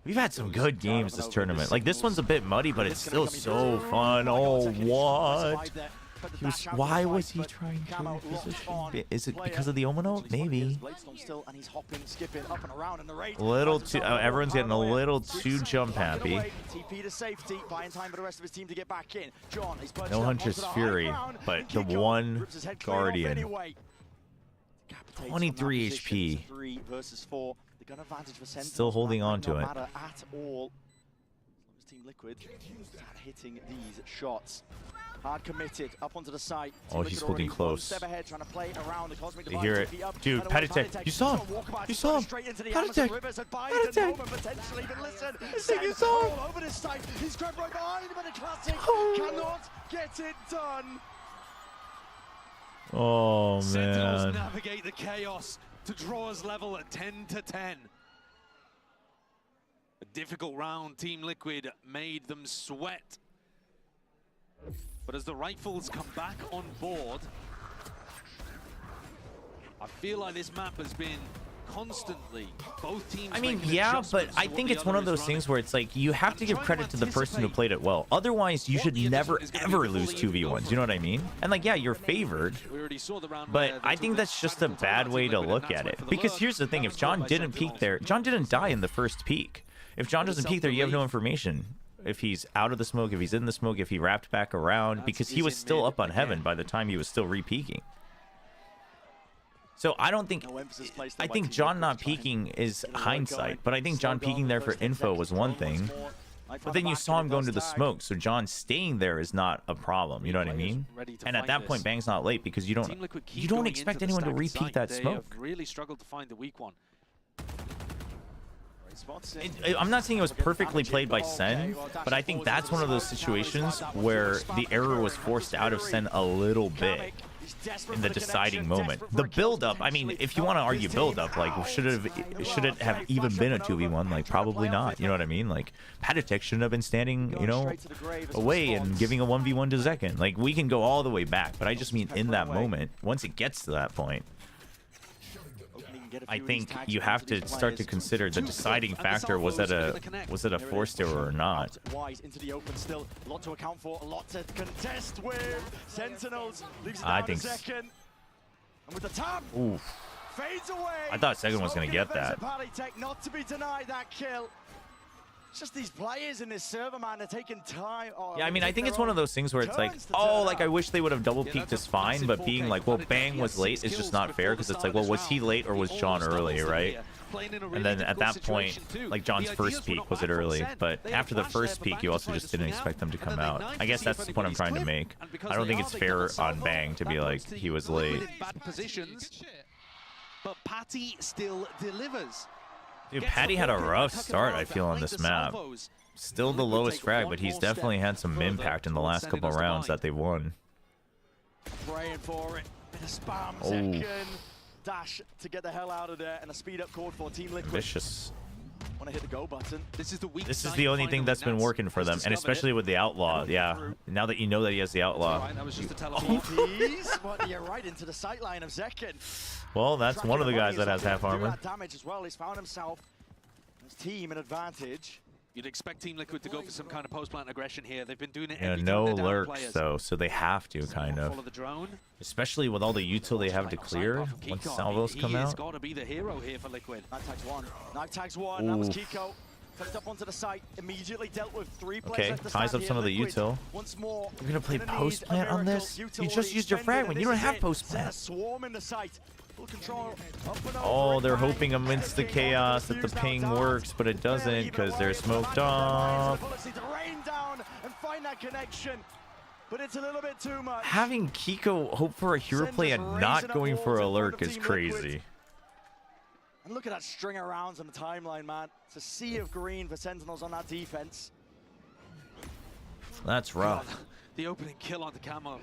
We've had some good games this tournament. Like, this one's a bit muddy, but it's still so fun. Oh, what? Why was he trying to position? Is it because of the Omino? Maybe. Little too. Everyone's getting a little too jump happy. No Hunter's Fury, but the one Guardian. 23 HP. Still holding on to it. Team Liquid hitting these shots. Hard committed up onto the site. Oh, he's holding close. They hear it. Dude, Patatek. You saw him. You saw him. Patatek. Patatek. You saw him. Over this site. He's grabbed right behind him, and the classic cannot get it done. Oh, Sentinels man. navigate the chaos to draw us level at 10-10. A difficult round. Team Liquid made them sweat. But as the rifles come back on board, I feel like this map has been constantly both teams. I mean, yeah, but I think it's one of those things where it's like you have to give credit to the person who played it well. Otherwise, you should never ever lose 2v1s. You know what I mean? And like, yeah, you're favored, but I think that's just a bad way to look at it. Because here's the thing: if John didn't peek there, John didn't die in the first peek. If John doesn't peek there, you have no information. If he's out of the smoke, if he's in the smoke, if he wrapped back around, because he was still up on heaven by the time he was still re-peeking. So I don't think, I think John not peeking is hindsight, but I think John peeking there for info was one thing. But then you saw him go into the smoke, so John staying there is not a problem. You know what I mean? And at that point, Bang's not late because you don't expect anyone to re-peek that smoke. Really struggled to find the weak one. I'm not saying it was perfectly played by SEN, but I think that's one of those situations where the error was forced out of SEN a little bit in the deciding moment. The build-up, I mean, if you want to argue build-up, like, should it have even been a 2v1? Like, probably not. You know what I mean? Like, Patatek shouldn't have been standing, you know, away and giving a 1v1 to Zekken. Like, we can go all the way back, but I just mean in that moment, once it gets to that point, I think you have to start to consider the deciding factor. Was that a forced error or not? Wise into the open still. A lot to account for, a lot to contest with. Sentinels leaves it I down think to Zekken. And with the tap, oof. Fades away. I thought Zekken was going to get that. Not to be denied that kill. It's just these players in this server, man, are taking time. Oh, Yeah, I mean, I think it's one of those things where it's like, oh, like, I wish they would have double peeked is fine, but being like, well, Bang was late is just not fair, because it's like, well, was he late or was John early, right? And then at that point, like, John's first peek, was it early? But after the first peek, you also just didn't expect them to come out. I guess that's the point I'm trying to make. I don't think it's fair on Bang to be like, he was late. Bad positions, but Patty still delivers. Dude, Patty had a rough start, I feel, on this map. Still the lowest frag, but he's definitely had some impact in the last couple of rounds that they won. Praying for it. Bit of spam, Zekken. Dash to get the hell out of there, and a speed up call for Team Liquid. Vicious. Want to hit the go button. This is the weak This is the only thing that's been working for them, and especially with the Outlaw. Yeah, now that you know that he has the Outlaw. That was just a But you're right into the sight line of Zekken. Well, that's one of the guys that has half armor. Damage as well. He's found himself. His team an advantage. You'd expect Team Liquid to go for some kind of post-plant aggression here. They've been doing it Yeah, every no time they're down lurks players. though, so they have to kind of. Follow the drone. Especially with all the util they have to clear once salvos come He has out. got to be the hero here for Liquid. Knife tags one. Knife tags one. That was Oof. Kiko. Tucked up onto the site, immediately dealt with 3 players. Okay, left to ties stand up some here. of the Liquid util. Once more. You're gonna play Gonna need post a plant on miracle. this? Util You just already used your frag expended, when and you don't this is have it. post Send a plant. swarm in the site. Full control. Up and over. Oh, they're hoping amidst the chaos that the ping works, but it doesn't because they're smoked off. Bullets need to rain down and find that connection. But it's a little bit too much. Having Kiko hope for a hero play and not going for a lurk is crazy. And look at that string of rounds on the timeline, man. It's a sea of green for Sentinels on that defense. That's rough. The opening kill on the camo.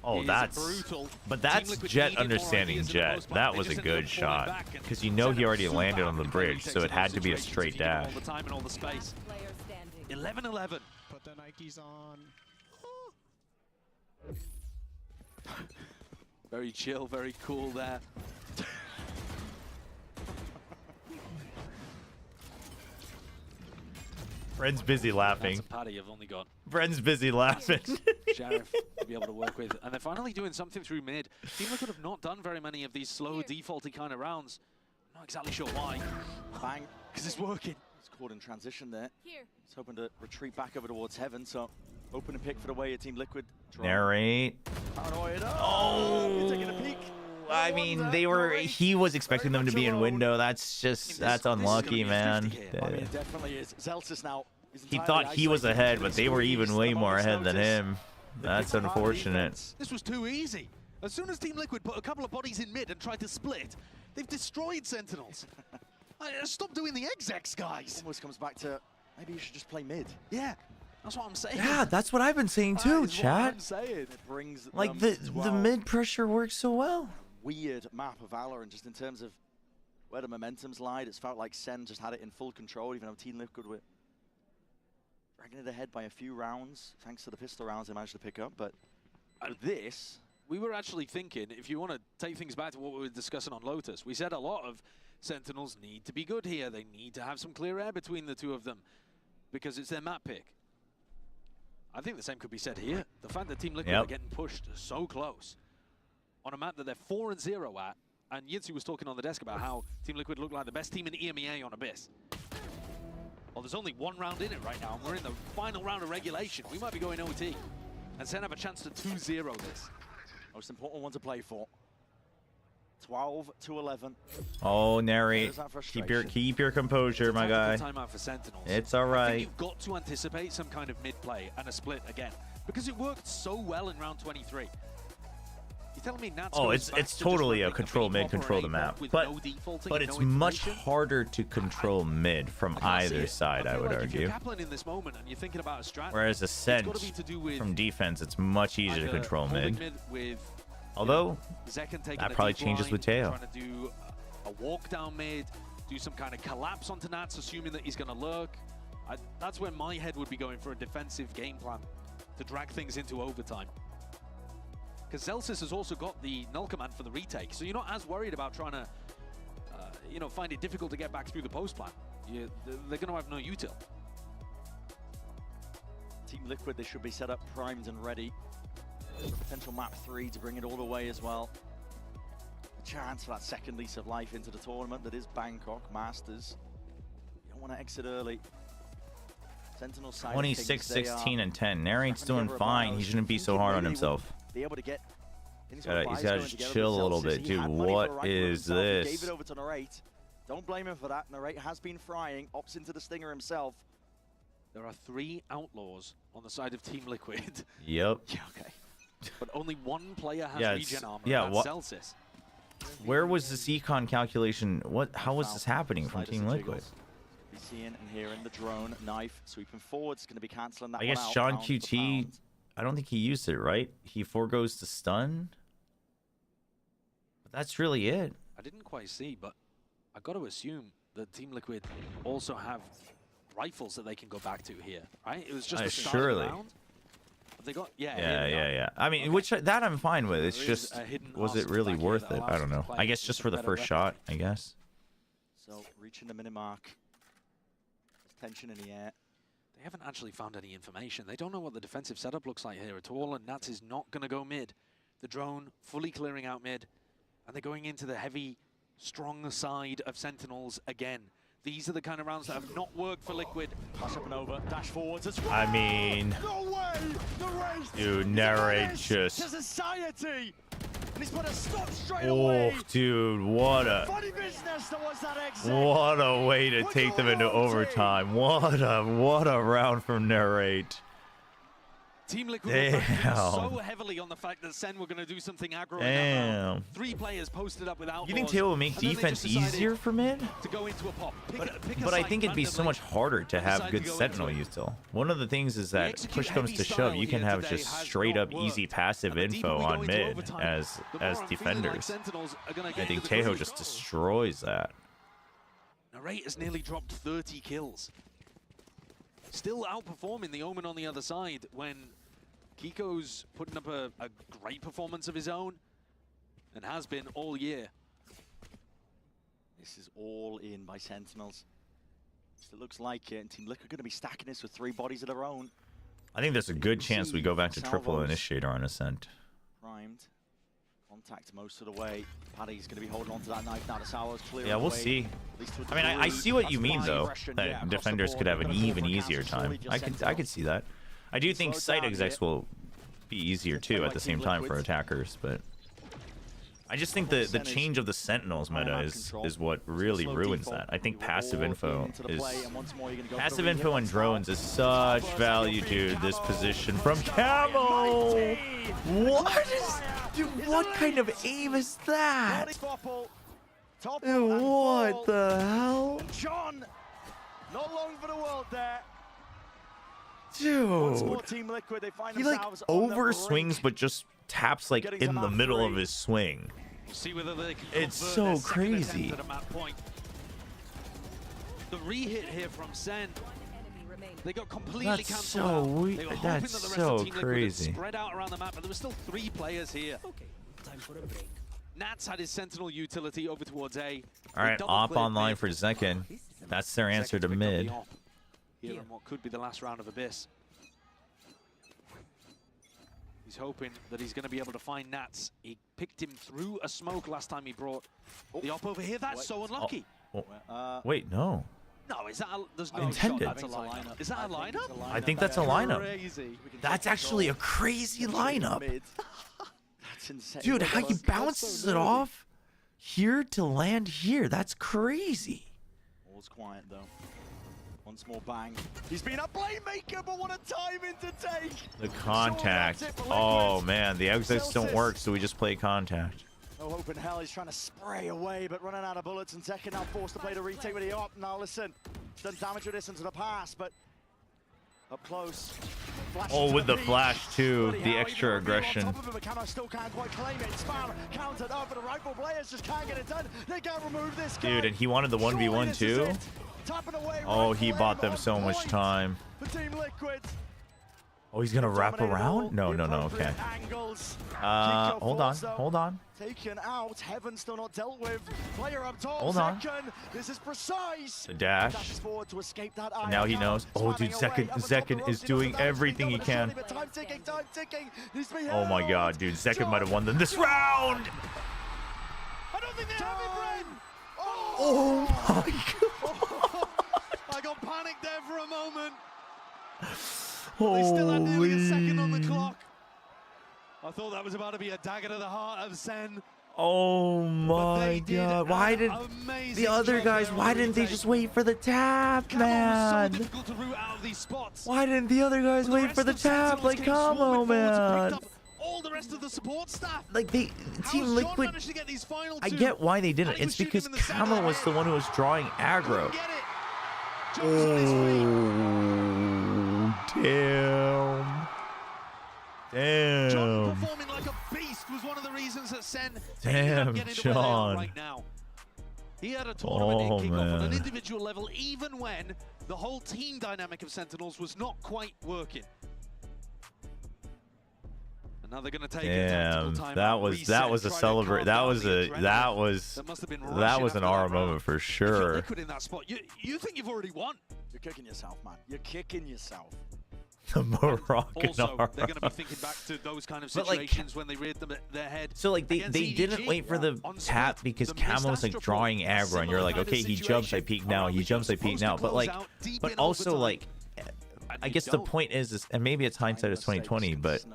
Oh, that's brutal. But that's Jet understanding Jet. That was a good shot because you know he already landed on the bridge, so it had to be a straight dash. All the time and all the space. 11-11. Put the Nikes on. Very chill, very cool there. Friend's busy laughing. That's a paddy you've only got. Friend's busy laughing. Sheriff to be able to work with. And they're finally doing something through mid. Team Liquid have not done very many of these slow, defaulty kind of rounds. Not exactly sure why. Bang. Because it's working. It's caught in transition there. He's hoping to retreat back over towards Heaven, so open and pick for the way Team Liquid. Narrate. Oh! You're taking a peek. I mean, he was expecting them to be in window. That's unlucky, man. I mean, it definitely is. Zelsis now. He thought he was ahead, but they were even way more ahead than him. That's unfortunate. This was too easy. As soon as Team Liquid put a couple of bodies in mid and tried to split, they've destroyed Sentinels. Stop doing the execs, guys. Almost comes back to maybe you should just play mid. Yeah, that's what I'm saying. Yeah, that's what I've been saying too, chat. I'm saying. It brings Like the mid pressure works so well. Weird map of Valor, and just in terms of where the momentum's lied, it's felt like SEN just had it in full control, even though Team Liquid were dragging it ahead by a few rounds, thanks to the pistol rounds they managed to pick up. But with this, we were actually thinking, if you want to take things back to what we were discussing on Lotus, we said a lot of Sentinels need to be good here. They need to have some clear air between the two of them because it's their map pick. I think the same could be said here. The fact that Team Liquid are getting pushed so close on a map that they're 4-0 at, and Yitsu was talking on the desk about how Team Liquid looked like the best team in EMEA on Abyss. Well, there's only one round in it right now, and we're in the final round of regulation. We might be going OT, and SEN have a chance to 2-0 this. most important one to play for. 12-11. Oh, narrate. Keep your composure, my guy. Timeout for Sentinels. It's all I right. think you've got to anticipate some kind of mid play and a split again, because it worked so well in round 23. You're telling me Nats it's totally a control mid, control the map, but it's much harder to control mid from either side, I would argue. In this moment and you're thinking about a strat, whereas Ascent from defense, it's much easier to control mid. Although that probably changes with Teo. Trying to do a walk down mid, do some kind of collapse onto Nats, assuming that he's going to lurk. That's where my head would be going for a defensive game plan to drag things into overtime. Because Zelsis has also got the null command for the retake, so you're not as worried about trying to, find it difficult to get back through the post plan. They're going to have no util. Team Liquid, they should be set up, primed and ready. Potential map 3 to bring it all the way as well. A chance for that second lease of life into the tournament that is Bangkok Masters. You don't want to exit early. Sentinel side 26, 16, and 10. Narrate's doing fine. He shouldn't be so hard on himself. Be able to get. He's gotta just chill a little bit, dude. What is this? He gave it over to Narrate. Don't blame him for that. Narrate has been frying. Opts into the stinger himself. There are 3 outlaws on the side of Team Liquid. Yep. Yeah, okay. But only one player has regen armor. Yeah, that's Celsius. Where was this econ calculation? How was this happening from Team Liquid? Be seeing and hearing the drone knife sweeping forward. It's going to be canceling that. I guess Sean QT. I don't think he used it, right? He foregoes the stun. But that's really it. I didn't quite see, but I got to assume that Team Liquid also have rifles that they can go back to here, right? It was just the start of the round. They got yeah. I mean, that I'm fine with. It's just, was it really worth it? I don't know. I guess just for the first shot, I guess. So reaching the minute mark. There's tension in the air. They haven't actually found any information. They don't know what the defensive setup looks like here at all, and Nats is not going to go mid. The drone fully clearing out mid, and they're going into the heavy, strong side of Sentinels again. These are the kind of rounds that have not worked for Liquid. Pass up and over, dash forwards as well. I mean, No way! The race dude, narrate just. to society! And he's put a stop straight Oh, away! dude, what a. Funny business, there was that exit! What a way to take them into overtime. What a round from narrate. Team Liquid were banking Damn. so heavily on the fact that SEN were going to do something aggro in that Damn. round. 3 players posted up without You think balls, Tail will make and then they defense just decided easier for mid? to go into a pop. Pick a But I site think it'd be so randomly. much harder to have decide good to go sentinel into it. use still. One of the things is that execute push comes heavy to shove, style you can here have today just has straight not up easy worked. passive And the deeper info we go on into mid overtime, as the more I'm feeling like defenders. Sentinels are gonna I get think into the Tejo groove. just destroys that. Narrate has nearly dropped 30 kills. Still outperforming the Omen on the other side when Kiko's putting up a great performance of his own and has been all year. This is all in by Sentinels. It looks like it, and Team Liquid are going to be stacking this with 3 bodies of their own. I think there's a good chance we go back to triple Salvos. initiator on Ascent. Primed. Contact most of the way. Paddy's going to be holding on to that knife now. The Salvos clear. Yeah, we'll see. I mean, I see what you mean though. That defenders could have an even easier time. I could see that. I do think site execs will be easier too at the same time for attackers, but I just think the change of the Sentinels meta is what really ruins that. I think passive info and drones is such value, dude. This position from Camo. What kind of aim is that? Dude, what the hell? John, not long for the world there. Dude, Team Liquid, they find he like themselves on the over brink. swings but just taps like in the middle of his swing. See whether they can It's convert so their second crazy. attempt at a map point. The re-hit here from SEN. They got completely That's cancelled so out. weird. They were hoping That's that the rest so of Team Liquid crazy. had spread out around the map, but there were still 3 players here. Okay, time for a break. Nats had his Sentinel utility over towards A. All right, op online for Zekin. That's their answer to mid. Here in what could be the last round of Abyss. He's hoping that he's going to be able to find Nats. He picked him through a smoke last time he brought the op over here. That's so unlucky. Wait, no. No, is that there's no Intended. shot. That's a lineup. Is that a lineup? I think that's a lineup. Crazy. That's actually a crazy lineup. That's insane. Dude, how he bounces it off here to land here. That's crazy. All's quiet though. Once more bang. He's been a playmaker, but what a timing to take. The contact. Oh, man. The exits don't work, so we just play contact. No hope in hell. He's trying to spray away, but running out of bullets. And Zekin now forced to play the retake with the op. Now listen, he's done damage with this into the pass, but up close. Oh, with the flash, too. The extra aggression. Camo still can't quite claim it. Spam countered up, but the rifle players just can't get it done. They can't remove this guy. Dude, and he wanted the 1v1, too? Oh, he bought them so much time. For Team Liquid. Oh, he's gonna wrap around? No, okay. Hold on. Taken out. Heaven still not dealt with. Player up top. Hold on. This is precise. The dash. Dashes forward to escape that And now he knows. Oh, dude, Zekin is doing everything he can. Time ticking. Oh my god, dude. Zekin might have won them this round. I don't think they have it, Bren. Oh my god. I got panicked there for a moment. They still had nearly a second on the clock. I thought that was about to be a dagger to the heart of SEN. Oh my god. Why did the other guys, why didn't they just wait for the tap, man? So difficult to root out of these spots. Why didn't the other guys wait for the tap like Camo, man? All the rest of the support staff. Like Team Liquid, managed to get these final I two? get why they didn't. It's because Camo was the one who was drawing aggro. Oh, damn. John performing like a beast was one of the reasons that SEN Damn, getting to where they are John. right now. He had a tournament in kickoff on an man. individual level, even when the whole team dynamic of Sentinels was not quite working. And now they're going to take a tactical Damn, timeout, that was a reset, try to celebrate. calm That down was the a adrenaline. that was an aura round. moment for If you're sure. Liquid in that spot, you think you've already won. You're kicking yourself, man. You're kicking yourself. The Moroccan Also, aura. they're going to be thinking back to those kind of But, like, situations when they reared them at their head. So like they didn't wait for the tap because Camo's like drawing aggro and you're like, okay, he jumps, I peek now, he jumps, I peek now. But like, but also like, I guess the point is, and maybe it's hindsight is 2020, but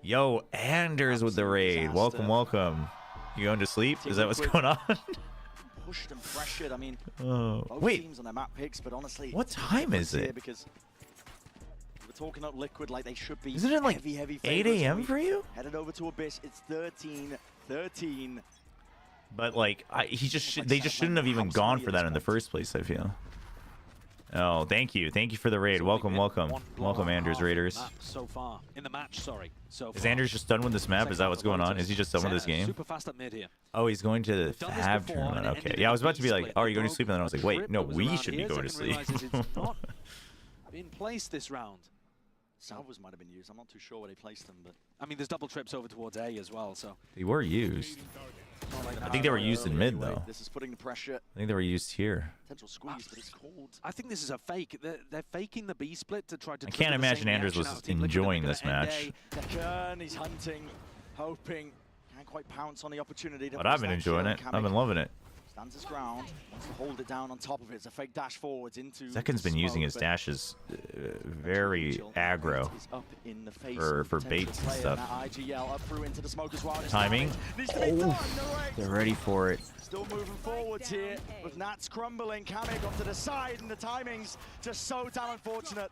yo, Anders with the raid. Welcome, welcome. You going to sleep? Is that what's going on? Pushed and pressured. I mean, Oh, both wait. teams on their map picks, but honestly, What time is here it? Because we're talking up Liquid like they should be. Isn't it like heavy 8 favorites. a.m. for you? Headed over to Abyss. It's 13-13. But like, they just shouldn't have even gone for that in the first place, I feel. Oh, thank you for the raid. Welcome, welcome, welcome, Anders Raiders. So far in the match, sorry. So Is far. Anders just done with this map? Is that what's going on? Is he just done with this game? Super fast at mid here. Oh, he's going to the done this Fab before, tournament. and it Okay, ended yeah, I in was about to be a like, split. oh, you're going to The sleep, and then I was like, wait, grip no, that was we around should be here, going to Zekken sleep. realizes it's not in place this round. Salvos might have been used. I'm not too sure where they placed them, but I mean, there's double trips over towards A as well, so. They were used. I think they were used in mid though. This is putting the pressure. I think they were used here. Potential squeeze, but it's cold. I think this is a fake. They're faking the B split to try to. I can't imagine Anders was enjoying this match. Zekken, he's hunting, hoping, can't quite pounce on the opportunity. But I've been enjoying it. I've been loving it. Stands his ground, wants to hold it down on top of it. It's a fake dash forwards into. Zekken's been using his dashes very aggro for baits and stuff. Timing. Oh, they're ready for it. Still moving forwards here with Nats crumbling. Kamek off to the side, and the timing's just so damn unfortunate.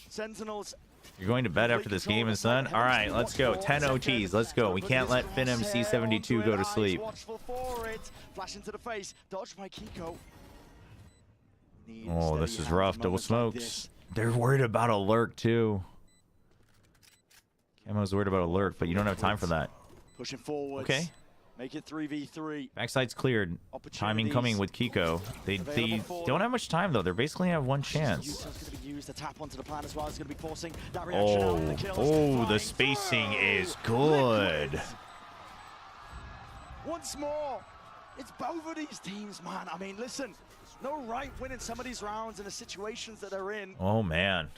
Sentinels. You're going to bed after this game, and son? All right, let's go. 10 OTs. Let's go. We can't let Finnem C72 go to sleep. Watchful for it. Flash into the face. Dodged by Kiko. Oh, this is rough. Double smokes. They're worried about a lurk, too. Camo's worried about a lurk, but you don't have time for that. Pushing forwards. Okay. Make it 3v3. Backside's cleared. Timing coming with Kiko. They don't have much time, though. They're basically have one chance. The tap onto the plan as well is going to be forcing that reaction out and the kill. Oh, the spacing is good. Once more, it's both of these teams, man. I mean, listen, no right winning some of these rounds in the situations that they're in. Oh, man.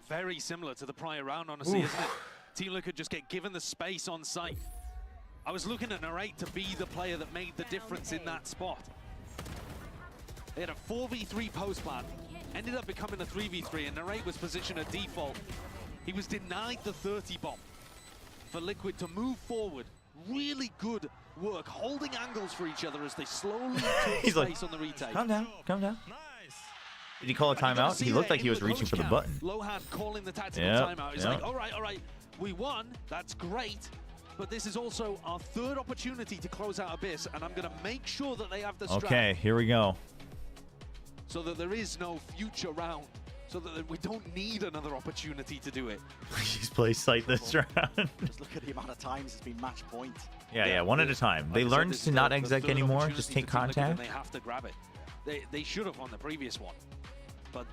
Very similar to the prior round, honestly, isn't it? Team Liquid just get given the space on site. I was looking at Narrate to be the player that made the difference in that spot. They had a 4v3 post plan, ended up becoming a 3v3, and Narrate was positioned at default. He was denied the 30 bomb for Liquid to move forward. Really good work, holding angles for each other as they slowly took He's space like, on the retake. Calm down, calm down. Did he call a timeout? He looked like he was reaching for the button. Lohan calling the tactical timeout. He's like, all right, we won, that's great. But this is also our third opportunity to close out Abyss, and I'm going to make sure that they have the strap. Okay, here we go. So that there is no future round, so that we don't need another opportunity to do it. Please play sight this round. Just look at the amount of times it's been match point. Yeah, one at a time. They learned to not exec anymore, just take contact. And they have to grab it. They should have on the previous one, but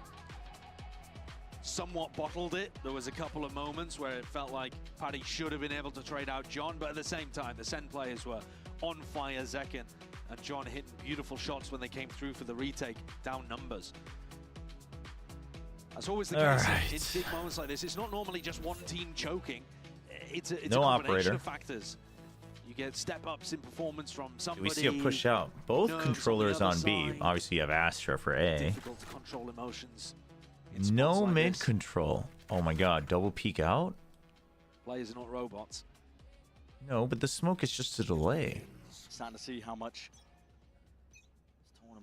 somewhat bottled it. There was a couple of moments where it felt like Paddy should have been able to trade out John, but at the same time, the SEN players were on fire. Zekken and John hitting beautiful shots when they came through for the retake, down numbers. That's always the case in big moments like this. It's not normally just one team choking. It's a combination of factors. You get step-ups in performance from somebody. We see a push out. Both controllers on B. Obviously, you have Astra for A. Difficult to control emotions. No mid control. Oh my god, double peek out? Players are not robots. No, but the smoke is just a delay. Starting to see how much.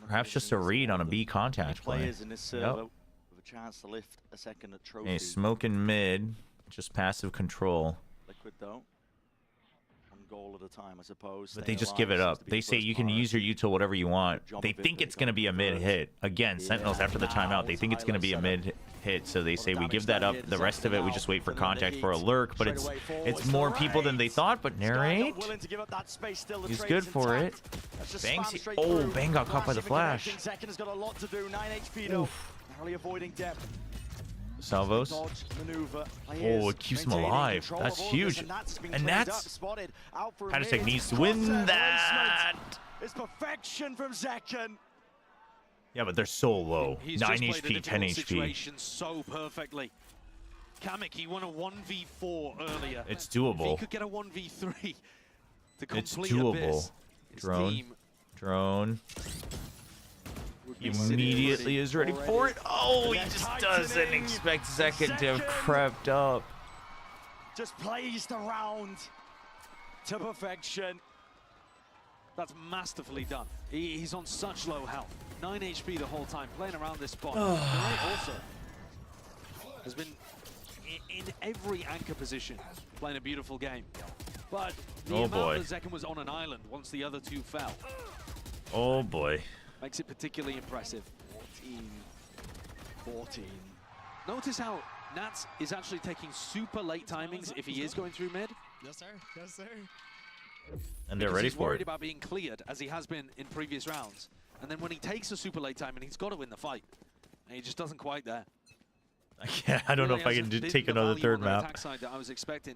Perhaps just a read on a B contact play. Players in this server with a chance to lift a second at trophy. Hey, smoking mid, just passive control. Liquid though. Goal at a time, I suppose. But they just give it up. They say you can use your util whatever you want. They think it's going to be a mid hit. Again, Sentinels after the timeout, they think it's going to be a mid hit, so they say we give that up. The rest of it, we just wait for contact for a lurk, but it's more people than they thought, but Narrate, he's good for it. Bang's, oh, Bang got caught by the flash. Oof. Narrowly avoiding depth. Salvos. Oh, it keeps him alive. That's huge. And that's... Patasek needs to win that. It's perfection from Zekken. Yeah, but they're so low. He's 9 just played a HP, 10 difficult HP. situation so perfectly. Kamek, he won a 1v4 earlier. It's If he doable. could get a 1v3 to It's complete doable. Abyss, his Drone. team Drone. be Immediately is ready for it. Oh, he just doesn't expect Second to have crept up. Just plays the round to perfection. That's masterfully done. He's on such low health. 9 HP the whole time, playing around this spot. Narrate also has been in every anchor position, playing a beautiful game. But the Oh, amount boy. that Zekken was on an island once the other two fell Oh boy. makes it particularly impressive. 14. Notice how Nats is actually taking super late timings if he is going through mid. Yes, sir. Yes, sir. And they're Because ready he's for worried it. about being cleared, as he has been in previous rounds. And then when he takes a super late time, and he's got to win the fight, and he just doesn't quite there. Yeah, I don't know Really if I can hasn't been take the another value third on the map. attack side that I was expecting.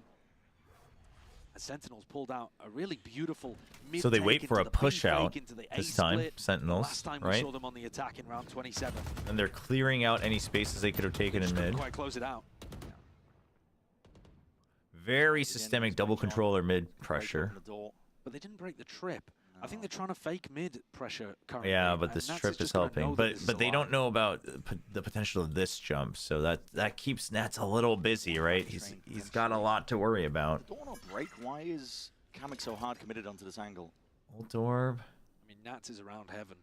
And Sentinels pulled out a really beautiful So they mid-take wait for into a the push B out fake into the A this time, split. Sentinels, Last time we right? saw them on the attack in round 27. And they're clearing out any spaces they could have taken in Couldn't mid. quite close it out. Very systemic double controller mid pressure. But they didn't break the trip. I think they're trying to fake mid pressure currently. Yeah, but and this Nats trip is just gonna helping. know that But this is but they alive. don't know about the potential of this jump, so that keeps Nats a little busy, right? He's got a lot to worry about. Don't want to break. Why is Kamek so hard committed onto this angle? Ult orb. I mean, Nats is around heaven.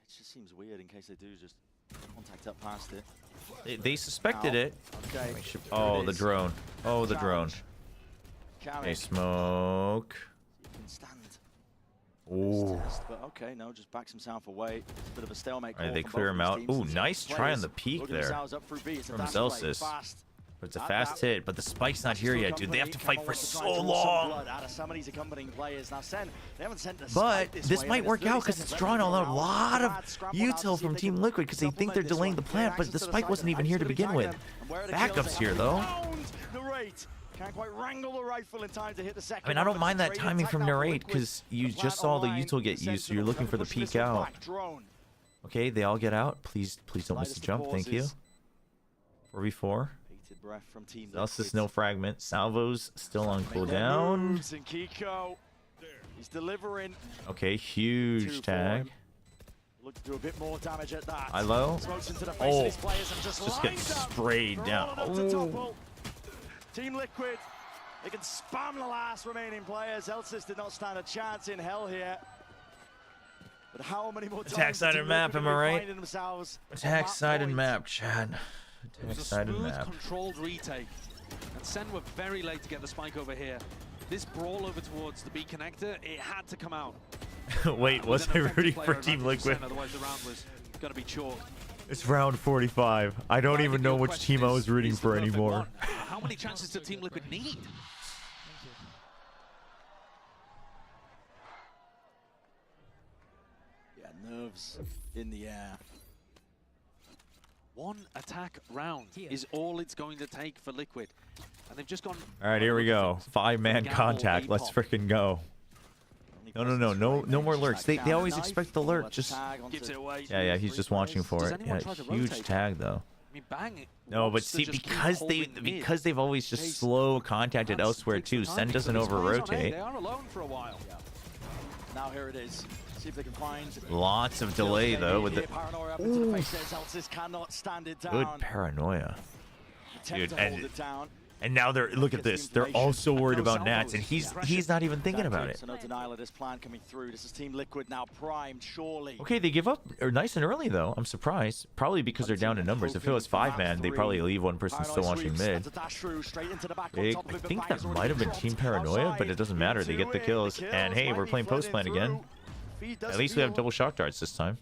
It just seems weird in case they do just contact up past it. They suspected it. Okay. Oh, the drone. Oh, the drone. Kamek. Okay, smoke. Can stand. Ooh. But okay, no, just backs himself away. It's a bit of a stalemate. All right, call they from clear both him of out. these Ooh, teams. nice try on Players the peek looking there themselves up through B. It's a from dash play, Celsius. fast. But it's a And fast that- hit, but the spike's not here yet, dude. They have to fight for wants to so try and draw some long. blood out of some of these accompanying players. Now, Sen, they haven't sent a But spike this way, might and work there's 30 out because seconds it's left drawing in a the round. lot of Bad scrap one out to util see if from they Team can Liquid because they think they're supplement this delaying the one. plant, Clear but the access to spike side, wasn't even here to begin with. and where are the Backup's kills? here, though. Round Narrate. Can't quite wrangle the rifle in time to hit the second. I mean, I don't one, mind but that it's a great timing attack from now for Narrate Liquid. because you The just plant saw the online, util get used, so you're looking for the push this peek one out. back. Drone. Okay, they all get out. Please don't miss the Lightest jump. Thank you. pauses. 4v4. Bated breath from Team Celsius no fragment. Salvo's still on Make their cooldown. moves, and Kiko, he's delivering. Okay, huge 2 for tag. him. Look to do a bit more damage at that. Ilo. Smokes into the face of Oh, these players and just just lines gets up. sprayed down. Rolling up to Ooh. topple. Team Liquid, they can spam the last remaining players. Elsis did not stand a chance in hell here. But how many more times Attack do sided Team map, Liquid am I be right? finding themselves on Attack that sided point? map, Chad. It Attack was a sided smooth, map. controlled retake. And Sen were very late to get the spike over here. This brawl over towards the B connector, it had to come out. Wait, was I rooting for Team Liquid? Otherwise the round was going to be chalked. It's round 45. I don't even know which team I was rooting for anymore. How many chances did Team Liquid need? Yeah, nerves in the air. One attack round is all it's going to take for Liquid. And they've just gone... All right, here we go. 5-man Gamble, contact. Let's A-pop. freaking go. No more lurks. They always expect the lurk. Just Gives it away. yeah. He's just watching for Does it. anyone Yeah, try to huge rotate? tag though. I mean, Bang. No, but wants to see, just keep holding mid. because they've always just slow contacted Nats elsewhere takes the too. timing, Sen so doesn't these players on A, over-rotate. They are alone for a while. Now here it is. See if they can find Lots of delay though with the Paranoia up into the face there. Elsis cannot stand it down. good paranoia, Attempt dude. to hold it down. And now they're look at this. They're also worried about Nats, and he's not even thinking about it. So no denial of this plan coming through. This is Team Liquid now primed, surely. Okay, they give up nice and early though. I'm surprised. Probably because they're down in numbers. If it was 5-man, they probably leave one person still watching mid. I think that might have been Team Paranoia, but it doesn't matter. They get the kills. And hey, we're playing post plan again. At least we have double shock darts this time.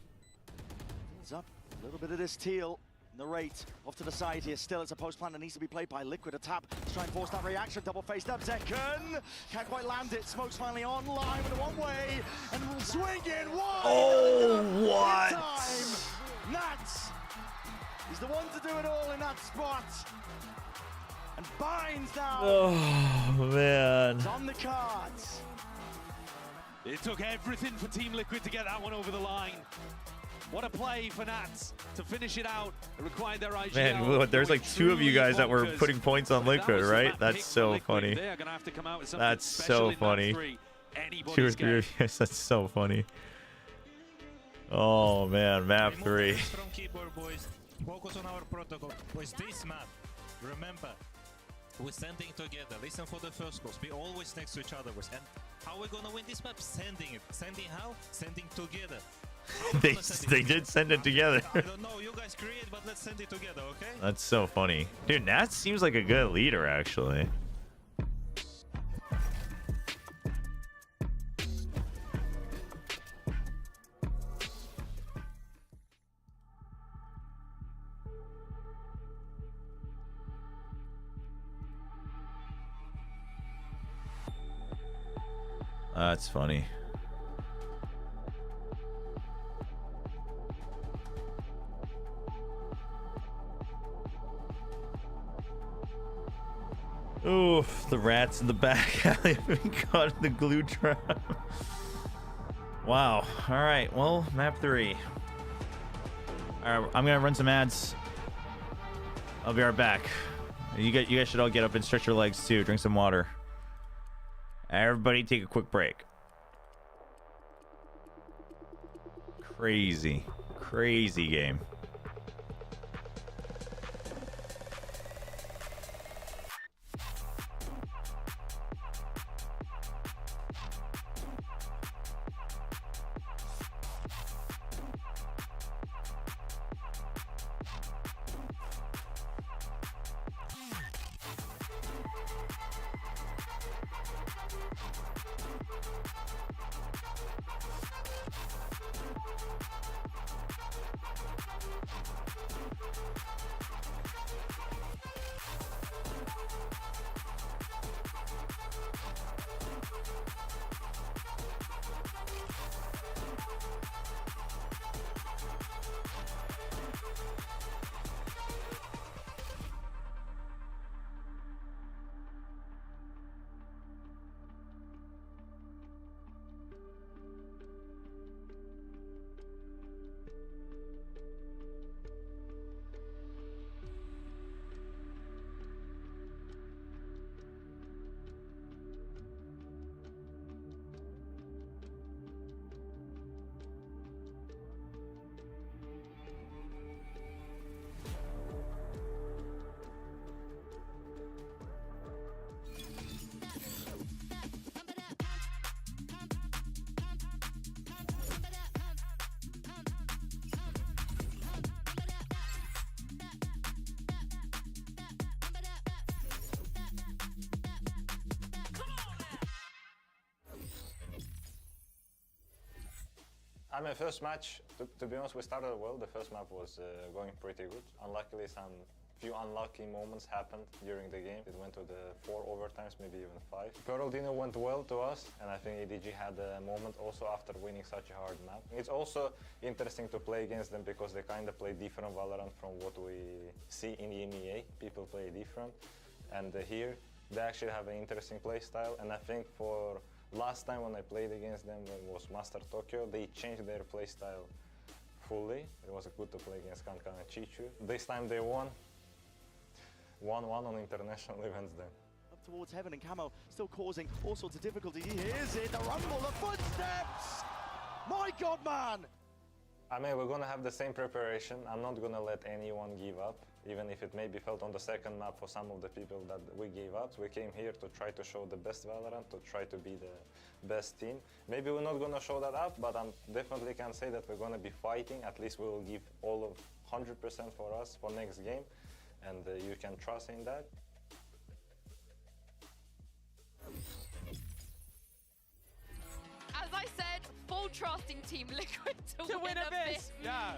He's up a little bit of this teal. Narrate off to the side here. Still, it's a post plan that needs to be played by Liquid. A tap to try and force that reaction. Double faced up. Zekken can't quite land it. Smoke's finally online with a one-way and swinging wide. Oh, what? Time. Nats. He's the one to do it all in that spot. And binds now. Oh man. It's on the cards. It took everything for Team Liquid to get that one over the line. What a play for Nats to finish it out. It required their IGL. Man, there's like 2 of you guys that were putting points on Liquid, right? That's so funny. They're gonna have to come out with something That's special so in funny. map 3. 2 or 3 of you guys. That's so funny. Oh man, map 3. From keyboard, boys. Focus on our protocol. Boys, this map, remember, we're standing together. Listen for the first calls. Be always next to each other, boys. And how we're gonna win this map? Sending it. Sending how? Sending together. they did send it together. I don't know, you guys create, but let's send it together, okay? That's so funny. Dude, Nat seems like a good leader, actually. That's funny. Oof, the rats in the back alley have been caught in the glue trap. Wow. All right. Well, map 3. All right, I'm gonna run some ads. I'll be right back. You guys should all get up and stretch your legs too. Drink some water. Everybody, take a quick break. Crazy game. I mean, first match, to be honest, we started well. The first map was going pretty good. Unluckily, some few unlucky moments happened during the game. It went to the 4 overtimes, maybe even 5. Pearl Dino went well to us, and I think EDG had a moment also after winning such a hard map. It's also interesting to play against them because they kind of play different Valorant from what we see in EMEA. People play different, and here they actually have an interesting play style, and I think for last time when I played against them, it was Master Tokyo, they changed their playstyle fully. It was good to play against Kankan and Chichu. This time they won. 1-1 on international events then. Up towards Heaven, and Camo still causing all sorts of difficulty. Here's it, the rumble, the footsteps! My God, man! I mean, we're gonna have the same preparation. I'm not gonna let anyone give up, even if it maybe felt on the second map for some of the people that we gave up. We came here to try to show the best Valorant, to try to be the best team. Maybe we're not gonna show that up, but I definitely can say that we're gonna be fighting. At least we will give all of 100% for us for next game, and you can trust in that. As I said, full trusting Team Liquid to win Abyss. Yeah.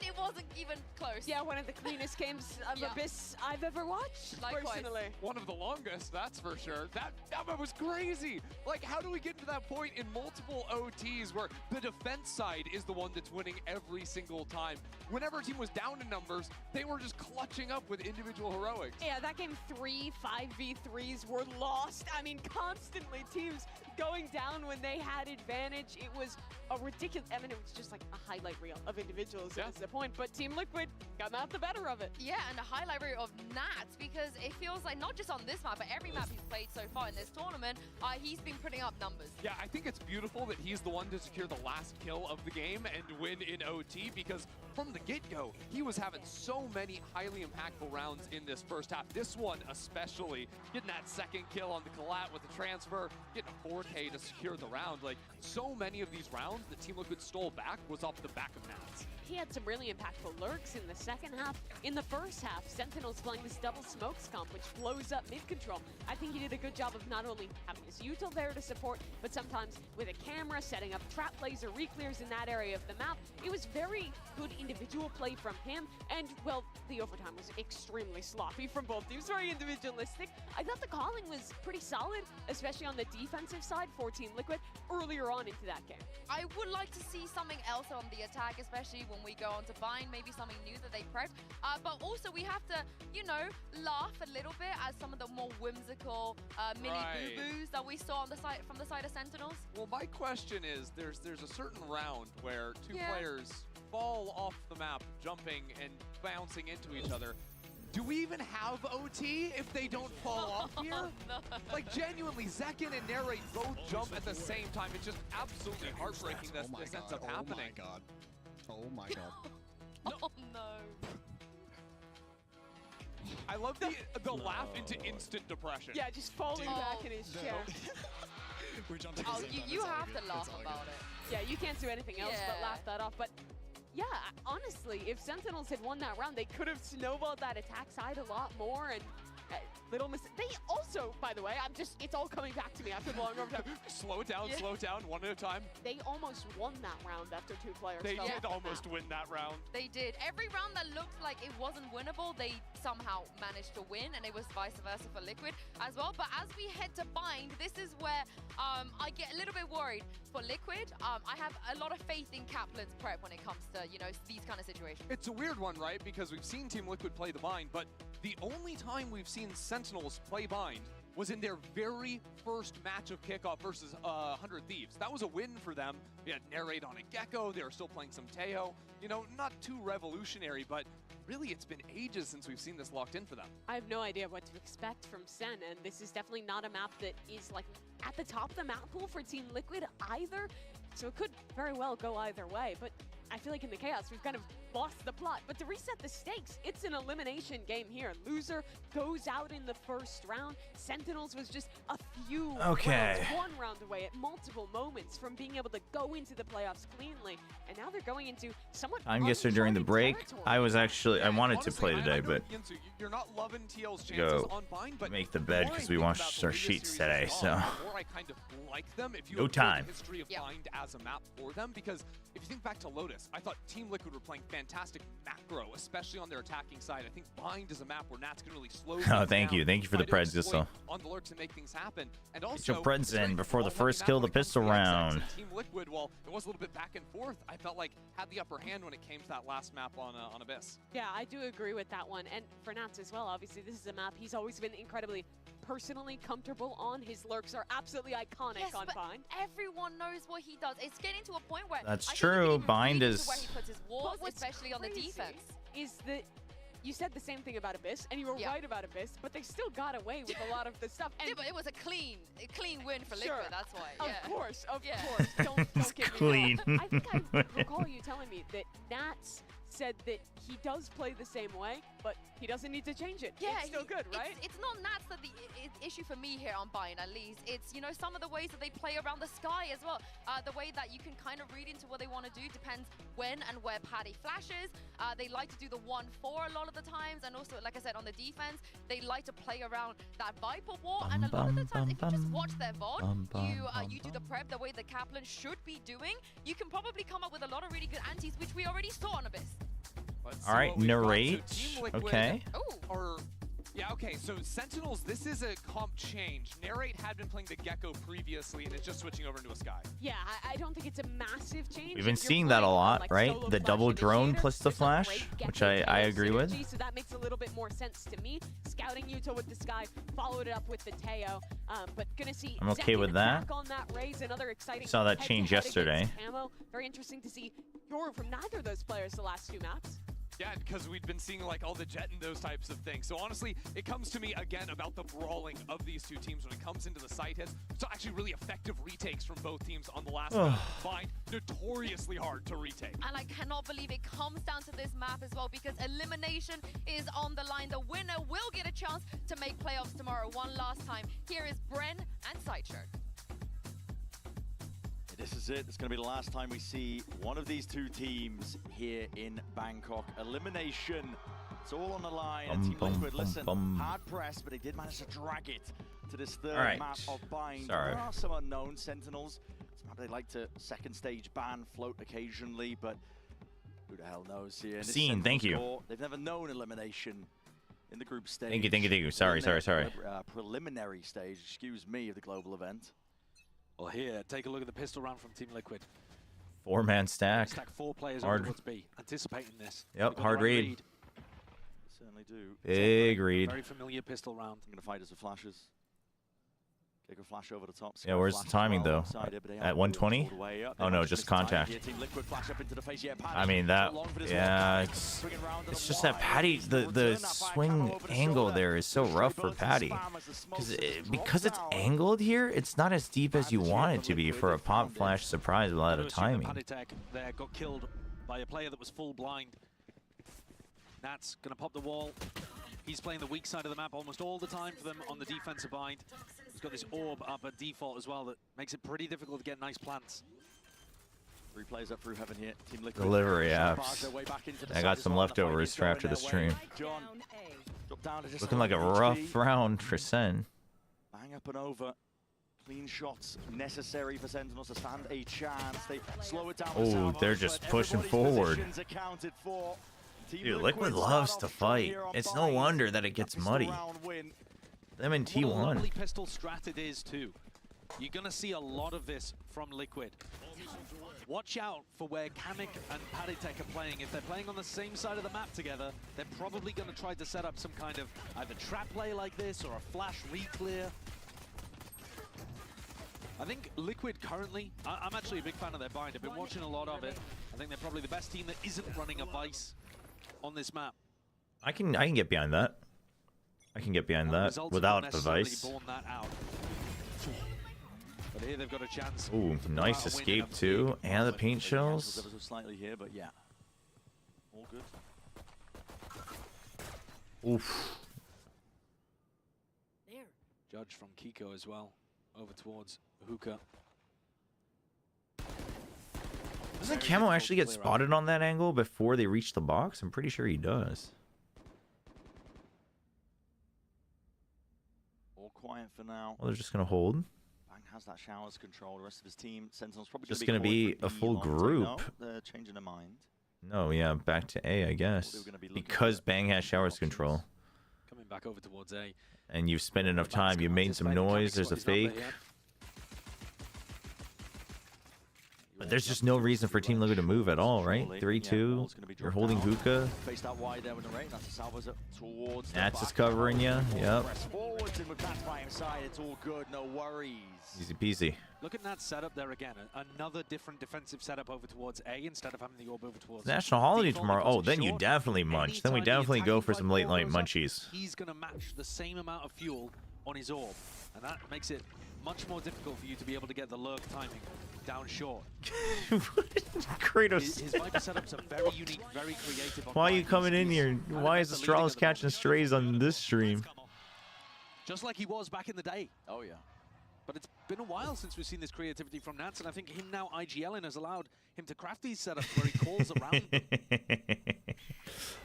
It wasn't even close. Yeah, one of the cleanest games of Abyss I've ever watched, personally. One of the longest, that's for sure. That map was crazy. Like, how do we get to that point in multiple OTs where the defense side is the one that's winning every single time? Whenever a team was down in numbers, they were just clutching up with individual heroics. Yeah, that game 3 5v3s were lost. I mean, constantly teams going down when they had advantage. It was a ridiculous, I mean, it was just like a highlight reel of individuals. That's the point, but Team Liquid got out the better of it. Yeah, and a highlight reel of Nats, because it feels like not just on this map, but every map he's played so far in this tournament, he's been putting up numbers. Yeah, I think it's beautiful that he's the one to secure the last kill of the game and win in OT, because from the get-go, he was having so many highly impactful rounds in this first half. This one especially, getting that second kill on the collat with the transfer, getting a 4K to secure the round. Like, so many of these rounds that Team Liquid stole back was off the back of Nats. He had some really impactful lurks in the second half. In the first half, Sentinel's playing this double smokes comp, which blows up mid-control. I think he did a good job of not only having his util there to support, but sometimes with a camera, setting up trap laser re-clears in that area of the map. It was very good individual play from him, and, well, the overtime was extremely sloppy from both teams, very individualistic. I thought the calling was pretty solid, especially on the defensive side for Team Liquid earlier on into that game. I would like to see something else on the attack, especially when we go on to Bind, maybe something new that they prepped. But also we have to, you know, laugh a little bit at some of the more whimsical mini boo-boos that we saw on the side from the side of Sentinels. Well, my question is, there's a certain round where two players fall off the map, jumping and bouncing into each other. Do we even have OT if they don't fall off here? No. Like, genuinely, Zekin and Narrate both jump at the same time. It's just absolutely heartbreaking that this ends up happening. Oh my god. Oh my god. Oh no. I love the laugh into instant depression. Yeah, just falling back in his chair. We're jumping you have to laugh about it. Yeah, you can't do anything else but laugh that off. But yeah, honestly, if Sentinels had won that round, they could have snowballed that attack side a lot more. And little mistake. They also, by the way, it's all coming back to me after the long overtime. Slow down, one at a time. They almost won that round after two players They fell did off the almost map. win that round. They did. Every round that looked like it wasn't winnable, they somehow managed to win, and it was vice versa for Liquid as well. But as we head to Bind, this is where I get a little bit worried for Liquid. I have a lot of faith in Kaplan's prep when it comes to, you know, these kind of situations. It's a weird one, right? Because we've seen Team Liquid play the Bind, but the only time we've seen Sentinels play Bind was in their very first match of kickoff versus 100 Thieves. That was a win for them. We had Narrate on a Gecko. They were still playing some Teo. You know, not too revolutionary, but really it's been ages since we've seen this locked in for them. I have no idea what to expect from SEN, and this is definitely not a map that is like at the top of the map pool for Team Liquid either. So it could very well go either way, but I feel like in the chaos, we've kind of lost the plot. But to reset the stakes, it's an elimination game here. Loser goes out in the first round. Sentinels was just a few rounds, one round away at multiple moments from being able to go into the playoffs cleanly. And now they're going into somewhat I'm guessing during the break, I wanted to play today, but you're not loving TL's chances go on Bind, but make the bed because we watched our sheets today, so or I kind of like them if you no have time. the history of Bind as a map for them, because if you think back to Lotus, I thought Team Liquid were playing fantastic macro, especially on their attacking side. I think Bind is a map where Nats can really slow things down, thank you for the try to Preds, exploit Gissel. on the lurks and make things happen. And Get also, your Preds in before the all-heavy first map kill of when the it comes to pistol XX, round. and Team Liquid, well, it was a little bit back and forth. I felt like had the upper hand when it came to that last map on Abyss. Yeah, I do agree with that one. And for Nats as well, obviously, this is a map he's always been incredibly personally comfortable on. His lurks are absolutely iconic on Bind. Everyone knows what he does. It's getting to a point where That's I true. Think Bind is where he puts his walls, But what's especially on the crazy defense. Is that you said the same thing about Abyss, and you were right about Abyss, but they still got away with a lot of the stuff. And yeah, but it was a clean win for Sure. Liquid, that's why. Of course. Don't get clean. me wrong. I think I recall you telling me that Nats said that he does play the same way, but he doesn't need to change it. Yeah, it's still good, right? It's not Nats that the issue for me here on Bind, at least. It's, you know, some of the ways that they play around the sky as well. The way that you can kind of read into what they want to do depends when and where Paddy flashes. They like to do the 1-4 a lot of the times, and also, like I said, on the defense, they like to play around that Viper wall. And a lot of the times, if you just watch their VOD, you do the prep the way the Kaplan should be doing, you can probably come up with a lot of really good antis, which we already saw on Abyss. All right, narrate. Okay. Are Yeah, okay, so Sentinels, this is a comp change. Narrate had been playing the Gecko previously, and it's just switching over into a Sky. Yeah, I don't think it's a massive change. We've been You're seeing that a playing on, lot, like, right? solo The flash double drone initiator. plus the There's a flash, great which Gecko I tail agree with. synergy, so that makes a little bit more sense to me. Scouting Yuto with the Sky, followed it up with the Teo. But gonna see I'm okay with that. on that raise, another exciting Saw that change head-to-head yesterday. against Camo. Very interesting to see Yoru from neither of those players the last 2 maps. Yeah, because we've been seeing like all the Jet and those types of things. So honestly, it comes to me again about the brawling of these two teams when it comes into the side hits. So actually really effective retakes from both teams on the last map. Bind, notoriously hard to retake. And I cannot believe it comes down to this map as well, because elimination is on the line. The winner will get a chance to make playoffs tomorrow one last time. Here is Bren and Sideshow. This is it. It's going to be the last time we see one of these two teams here in Bangkok. Elimination. It's all on the line. And Team Liquid, listen, hard pressed, but they did manage to drag it to this third map of Bind. Sorry. There are some unknown Sentinels. It's a map they like to second stage ban, float occasionally, but who the hell knows here? And this SEN, thank you. score, they've never known elimination in the group stage. Thank you. Sorry. Preliminary stage, excuse me, of the global event. Well, here, take a look at the pistol round from Team Liquid. 4-man stack. Stack 4 players Hard. over towards B, anticipating this. Yep, hard read. Certainly do. Big read. Very familiar pistol round. I'm going to fight us with flashes. Kick a flash over the top. Yeah, where's the timing though? At 120? Oh no, just contact. I mean that. Yeah, it's just that Patty. The swing angle there is so rough for Patty, because it's angled here. It's not as deep as you want it to be for a pop flash surprise without a timing. There got killed by a player that was full blind. Nat's gonna pop the wall. He's playing the weak side of the map almost all the time for them on the defensive bind. He's got this orb up at default as well that makes it pretty difficult to get nice plants. 3 players up through heaven here. Team Liquid. Delivery apps. I got some leftovers for after the stream. John, drop down to just Looking like a rough round for SEN. Bang up and over. Clean shots necessary for Sentinels to stand a chance. They slow it down. Oh, they're just pushing forward. Dude, Liquid loves to fight. It's no wonder that it gets muddy. Them in T1. What a lovely pistol strat it is too. You're gonna see a lot of this from Liquid. Watch out for where Kamek and Paditek are playing. If they're playing on the same side of the map together, they're probably gonna try to set up some kind of either trap play like this or a flash re-clear. I think Liquid currently, I'm actually a big fan of their bind. I've been watching a lot of it. I think they're probably the best team that isn't running a Vice on this map. I can get behind that. I can get behind that without the Vice. That out. But here they've got a chance. Ooh, nice escape too, and the paint shells. Slightly here, but yeah, all good. Oof. Judge from Kiko as well, over towards Hookah. Doesn't Camo actually get spotted on that angle before they reach the box? I'm pretty sure he does. All quiet for now. Well, they're just gonna hold. Bang has that showers control. The rest of his team, Sentinel's probably Just gonna be a full group. No, they're changing their mind. No, yeah, back to A, I guess. Because Bang has showers control. Coming back over towards A. And you've spent enough time. You've made some noise. There's a fake. But there's just no reason for Team Liquid to move at all, right? 3-2. You're holding Hookah. Face that wide there with the rain. That's the salvos towards Nats is covering you. Yep. Press forwards and with Nats by his side, it's all good. No worries. Easy peasy. Look at Nat's setup there again. Another different defensive setup over towards A instead of having the orb over towards National holiday tomorrow. Oh, then you definitely munch. Then we definitely go for some late night munchies. He's going to match the same amount of fuel on his orb. And that makes it much more difficult for you to be able to get the lurk timing down short. Kratos. His Viper setups are very unique, very creative. Why are you coming in here? Why is Astralis catching strays on this stream? Just like he was back in the day. Oh, yeah. But it's been a while since we've seen this creativity from Nats, and I think him now IGLing has allowed him to craft these setups where he calls around them.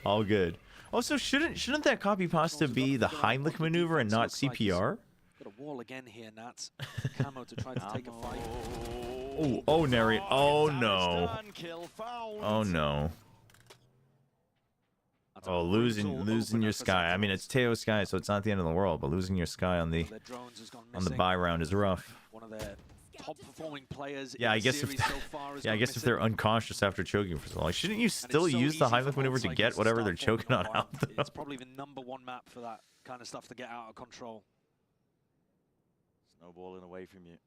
All good. Also, shouldn't that copy pasta be the Heimlich maneuver and not CPR? Got a wall again here, Nats. Camo to try to take a fight. Oh, narrate. Oh, no. Oh, no. Oh, losing your sky. I mean, it's Teo Sky, so it's not the end of the world. But losing your sky on the buy round is rough. One of their top performing players. Yeah, I guess if they're unconscious after choking for so long, shouldn't you still use the Heimlich maneuver to get whatever they're choking on out? It's probably the #1 map for that kind of stuff to get out of control. Snowballing away from you.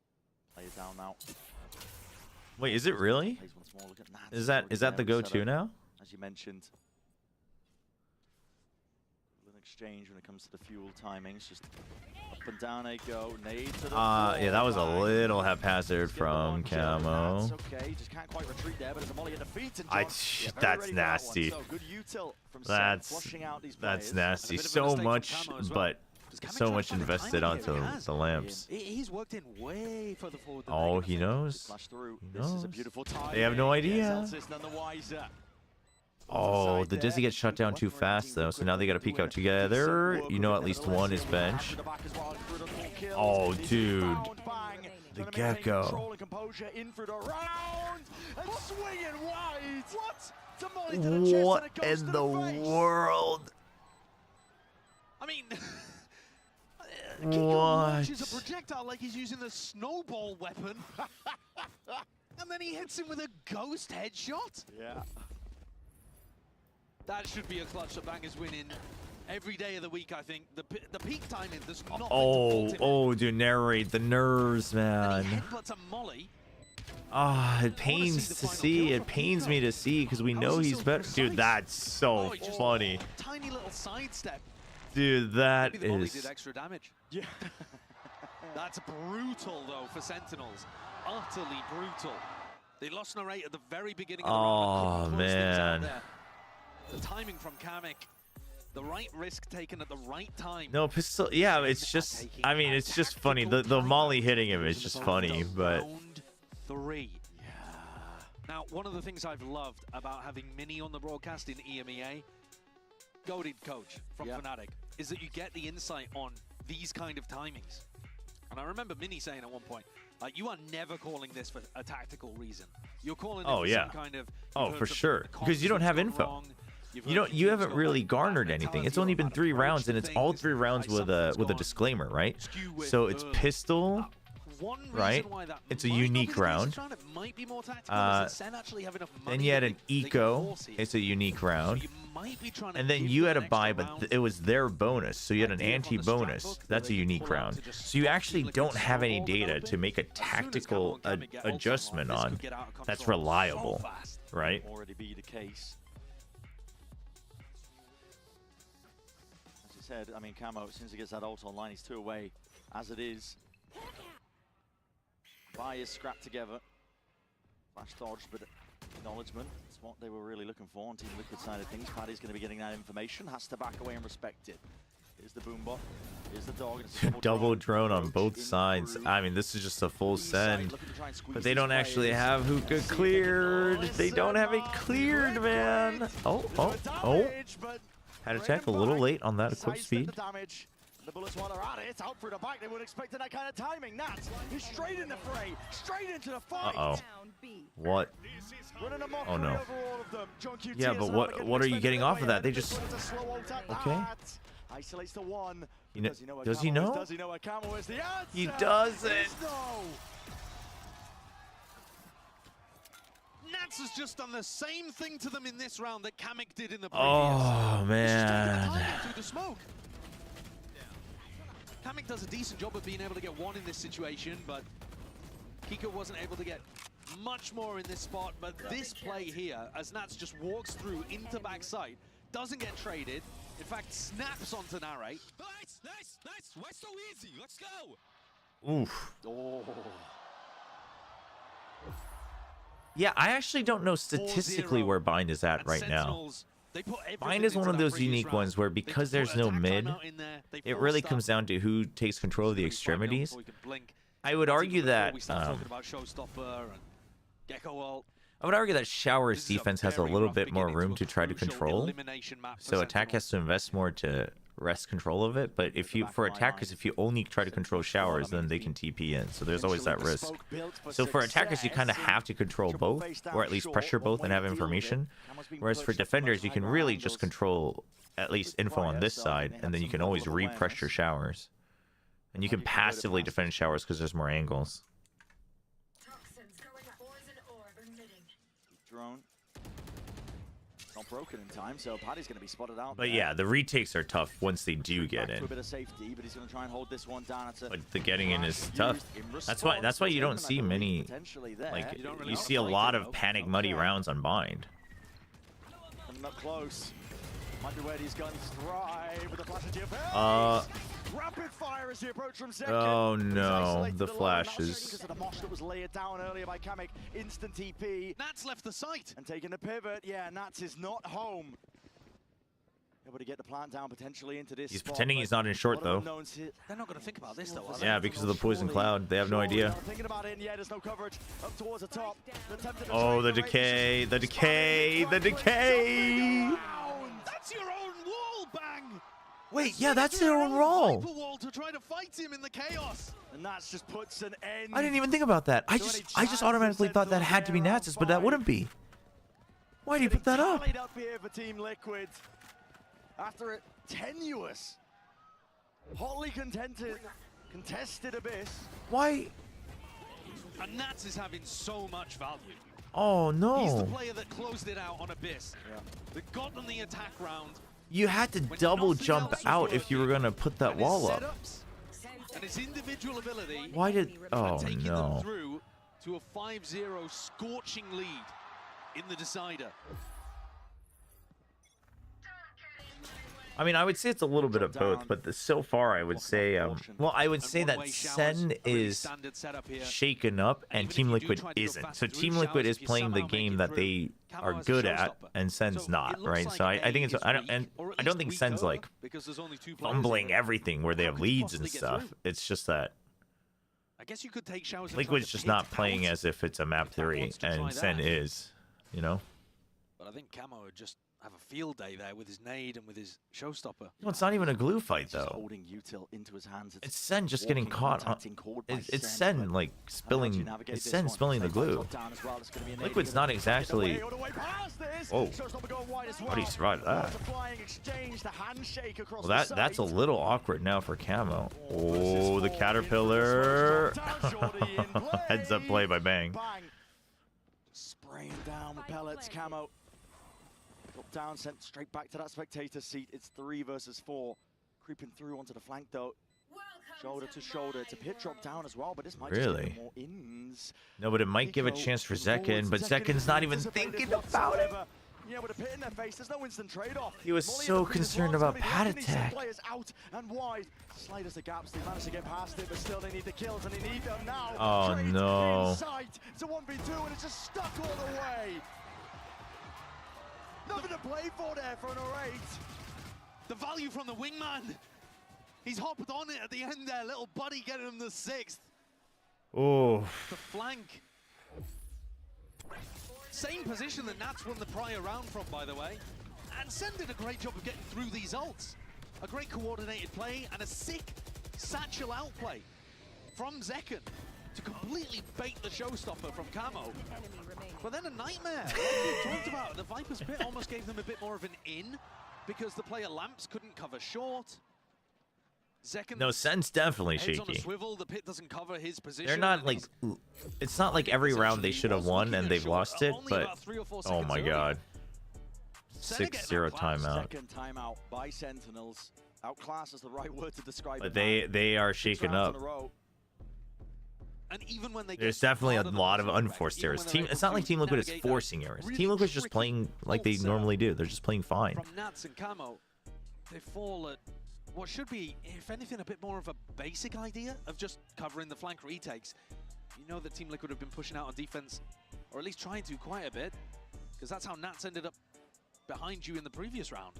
Play it down now. Wait, is it really? Is that the go-to now? As you mentioned. An exchange when it comes to the fuel timings, just up and down they go. Nade to the Yeah, that was a little haphazard from Camo. That's okay, just can't quite retreat there, but it's a molly at the feet. And That's nasty. So good util from That's nasty. So much, but so much invested onto the lamps. He's worked in way further forward than Oh, he knows. This is a beautiful time. They have no idea. None the wiser. Oh, the Dizzy gets shut down too fast, though, so now they got to peek out together. You know at least one is bench. Oh, dude. The Gecko. What in the world? I mean... What? launches a projectile like he's using the snowball weapon. And then he hits him with a ghost headshot. Yeah. That should be a clutch that Bangers win in every day of the week, I think. The peak timing, there's nothing to fault him. Oh, dude, narrate the nerves, man. Headbutts a molly. Ah, it pains to see. It pains me to see because we know he's better. Dude, that's so funny. Tiny little sidestep. Dude, that Maybe the molly is. did extra damage. Yeah. That's brutal, though, for Sentinels. Utterly brutal. They lost Narrate at the very beginning of the round. Oh, man. The timing from Kamek. The right risk taken at the right time. No, pistol. Yeah, it's just. I mean, it's just funny. The Molly hitting him is just funny, but. Round 3. Yeah. Now, one of the things I've loved about having Mini on the broadcast in EMEA, goated coach from Fnatic, is that you get the insight on these kind of timings. And I remember Mini saying at one point, like, you are never calling this for a tactical reason. You're calling it for some kind of... Oh, for sure. Because you don't have info. You haven't really garnered anything. It's only been 3 rounds, and it's all 3 rounds with a disclaimer, right? So it's pistol, right? It's a unique round. Then you had an eco. It's a unique round. And then you had a buy, but it was their bonus. So you had an anti-bonus. That's a unique round. So you actually don't have any data to make a tactical adjustment on that's reliable, right? Already be the case. As you said, I mean, Camo, as soon as he gets that ult online, he's 2 away. As it is, buy is scrapped together. Flash dodge, but acknowledgement. That's what they were really looking for on Team Liquid side of things. Paddy's going to be getting that information. Has to back away and respect it. Here's the boombot. Here's the dog. Double drone on both sides. I mean, this is just a full send. But they don't actually have hookah cleared. They don't have it cleared, man. Oh. Had to check a little late on that equip speed. The bullets while they're at it, out through the back, they weren't expecting that kind of timing. Nats, he's straight in the fray, straight into the fight. Uh-oh. What? Oh, no. Yeah, but what are you getting off of that? They just... Okay. Isolates the one. Does he know? Does he know where Camo is? The answer He doesn't. No. Nats has just done the same thing to them in this round that Kamek did in the previous. Oh, man. Through the smoke. Kamek does a decent job of being able to get one in this situation, but Kiko wasn't able to get much more in this spot. But this play here, as Nats just walks through into backside, doesn't get traded. In fact, snaps onto Narrate. Nice. Why so easy? Let's go. Oof. Oh. Yeah, I actually don't know statistically where Bind is at right now. Bind is one of those unique ones where because there's no mid, it really comes down to who takes control of the extremities. I would argue that Shower's defense has a little bit more room to try to control. So Attack has to invest more to wrest control of it. But if you, for attackers, if you only try to control showers, then they can TP in. So there's always that risk. So for attackers, you kind of have to control both, or at least pressure both and have information. Whereas for defenders, you can really just control at least info on this side, and then you can always re-pressure showers. And you can passively defend showers because there's more angles. Drone. Not broken in time, so Paddy's going to be spotted out. But yeah, the retakes are tough once they do get in. A bit of safety, but he's going to try and hold this one down. But the getting in is tough. That's why you don't see many. Like you see a lot of panic muddy rounds on bind. Coming up close. Might be where these guns thrive with the flash of rapid fire as he approach from second. Oh no, the flashes. Because of the mosh that was laid down earlier by Kamek. Instant TP. Nats left the site. And taking the pivot. Yeah, Nats is not home. Able to get the plant down potentially into this. He's pretending he's not in short though. They're not going to think about this though, are they? Yeah, because of the poison cloud. They have no idea. Thinking about it, yeah, there's no coverage up towards the top. Oh, the decay, the decay, the decay. That's your own wall, Bang. Wait, yeah, that's their own wall. Wall to try to fight him in the chaos. And Nats just puts an end. I didn't even think about that. I just automatically thought that had to be Nats's, but that wouldn't be. Why did you put that up? Up here for Team Liquid after a tenuous, hotly contested abyss. Why? And Nats is having so much value. Oh no. He's the player that closed it out on Abyss. Yeah. That got on the attack round. You had to double jump out if you were gonna put that wall up. And his individual ability. Why did? Oh taking no. them through to a 5-0 scorching lead in the decider. I mean, I would say it's a little bit of both, but so far I would say, well, I would say that SEN is shaken up and Team Liquid isn't. So Team Liquid is playing the game that they are good at, and SEN's not, right? So I think it's, I don't think SEN's like fumbling everything where they have leads and stuff. It's just that I guess you could take showers. Liquid's just not playing as if it's a map 3, and SEN is, you know? But I think Camo would just have a field day there with his nade and with his showstopper. No, it's not even a glue fight though. Holding util into his hands. It's SEN just getting caught on. It's SEN like spilling. It's SEN spilling the glue. Liquid's not exactly. Oh, how do you survive that? Well, that's a little awkward now for Camo. Oh, the caterpillar. Heads up play by Bang. Spraying down with pellets, Camo. Down, sent straight back to that spectator seat. It's 3 versus 4. Creeping through onto the flank though. Shoulder to shoulder. It's a pit drop down as well, but this might just give more ins. No, but it might give a chance for Zekken, but Zekken's not even thinking about it. Yeah, with a pit in their face, there's no instant trade-off. He was so concerned about pad attack. Players out and wide. Sliders the gaps. They managed to get past it, but still they need the kills and they need them now. Oh no. It's a 1v2 and it's just stuck all the way. Nothing to play for there for an 08. The value from the wingman. He's hopped on it at the end there. Little buddy getting him the 6th. Oh. The flank. Same position that Nats won the prior round from, by the way. And SEN did a great job of getting through these ults. A great coordinated play and a sick satchel outplay from Zekken to completely bait the showstopper from Camo. But then a nightmare, like we talked about. The Viper's Pit almost gave them a bit more of an in because the player Lamps couldn't cover short. Zekken, no, SEN's definitely heads on a shaky. swivel, the pit doesn't cover his position. They're not like, it's not like every round they should have won and they've lost it, but oh my god. 6-0 timeout. Second timeout by Sentinels. Outclass is the right word to describe But it. they are shaken up. And even when they There's definitely a lot of unforced errors. It's not like Team Liquid is forcing errors. Team Liquid's just playing like they normally do. They're just playing fine. From Nats and Camo, they fall at what should be, if anything, a bit more of a basic idea of just covering the flank retakes. You know that Team Liquid have been pushing out on defense, or at least trying to quite a bit, because that's how Nats ended up behind you in the previous round.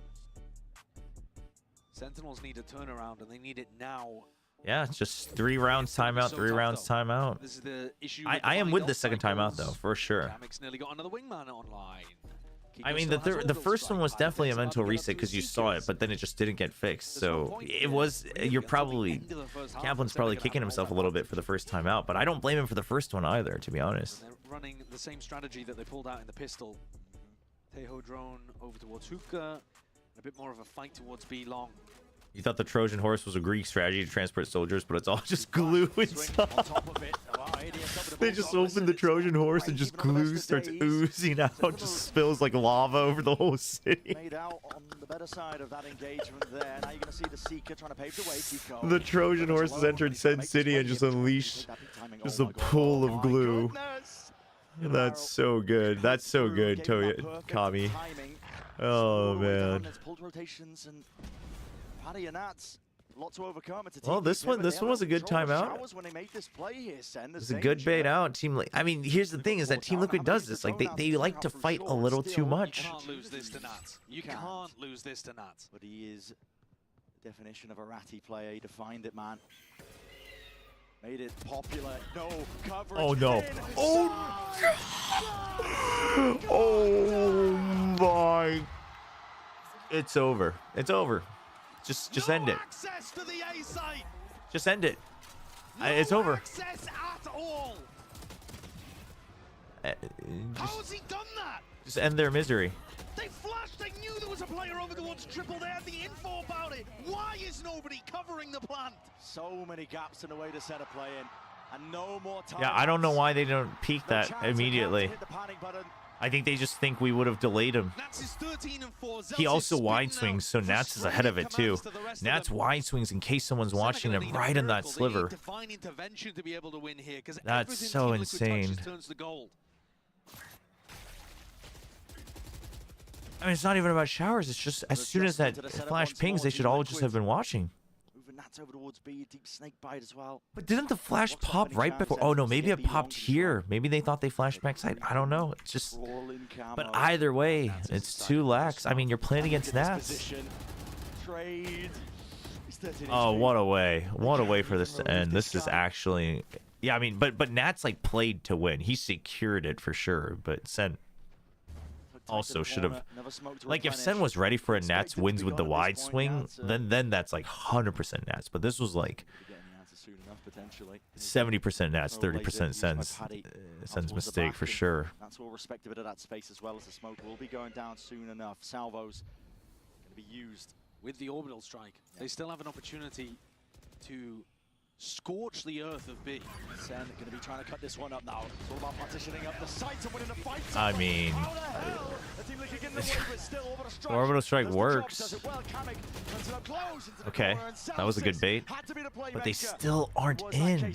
Sentinels need a turnaround, and they need it now. Yeah, it's just 3 rounds timeout, 3 rounds timeout. This is the issue. I am with the second timeout though, for sure. Kamek's nearly got another wingman online. I mean, the first one was definitely a mental reset because you saw it, but then it just didn't get fixed. So it was, Kaplan's probably kicking himself a little bit for the first time out, but I don't blame him for the first one either, to be honest. They're running the same strategy that they pulled out in the pistol. Tejo drone over towards Hookah, a bit more of a fight towards B long. You thought the Trojan horse was a Greek strategy to transport soldiers, but it's all just glue inside. They just open the Trojan horse and just glue starts oozing out, just spills like lava over the whole city. Made out on the better side of that engagement there. Now you're going to see the Seeker trying to pave the way. Seeker. The Trojan horse has entered SEN City and just unleashed just a pool of glue. That's so good. That's so good, Kami. Oh, man. Pulled rotations and Paddy and Nats. Lot to overcome. Well, this one was a good timeout. It's a good bait out. I mean, here's the thing: is that Team Liquid does this. Like they like to fight a little too much. You can't lose this to Nats. You can't lose this to Nats. But he is the definition of a ratty player. He defined it, man. Made it popular. No coverage. Oh no! Oh! Oh my! It's over. It's over. Just end it. Just end it. It's over. How's he done that? Just end their misery. They flashed. They knew there was a player over towards triple. They had the info about it. Why is nobody covering the plant? So many gaps in the way to set a play in, and no more time. Yeah, I don't know why they don't peek that immediately. I think they just think we would have delayed him. He also wide swings, so Nats is ahead of it too. Nats wide swings in case someone's watching him right in that sliver. That's so insane. I mean, it's not even about showers. It's just as soon as that flash pings, they should all just have been watching. Over towards B, deep snake bite as well. But didn't the flash pop right before? Oh no, maybe it popped here. Maybe they thought they flashed backside. I don't know. It's just. But either way, it's 2 lakhs. I mean, you're playing against Nats. Oh, what a way! What a way for this to end. This is actually, yeah. I mean, but Nats like played to win. He secured it for sure. But SEN also should have, like, if SEN was ready for a Nats wins with the wide swing, then that's like 100% Nats. But this was like 70% Nats, 30% SEN's mistake for sure. That's all respect a bit of that space as well, as the smoke will be going down soon enough. Salvos going to be used with the orbital strike. They still have an opportunity to scorch the earth of B. SEN going to be trying to cut this one up now. It's all about partitioning up the sites and winning the fight. I mean, orbital strike works. Okay, that was a good bait, but they still aren't in.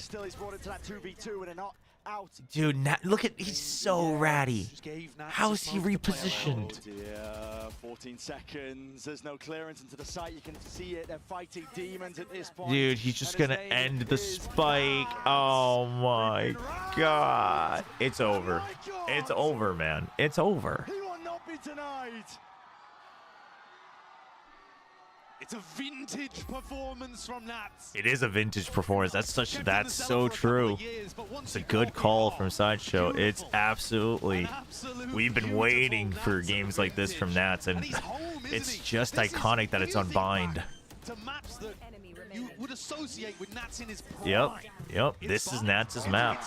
Dude, look at, he's so ratty. How's he repositioned? 14 seconds. There's no clearance into the site. You can see it. They're fighting demons at this point. Dude, he's just gonna end the spike. Oh my god. It's over. It's over, man. It's over. He will not be tonight. It's a vintage performance from Nats. It is a vintage performance. That's so true. It's a good call from Sideshow. It's absolutely. We've been waiting for games like this from Nats, and it's just iconic that it's on Bind. To maps that you would associate with Nats in his prime. Yep. This is Nats' map.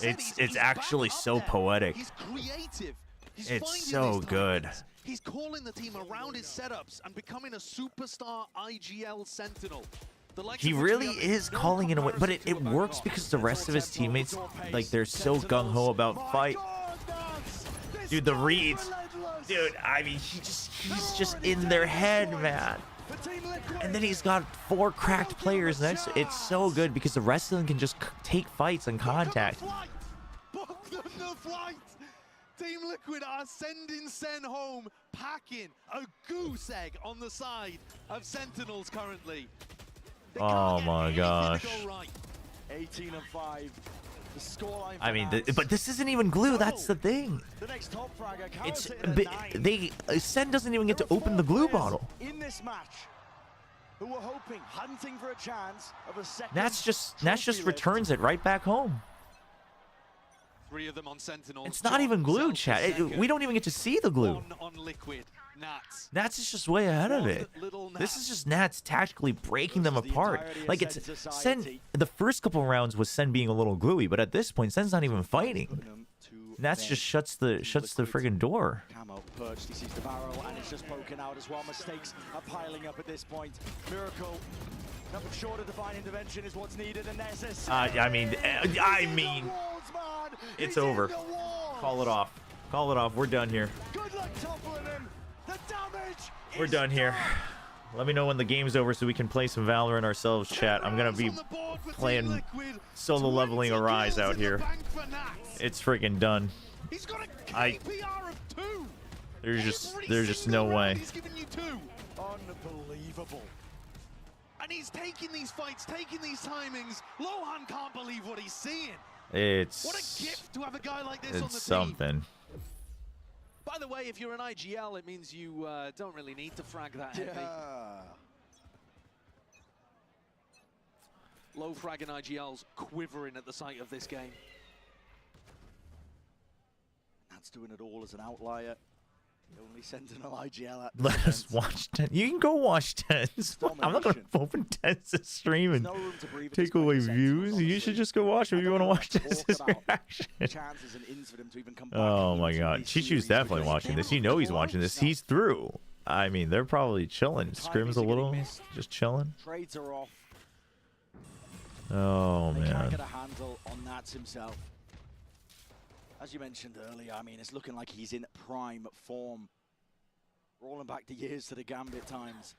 It's actually so poetic. He's creative. It's so good. He's calling the team around his setups and becoming a superstar IGL sentinel. He really is calling it away, but it works because the rest of his teammates, like, they're so gung-ho about fight. Dude, the reads. Dude, I mean, he's just in their head, man. And then he's got 4 cracked players next. It's so good because the rest of them can just take fights and contact. Team Liquid are sending SEN home, packing a goose egg on the side of Sentinels currently. Oh my gosh. 18 and 5. The scoreline. I mean, but this isn't even glue. That's the thing. The next top fragger. It's SEN doesn't even get to open the glue bottle. In this match, who were hoping, hunting for a chance of a second. Nats just returns it right back home. 3 of them on Sentinels. It's not even glue, chat. We don't even get to see the glue. On Liquid. Nats. Nats is just way ahead of it. This is just Nats tactically breaking them apart. Like, it's Sen. The first couple rounds was Sen being a little gluey, but at this point, Sen's not even fighting. Nats just shuts the friggin' door. Camo perched, he sees the barrel, and it's just broken out as well. Mistakes are piling up at this point. Miracle, nothing short of divine intervention is what's needed, and there's this. I mean, it's over. Call it off. Call it off. We're done here. Good luck toppling him. The damage. We're done here. Let me know when the game's over so we can play some Valorant ourselves, chat. I'm gonna be playing solo leveling Arise out here. It's freaking done. There's just no way. Unbelievable. And he's taking these fights, taking these timings. Lohan can't believe what he's seeing. What a gift to have a guy like this on the team. Something. By the way, if you're an IGL, it means you don't really need to frag that heavy. Low frag and IGLs quivering at the sight of this game. That's doing it all as an outlier. The only Sentinel IGL at Let us watch 10. You can go watch 10s. I'm not going to open 10s to stream and take away views. You should just go watch them if you want to watch 10's reaction. Oh my god. Chichu's definitely watching this. You know he's watching this. He's through. I mean, they're probably chilling. Scrim's a little, just chilling. Trades are off. Oh They can't man. get a handle on Nats himself. As you mentioned earlier, I mean, it's looking like he's in prime form. Rolling back the years to the Gambit times.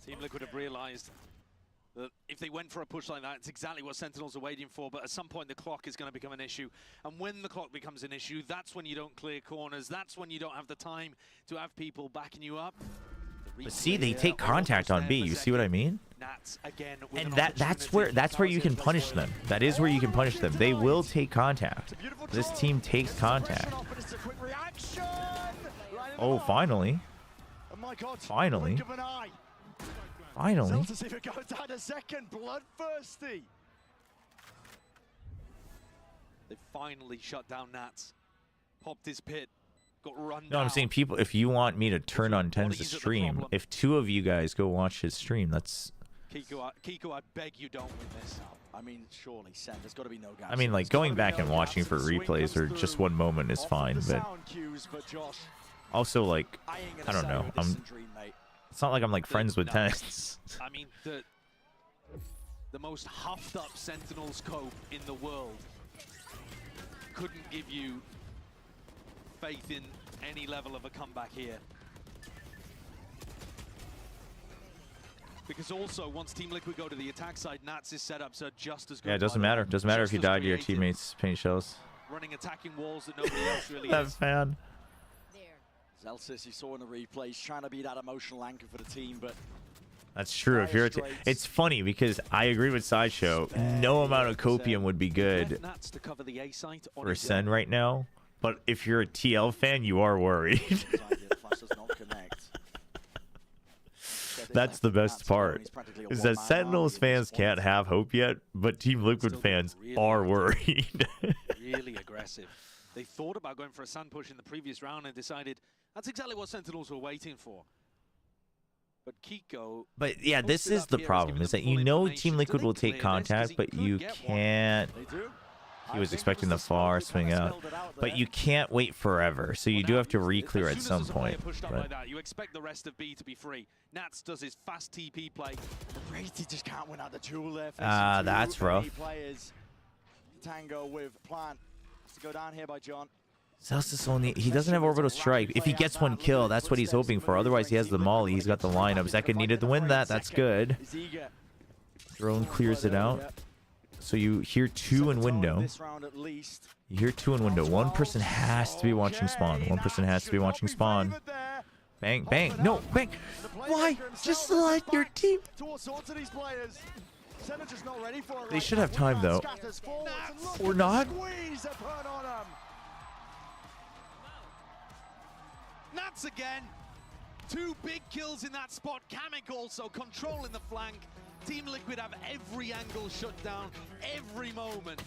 Team Liquid have realized that if they went for a push like that, it's exactly what Sentinels are waiting for, but at some point the clock is going to become an issue. And when the clock becomes an issue, that's when you don't clear corners, that's when you don't have the time to have people backing you up. But see, they take contact on B. You see what I mean? And that's where you can punish them. That is where you can punish them. They will take contact. This team takes contact. Oh, finally. Finally. Finally. Celtics even go down a second. Bloodthirsty. They finally shut down Nats. Popped his pit. Got run No, I'm saying people, if you want me to turn on 10's to stream, if 2 of you guys go watch his stream, that's... Kiko, I beg you don't win this. I mean, surely, Sen, there's got to be no gaps. I mean, like, going back and watching for replays or just one moment is fine, but... Also, like, I don't know. It's not like I'm, like, friends with 10's. I mean, the most huffed up Sentinel scope in the world couldn't give you faith in any level of a comeback here. Because also, once Team Liquid go to the attack side, Nats' setups are just as good. Yeah, it doesn't matter. Doesn't matter if you die to your teammates' paint shells. Running attacking walls that nobody else really That is. fan. Zelsis, you saw in the replay, he's trying to be that emotional anchor for the team, but That's true. If you're it's funny because I agree with Sideshow. No amount of copium would be good for Sen right now. But if you're a TL fan, you are worried. That's the best part. Is that Sentinels fans can't have hope yet, but Team Liquid fans are worried. Really aggressive. They thought about going for a sun push in the previous round and decided that's exactly what Sentinels were waiting for. But Kiko... But yeah, this is the problem, is that you know Team Liquid will take contact, but you can't... He was expecting the far swing out, but you can't wait forever, so you do have to re-clear at some point. But You expect the rest of B to be free. Nats does his fast TP play. Brady just can't win out the duel there. that's rough. Players. Tango with plan. Has to go down here by John. Celsius only, he doesn't have orbital strike. If he gets one kill, that's what he's hoping for. Otherwise, he has the molly. He's got the lineup. Zeka needed to win that. That's good. Drone clears it out. So you hear 2 in window. You hear 2 in window. One person has to be watching spawn. One person has to be watching spawn. Bang, bang. No, bang. Why? Just let your team. They should have time, though. Or not. Nats again. 2 big kills in that spot. Kamek also controlling the flank. Team Liquid have every angle shut down, every moment.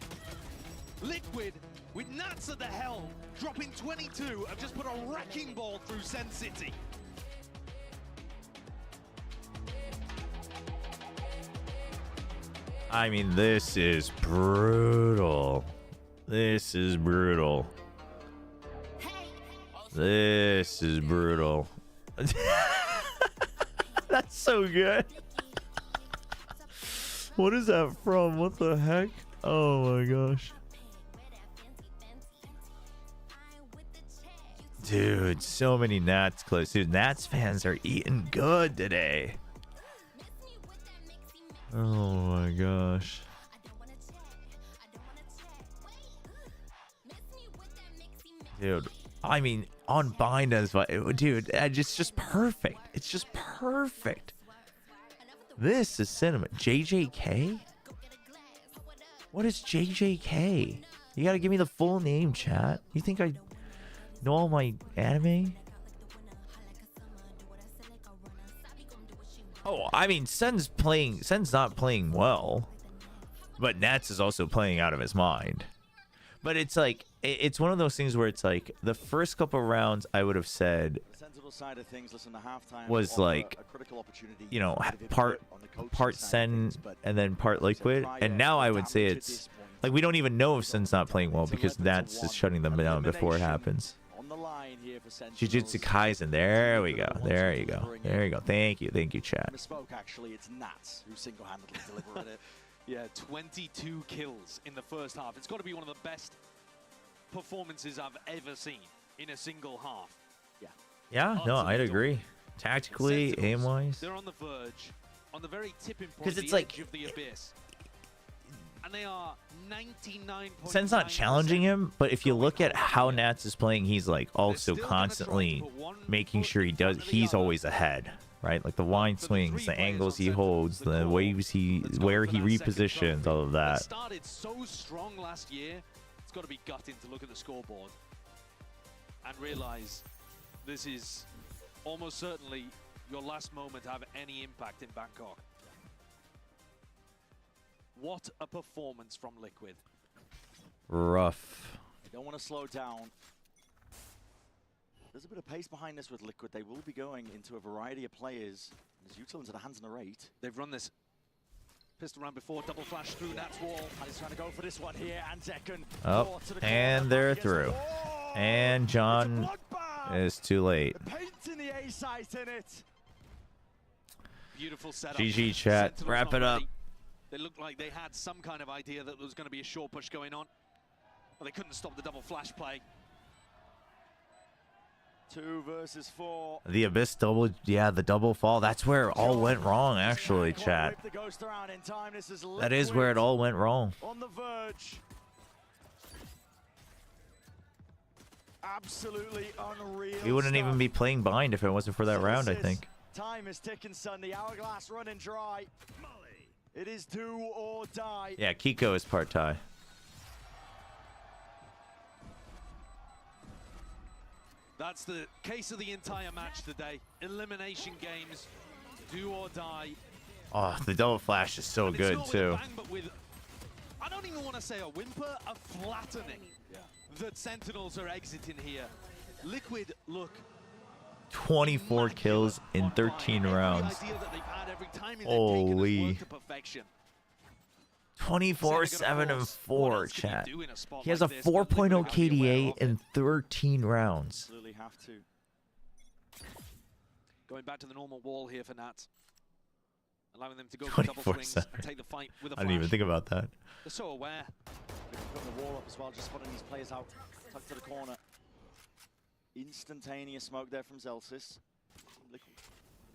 Liquid, with Nats at the helm, dropping 22, have just put a wrecking ball through Sen City. I mean, this is brutal. This is brutal. This is brutal. That's so good. What is that from? What the heck? Oh my gosh. Dude, so many Nats clips. Dude, Nats fans are eating good today. Oh my gosh. Dude, I mean, on bind as well. Dude, it's just perfect. It's just perfect. This is cinema. JJK? What is JJK? You gotta give me the full name, chat. You think I know all my anime? Oh, I mean, Sen's not playing well, but Nats is also playing out of his mind. But it's like, it's one of those things where it's like, the first couple rounds I would have said was like, you know, part Sen and then part Liquid. And now I would say it's like, we don't even know if Sen's not playing well because Nats is shutting them down before it happens. Jujutsu Kaisen, there we go. There you go. There you go. Thank you, chat. Misspoke, actually. It's Nats who single-handedly delivered it. Yeah, 22 kills in the first half. It's got to be one of the best performances I've ever seen in a single half. Yeah, no, I'd agree. Tactically, aim-wise. They're on the verge, on the very tipping point, Because it's the like, edge of the abyss. And they are 99. Sen's not challenging him, but if you look at how Nats is playing, he's like also constantly making sure he's always ahead, right? Like the line swings, the angles he holds, the waves where he repositions, all of that. They started so strong last year, it's got to be gutting to look at the scoreboard and realize this is almost certainly your last moment to have any impact in Bangkok. What a performance from Liquid. Rough. They don't want to slow down. There's a bit of pace behind this with Liquid. They will be going into a variety of players. There's Util into the hands on the rate. They've run this pistol round before, double flash through Nat's wall. And he's trying to go for this one here, and Zekken. Oh, and they're through. And John is too late. Painting the A site in it. Beautiful setup. GG chat. Sentinel's Wrap it up. ready. They looked like they had some kind of idea that there was going to be a short push going on. But they couldn't stop the double flash play. 2 versus 4. The Abyss double, yeah, the double fall. That's where it all went wrong, actually, chat. That is where it all went wrong. On the verge. Absolutely unreal. We wouldn't even be playing bind if it wasn't for that round, I think. Time is ticking, son. The hourglass running dry. It is do or die. Yeah, Kiko is part Thai. That's the case of the entire match today. Elimination games, do or die. Oh, the double flash is so good, too. Bang, but with, I don't even want to say a whimper, a flattening that Sentinels are exiting here. Liquid look 24 kills in 13 rounds. Holy. 24-7-4, chat. He has a 4.0 KDA in 13 rounds. Absolutely have to. Going back to the normal wall here for Nats. Allowing them to go for double swings and take the fight with a I didn't even think about that. They're so aware. Putting the wall up as well, just spotting these players out, tucked to the corner. Instantaneous smoke there from Zelsis.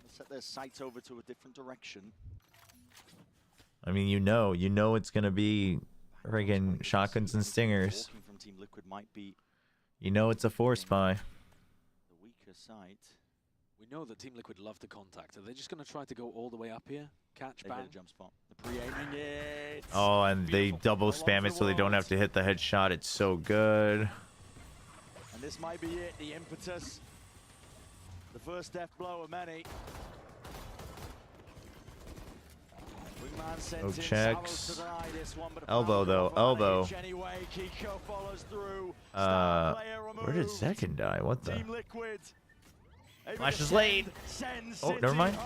Set their sights over to a different direction. I mean, you know it's gonna be friggin' shotguns and stingers. From Team Liquid might be You know it's a force buy. the weaker side. We know that Team Liquid love to contact. Are they just going to try to go all the way up here? Catch, They bang? hit a jump spot. The pre-aiming it. Oh, and they double spam it so they don't have to hit the headshot. It's so good. And this might be it, the impetus. The first death blow of many. Oh, checks. Elbow though. Elbow. Where did second die? What the? Flash is late. Oh, never mind.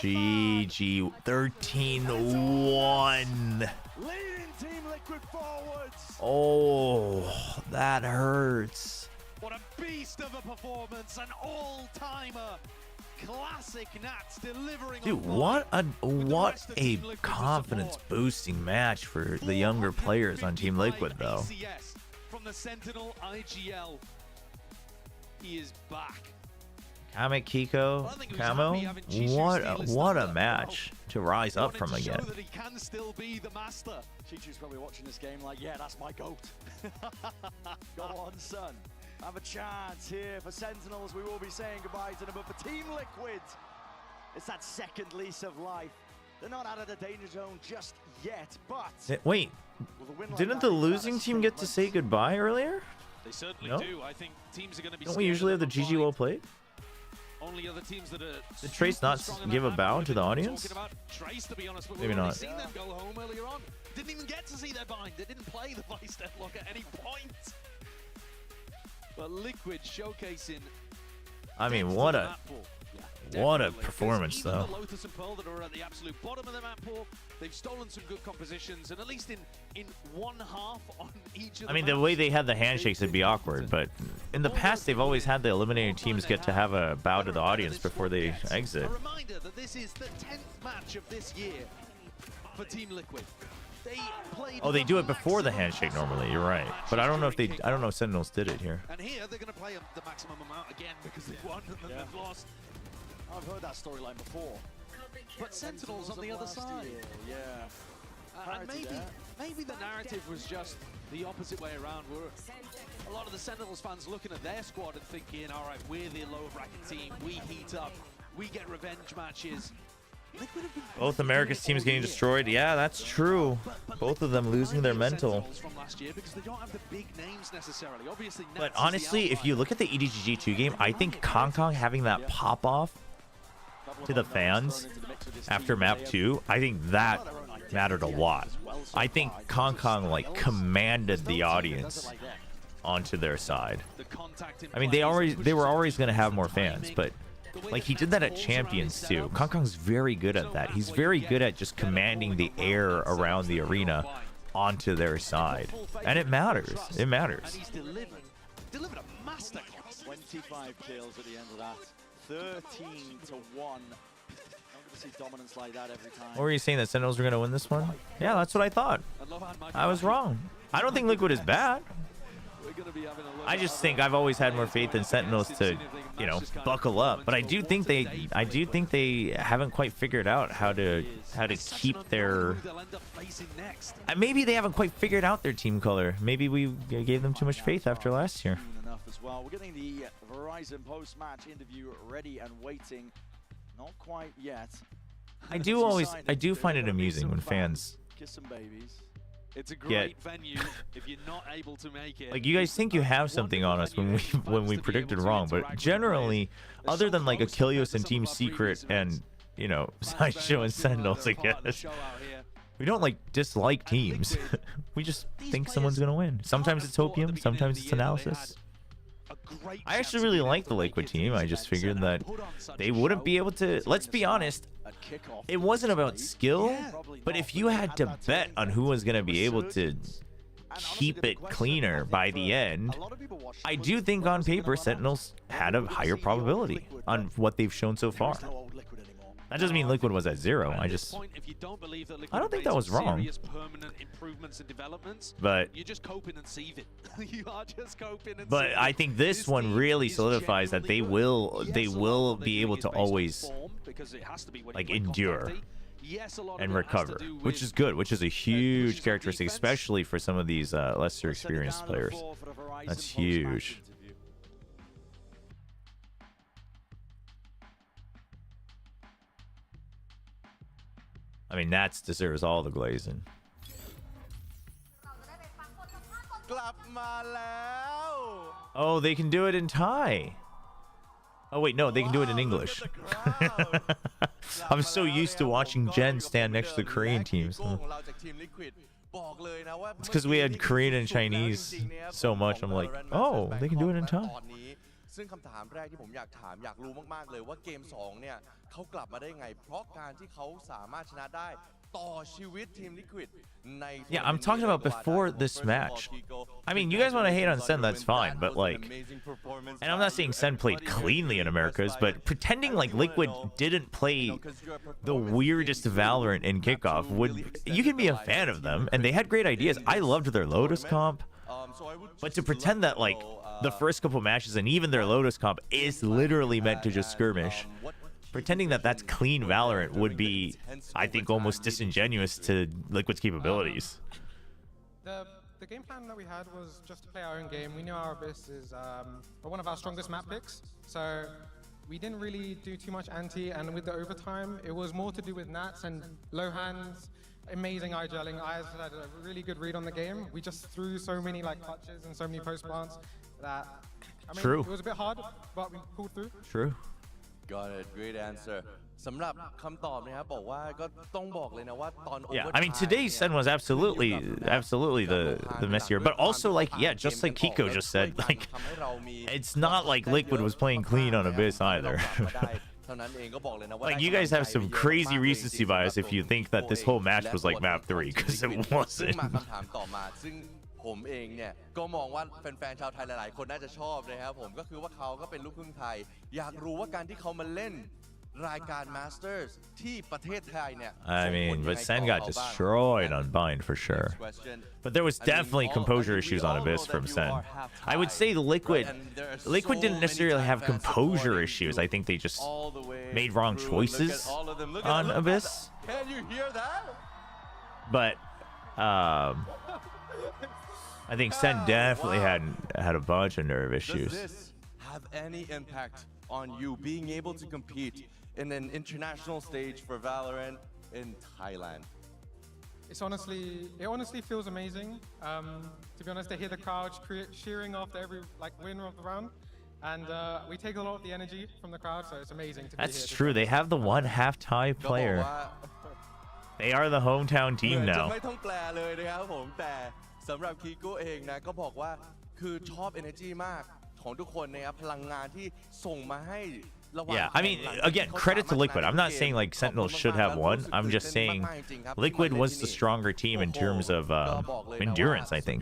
GG 13-1. Oh, that hurts. What a beast of a performance, an all-timer. Classic Nats delivering. Dude, what a confidence boosting match for the younger players on Team Liquid though. From the Sentinel IGL. He is back. Kamek Kiko, Camo, what a match to rise up from again. That he can still be the master. Chichu's probably watching this game like, yeah, that's my goat. Go on, son. Have a chance here for Sentinels. We will be saying goodbye to them, but for Team Liquid, it's that second lease of life. They're not out of the danger zone just yet, but... Wait, didn't the losing team get to say goodbye earlier? They certainly No? do. I think teams are going to be. Don't we usually have the GG well played? Only other teams that are. Did Trace not give a bow to the audience? Trace, to be honest, but Maybe we've already not. seen them go home earlier on. Didn't even get to see their bind. They didn't play the Vice Deathlock at any point. But Liquid showcasing. I mean, what a performance Even though. the Lotus and Pearl that are at the absolute bottom of the map pool, they've stolen some good compositions, and at least in one half on each of I mean, the way they had the handshakes would be awkward, but in the past they've always had the eliminated teams get to have a bow to the audience before they exit. A reminder that this is the 10th match of this year for Team Liquid. They played Oh, they do it before the handshake normally. You're right, but I don't know if Sentinels did it here. And here they're going to play the maximum amount again because they've won and then they've lost. I've heard that storyline before. But Sentinels on the other side. Yeah. And maybe the narrative was just the opposite way around. Where a lot of the Sentinels fans looking at their squad and thinking, all right, we're the lower bracket team. We heat up. We get revenge matches. Liquid have been Both America's teams getting destroyed. Yeah, that's true. Both of them losing their mental. from last year because they don't have the big names necessarily. Obviously, But Nats is the honestly, if you look at the EDGG2 game, I think Kong Kong having that pop off to the fans after map 2, I think that mattered a lot. I think Kong Kong like commanded the audience onto their side. I mean, they were always going to have more fans, but like he did that at Champions too. Kong Kong's very good at that. He's very good at just commanding the air around the arena onto their side, and it matters. It matters. he's delivered a masterclass. 25 kills at the end of that. 13-1. Not going to see dominance like that every time. What were you saying, that Sentinels were going to win this one? Yeah, that's what I thought. I was wrong. I don't think Liquid is bad. I just think I've always had more faith in Sentinels to, you know, buckle up. But I do think they haven't quite figured out how to keep their. Maybe they haven't quite figured out their team color. Maybe we gave them too much faith after last year. Enough as well. We're getting the Verizon post-match interview ready and waiting. Not quite yet. I do find it amusing when fans kiss some babies. It's a great venue if you're not able to make it. like, you guys think you have something on us when we predicted wrong, but generally, other than like Achilles and Team Secret and, you know, Sideshow and Sentinels, I guess, we don't like dislike teams. We just think someone's gonna win. Sometimes it's Hopium, sometimes it's Analysis. I actually really like the Liquid team. I just figured that they wouldn't be able to. Let's be honest, it wasn't about skill, but if you had to bet on who was going to be able to keep it cleaner by the end, I do think on paper Sentinels had a higher probability on what they've shown so far. That doesn't mean Liquid was at 0. I don't think that was wrong. But you're just coping and sieve it. You are just coping and but I think this one really solidifies that they will be able to always like endure and recover, which is good, which is a huge characteristic, especially for some of these lesser experienced players. That's huge. I mean, Nats deserves all the glazing. Oh, they can do it in Thai. Oh wait, no, they can do it in English. I'm so used to watching Jen stand next to the Korean teams. It's because we had Korean and Chinese so much. I'm like, oh, they can do it in Thai. ซึ่งคำถามแรกที่ผมอยากถามอยากรู้มากๆเลยว่าเกม2เนี่ยเขากลับมาได้ไงเพราะการที่เขาสามารถชนะได้ต่อชีวิตทีม Liquid ใน Yeah, I'm talking about before this match. I mean, you guys want to hate on Sen, that's fine, but like, and I'm not saying Sen played cleanly in Americas, but pretending like Liquid didn't play the weirdest Valorant in kickoff you can be a fan of them, and they had great ideas. I loved their Lotus comp, but to pretend that like the first couple matches and even their Lotus comp is literally meant to just skirmish, pretending that that's clean Valorant would be, I think, almost disingenuous to Liquid's capabilities. The game plan that we had was just to play our own game. We knew our Abyss is one of our strongest map picks, so we didn't really do too much anti, and with the overtime, it was more to do with Nats and low hands, amazing eye gelling. I had a really good read on the game. We just threw so many like clutches and so many post plants that, I mean, True. It was a bit hard, but we pulled through. True. Got it. Great answer. สำหรับคำตอบนะครับบอกว่าก็ต้องบอกเลยนะว่าตอน Yeah, I mean, today's Sen was absolutely the messier, but also like, yeah, just like Kiko just said, like, it's not like Liquid was playing clean on Abyss either. Like, you guys have some crazy recency bias if you think that this whole match was like map 3, because it wasn't. ผมเองเนี่ยก็มองว่าแฟนๆชาวไทยหลายๆคนน่าจะชอบนะครับผมก็คือว่าเขาก็เป็นลูกครึ่งไทยอยากรู้ว่าการที่เขามาเล่นรายการ Masters ที่ประเทศไทยเนี่ย I mean, but Sen got destroyed on Bind for sure. But there was definitely composure issues on Abyss from Sen. I would say Liquid didn't necessarily have composure issues. I think they just made wrong choices on Abyss. Can you hear that? But I think Sen definitely had a bunch of nerve issues. Does this have any impact on you being able to compete in an international stage for Valorant in Thailand? It honestly feels amazing. To be honest, I hear the crowd cheering after every win of the round, and we take a lot of the energy from the crowd, so it's amazing to be here. That's true. They have the one half Thai player. They are the hometown team now. ไม่ต้องแปลเลยนะครับผมแต่สำหรับคีโก้เองนะก็บอกว่าคือชอบ energy มากของทุกคนนะครับพลังงานที่ส่งมาให้ Yeah, I mean, again, credit to Liquid. I'm not saying like Sentinels should have won. I'm just saying Liquid was the stronger team in terms of endurance, I think,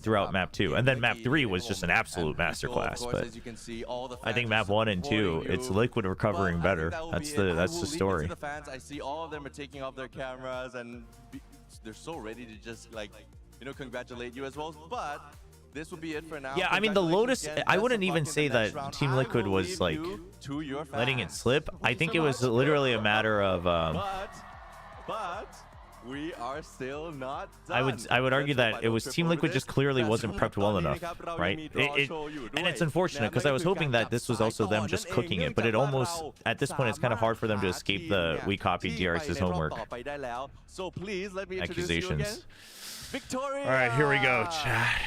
throughout map 2. And then map 3 was just an absolute masterclass. But I think map 1 and 2, it's Liquid recovering better. That's the story. I see all of them are taking off their cameras and they're so ready to just congratulate you as well. But this will be it for now. Yeah, I mean, the Lotus, I wouldn't even say that Team Liquid was like letting it slip. I think it was literally a matter of but we are still not done. I would argue that it was Team Liquid just clearly wasn't prepped well enough, right? And it's unfortunate because I was hoping that this was also them just cooking it, but it almost, at this point, it's kind of hard for them to escape the we copied DRX's homework So please let me accusations. Victoria! All right, here we go, chat.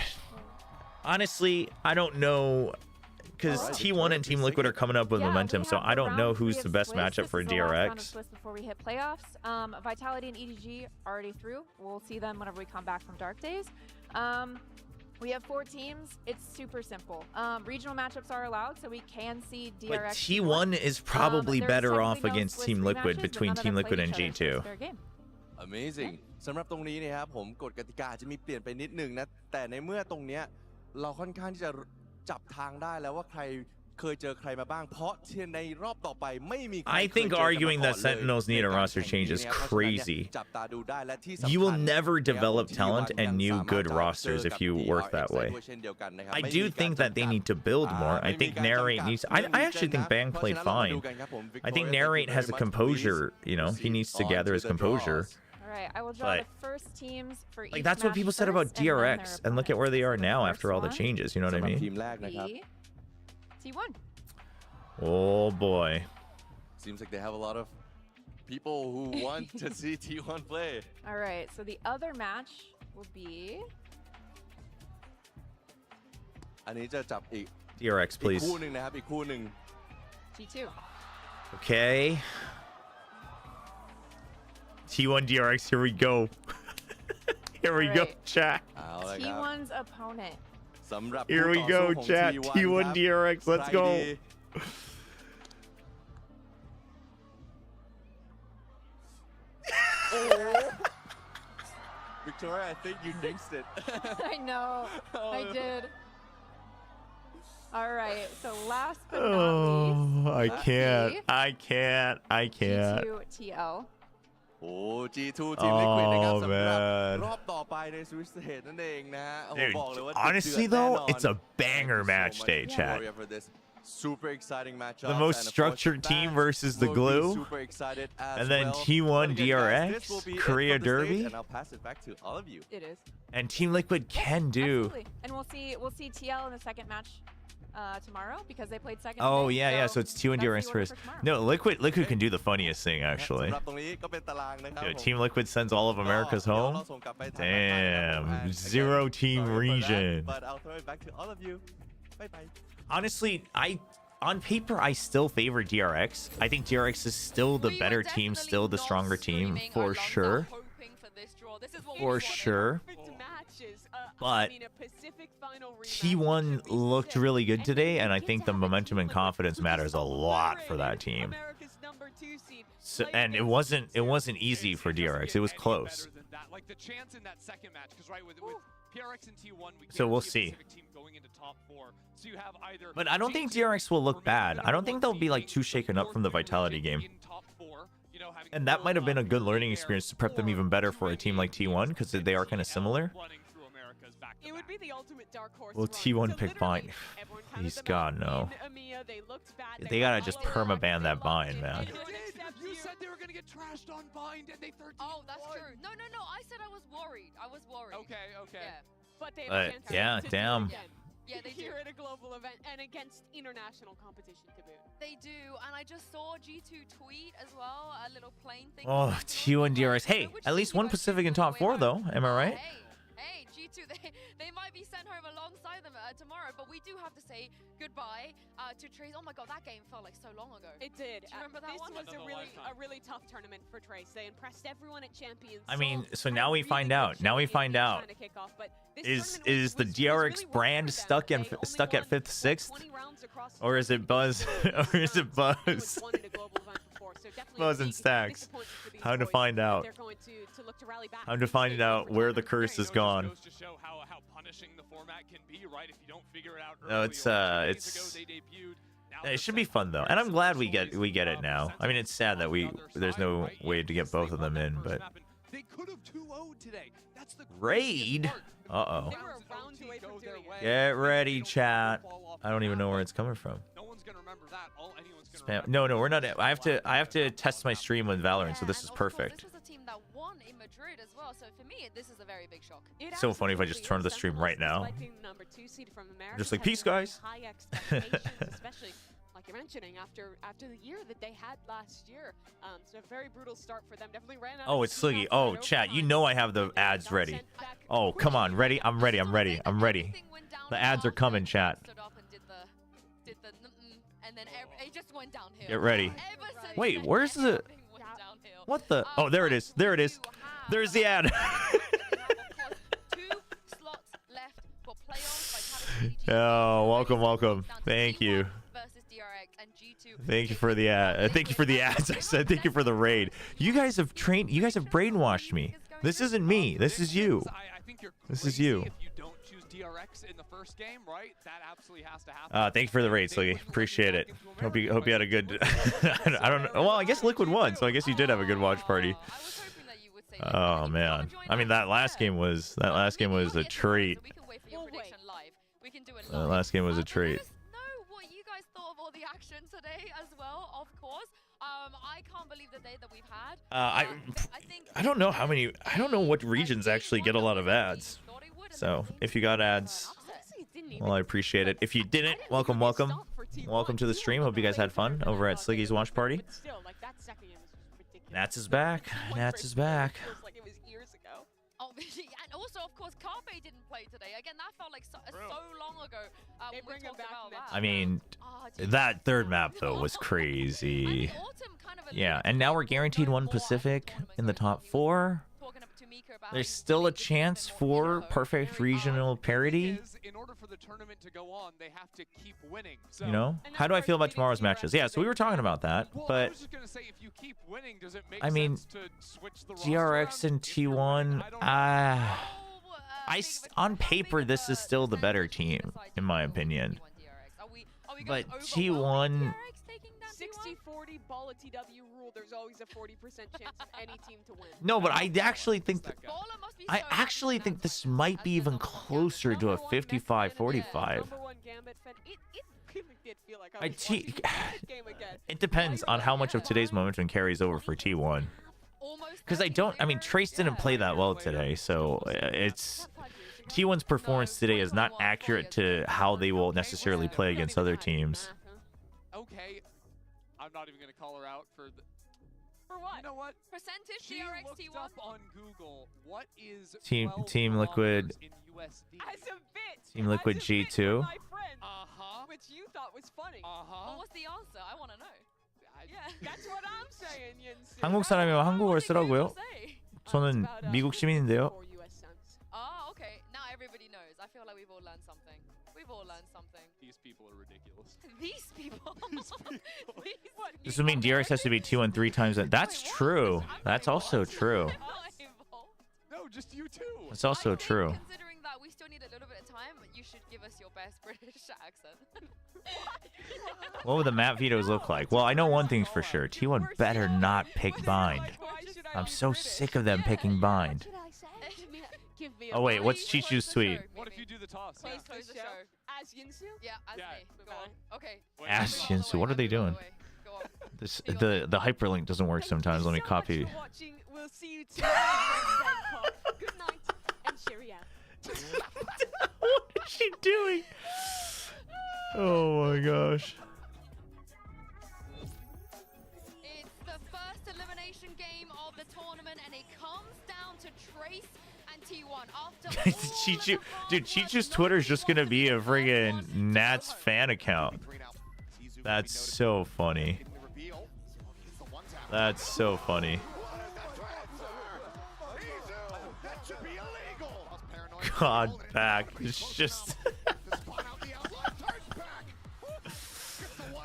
Honestly, I don't know, because T1 and Team Liquid are coming up with momentum, so I don't know who's the best matchup for DRX. Before we hit playoffs, Vitality and EDG already through. We'll see them whenever we come back from Dark Days. We have 4 teams. It's super simple. Regional matchups are allowed, so we can see DRX. But T1 is probably better off against Team Liquid between Team Liquid and G2. Amazing. สำหรับตรงนี้นะครับผมกฎกติกาจะมีเปลี่ยนไปนิดนึงนะแต่ในเมื่อตรงเนี้ยเราค่อนข้างที่จะจับทางได้แล้วว่าใครเคยเจอใครมาบ้างเพราะในรอบต่อไปไม่มี I think arguing that Sentinels need a roster change is crazy. You will never develop talent and new good rosters if you work that way. I do think that they need to build more. I think Narrate needs. I actually think Bang played fine. I think Narrate has a composure. He needs to gather his composure. Alright, I will draw the first teams for each that's what people said about DRX, and look at where they are now after all the changes, you know what I mean? T1. Oh boy. Seems like they have a lot of people who want to see T1 play. Alright, so the other match will be... อันนี้จะจับอีก DRX, please. อีกคู่หนึ่งนะครับอีกคู่หนึ่ง G2. Okay. T1 DRX, here we go. Here we go, chat. T1's opponent. Here we go, chat. T1 DRX, let's go. Victoria, I think you jinxed it. I know. I did. All right. So last but not least. Oh, I can't. I can't. I can't. G2 TL. G2 ทีม Liquid นะครับ Oh สำหรับ man. รอบต่อไปใน Swiss Stage นั่นเองนะฮะ Dude, บอกเลยว่า honestly เดือดแน่ though, นอน it's a banger match day, chat. Warrior for this super exciting matchup. The most structured team versus the glue. Super excited as And then well. T1 But again, guys, DRX, this will be it Korea for the stage, Derby. and I'll pass it back to all of you. It is. And Team Liquid can do. Absolutely. And we'll see TL in the second match tomorrow because they played second. Oh today, yeah, yeah. So it's T1 that's the DRX order first. for tomorrow. No, Liquid can do the funniest thing actually. สำหรับตรงนี้ก็เป็นตารางนะครับ Yeah, ผม Team Liquid sends all of America's home. Damn, zero team region. But I'll throw it back to all of you. Bye bye. Honestly, on paper I still favor DRX. I think DRX is still the better team, still the stronger team for sure. For sure. But T1 looked really good today, and I think the momentum and confidence matters a lot for that team. So, and it wasn't easy for DRX. It was close. Like the chance in that second match, because right with PRX and T1, we So we'll see. team going into top 4. So you have either But I don't think DRX will look bad. I don't think they'll be like too shaken up from the Vitality game. And that might have been a good learning experience to prep them even better for a team like T1 because they are kind of similar. It would be the ultimate dark horse. Will T1 pick Bind? He's got no. They gotta just permaban that Bind, man. You said they were going to get trashed on Bind and they 13. Oh, that's true. No. I said I was worried. Okay. Yeah. But they have a chance Yeah, to damn. do it again. Yeah, they do. Here at a global event and against international competition to boot. They do, and I just saw G2 tweet as well, a little plane thing. Oh, T1 DRX. Hey, at least one Pacific in top 4 though. Am I right? Hey, G2, they might be sent home alongside them tomorrow, but we do have to say goodbye to Trace. Oh my god, that game felt like so long ago. It did. Do you remember that one? This was a really tough tournament for Trace. They impressed everyone at Champions. I mean, so now we find out. Now we find out. Is the DRX brand stuck at 5th, 6th, or is it Buzz? Or is it Buzz? Buzz and Stacks. Time to find out. Time to find out where the curse is gone. No, it should be fun though, and I'm glad we get it now. I mean, it's sad that there's no way to get both of them in, but they could have 2-0'd today. That's the raid. Get ready, chat. I don't even know where it's coming from. No one's gonna remember that. All anyone's gonna Spam. No, we're not. I have to test my stream with Valorant, so this is perfect. This was a team that won in Madrid as well, so for me, this is a very big shock. So funny if I just turn the stream right now. Just like, peace, guys. Especially like you're mentioning after the year that they had last year. It's a very brutal start for them. Definitely ran out. Oh, it's Sliggy. Oh, chat, you know I have the ads ready. Oh, come on, ready? I'm ready. The ads are coming, chat. Get ready. Wait, where's the? What the? Oh, there it is. There's the ad. Oh, welcome. Thank you. Thank you for the ad. Thank you for the ads. I said thank you for the raid. You guys have brainwashed me. This isn't me. This is you. This is you. DRX in the first game, right? That absolutely has to happen. Thank you for the raid, Sliggy. Appreciate it. Hope you had a good. I don't know. Well, I guess Liquid won, so I guess you did have a good watch party. Oh man, I mean that last game was a treat. That last game was a treat. Know what you guys thought of all the action today as well, of course. I can't believe the day that we've had. I don't know how many. I don't know what regions actually get a lot of ads. So if you got ads, well, I appreciate it. If you didn't, welcome to the stream. Hope you guys had fun over at Sliggy's watch party. Nats is back. Oh, and also, of course, Carpe didn't play today. Again, that felt like so long ago when we talked about that. I mean, that third map though was crazy. Yeah, and now we're guaranteed one Pacific in the top 4. There's still a chance for perfect regional parity. In order for the tournament to go on, they have to keep winning. So, You know, how do I feel about tomorrow's matches? Yeah, so we were talking about that, I but was just gonna say, if you keep winning, does it make I mean, sense to switch the GRX and T1, on paper this is still the better team in my opinion. But T1, 60-40 ball at TW rule. There's always a 40% chance of any team to win. no, but I actually think this might be even closer to a 55-45. It depends on how much of today's momentum carries over for T1. Because I mean, Trace didn't play that well today, so it's T1's performance today is not accurate to how they will necessarily play against other teams. Okay, I'm not even gonna call her out for the. For what? You know what? Percentage She DRX looked T1. up on Google what is Team Liquid. in USD. As a bit. Team Liquid G2. Which you thought was funny. Well, what's the answer? I want to know. Yeah, that's what I'm saying, Yinsu. 한국 사람이면 한국어를 쓰라고요? 저는 미국 시민인데요. Oh, okay. Now everybody knows. I feel like we've all learned something. We've all learned something. These people are ridiculous. These people. This would mean DRX has to be T1 3 times that. That's true. That's also true. No, just you two. That's also true. Considering that we still need a little bit of time, you should give us your best British accent. What would the map vetoes look like? Well, I know one thing's for sure. T1 better not pick bind. I'm so sick of them picking bind. Oh wait, what's Chichu's tweet? What if you do the toss? Close the show. As Yinsu? Yeah, as me. Go on. Okay. Ask Shinsu, what are they doing? This the hyperlink doesn't work sometimes. Let me copy. We'll see you tomorrow. Good night and cheerio. What is she doing? Oh my gosh. It's the first elimination game of the tournament, and it comes down to Trace and T1 after Chichu, dude, Chichu's Twitter is just gonna be a friggin' Nats fan account. That's so funny. That's so funny. God, back. It's just.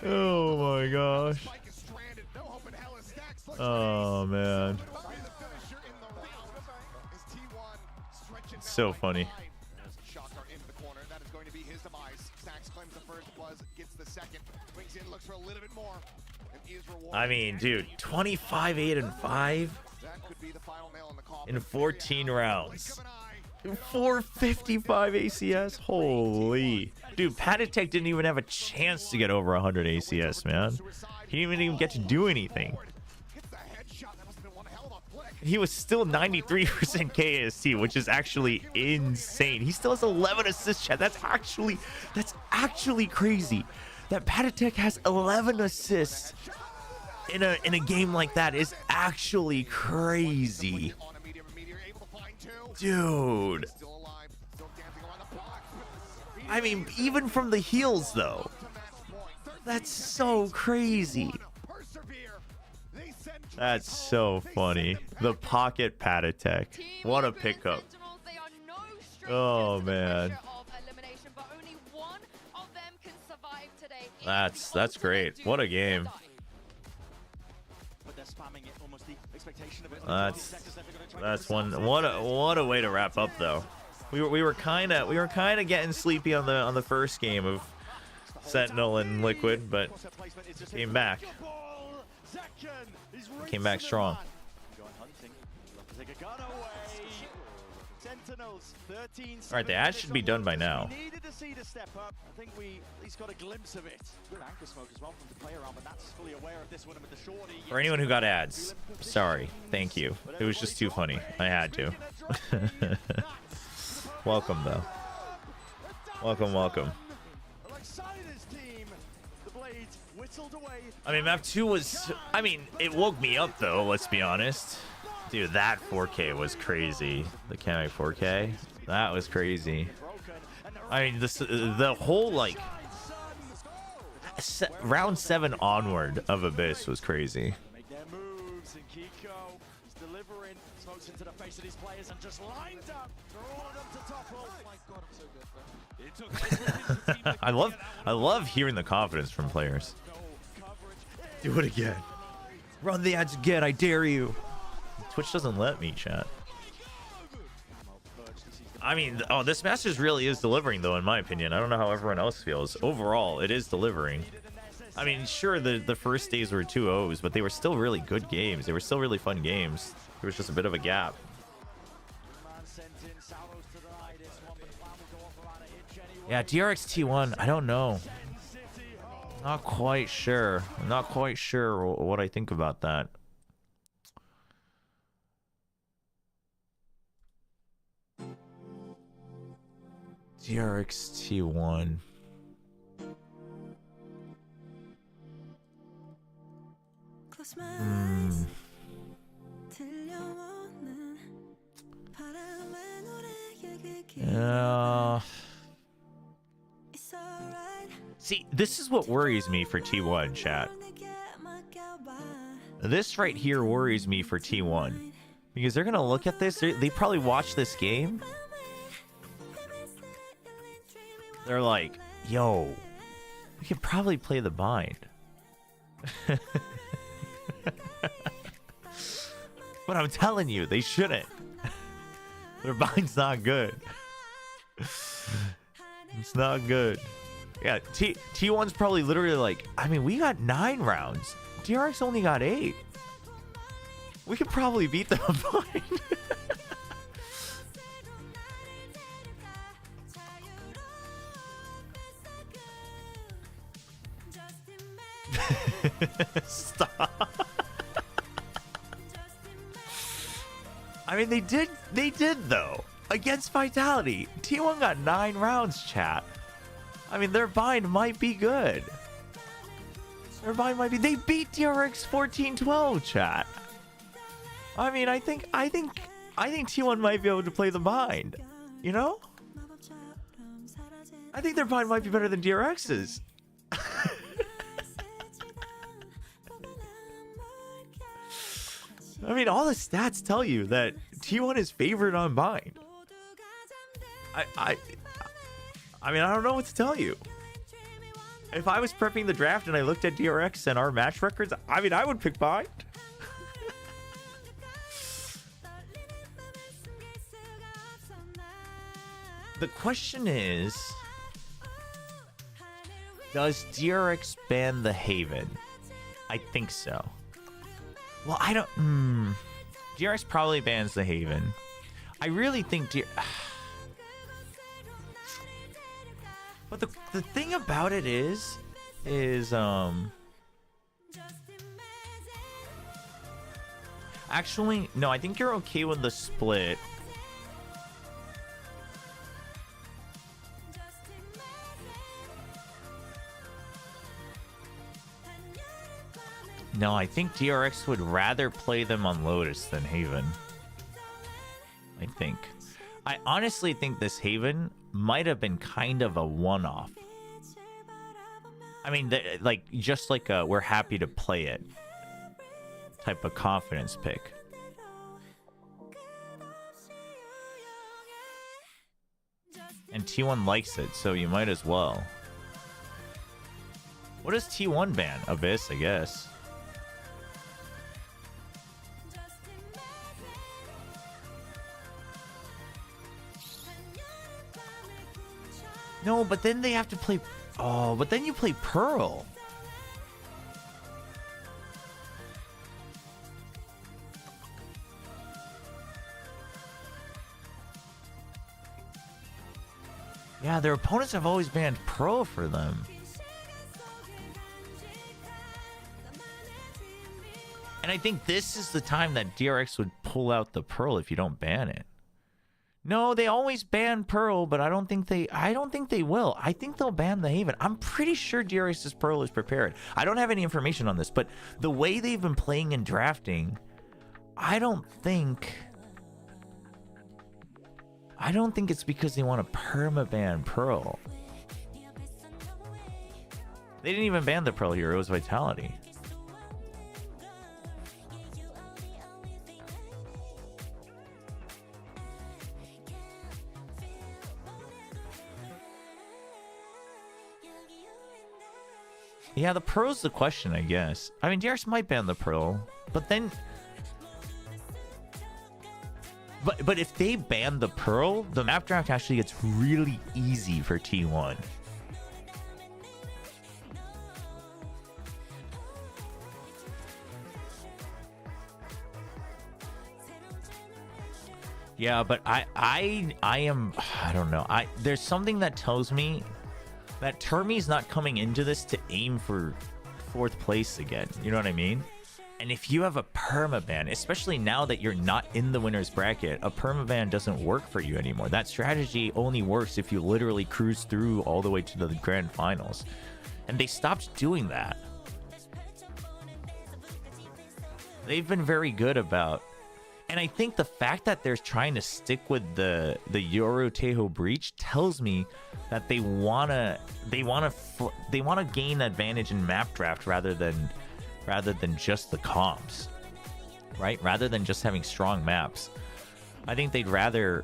Oh my gosh. Oh man. It's so funny. I mean, dude, 25, 8, and 5 in 14 rounds. 455 ACS. Holy. Dude, Patatek didn't even have a chance to get over 100 ACS, man. He didn't even get to do anything. He was still 93% KST, which is actually insane. He still has 11 assists, chat. That's actually crazy. That Patatek has 11 assists in a game like that is actually crazy. Dude. I mean, even from the heels, though. That's so crazy. That's so funny. The pocket Patatek. What a pickup. Oh, man. That's great. What a game. That's one. What a way to wrap up, though. We were kind of getting sleepy on the first game of Sentinel and Liquid, but came back. Came back strong. All right, the ad should be done by now. I think we at least got a glimpse of it. Good anchor smoke as well from the player around, but that's fully aware of this one with the shorty. For anyone who got ads, sorry. Thank you. It was just too funny. I had to. Welcome, though. Welcome. I mean, map 2 was... I mean, it woke me up, though, let's be honest. Dude, that 4K was crazy. The Kamek 4K, that was crazy. I mean, the whole like round 7 onward of Abyss was crazy. Make their moves, and Kiko is delivering. Smokes into the face of these players and just lined up for all of them to topple. Oh my god, I'm so good, bro. I love hearing the confidence from players. Do it again. Run the ads again, I dare you. Twitch doesn't let me, chat. I mean, oh, this Masters really is delivering, though, in my opinion. I don't know how everyone else feels. Overall, it is delivering. I mean, sure, the first days were 2-0s, but they were still really good games. They were still really fun games. There was just a bit of a gap. Yeah, DRX T1, I don't know. Not quite sure. I'm not quite sure what I think about that. DRX T1. Yeah. See, this is what worries me for T1, chat. This right here worries me for T1. Because they're going to look at this. They probably watch this game. They're like, yo, we could probably play the bind. But I'm telling you, they shouldn't. Their bind's not good. It's not good. Yeah, T1's probably literally like, I mean, we got 9 rounds. DRX only got 8. We could probably beat them bind. Stop. I mean, they did though. Against Vitality, T1 got 9 rounds, chat. I mean, their bind might be good. Their bind might be. They beat DRX 14-12, chat. I mean, I think T1 might be able to play the bind. You know? I think their bind might be better than DRX's. I mean, all the stats tell you that T1 is favored on bind. I mean, I don't know what to tell you. If I was prepping the draft and I looked at DRX and our match records, I mean, I would pick bind. The question is, does DRX ban the Haven? I think so. Well, I don't... DRX probably bans the Haven. I really think... But the thing about it is... Actually, no, I think you're okay with the split. No, I think DRX would rather play them on Lotus than Haven. I think. I honestly think this Haven might have been kind of a one-off. I mean, like, just like a we're happy to play it type of confidence pick. And T1 likes it, so you might as well. What does T1 ban? Abyss, I guess. No, but then they have to play... Oh, but then you play Pearl. Yeah, their opponents have always banned Pearl for them. And I think this is the time that DRX would pull out the Pearl if you don't ban it. No, they always ban Pearl, but I don't think they will. I think they'll ban the Haven. I'm pretty sure DRX's Pearl is prepared. I don't have any information on this, but the way they've been playing and drafting, I don't think it's because they want to permaban Pearl. They didn't even ban the Pearl here. It was Vitality. Yeah, the Pearl's the question, I guess. I mean, DRX might ban the Pearl, but then... But if they ban the Pearl, the map draft actually gets really easy for T1. Yeah, but I don't know. There's something that tells me that Termi's not coming into this to aim for 4th place again. You know what I mean? And if you have a permaban, especially now that you're not in the winner's bracket, a permaban doesn't work for you anymore. That strategy only works if you literally cruise through all the way to the grand finals. And they stopped doing that. They've been very good about... And I think the fact that they're trying to stick with the Yoru Teho breach tells me that they wanna gain advantage in map draft rather than just the comps, right? Rather than just having strong maps. I think they're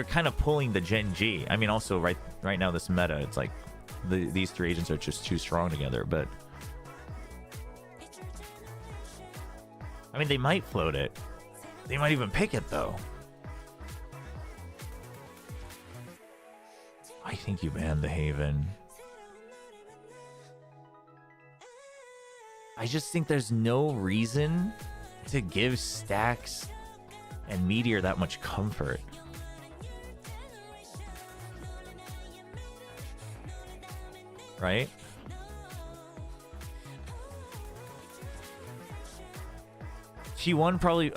kind of pulling the Gen G. I mean, also right now this meta, it's like these 3 agents are just too strong together. But I mean, they might float it. They might even pick it, though. I think you banned the Haven. I just think there's no reason to give Stax and Meteor that much comfort. Right? T1 probably...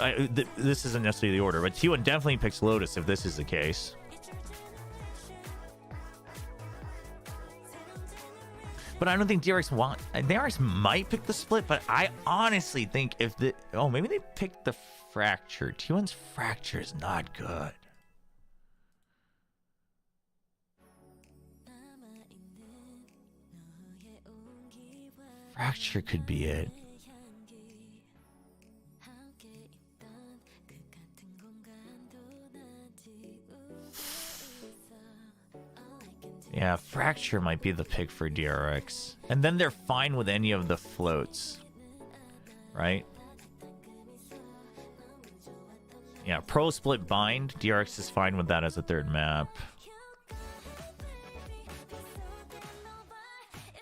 this isn't necessarily the order, but T1 definitely picks Lotus if this is the case. But I don't think DRX might pick the split, but I honestly think if the... Oh, maybe they picked the Fracture. T1's Fracture is not good. Fracture could be it. Yeah, Fracture might be the pick for DRX. And then they're fine with any of the floats. Right? Yeah, Pro Split Bind. DRX is fine with that as a 3rd map.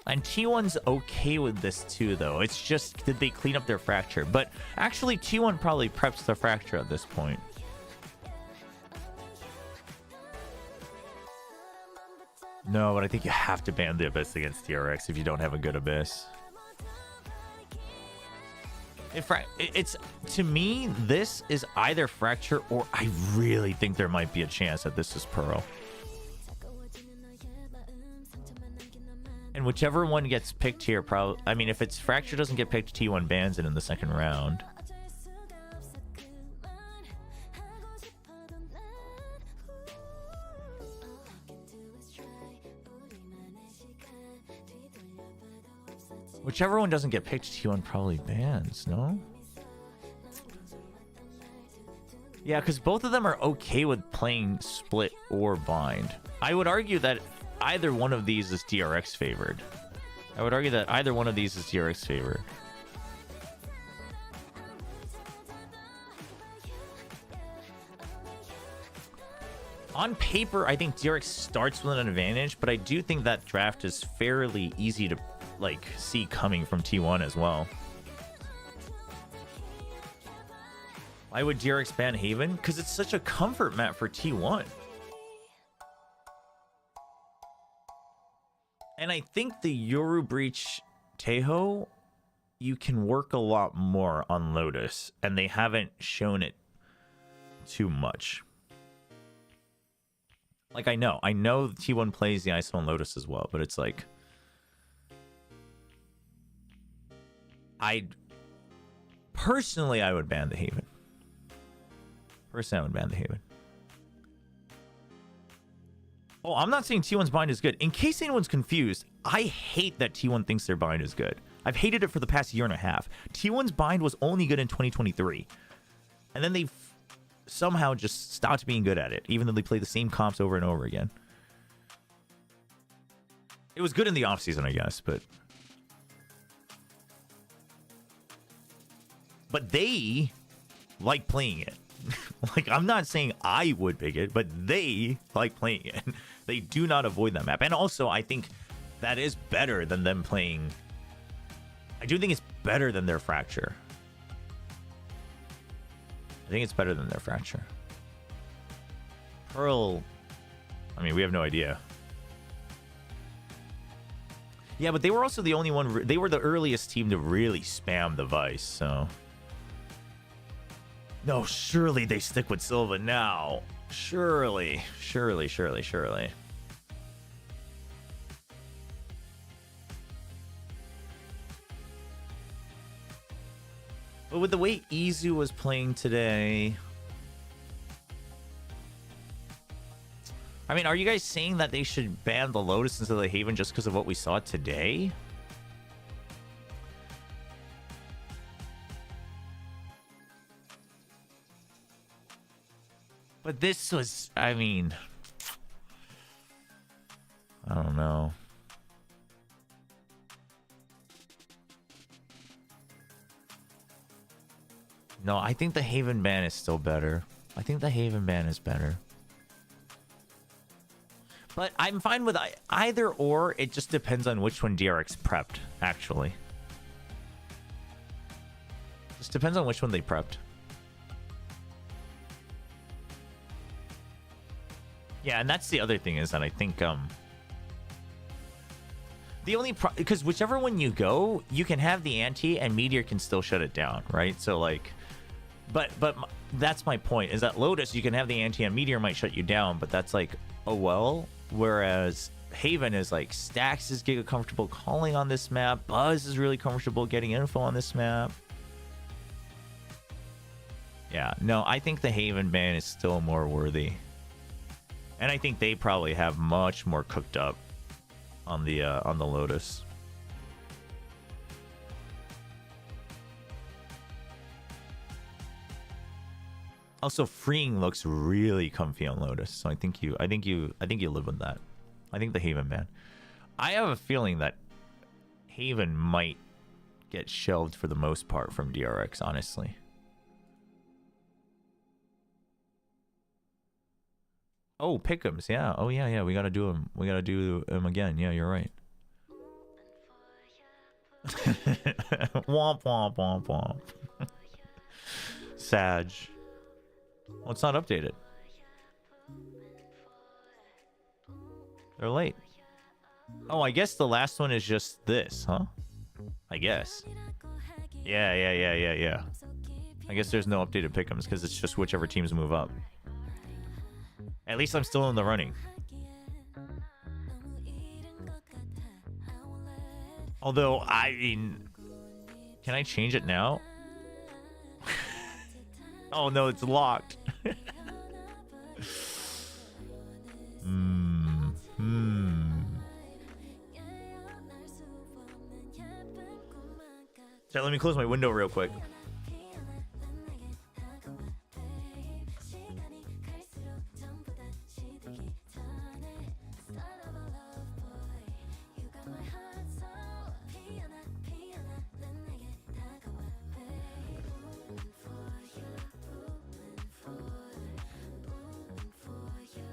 And T1's okay with this too, though. It's just, did they clean up their Fracture? But actually, T1 probably preps the Fracture at this point. No, but I think you have to ban the Abyss against DRX if you don't have a good Abyss. It's to me, this is either Fracture or I really think there might be a chance that this is Pearl. And whichever one gets picked here, probably... I mean, if it's Fracture doesn't get picked, T1 bans it in the 2nd round. Whichever one doesn't get picked, T1 probably bans, no? Yeah, because both of them are okay with playing Split or Bind. I would argue that either one of these is DRX favored. I would argue that either one of these is DRX favored. On paper, I think DRX starts with an advantage, but I do think that draft is fairly easy to like see coming from T1 as well. Why would DRX ban Haven? Because it's such a comfort map for T1. And I think the Yoru Breach Teho, you can work a lot more on Lotus, and they haven't shown it too much. Like, I know T1 plays the ISO on Lotus as well, but it's like... Personally, I would ban the Haven. Personally, I would ban the Haven. Oh, I'm not saying T1's bind is good. In case anyone's confused, I hate that T1 thinks their bind is good. I've hated it for the past year and a half. T1's bind was only good in 2023. And then they somehow just stopped being good at it, even though they play the same comps over and over again. It was good in the offseason, I guess, but they like playing it. Like, I'm not saying I would pick it, but they like playing it. They do not avoid that map. And also, I think that is better than them playing. I do think it's better than their Fracture. I think it's better than their Fracture. Pearl, I mean, we have no idea. Yeah, but they were also the only one. They were the earliest team to really spam the Vice, so. No, surely they stick with Silva now. Surely. But with the way Izu was playing today... I mean, are you guys saying that they should ban the Lotus instead of the Haven just because of what we saw today? But this was, I mean... I don't know. No, I think the Haven ban is still better. I think the Haven ban is better. But I'm fine with either or. It just depends on which one DRX prepped, actually. Just depends on which one they prepped. Yeah, and that's the other thing is that I think the only because whichever one you go, you can have the anti and Meteor can still shut it down, right? So like, but that's my point is that Lotus you can have the anti and Meteor might shut you down, but that's like, oh well. Whereas Haven is like Stax is giga comfortable calling on this map, Buzz is really comfortable getting info on this map. Yeah, no, I think the Haven ban is still more worthy. And I think they probably have much more cooked up on the Lotus. Also, freeing looks really comfy on Lotus, so I think you live with that. I think the Haven ban. I have a feeling that Haven might get shelved for the most part from DRX, honestly. Oh, pick'ems, yeah. Oh yeah, we gotta do them. We gotta do them again. Yeah, you're right. Womp womp womp womp. Sag. Well, it's not updated. They're late. Oh, I guess the last one is just this, huh? I guess. Yeah. I guess there's no updated pick'ems because it's just whichever teams move up. At least I'm still in the running. Although, I mean... Can I change it now? Oh no, it's locked. So let me close my window real quick.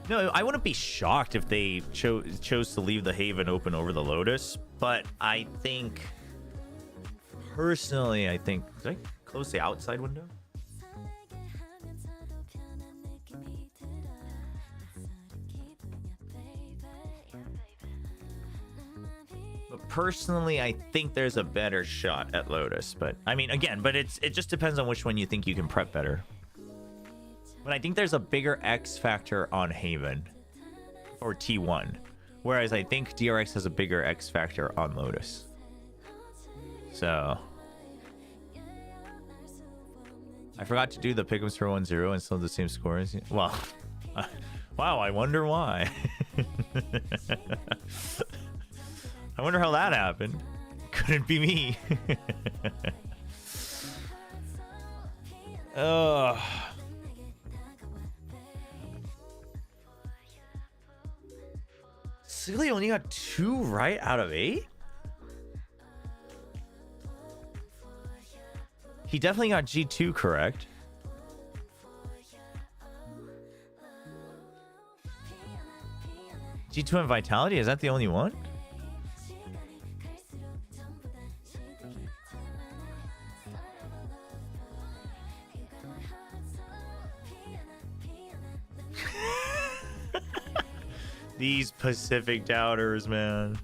No, I wouldn't be shocked if they chose to leave the Haven open over the Lotus, but I think... Personally, I think... Did I close the outside window? But personally, I think there's a better shot at Lotus, but... I mean, again, but it just depends on which one you think you can prep better. But I think there's a bigger X factor on Haven or T1, whereas I think DRX has a bigger X factor on Lotus. So I forgot to do the pick'ems for 1-0 and still the same scores. Well, wow, I wonder why. I wonder how that happened. Couldn't be me. Ugh. Silly only got 2 right out of 8? He definitely got G2 correct. G2 and Vitality, is that the only one? These Pacific doubters, man.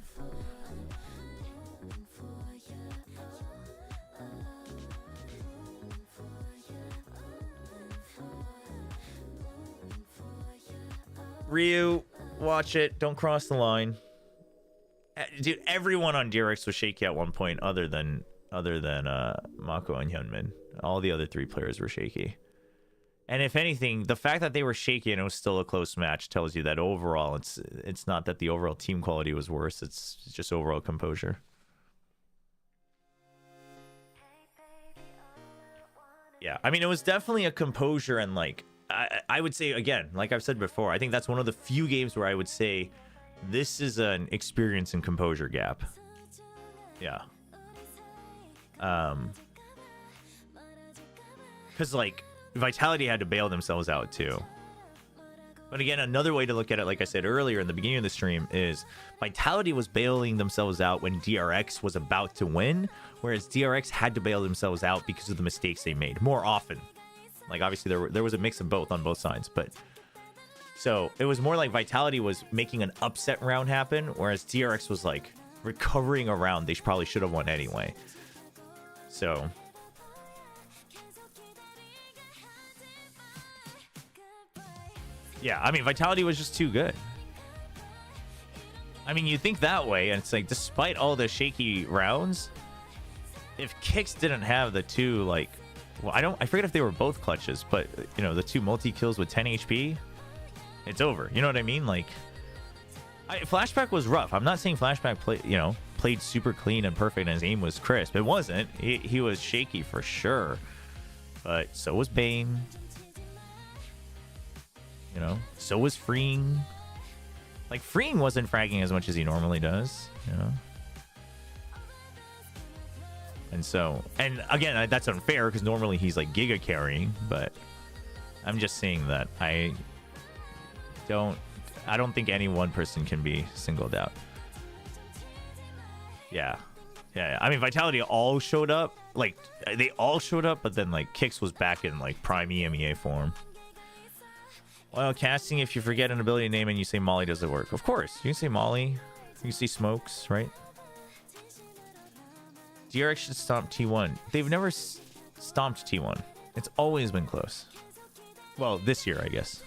Ryu, watch it. Don't cross the line. Dude, everyone on DRX was shaky at one point other than Mako and Hyunmin. All the other 3 players were shaky. And if anything, the fact that they were shaky and it was still a close match tells you that overall it's not that the overall team quality was worse, it's just overall composure. Yeah, I mean, it was definitely a composure, and like I would say, again, like I've said before, I think that's one of the few games where I would say this is an experience and composure gap. Yeah. Because like Vitality had to bail themselves out too. But again, another way to look at it, like I said earlier in the beginning of the stream, is Vitality was bailing themselves out when DRX was about to win, whereas DRX had to bail themselves out because of the mistakes they made more often. Like obviously there was a mix of both on both sides, but so it was more like Vitality was making an upset round happen, whereas DRX was like recovering a round they probably should have won anyway. So yeah, I mean, Vitality was just too good. I mean, you think that way, and it's like, despite all the shaky rounds, if Kicks didn't have the 2, like, well, I forget if they were both clutches, but, you know, the 2 multi-kills with 10 HP, it's over. You know what I mean? Like, Flashback was rough. I'm not saying Flashback played super clean and perfect and his aim was crisp. It wasn't. He was shaky for sure. But so was Bane. You know, so was Freeing. Like, Freeing wasn't fragging as much as he normally does, you know? And so, and again, that's unfair because normally he's like giga carrying, but I'm just saying that I don't think any one person can be singled out. Yeah. I mean, Vitality all showed up. Like, they all showed up, but then, like, Kix was back in, like, prime EMEA form. Well, casting, if you forget an ability name and you say Molly, does it work? Of course. You can say Molly. You can say Smokes, right? DRX should stomp T1. They've never stomped T1. It's always been close. Well, this year, I guess.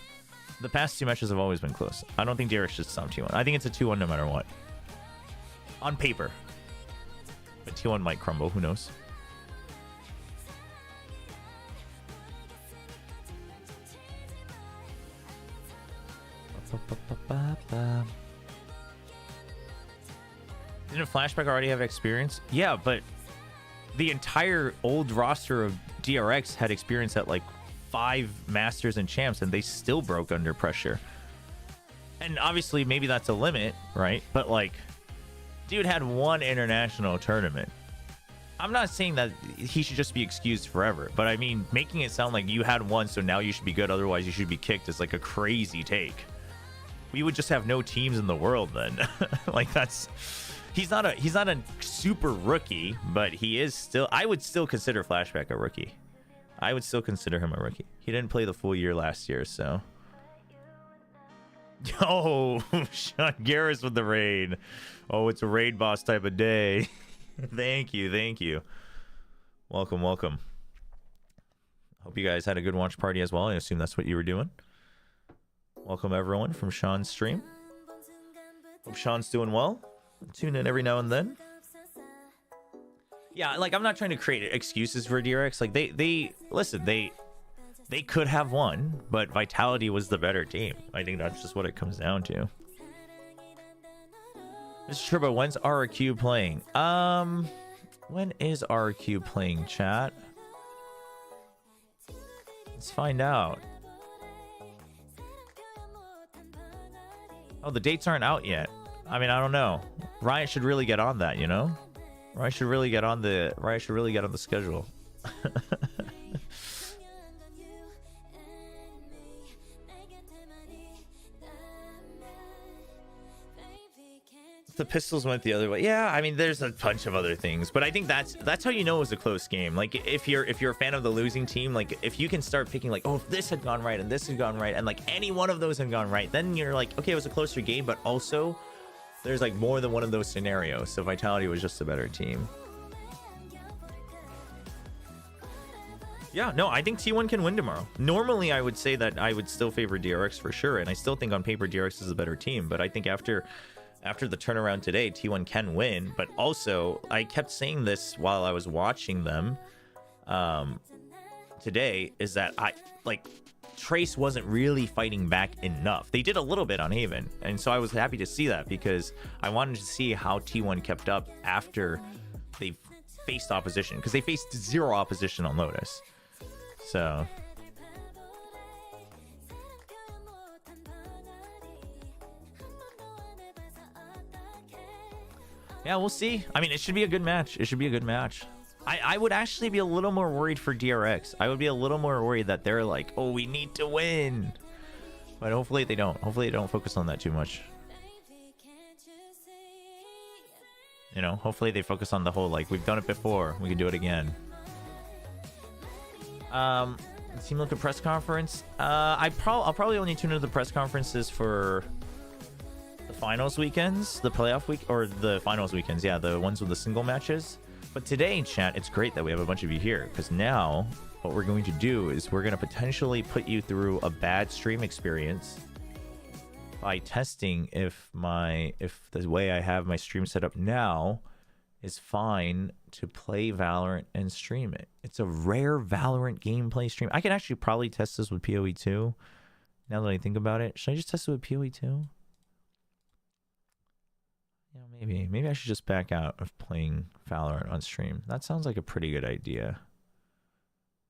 The past 2 matches have always been close. I don't think DRX should stomp T1. I think it's a 2-1 no matter what. On paper. But T1 might crumble. Who knows? Didn't Flashback already have experience? Yeah, but the entire old roster of DRX had experience at like 5 Masters and Champs, and they still broke under pressure. And obviously, maybe that's a limit, right? But like, dude had 1 international tournament. I'm not saying that he should just be excused forever, but I mean, making it sound like you had 1, so now you should be good, otherwise you should be kicked is like a crazy take. We would just have no teams in the world then. Like, that's... He's not a super rookie, but he is still... I would still consider Flashback a rookie. I would still consider him a rookie. He didn't play the full year last year, so... Oh, Sean Garris with the raid. Oh, it's a raid boss type of day. Thank you. Welcome. Hope you guys had a good watch party as well. I assume that's what you were doing. Welcome everyone from Sean's stream. Hope Sean's doing well. Tune in every now and then. Yeah, like I'm not trying to create excuses for DRX. Like they listen, they could have won, but Vitality was the better team. I think that's just what it comes down to. Mr. Chobra, when's RQ playing? When is RQ playing, chat? Let's find out. Oh, the dates aren't out yet. I mean, I don't know. Riot should really get on that, you know? Riot should really get on the schedule. The Pistols went the other way. Yeah, I mean, there's a bunch of other things, but I think that's how you know it was a close game. Like if you're a fan of the losing team, like if you can start picking like, oh, if this had gone right and this had gone right and like any one of those had gone right, then you're like, okay, it was a closer game, but also there's like more than one of those scenarios. So Vitality was just a better team. Yeah, no, I think T1 can win tomorrow. Normally, I would say that I would still favor DRX for sure, and I still think on paper DRX is a better team, but I think after the turnaround today, T1 can win. But also, I kept saying this while I was watching them today, is that Trace wasn't really fighting back enough. They did a little bit on Haven, and so I was happy to see that because I wanted to see how T1 kept up after they faced opposition, because they faced 0 opposition on Lotus. So yeah, we'll see. I mean, it should be a good match. It should be a good match. I would actually be a little more worried for DRX. I would be a little more worried that they're like, oh, we need to win. But hopefully they don't. Hopefully they don't focus on that too much. You know, hopefully they focus on the whole, like, we've done it before. We can do it again. Team Liquid press conference. I'll probably only tune into the press conferences for the finals weekends, the playoff week, or the finals weekends. Yeah, the ones with the single matches. But today, chat, it's great that we have a bunch of you here, because now what we're going to do is we're going to potentially put you through a bad stream experience by testing if the way I have my stream set up now is fine to play Valorant and stream it. It's a rare Valorant gameplay stream. I could actually probably test this with PoE 2. Now that I think about it, should I just test it with PoE 2? Yeah, maybe I should just back out of playing Valorant on stream. That sounds like a pretty good idea.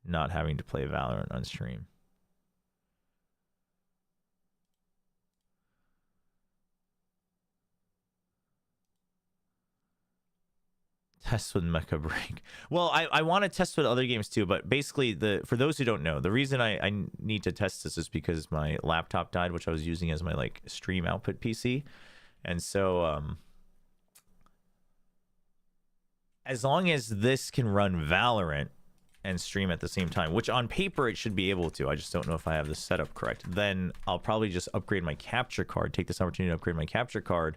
Not having to play Valorant on stream. Test with Mecha Break. Well, I want to test with other games too, but basically, for those who don't know, the reason I need to test this is because my laptop died, which I was using as my like stream output PC, and so as long as this can run Valorant and stream at the same time, which on paper it should be able to, I just don't know if I have the setup correct, then I'll probably just upgrade my capture card, take this opportunity to upgrade my capture card,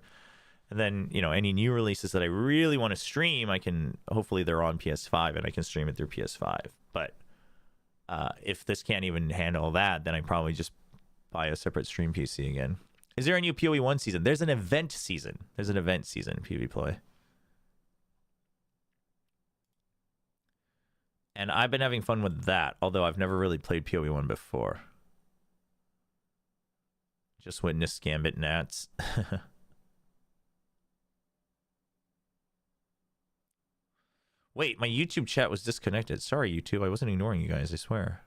and then, you know, any new releases that I really want to stream, I can, hopefully they're on PS5 and I can stream it through PS5. But if this can't even handle that, then I probably just buy a separate stream PC again. Is there a new PoE 1 season? There's an event season. There's an event season in PvP Play. And I've been having fun with that, although I've never really played PoE 1 before. Just witnessed Gambit Nats. Wait, my YouTube chat was disconnected. Sorry, YouTube. I wasn't ignoring you guys, I swear.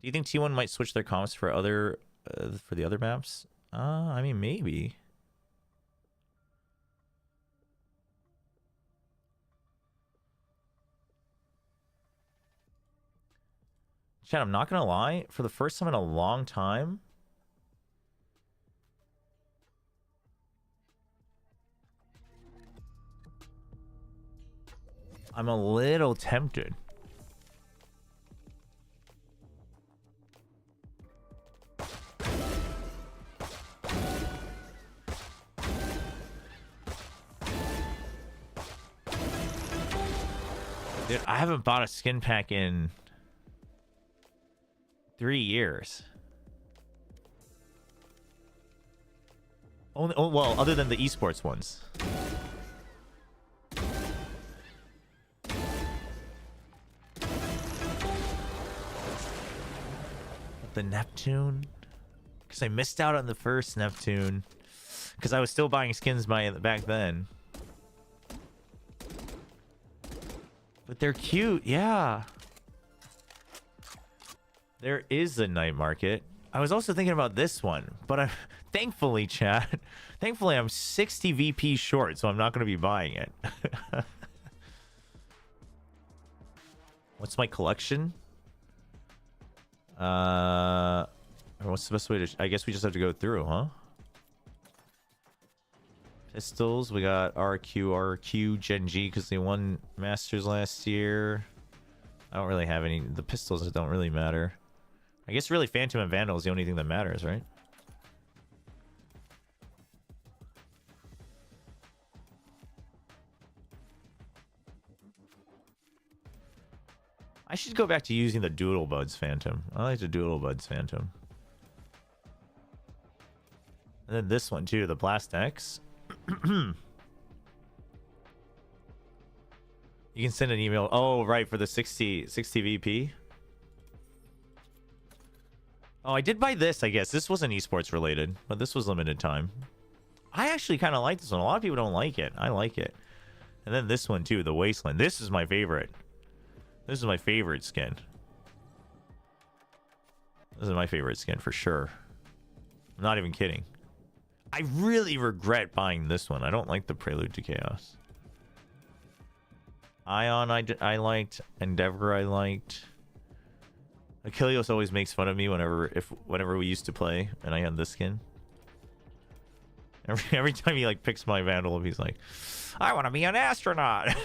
Do you think T1 might switch their comps for the other maps? I mean, maybe. Chat, I'm not gonna lie. For the first time in a long time, I'm a little tempted. Dude, I haven't bought a skin pack in 3 years. Only, well, other than the esports ones. the Neptune, because I missed out on the first Neptune, because I was still buying skins back then. But they're cute, yeah. There is a night market. I was also thinking about this one, but thankfully, chat, thankfully I'm 60 VP short, so I'm not going to be buying it. What's my collection? What's the best way to... I guess we just have to go through, huh? Pistols, we got RQ, Gen G, because they won Masters last year. I don't really have any... The pistols don't really matter. I guess really Phantom and Vandal is the only thing that matters, right? I should go back to using the Doodle Buds Phantom. I like the Doodle Buds Phantom. And then this one too, the Blast X. You can send an email. Oh, right, for the 60 VP. Oh, I did buy this, I guess. This wasn't esports related, but this was limited time. I actually kind of like this one. A lot of people don't like it. I like it. And then this one too, the Wasteland. This is my favorite. This is my favorite skin. This is my favorite skin for sure. I'm not even kidding. I really regret buying this one. I don't like the Prelude to Chaos. Ion I liked. Endeavor I liked. Achilles always makes fun of me whenever we used to play and I had this skin. Every time he like picks my Vandal up, he's like, I want to be an astronaut.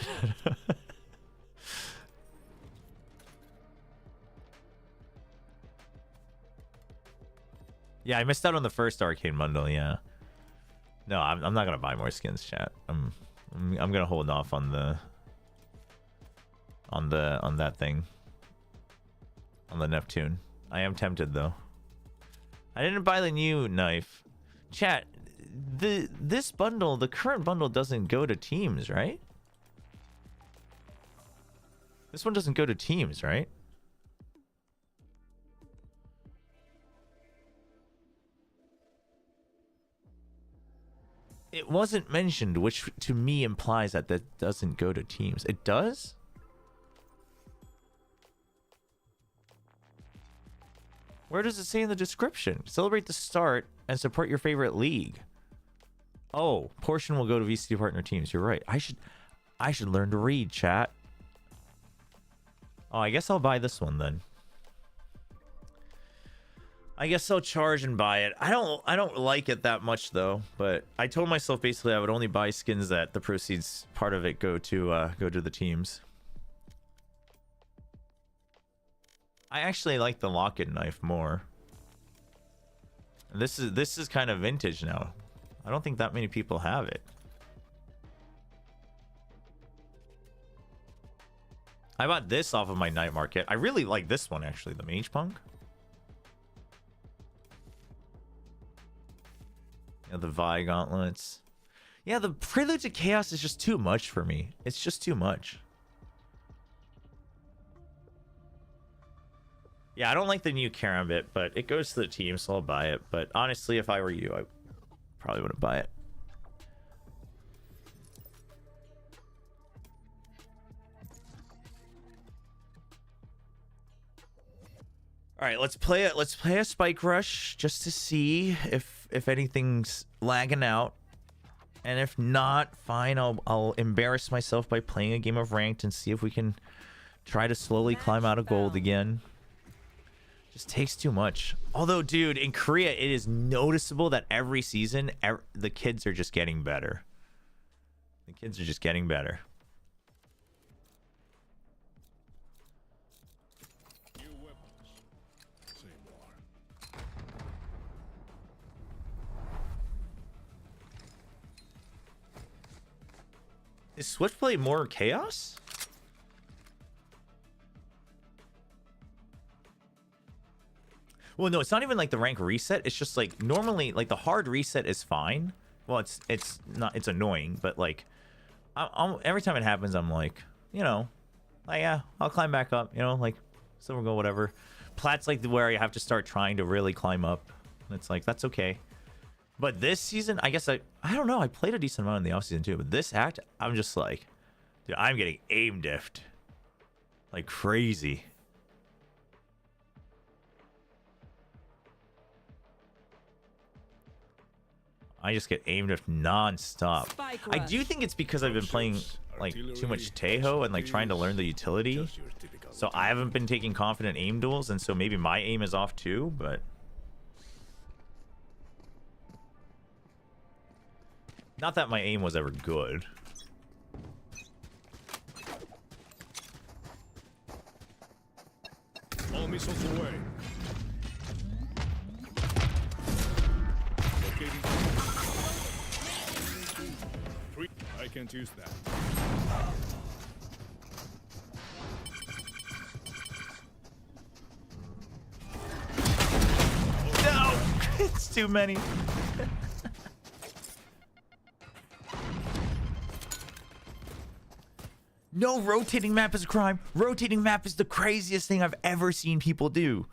Yeah, I missed out on the first Arcane bundle, yeah. No, I'm not gonna buy more skins, chat. I'm gonna hold off on that thing. On the Neptune. I am tempted though. I didn't buy the new knife. Chat, this bundle, the current bundle doesn't go to teams, right? This one doesn't go to teams, right? It wasn't mentioned, which to me implies that doesn't go to teams. It does? Where does it say in the description? Celebrate the start and support your favorite league. Oh, portion will go to VCT partner teams. You're right. I should learn to read, chat. Oh, I guess I'll buy this one then. I guess I'll charge and buy it. I don't like it that much though, but I told myself basically I would only buy skins that the proceeds part of it go to the teams. I actually like the Locket knife more. This is kind of vintage now. I don't think that many people have it. I bought this off of my night market. I really like this one actually, the Mage Punk. Yeah, the Vi gauntlets. Yeah, the Prelude to Chaos is just too much for me. It's just too much. Yeah, I don't like the new Karambit, but it goes to the team, so I'll buy it. But honestly, if I were you, I probably wouldn't buy it. All right, let's play a Spike Rush just to see if anything's lagging out. And if not, fine, I'll embarrass myself by playing a game of ranked and see if we can try to slowly climb out of gold again. Just takes too much. Although, dude, in Korea, it is noticeable that every season, the kids are just getting better. The kids are just getting better. Is Switchblade more chaos? Well, no, it's not even like the rank reset. It's just like normally, like the hard reset is fine. Well, it's not. It's annoying, but like, every time it happens, I'm like, you know, like, yeah, I'll climb back up. You know, like silver gold, whatever. Plat's like where you have to start trying to really climb up. And it's like, that's okay. But this season, I guess I don't know. I played a decent amount in the offseason too. But this act, I'm just like, dude, I'm getting aim diffed like crazy. I just get aimed at non-stop. I do think it's because I've been playing like too much Tejo and like trying to learn the utility. So I haven't been taking confident aim duels, and so maybe my aim is off too, but not that my aim was ever good. All missiles away. Locating. I can't use that. No! It's too many. No, rotating map is a crime. Rotating map is the craziest thing I've ever seen people do.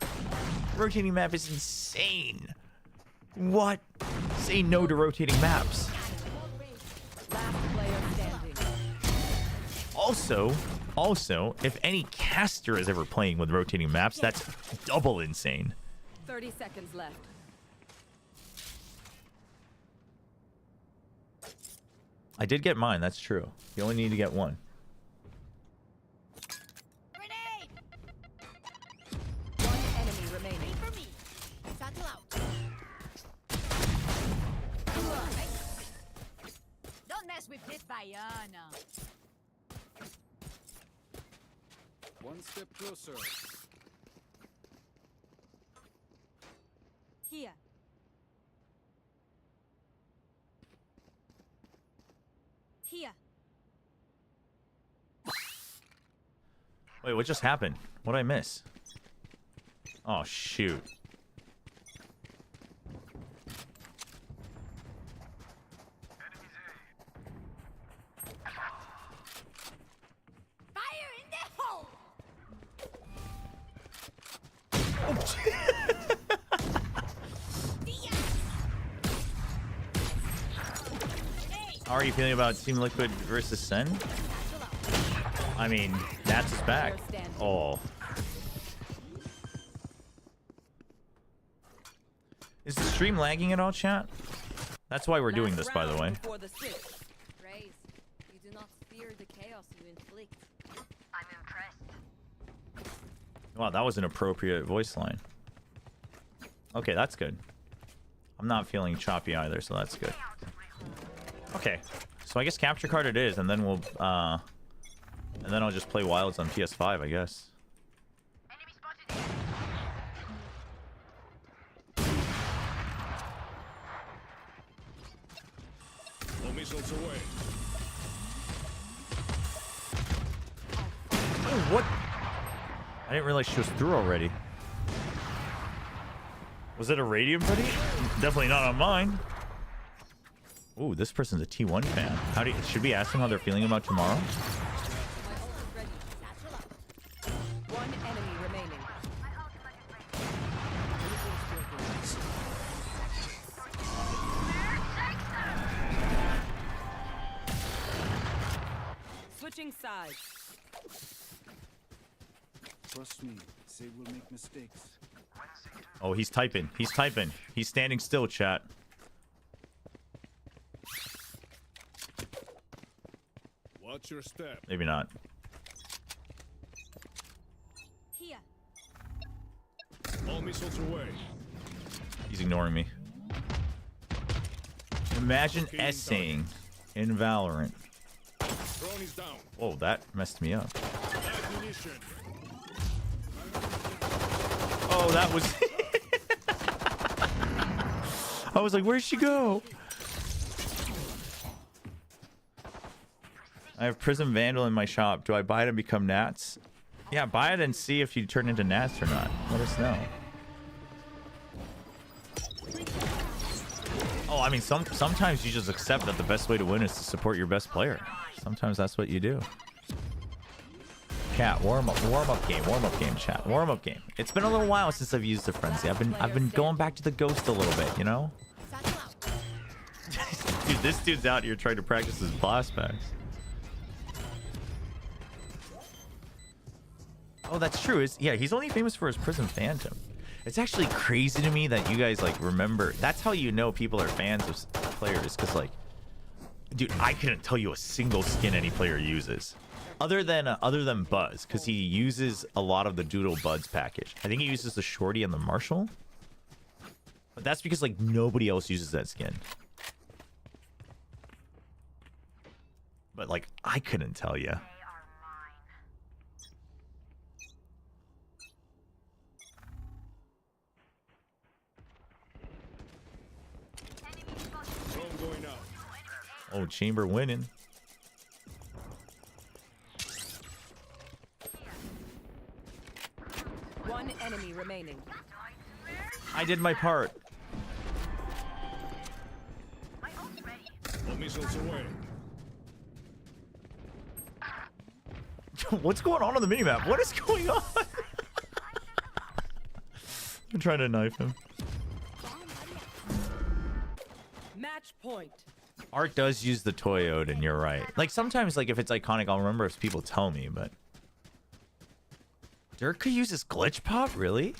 Rotating map is insane. What? Say no to rotating maps. Also, if any caster is ever playing with rotating maps, that's double insane. 30 seconds left. I did get mine, that's true. You only need to get one. One enemy remaining. For me. Satchel out. Don't mess with this Bayana. One step closer. Here. Here. Wait, what just happened? What did I miss? Oh, shoot. Fire in the hole. How are you feeling about Team Liquid versus SEN? I mean, Nats is back. Oh. Is the stream lagging at all, chat? That's why we're doing this, by the way. Raise, you do not fear the chaos you inflict. I'm impressed. Wow, that was an appropriate voice line. Okay, that's good. I'm not feeling choppy either, so that's good. Okay, so I guess capture card it is, and then we'll and then I'll just play Wilds on PS5, I guess. All missiles away. Oh, what? I didn't realize she was through already. Was it a Radium buddy? Definitely not on mine. Ooh, this person's a T1 fan. Should we ask them how they're feeling about tomorrow? One enemy remaining. Switching sides. Trust me, say we'll make mistakes. Oh, he's typing. He's typing. He's standing still, chat. Watch your step. Maybe not. Here. All missiles away. He's ignoring me. Imagine essaying in Valorant. Drone is down. Whoa, that messed me up. Ammunition. Oh, that was... I was like, where'd she go? I have Prism Vandal in my shop. Do I buy it and become Nats? Yeah, buy it and see if you turn into Nats or not. Let us know. Oh, I mean, sometimes you just accept that the best way to win is to support your best player. Sometimes that's what you do. Chat, warm up game, chat, warm up game. It's been a little while since I've used the frenzy. I've been going back to the ghost a little bit, you know. Dude, this dude's out here trying to practice his flashbacks. Oh, that's true. Yeah, he's only famous for his Prism Phantom. It's actually crazy to me that you guys like remember. That's how you know people are fans of players, because like, dude, I couldn't tell you a single skin any player uses. Other than Buzz, because he uses a lot of the Doodle Buds package. I think he uses the Shorty and the Marshall. But that's because like nobody else uses that skin. But like I couldn't tell you. Oh, Chamber winning. One enemy remaining. I did my part. All missiles away. What's going on the minimap? What is going on? I'm trying to knife him. Match point. Art does use the Toy Odin, you're right. Like sometimes like if it's iconic, I'll remember if people tell me, but Dirk could use his glitch pop, really?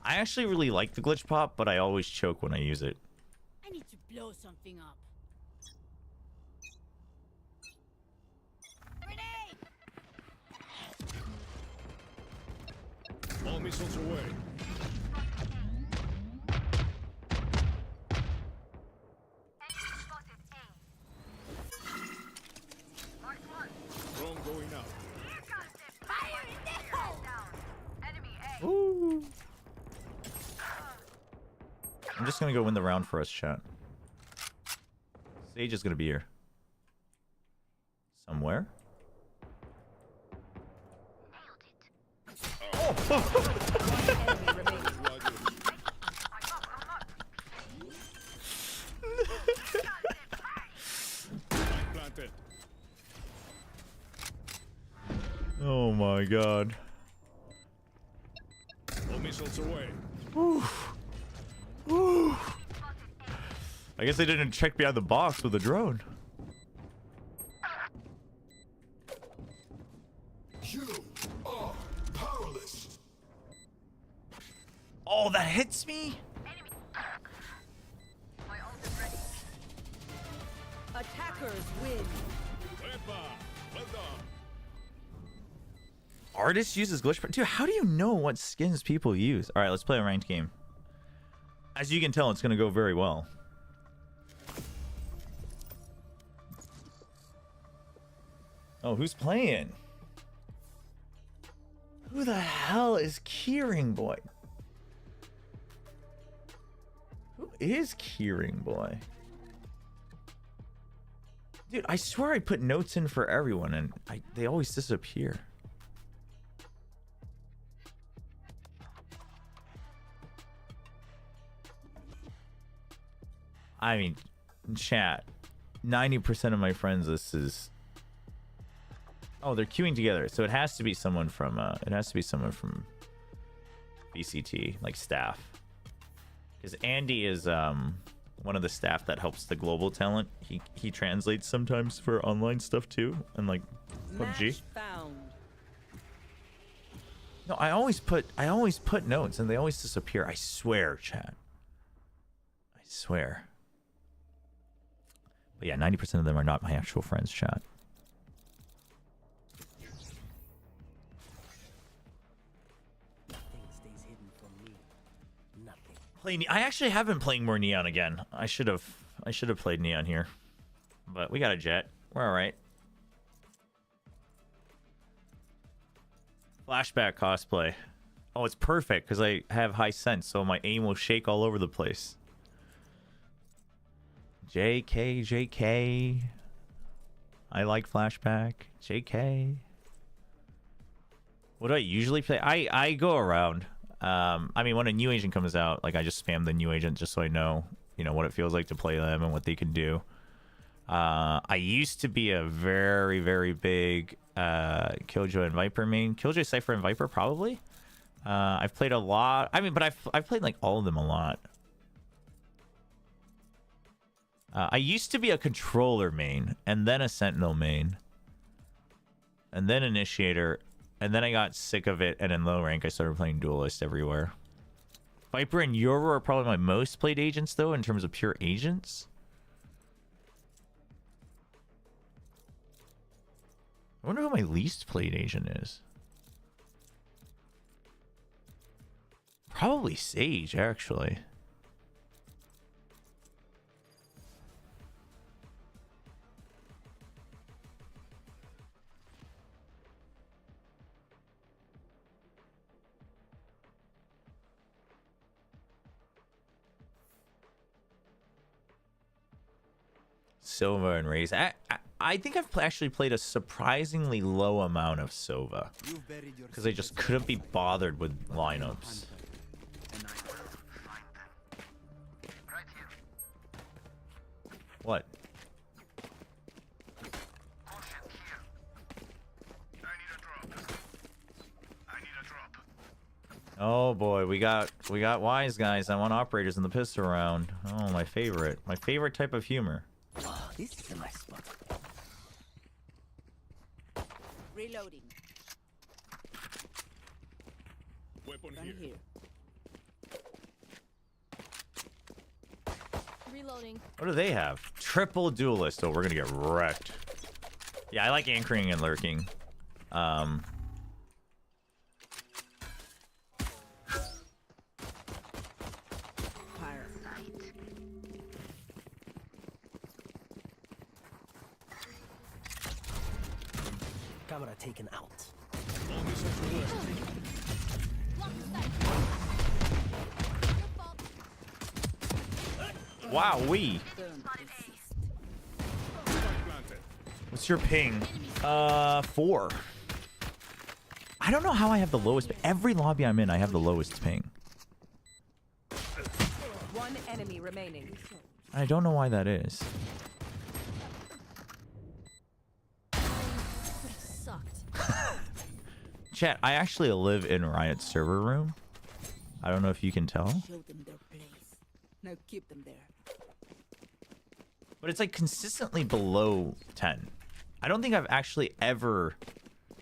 I actually really like the glitch pop, but I always choke when I use it. I need to blow something up. All missiles away. Drone going out. Ooh. I'm just gonna go win the round for us, chat. Sage is gonna be here. Somewhere. Oh my god. All missiles away. I guess they didn't check behind the box with the drone. You are powerless. Oh, that hits me. Attackers win. Artist uses glitch. Dude, how do you know what skins people use? All right, let's play a ranked game. As you can tell, it's going to go very well. Oh, who's playing? Who the hell is Keyring Boy? Who is Keyring Boy? Dude, I swear I put notes in for everyone and they always disappear. I mean, chat, 90% of my friends, this is... Oh, they're queuing together, so it has to be someone from VCT, like staff. Because Andy is one of the staff that helps the global talent. He translates sometimes for online stuff too, and like PUBG. No, I always put notes, and they always disappear. I swear, chat. I swear. But yeah, 90% of them are not my actual friends, chat. I actually have been playing more Neon again. I should have played Neon here. But we got a jet. We're alright. Flashback cosplay. Oh, it's perfect because I have high sense, so my aim will shake all over the place. JK. I like flashback. JK. What do I usually play? I go around. I mean, when a new agent comes out, like I just spam the new agent just so I know, you know, what it feels like to play them and what they can do. I used to be a very, very big Killjoy and Viper main. Killjoy, Cypher, and Viper, probably. I've played a lot. I mean, but I've played like all of them a lot. I used to be a controller main, and then a sentinel main, and then initiator, and then I got sick of it, and in low rank I started playing duelist everywhere. Viper and Yoru are probably my most played agents, though, in terms of pure agents. I wonder who my least played agent is. Probably Sage, actually. Sova and Raze. I think I've actually played a surprisingly low amount of Sova. Because I just couldn't be bothered with lineups. What? Oh boy, we got wise guys. I want operators in the pistol round. Oh, my favorite. My favorite type of humor. Oh, this is a nice spot. Reloading. Weapon Gun here. Reloading. What do they have? Triple duelist. Oh, we're gonna get wrecked. Yeah, I like anchoring and lurking. Camera taken out. All missiles away. Wow, we. What's your ping? 4. I don't know how I have the lowest. Every lobby I'm in, I have the lowest ping. One enemy remaining. I don't know why that is. Chat, I actually live in Riot's server room. I don't know if you can tell. Show them their place. Now keep them there. But it's like consistently below 10. I don't think I've actually ever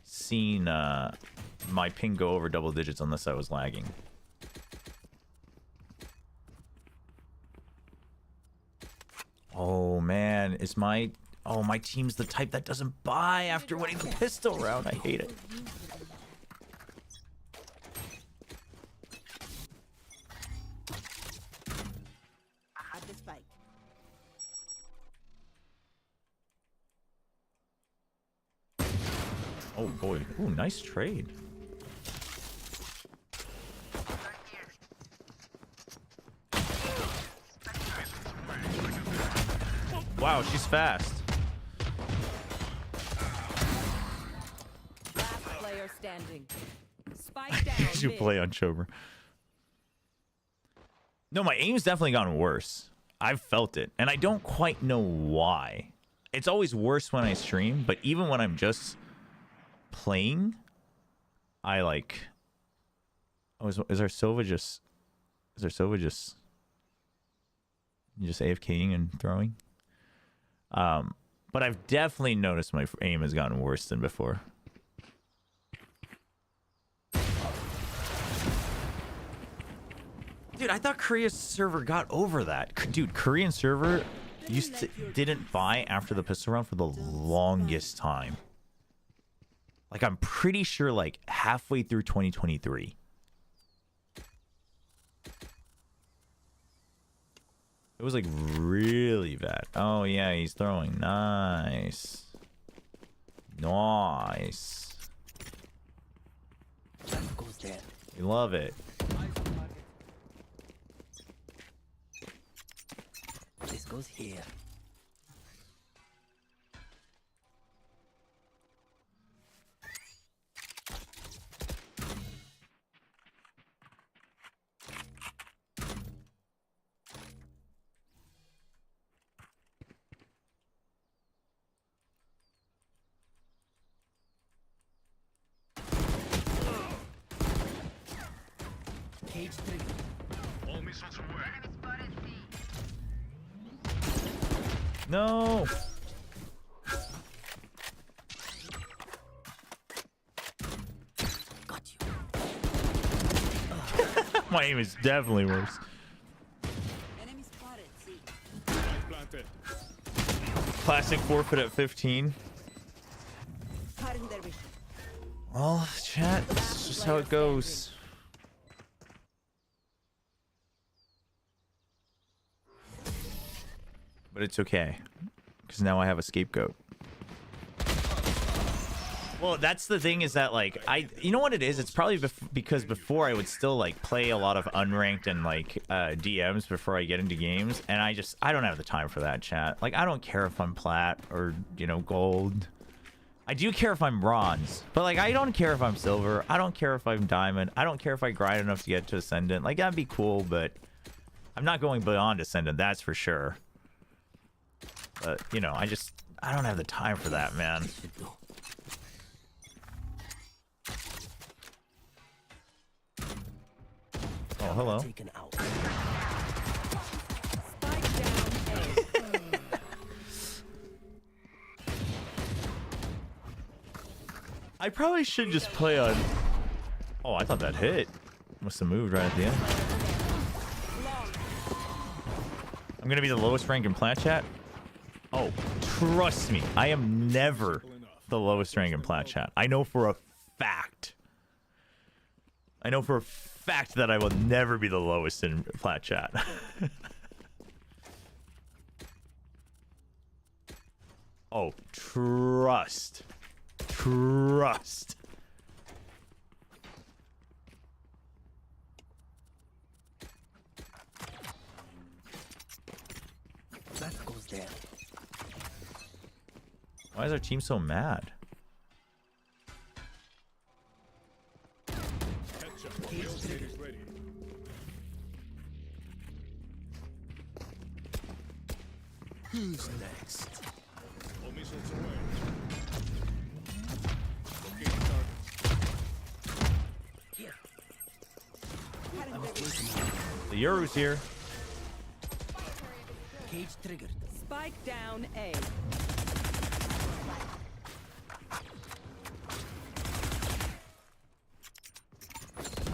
seen my ping go over double digits unless I was lagging. Oh man, is my team's the type that doesn't buy after winning the pistol round. I hate it. At the spike. Oh boy. Ooh, nice trade. Wow, she's fast. Last player standing. Spike down. You mid. play on Chobra. No, my aim's definitely gotten worse. I've felt it, and I don't quite know why. It's always worse when I stream, but even when I'm just playing, I like. Oh, is our Sova just? Is our Sova just AFKing and throwing? But I've definitely noticed my aim has gotten worse than before. Dude, I thought Korea's server got over that. Dude, Korean server didn't buy after the pistol round for the longest time. Like, I'm pretty sure, like, halfway through 2023. It was, like, really bad. Oh, yeah, he's throwing. Nice. Nice. Goes there. We love it. This goes here. No. My aim is definitely worse. Enemy spotted. C. Planted. Classic forfeit at 15. Cutting their vision. Well, chat, that's just how it goes. But it's okay, because now I have a scapegoat. Well, that's the thing, is that like you know what it is? It's probably because before I would still like play a lot of unranked and like DMs before I get into games, and I don't have the time for that, chat. Like, I don't care if I'm plat or, you know, gold. I do care if I'm bronze, but like I don't care if I'm silver. I don't care if I'm diamond. I don't care if I grind enough to get to ascendant. Like, that'd be cool, but I'm not going beyond ascendant, that's for sure. But, you know, I don't have the time for that, man. Oh, hello. I probably should just play on... Oh, I thought that hit. Must have moved right at the end. I'm gonna be the lowest rank in plat, chat. Oh, trust me, I am never the lowest rank in plat, chat. I know for a fact. I know for a fact that I will never be the lowest in plat, chat. Oh, trust. Trust. That goes there. Why is our team so mad? Ready. Who's next? All missiles away. Locating targets. The Yoru's here. Cage triggered. Spike down A.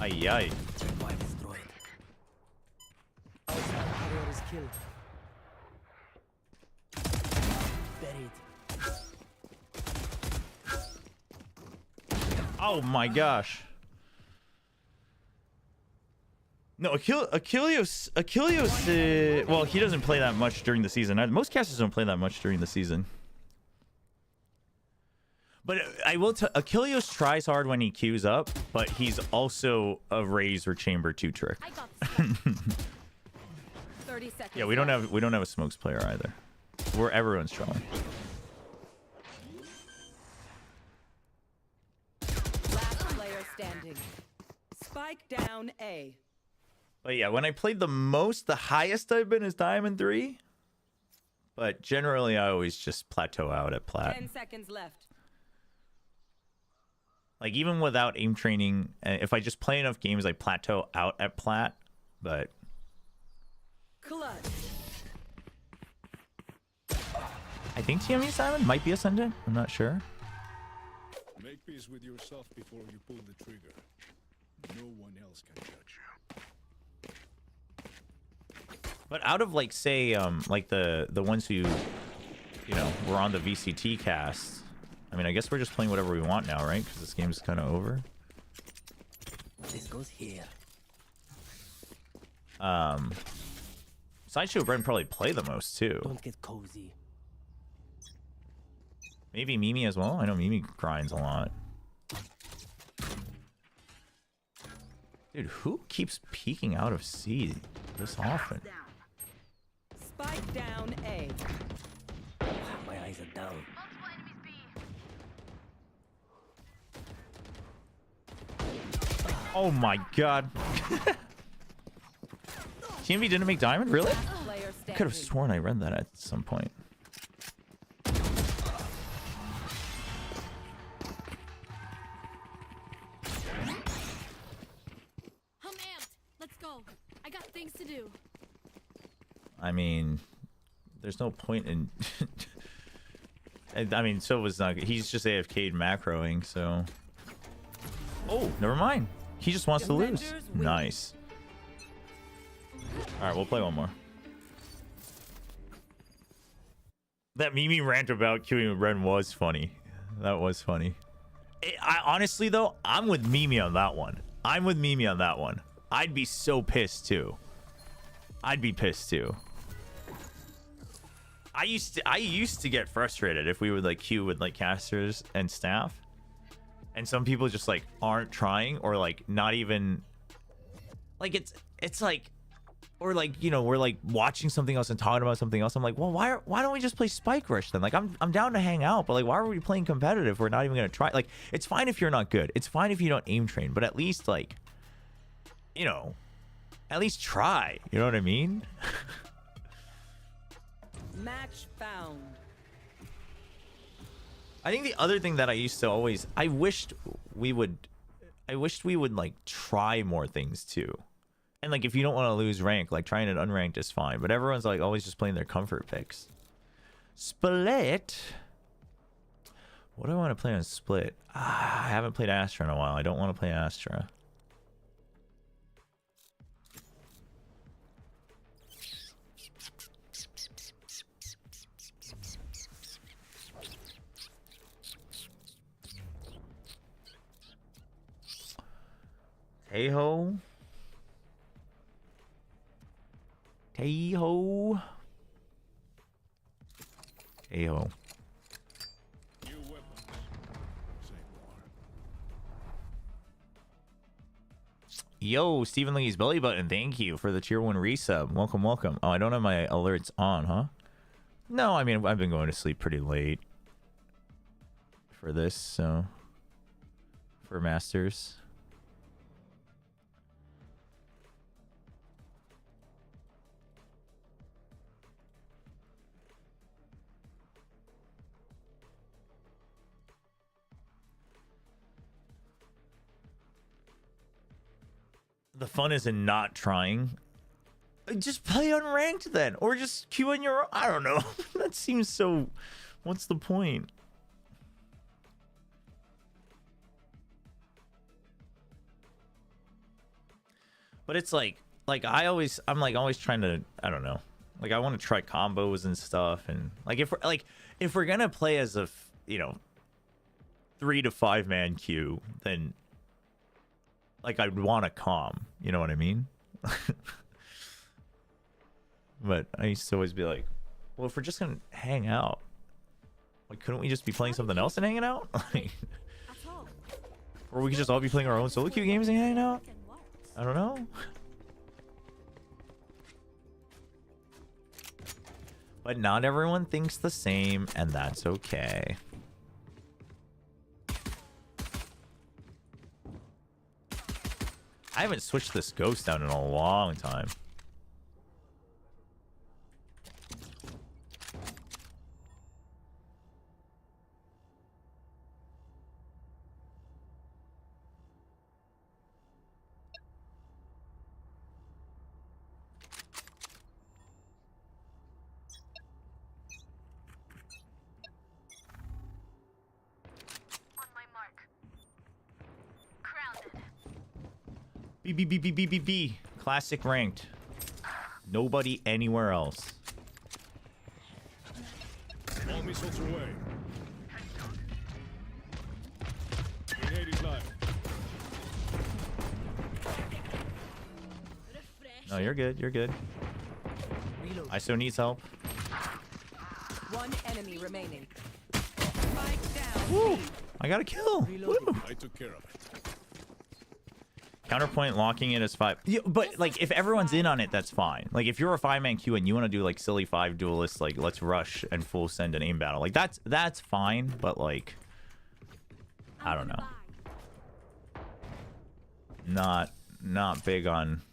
Ay, ay. Survive destroyed. Carrier is killed. Buried. Oh my gosh. No, Achilleos, well, he doesn't play that much during the season. Most casters don't play that much during the season. But I will tell, Achilleos tries hard when he queues up, but he's also a raise or chamber 2 trick. 30 seconds. Yeah, we don't have a smokes player either. Everyone's trolling. Last player standing. Spike down A. But yeah, when I played the highest I've been is Diamond 3. But generally, I always just plateau out at plat. 10 seconds left. Like, even without aim training, if I just play enough games, I plateau out at plat. But Clutch. I think TME Simon might be Ascendant. I'm not sure. Make peace with yourself before you pull the trigger. No one else can judge you. But out of, like, say, like the ones who, you know, were on the VCT cast, I mean, I guess we're just playing whatever we want now, right? Because this game's kind of over. This goes here. Sideshow Brent probably play the most too. Don't get cozy. Maybe Mimi as well. I know Mimi grinds a lot. Dude, who keeps peeking out of C this often? Spike down A. My eyes are down. Oh my god. TMV didn't make Diamond? Really? I could have sworn I read that at some point. I'm amped. Let's go. I got things to do. I mean, there's no point in. I mean, so was not. He's just AFK'd macroing, so. Oh, never mind. He just wants to lose. Nice. All right, we'll play one more. That Mimi rant about queuing with Ren was funny. That was funny. I honestly though, I'm with Mimi on that one. I'm with Mimi on that one. I'd be so pissed too. I'd be pissed too. I used to get frustrated if we would like queue with like casters and staff, and some people just like aren't trying or like not even like it's like. Or like, you know, we're like watching something else and talking about something else. I'm like, well, why don't we just play Spike Rush then? Like, I'm down to hang out, but like, why are we playing competitive? We're not even gonna try. Like, it's fine if you're not good. It's fine if you don't aim train, but at least like, you know, at least try. You know what I mean? Match found. I think the other thing that I used to always, I wished we would like try more things too. And like, if you don't want to lose rank, like trying it unranked is fine. But everyone's like always just playing their comfort picks. Split. What do I want to play on Split? I haven't played Astra in a while. I don't want to play Astra. Hey-ho. Hey-ho. Hey-ho. Yo, Stephen Lee's belly button. Thank you for the tier 1 resub. Welcome, welcome. Oh, I don't have my alerts on, huh? No, I mean, I've been going to sleep pretty late for this, so for Masters. The fun is in not trying. Just play unranked then, or just queue in your. I don't know. That seems so. What's the point? But it's like I'm always trying to. I don't know. Like, I want to try combos and stuff, and like if we're gonna play as a 3 to 5 man queue, then like I'd want a calm, you know what I mean? But I used to always be like, well, if we're just gonna hang out, like, couldn't we just be playing something else and hanging out? Like, or we could just all be playing our own solo queue games and hanging out? I don't know. But not everyone thinks the same, and that's okay. I haven't switched this ghost down in a long time. B. Classic ranked. Nobody anywhere else. All missiles away. Grenade is live. No, you're good. You're good. ISO needs help. One enemy remaining. Spike down. Woo! I got a kill. Woo! I took care of it. Counterpoint locking it as 5. Yeah, but like, if everyone's in on it, that's fine. Like, if you're a 5-man queue and you want to do like silly 5 duelists, like let's rush and full send an aim battle, like that's fine. But like, I don't know. Not big on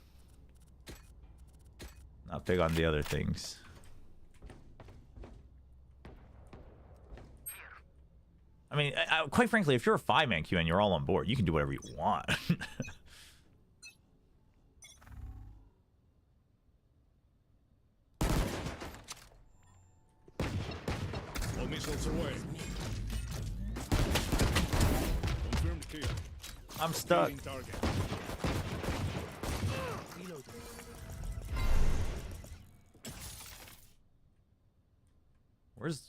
the other things. I mean, quite frankly, if you're a 5-man queue and you're all on board, you can do whatever you want. All missiles away. Confirmed kill. I'm stuck. Killing target.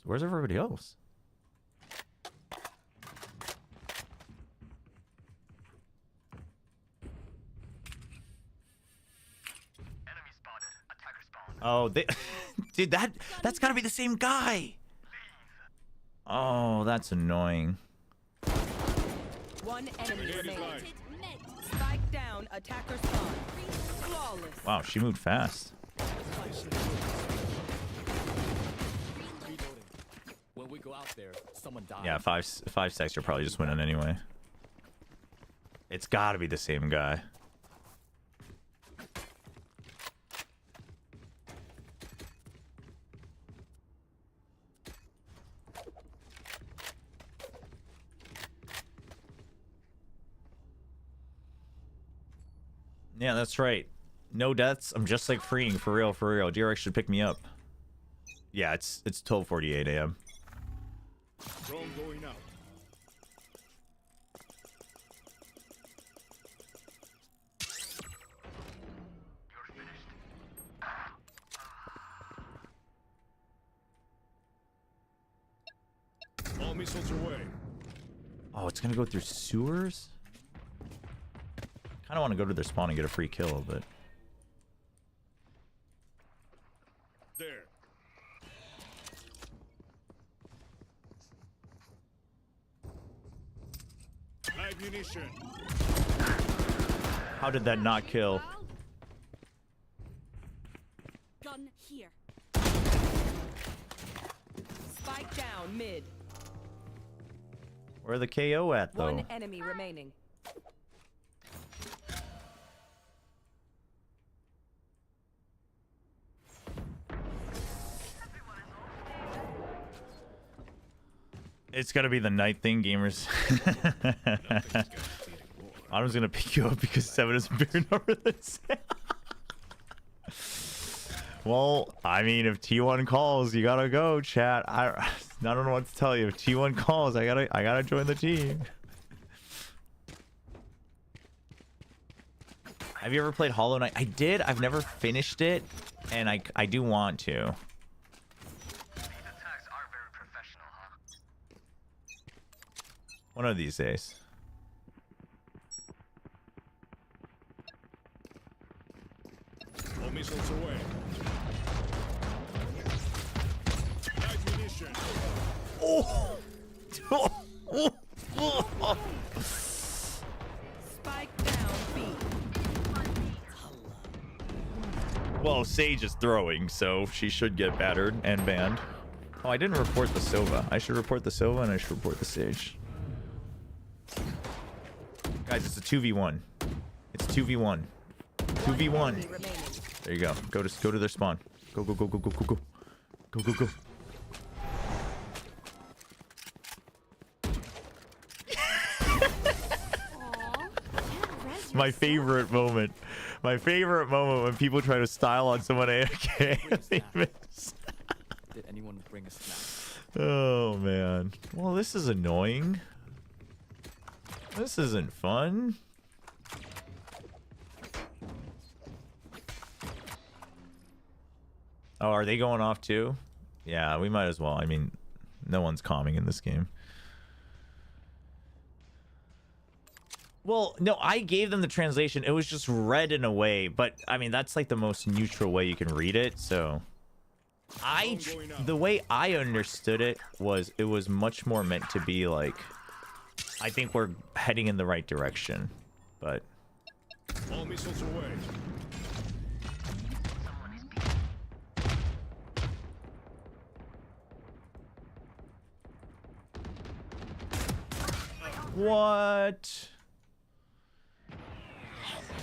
Where's everybody else? Oh, they, dude, that's gotta be the same guy. Oh, that's annoying. One enemy remaining. Spike down, attacker spawn. Flawless. Wow, she moved fast. When we go out there, someone dies. Yeah, five stacks, you're probably just winning anyway. It's gotta be the same guy. Yeah, that's right. No deaths. I'm just like freeing for real, for real. DRX should pick me up. Yeah, it's 12:48 a.m. Drone going out. All missiles away. Oh, it's gonna go through sewers? Kinda wanna go to their spawn and get a free kill, but There. Live munition. how did that not kill? Gun here. Spike down mid. Where the KO at though? One enemy remaining. It's gotta be the night thing, gamers. Autumn's gonna pick you up because 7 is a bigger number than 6. Well, I mean, if T1 calls, you gotta go, chat. I don't know what to tell you. If T1 calls, I gotta join the team. Have you ever played Hollow Knight? I did. I've never finished it, and I do want to. One of these days. All missiles away. Live munition. Oh! Spike down B. Well, Sage is throwing, so she should get battered and banned. Oh, I didn't report the Sova. I should report the Sova and I should report the Sage. Guys, it's a 2v1. It's 2v1. 2v1. There you go. Go to their spawn. Go, go, go, go, go, go, go. Go, go, go. My favorite moment. My favorite moment when people try to style on someone AFK and they miss. Did anyone bring a snack? Oh, man. Well, this is annoying. This isn't fun. Oh, are they going off too? Yeah, we might as well. I mean, no one's calming in this game. Well, no, I gave them the translation. It was just read in a way, but I mean, that's like the most neutral way you can read it, so... The way I understood it was much more meant to be like... I think we're heading in the right direction, but... All missiles away. What?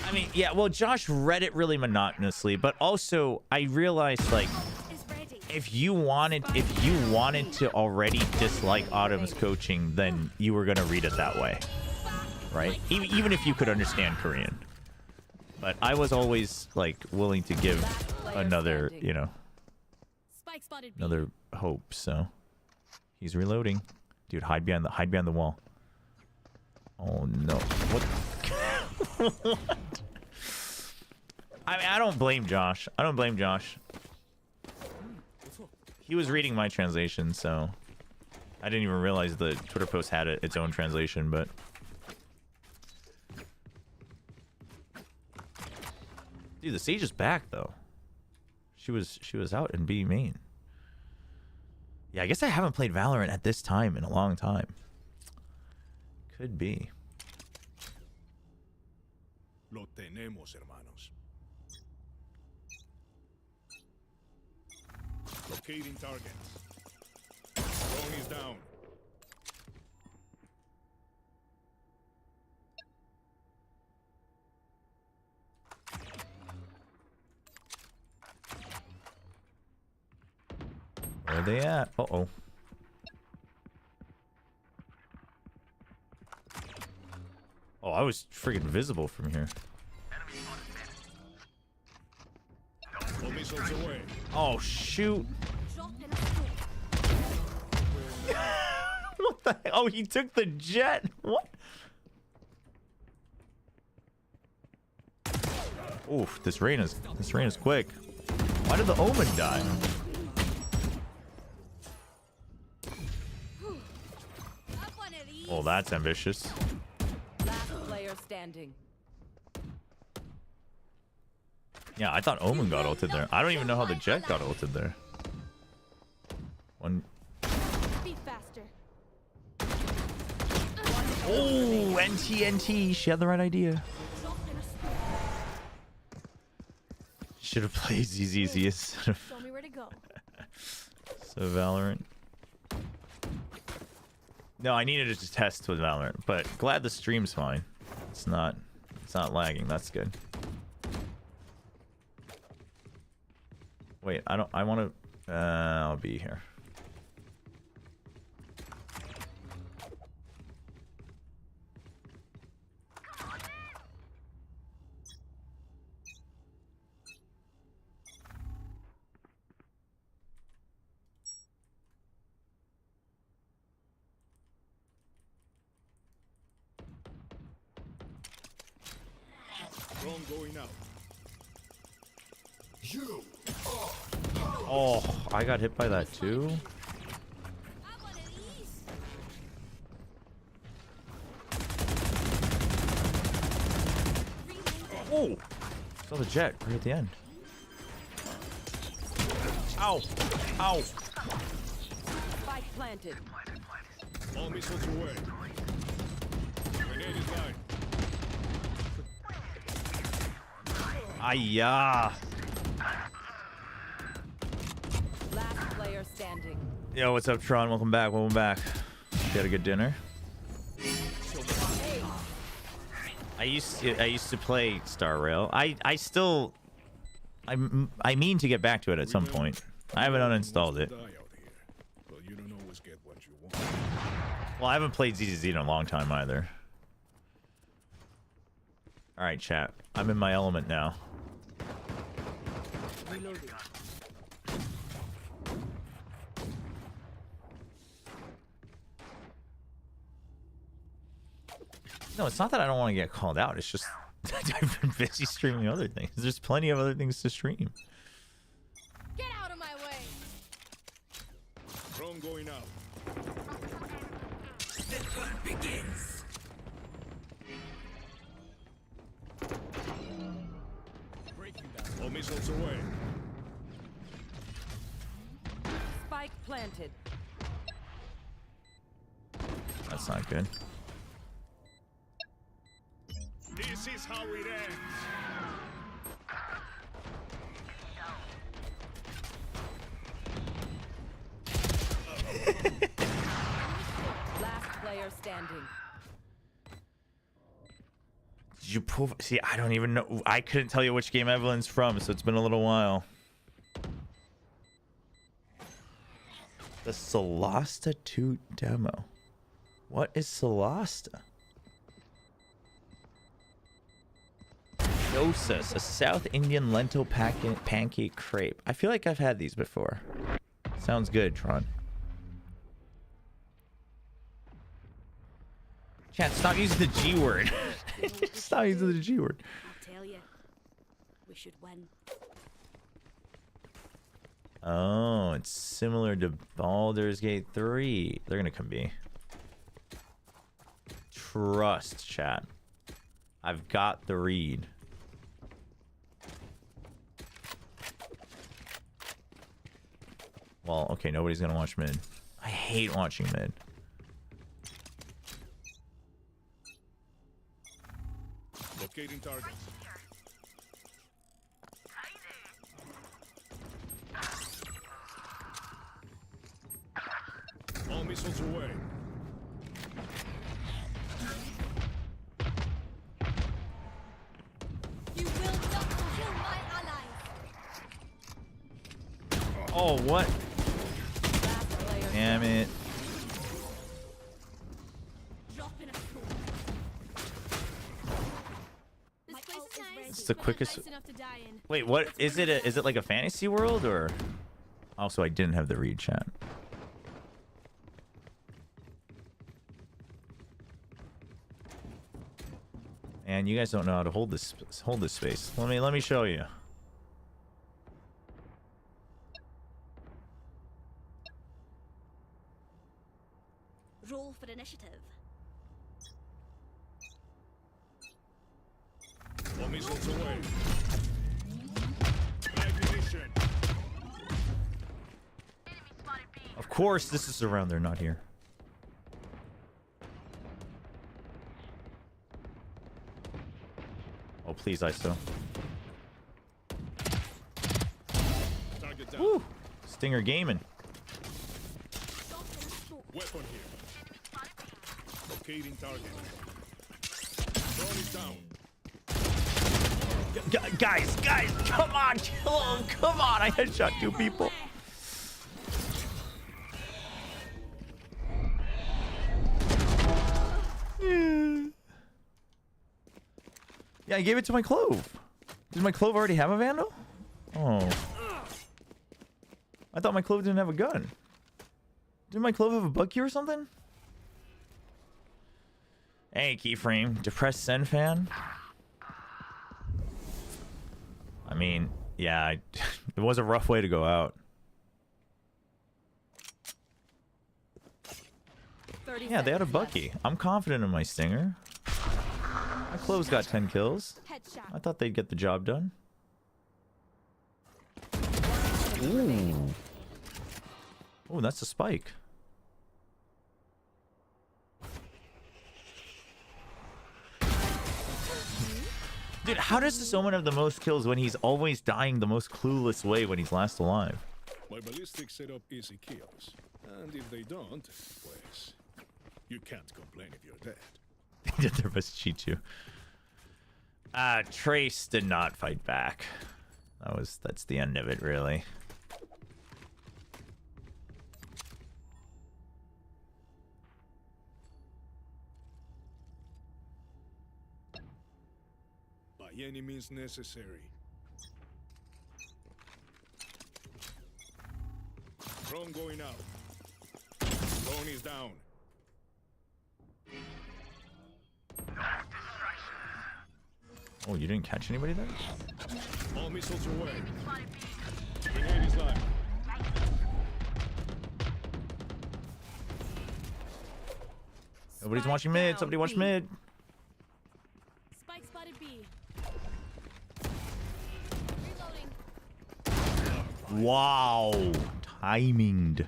I mean, yeah, well, Josh read it really monotonously, but also I realized, like, if you wanted to already dislike Autumn's coaching, then you were gonna read it that way, right? Even if you could understand Korean. But I was always like willing to give another, you know, another hope. So He's reloading. Dude, hide behind the wall. Oh no. What? What? I mean, I don't blame Josh. I don't blame Josh. He was reading my translation, so I didn't even realize the Twitter post had its own translation, but dude, the Sage is back though. She was out in B main. Yeah, I guess I haven't played Valorant at this time in a long time. Could be. Lo tenemos, hermanos. Locating targets. Drone is down. Where are they at? Uh-oh. Oh, I was freaking visible from here. Oh, shoot. What the heck? Oh, he took the jet. What? Oof, this rain is quick. Why did the Omen die? Oh, that's ambitious. Last player standing. Yeah, I thought Omen got ulted there. I don't even know how the jet got ulted there. One. Be faster. Oh, NT. She had the right idea. Should have played ZZZ instead of Show me where to go. so Valorant. No, I needed to test with Valorant, but glad the stream's fine. It's not lagging. That's good. Wait, I want to. I'll be here. Drone going out. You. Oh, I got hit by that too. Oh, saw the jet right at the end. Ow, ow. Spike planted. All missiles away. Grenade is live. Ayah. Last player standing. Yo, what's up, Tron? Welcome back. Welcome back. You had a good dinner? I used to play Star Rail. I mean to get back to it at some point. I haven't uninstalled it. Well, I haven't played ZZZ in a long time either. All right, chat. I'm in my element now. Reloading. No, it's not that I don't want to get called out. It's just I've been busy streaming other things. There's plenty of other things to stream. Get out of my way. Drone going out. The fun begins. All missiles away. Spike planted. That's not good. This is how it ends. Last player standing. Did you pull? See, I don't even know. I couldn't tell you which game Evelyn's from, so it's been a little while. The Solasta 2 demo. What is Solasta? Dosa's, a South Indian lentil pancake crepe. I feel like I've had these before. Sounds good, Tron. Chat, stop using the G word. Stop using the G word. I tell you, we should win. Oh, it's similar to Baldur's Gate 3. They're gonna come B. Trust, chat. I've got the read. Well, okay, nobody's gonna watch mid. I hate watching mid. Locating targets. All missiles away. You will not kill my allies. Oh, what? Damn it. It's the quickest. Wait, what is it? Is it like a fantasy world or? Also, I didn't have the read, chat. And you guys don't know how to hold this space. Let me show you. Roll for initiative. All missiles away. Ammunition. Of course, this is around. They're not here. Oh, please, ISO. Target down. Woo! Stinger gaming. Weapon here. Locating target. Drone is down. Guys, come on, kill him. Come on, I headshot 2 people. Yeah, I gave it to my Clove. Did my Clove already have a Vandal? Oh. I thought my Clove didn't have a gun. Did my Clove have a bug key or something? Hey, Keyframe. Depressed SEN fan? I mean, yeah, it was a rough way to go out. Yeah, they had a Bucky. I'm confident in my Stinger. My Clove's got 10 kills. I thought they'd get the job done. Ooh. Oh, that's a spike. Dude, how does this Omen have the most kills when he's always dying the most clueless way when he's last alive? My ballistics set up easy kills. And if they don't, pues, you can't complain if you're dead. They did their best to cheat you. Trace did not fight back. That's the end of it, really. By any means necessary. Drone going out. Drone is down. Oh, you didn't catch anybody there? All missiles away. Grenade is live. Nobody's watching mid. Somebody watch mid. Spike spotted B. Wow. Timinged.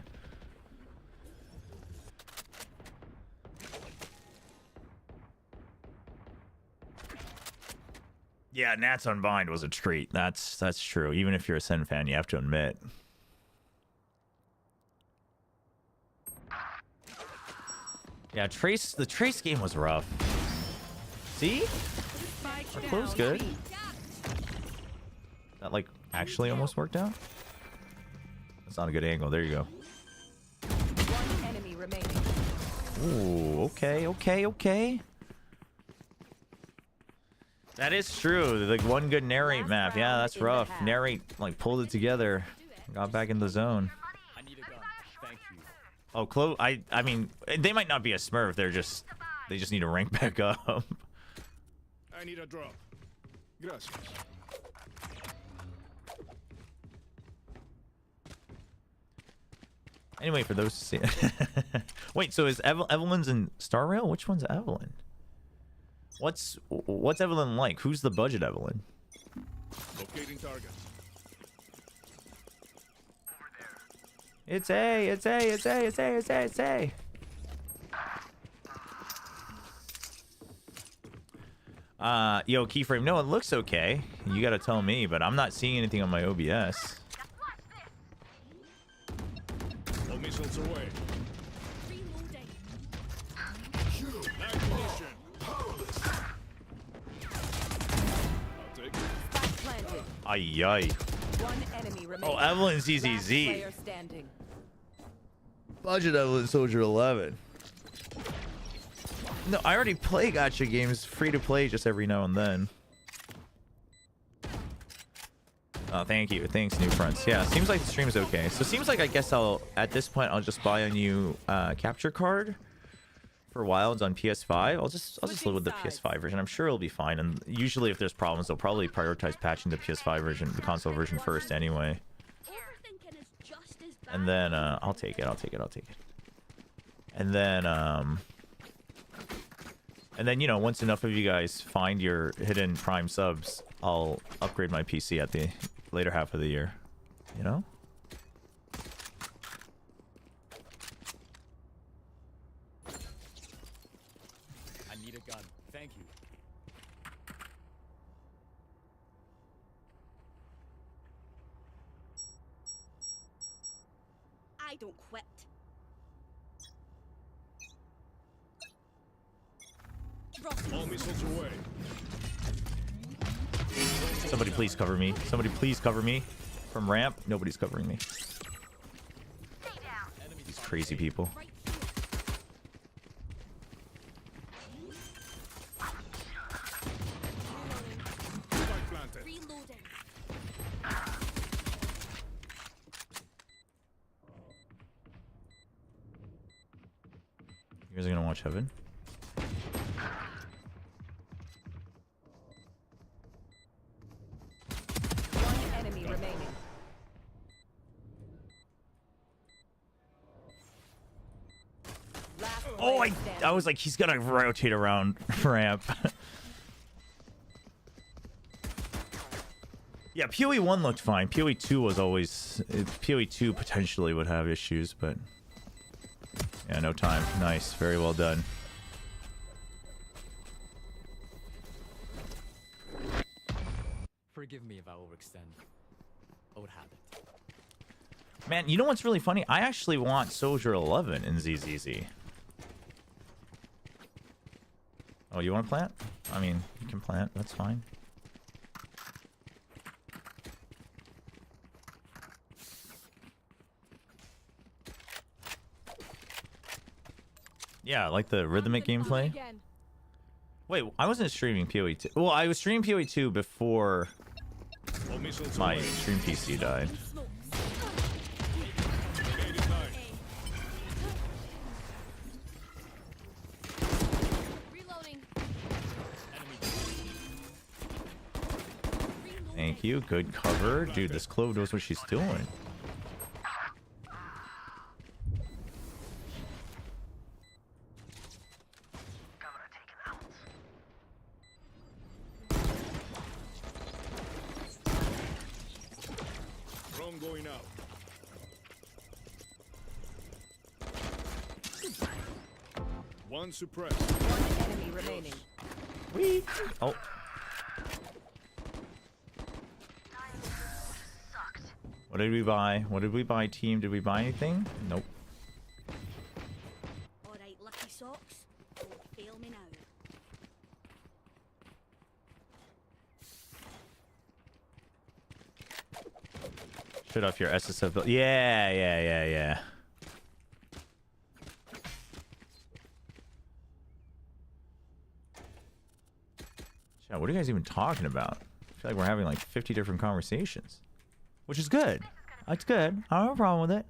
Yeah, Nats Unbind was a treat. That's true. Even if you're a SEN fan, you have to admit. Yeah, the Trace game was rough. See? Our clove's good. That like actually almost worked out. That's not a good angle. There you go. One enemy remaining. Ooh, okay. That is true. The one good narrate map. Yeah, that's rough. Narrate like pulled it together. Got back in the zone. I need a gun. Thank you. Oh, Clove. I mean, they might not be a Smurf. They're just They just need to rank back up. I need a drop. Gracias. Anyway, for those to see. Wait, so is Evelyn's in Star Rail? Which one's Evelyn? What's Evelyn like? Who's the budget Evelyn? Locating target. It's A, it's A, it's A, it's A, it's A, it's A. Yo, keyframe. No, it looks okay. You gotta tell me, but I'm not seeing anything on my OBS. All missiles away. Ay ay. One enemy remaining. Oh, Evelyn's Last ZZZ. player standing. Budget Evelyn Soldier 11. No, I already play gacha games free to play just every now and then. Oh, thank you. Thanks, new friends. Yeah, seems like the stream's okay. So seems like I guess at this point I'll just buy a new capture card for Wilds on PS5. I'll just live with the PS5 version. I'm sure it'll be fine. And usually if there's problems, they'll probably prioritize patching the PS5 version, the console version first anyway. And then I'll take it. And then, you know, once enough of you guys find your hidden Prime subs, I'll upgrade my PC at the later half of the year. You know? I need a gun. Thank you. I don't quit. All missiles away. Somebody please cover me. Somebody please cover me. From ramp, nobody's covering me. These crazy people. You guys are gonna watch Heaven? One enemy remaining. Last Oh, player I was like, he's gonna rotate around ramp. Yeah, PoE 1 looked fine. PoE 2 was always... PoE 2 potentially would have issues, but... Yeah, no time. Nice. Very well done. Forgive me if I overextend. Old habit. Man, you know what's really funny? I actually want Soldier 11 in ZZZ. Oh, you want to plant? I mean, you can plant. That's fine. Yeah, I like the rhythmic gameplay. Wait, I wasn't streaming PoE 2. Well, I was streaming PoE 2 before my stream PC died. Thank you. Good cover. Dude, this Clove knows what she's doing. Drone going out. One suppressed. One enemy remaining. Weak. Oh. What did we buy? What did we buy, team? Did we buy anything? Nope. Alright, lucky socks. Don't fail me now. Shut off your SSF build. Yeah. Chat, what are you guys even talking about? I feel like we're having like 50 different conversations. Which is good. That's good. I don't have a problem with it.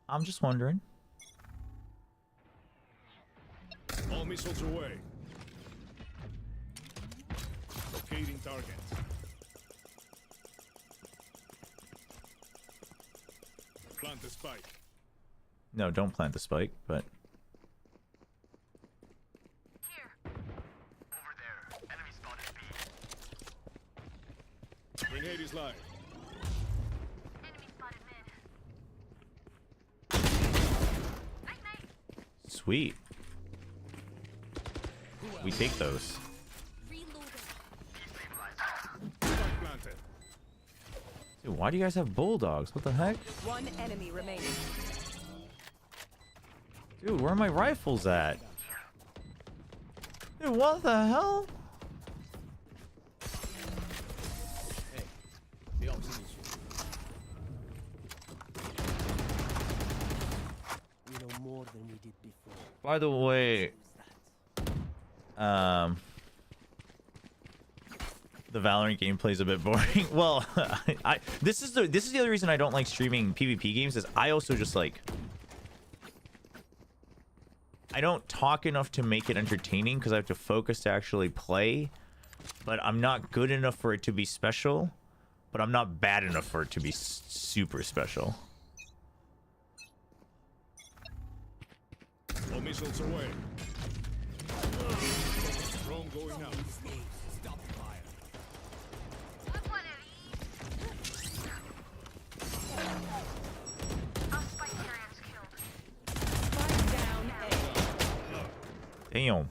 I'm just wondering. All missiles away. Locating target. Plant the spike. No, don't plant the spike, but... Grenade is live. Sweet. We take those. Spike planted. Dude, why do you guys have bulldogs? What the heck? One enemy remaining. Dude, where are my rifles at? Dude, what the hell? We all see you. We know more than we did before. By the way, the Valorant gameplay is a bit boring. Well, this is the other reason I don't like streaming PvP games. Is I also just like, I don't talk enough to make it entertaining because I have to focus to actually play. But I'm not good enough for it to be special. But I'm not bad enough for it to be super special. All missiles away. Drone going out. Stop the fire. Spike down A. Damn.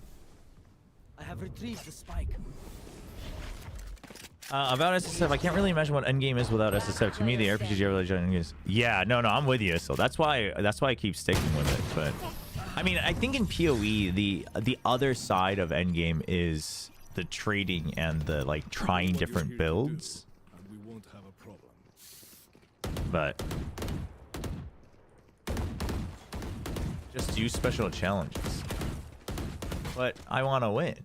I have retrieved the spike. About SSF, I can't really imagine what endgame is without SSF. To me, the RPG really is. Yeah, no, I'm with you. So that's why I keep sticking with it. But I mean, I think in PoE, the other side of endgame is the trading and the like trying different builds. And we won't have a problem. But just do special challenges. But I want to win.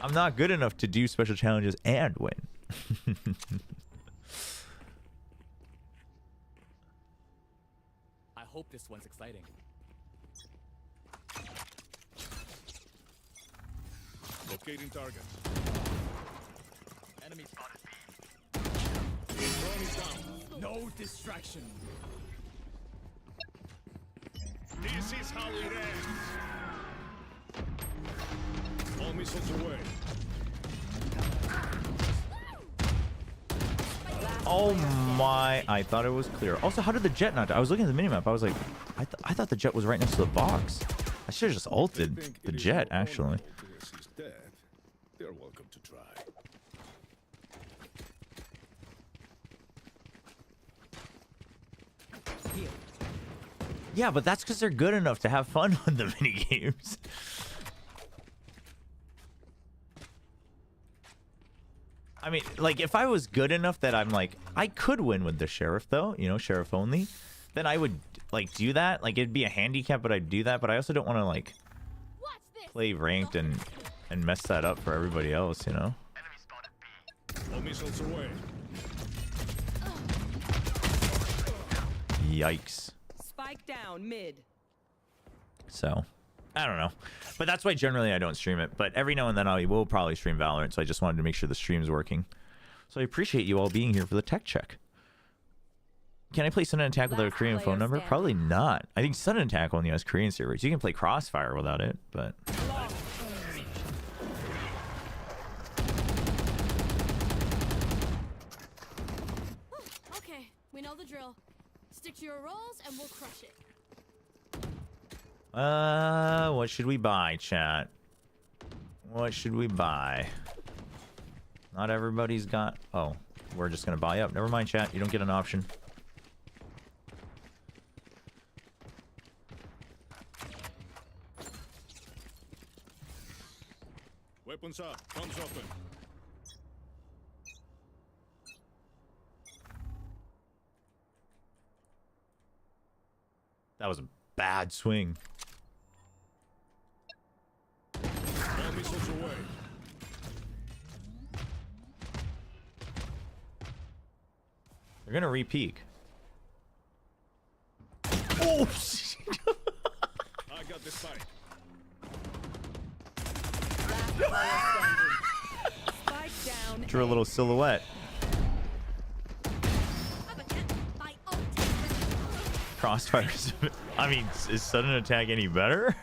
I'm not good enough to do special challenges and win. I hope this one's exciting. Locating target. Enemy spotted B. Drone is down. No distraction. This is how it ends. All missiles away. Oh my, I thought it was clear. Also, how did the jet not die? I was looking at the minimap. I was like, I thought the jet was right next to the box. I should have just ulted the jet, actually. They're welcome to try. Yeah, but that's because they're good enough to have fun on the minigames. I mean, like, if I was good enough that I'm like, I could win with the sheriff, though, you know, sheriff only, then I would, like, do that. Like, it'd be a handicap, but I'd do that. But I also don't want to, like, play ranked and mess that up for everybody else, you know? All missiles away. Yikes. Spike down mid. So, I don't know. But that's why generally I don't stream it. But every now and then I will probably stream Valorant. So I just wanted to make sure the stream's working. So I appreciate you all being here for the tech check. Can I play Sudden Attack without a Korean phone number? Probably not. I think Sudden Attack only has Korean servers. You can play Crossfire without it, but... Okay, we know the drill. Stick to your roles and we'll crush it. What should we buy, chat? What should we buy? Not everybody's got... Oh, we're just gonna buy up. Never mind, chat. You don't get an option. Weapons up. Guns open. That was a bad swing. All missiles away. They're gonna re-peak. Oh, shit. through a little silhouette. Crossfires. I mean, is sudden attack any better?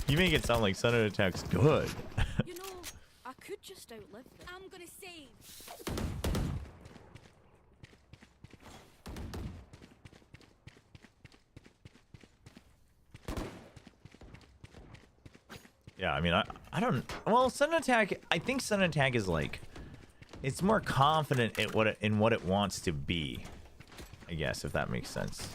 You make it sound like sudden attack's good. You know, I could just outlive them. I'm gonna save. Yeah, I mean, I don't. Well, sudden attack. I think sudden attack is like, it's more confident in what it wants to be. I guess, if that makes sense.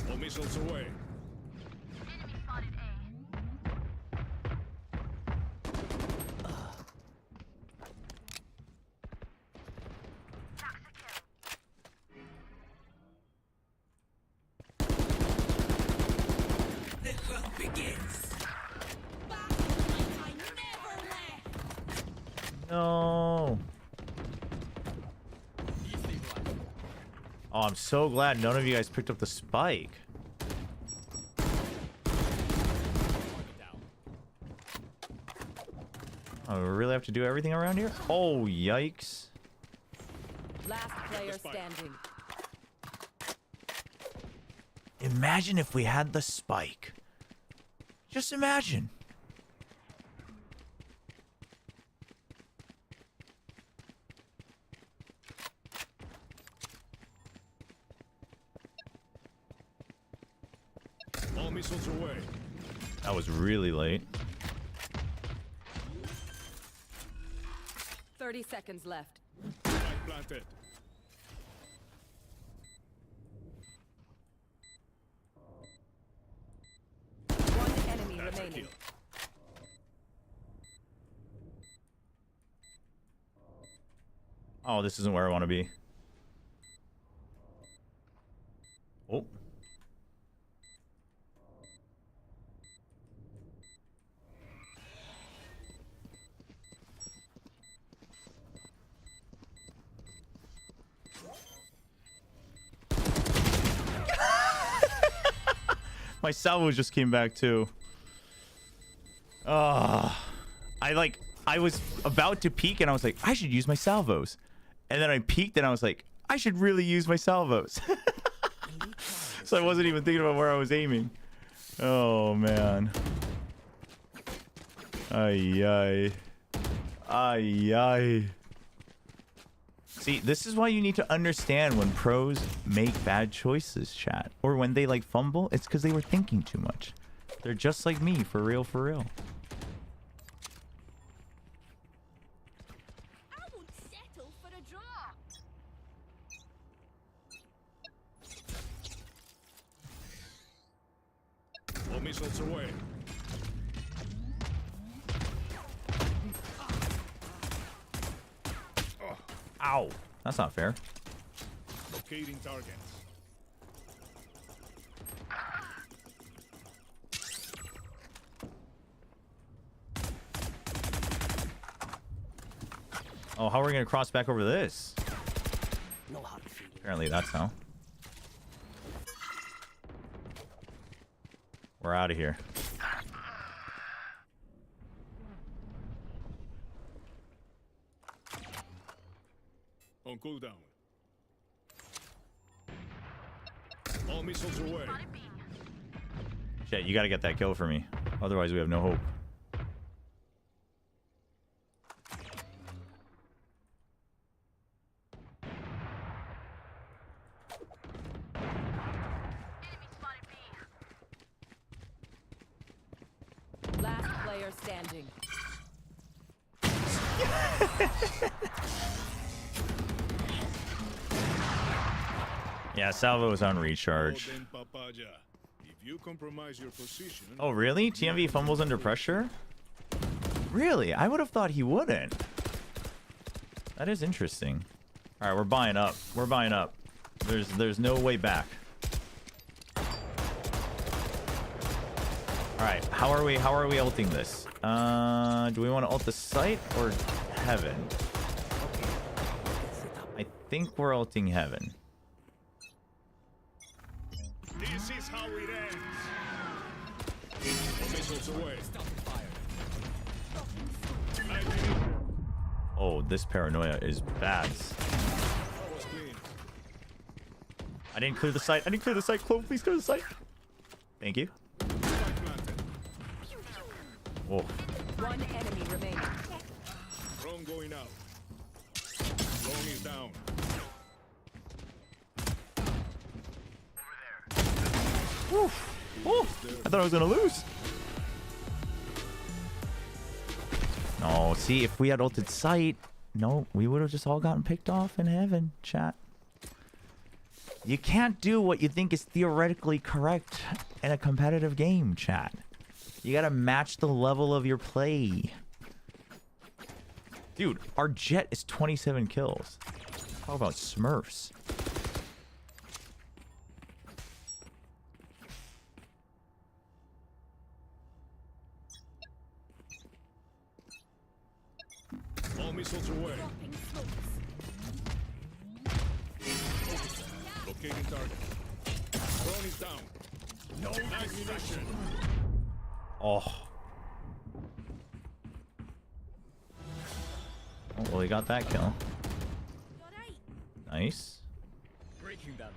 All missiles away. Enemy spotted The hunt begins. No. Oh, I'm so glad none of you guys picked up the spike. Oh, we really have to do everything around here? Oh, yikes. Last player standing. Imagine if we had the spike. Just imagine. All missiles away. That was really late. 30 seconds left. Spike planted. One enemy remaining. Oh, this isn't where I want to be. Oh. My salvo just came back too. I was about to peek and I was like, I should use my salvos. And then I peeked and I was like, I should really use my salvos. So I wasn't even thinking about where I was aiming. Oh man. Ay ay. Ay ay. See, this is why you need to understand when pros make bad choices, chat. Or when they like fumble, it's because they were thinking too much. They're just like me, for real, for real. I won't settle for a draw. All missiles away. Ow. That's not fair. Locating targets. Oh, how are we going to cross back over this? No hard feelings. Apparently that's how. We're out of here. On cooldown. All missiles away. Shit, you got to get that kill for me. Otherwise, we have no hope. Last player standing. Yeah, salvo is on recharge. If you compromise your position. Oh, really? TMV fumbles under pressure? Really? I would have thought he wouldn't. That is interesting. All right, we're buying up. We're buying up. There's no way back. All right, how are we ulting this? Do we want to ult the site or heaven? I think we're ulting heaven. This is how it ends. missiles away. Oh, this paranoia is bad. I didn't clear the site. I didn't clear the site. Chloe, please clear the site. Thank you. Oh. One enemy remaining. Drone going out. Drone is down. Oof. Oof. I thought I was gonna lose. No, see, if we had ulted sight, no, we would have just all gotten picked off in heaven, chat. You can't do what you think is theoretically correct in a competitive game, chat. You gotta match the level of your play. Dude, our Jet is 27 kills. Talk about Smurfs. All missiles away. Locating target. Drone is down. No ammunition. Oh. Oh, well, he got that kill. Nice. Breaking them.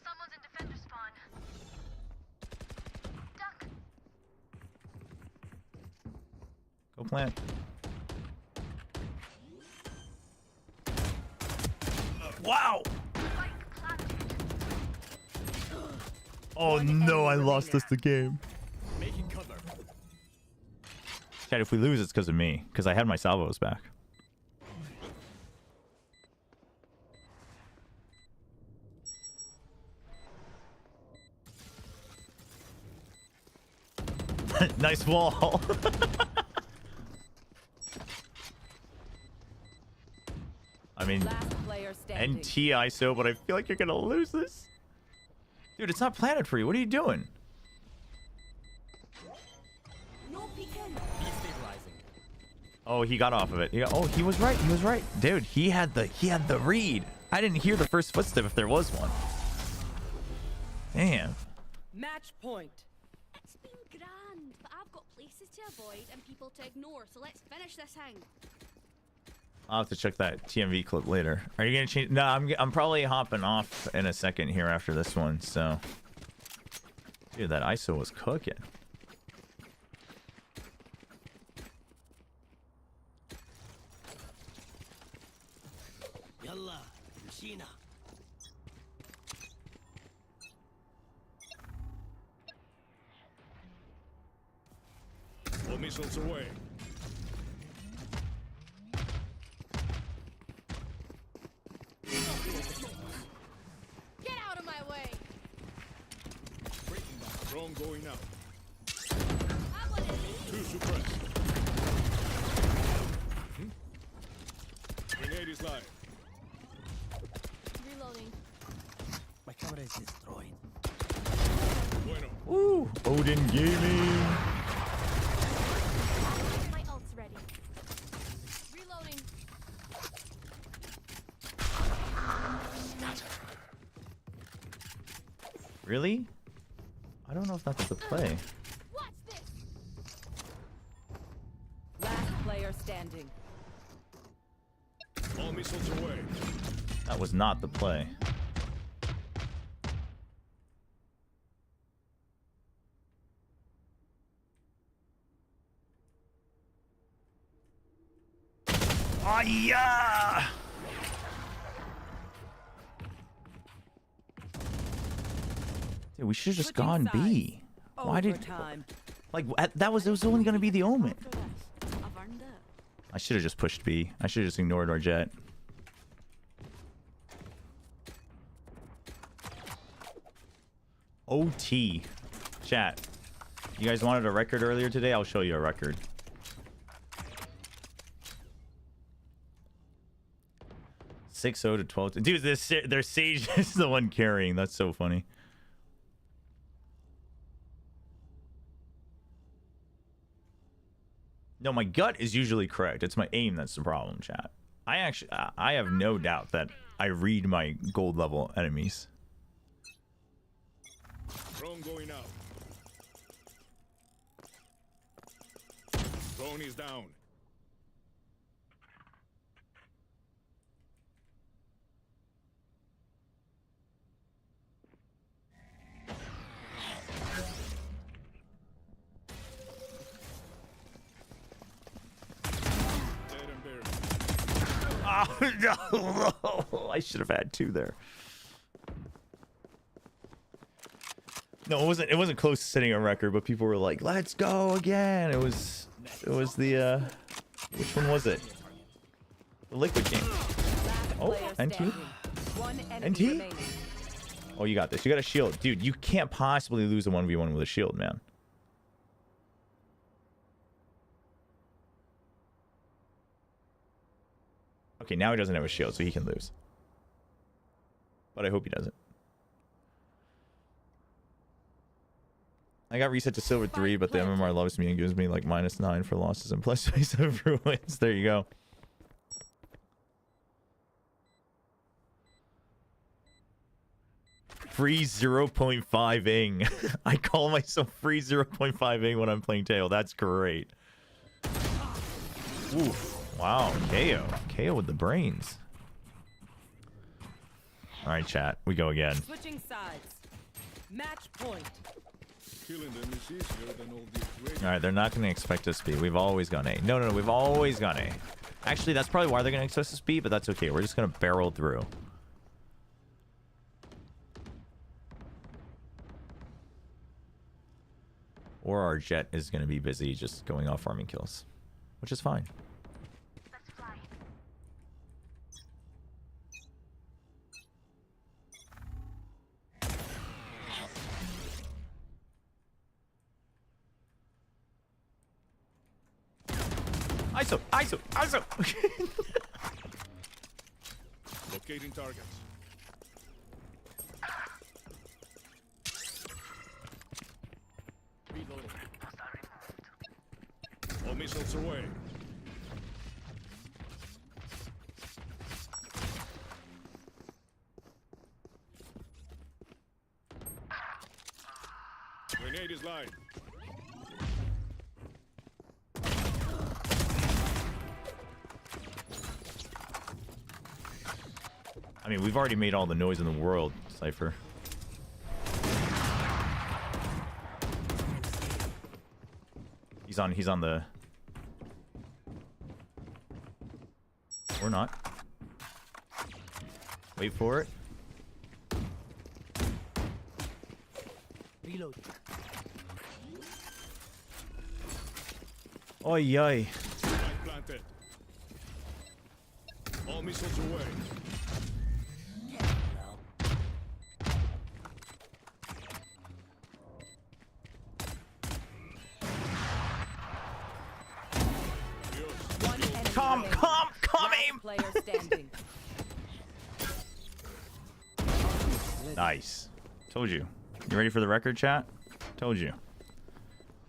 Someone's in defender spawn. Duck. Go plant. Wow! Oh no, I lost us the game. Making cover. Chat, if we lose, it's because of me. Because I had my salvos back. Nice wall. I mean, NT ISO, but I feel like you're gonna lose this. Dude, it's not planted for you. What are you doing? Oh, he got off of it. Oh, he was right. He was right. Dude, he had the read. I didn't hear the first footstep if there was one. Damn. Match point. It's been grand, but I've got places to avoid and people to ignore, so let's finish this thing. I'll have to check that TMV clip later. Are you gonna change? No, I'm probably hopping off in a second here after this one. So, dude, that ISO was cooking. Yalla, Sheena. All missiles away. Get out of my way! Drone going out. Two suppressed. Grenade is live. Reloading. My camera is destroyed. Bueno. Ooh, Odin Gaming. My ult's ready. Reloading. Really? I don't know if that's the play. What's this? Last player standing. All missiles away. That was not the play. Oh, yeah! Dude, we should have just gone B. Why did... Like, it was only going to be the Omen. I should have just pushed B. I should have just ignored our Jet. OT. Chat. You guys wanted a record earlier today? I'll show you a record. (6-0 to 12. Dude, their Sage is the one carrying. That's so funny. No, my gut is usually correct. It's my aim that's the problem, chat. I have no doubt that I read my gold level enemies. Drone going out. Drone is down. Oh no! I should have had 2 there. No, it wasn't close to setting a record, but people were like, "Let's go again!" It was the which one was it? The Liquid game. Oh, NT. NT. Oh, you got this. You got a shield, dude. You can't possibly lose a 1v1 with a shield, man. Okay, now he doesn't have a shield, so he can lose. But I hope he doesn't. I got reset to silver 3, but the MMR loves me and gives me like -9 for losses and +27 for wins. There you go. Free 0.5 ing. I call myself free 0.5 ing when I'm playing Tail. That's great. Oof. Wow, KO. KO with the brains. Alright, chat. We go again. Switching sides. Match point. Killing them is easier than all these. Alright, they're not going to expect us to be. We've always gone A. No, we've always gone A. Actually, that's probably why they're going to expect us to be, but that's okay. We're just going to barrel through. Or our jet is going to be busy just going off farming kills, which is fine. ISO. Locating targets. Reloading. All missiles away. Grenade is live. I mean, we've already made all the noise in the world, Cypher. He's on the... Or not. Wait for it. Reload. Oi, oi. Planted. All missiles away. Aim! Player standing. Nice. Told you. You ready for the record, chat? Told you.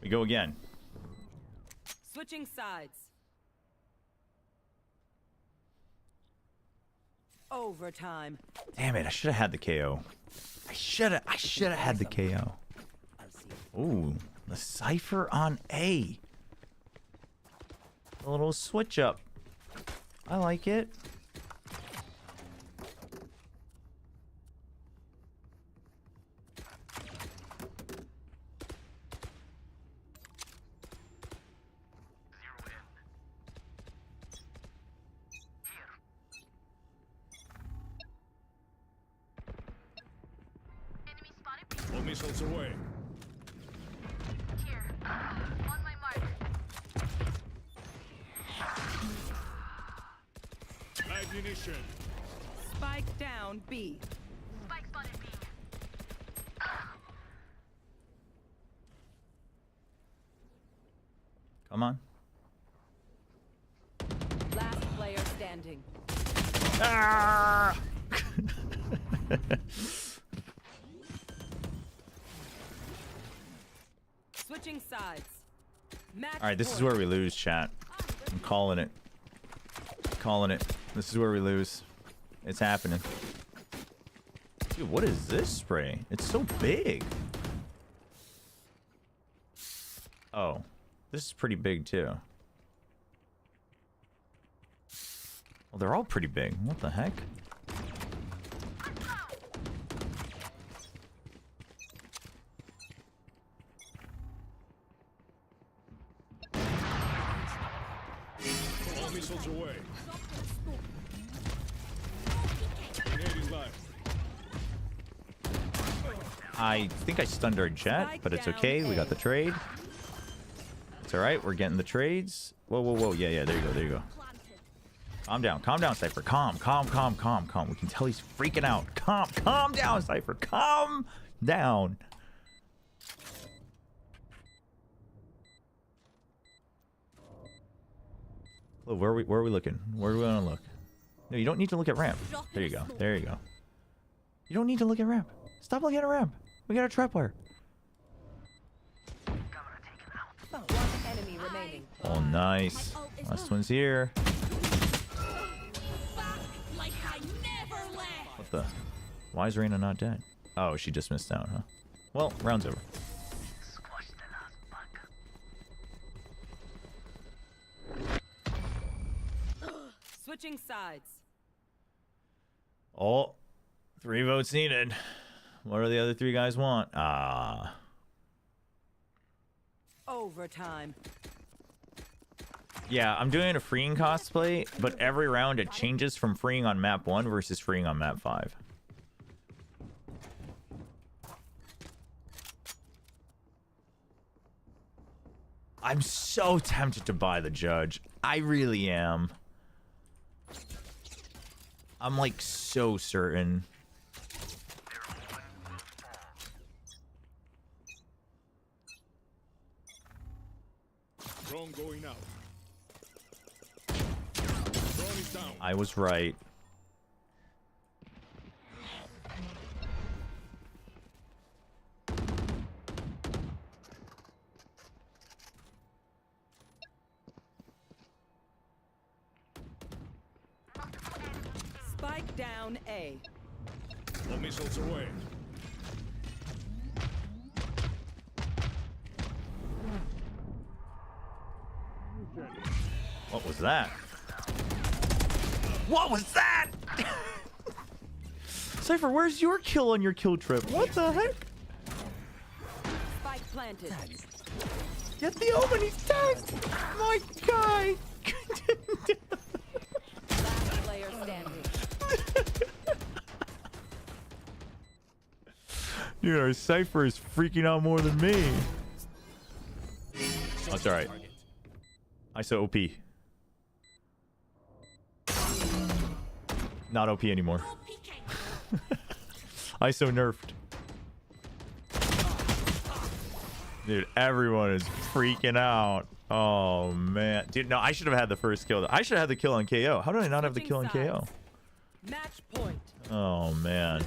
We go again. Switching sides. Overtime. Damn it, I should have had the KO. I should have had the KO. Ooh, the Cypher on A. A little switch up. I like it. All missiles away. Here. On my mark. Live munition. Spike down B. Spike spotted B. Come on. Last player standing. Ah! Switching sides. Match All right, this is where we lose, chat. I'm calling it. Calling it. This is where we lose. It's happening. Dude, what is this spray? It's so big. Oh, this is pretty big too. Well, they're all pretty big. What the heck? All missiles away. Grenade is live. I think I stunned our jet, but it's okay. We got the trade. It's all right. We're getting the trades. Whoa, whoa, whoa. Yeah, yeah. There you go. There you go. Calm down. Calm down, Cypher. Calm, calm, calm, calm, calm. We can tell he's freaking out. Calm down, Cypher. Calm down. Well, where are we looking? Where do we want to look? No, you don't need to look at ramp. There you go. There you go. You don't need to look at ramp. Stop looking at ramp. We got a tripwire. One enemy remaining. Oh, nice. Last one's here. What the? Why is Reyna not dead? Oh, she just missed out, huh? Well, round's over. Switching sides. Oh, 3 votes needed. What do the other 3 guys want? Ah. Overtime. Yeah, I'm doing a freeing cosplay, but every round it changes from freeing on map 1 versus freeing on map 5. I'm so tempted to buy the judge. I really am. I'm like so certain. Drone going out. Drone is down. I was right. Spike down A. All missiles away. What was that? What was that? Cypher, where's your kill on your kill trip? What the heck? Spike planted. Get the omen, he's dead! My guy! Last player standing. Dude, our Cypher is freaking out more than me. Oh, it's alright. ISO OP. Not OP anymore. ISO nerfed. Dude, everyone is freaking out. Oh, man. Dude, no, I should have had the first kill. I should have had the kill on KO. How did I not have the kill on KO? Match point. Oh, man.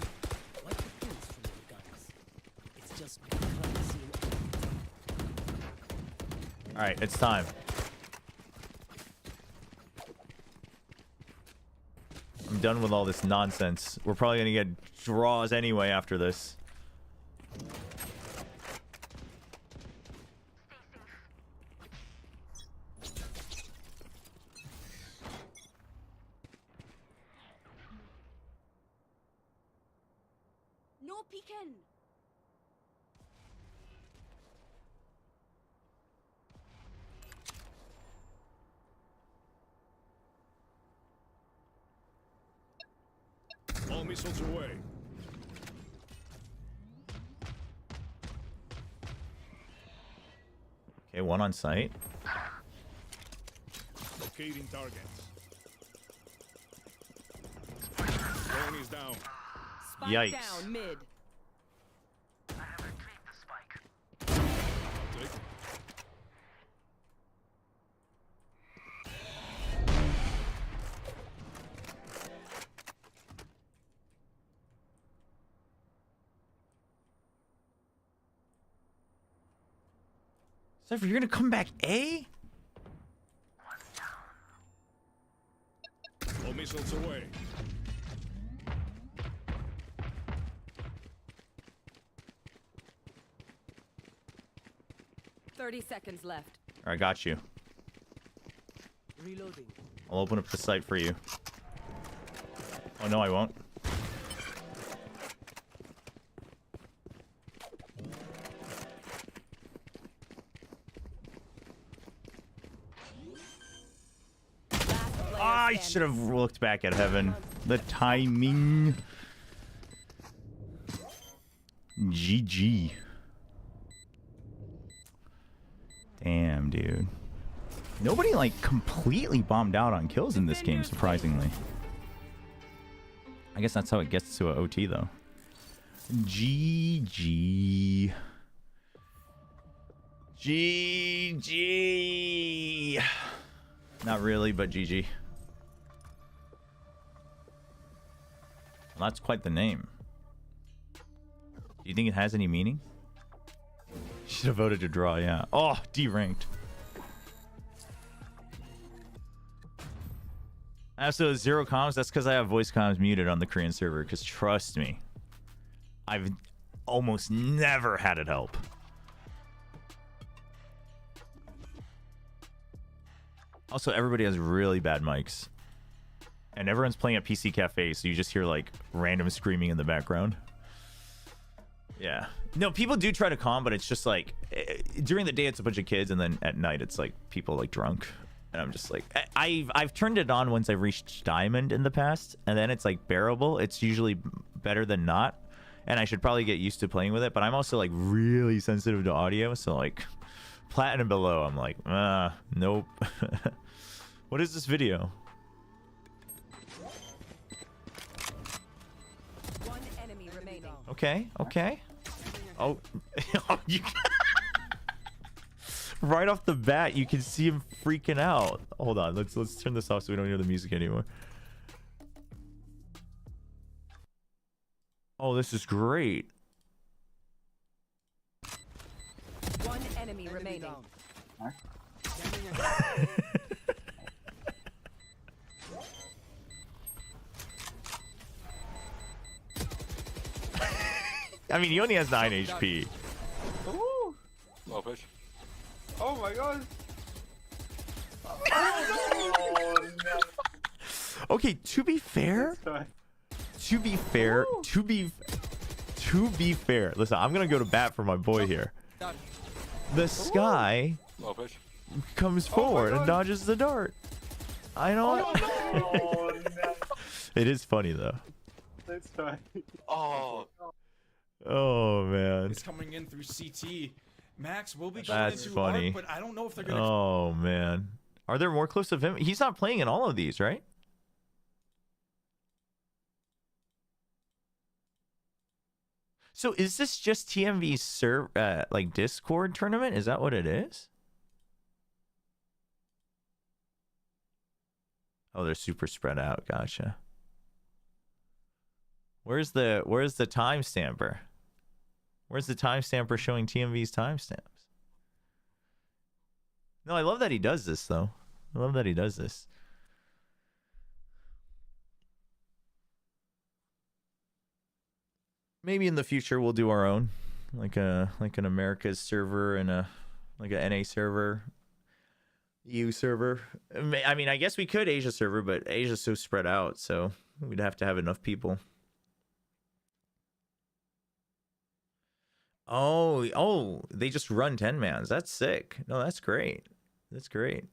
Alright, it's time. I'm done with all this nonsense. We're probably gonna get draws anyway after this. No peeking. All missiles away. Okay, one on site. Locating targets. Drone is down. Spike Yikes. down mid. Click. Cypher, you're gonna come back A? All missiles away. 30 seconds left. All right, got you. Reloading. I'll open up the site for you. Oh, no, I won't. I should have looked back at heaven. The timing. GG. Damn, dude. Nobody, like, completely bombed out on kills in this game, surprisingly. I guess that's how it gets to an OT, though. GG. GG. Not really, but GG. Well, that's quite the name. Do you think it has any meaning? Should have voted to draw, yeah. Oh, D-ranked. Absolutely zero comms. That's because I have voice comms muted on the Korean server. Because trust me, I've almost never had it help. Also, everybody has really bad mics. And everyone's playing at PC Cafe, so you just hear, like, random screaming in the background. Yeah. No, people do try to calm, but it's just, like, during the day, it's a bunch of kids, and then at night, it's, like, people, like, drunk. And I'm just, like... I've turned it on once I've reached Diamond in the past, and then it's, like, bearable. It's usually better than not. And I should probably get used to playing with it, but I'm also, like, really sensitive to audio, so, like... Platinum below, I'm like, nope. What is this video? One enemy remaining. Okay, okay. Oh, you right off the bat, you can see him freaking out. Hold on, let's turn this off so we don't hear the music anymore. Oh, this is great. One enemy remaining. I mean, he only has 9 HP. Ooh. Well, push. Oh my god. Okay, to be fair, to be fair, listen, I'm gonna go to bat for my boy here. The Sky comes forward and dodges the dart. I know. Oh, no. It is funny though. Let's try. Oh. Oh man. It's coming in through CT. Max will be going That's into funny. Arc, but I don't know if they're gonna. Oh man. Are there more clips of him? He's not playing in all of these, right? So is this just TMV's like Discord tournament? Is that what it is? Oh, they're super spread out. Gotcha. Where's the timestamper? Where's the timestamper showing TMV's timestamps? No, I love that he does this though. I love that he does this. Maybe in the future we'll do our own, like an Americas server and like a NA server, EU server. I mean, I guess we could Asia server, but Asia's so spread out, so we'd have to have enough people. Oh, they just run 10-mans. That's sick. No, that's great. That's great.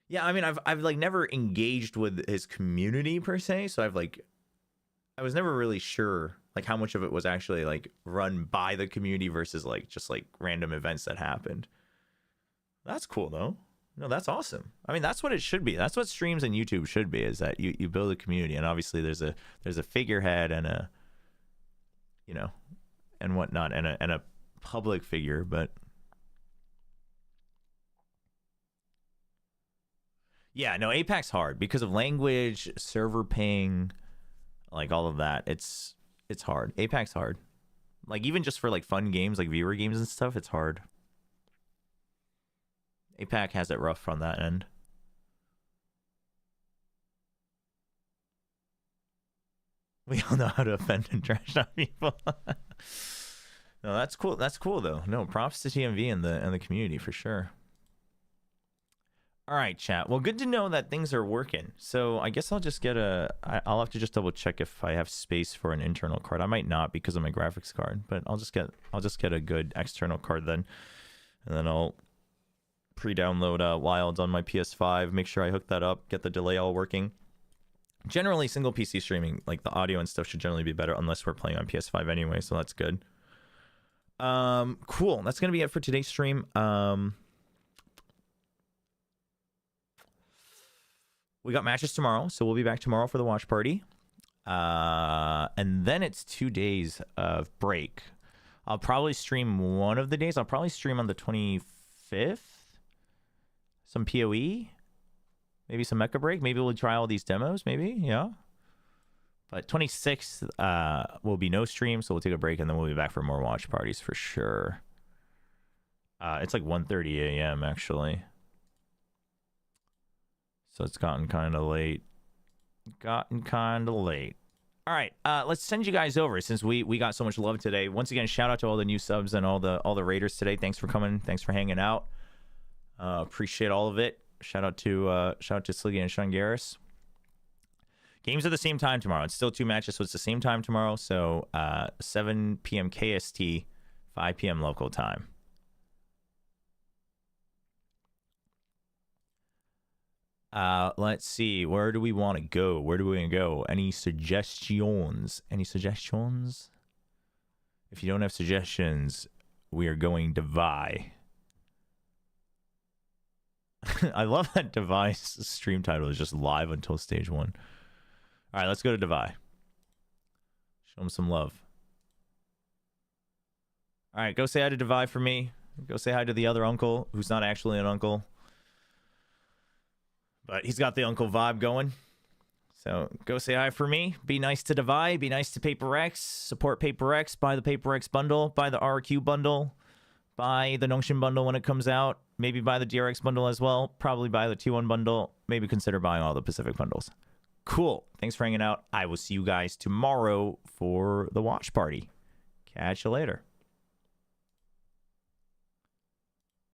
Yeah, I mean, I've like never engaged with his community per se, so I was never really sure like how much of it was actually like run by the community versus like just like random events that happened. That's cool though. No, that's awesome. I mean, that's what it should be. That's what streams and YouTube should be, is that you build a community, and obviously there's a figurehead and a, you know, and whatnot, and a public figure, but yeah, no, APAC's hard because of language, server ping, like all of that. It's hard. APAC's hard. Like even just for like fun games, like viewer games and stuff, it's hard. APAC has it rough on that end. We all know how to offend and trash on people. No, that's cool. That's cool though. No, props to TMV and the community for sure. All right, chat. Well, good to know that things are working. So I guess I'll just get I'll have to just double check if I have space for an internal card. I might not because of my graphics card, but I'll just get a good external card then, and then I'll pre-download Wilds on my PS5. Make sure I hook that up. Get the delay all working. Generally, single PC streaming, like the audio and stuff, should generally be better unless we're playing on PS5 anyway. So that's good. Cool. That's gonna be it for today's stream. We got matches tomorrow, so we'll be back tomorrow for the watch party. And then it's 2 days of break. I'll probably stream one of the days. I'll probably stream on the 25th. Some PoE. Maybe some Mecha Break. Maybe we'll try all these demos, maybe. Yeah. But 26th will be no stream, so we'll take a break, and then we'll be back for more watch parties for sure. It's like 1:30 a.m. actually. So it's gotten kind of late. All right, let's send you guys over since we got so much love today. Once again, shout out to all the new subs and all the raiders today. Thanks for coming. Thanks for hanging out. Appreciate all of it. Shout out to Sliggy and Sean Garris. Games at the same time tomorrow. It's still 2 matches, so it's the same time tomorrow. So 7 p.m. KST, 5 p.m. local time. Let's see. Where do we want to go? Any suggestions? If you don't have suggestions, we are going Divide. I love that Divi's stream title is just live until stage 1. All right, let's go to Divide. Show him some love. All right, go say hi to Divide for me. Go say hi to the other uncle, who's not actually an uncle. But he's got the uncle vibe going. So go say hi for me. Be nice to Divide. Be nice to Paper X. Support Paper X. Buy the Paper X bundle. Buy the RQ bundle. Buy the Nongshim bundle when it comes out. Maybe buy the DRX bundle as well. Probably buy the T1 bundle. Maybe consider buying all the Pacific bundles. Cool. Thanks for hanging out. I will see you guys tomorrow for the watch party. Catch you later.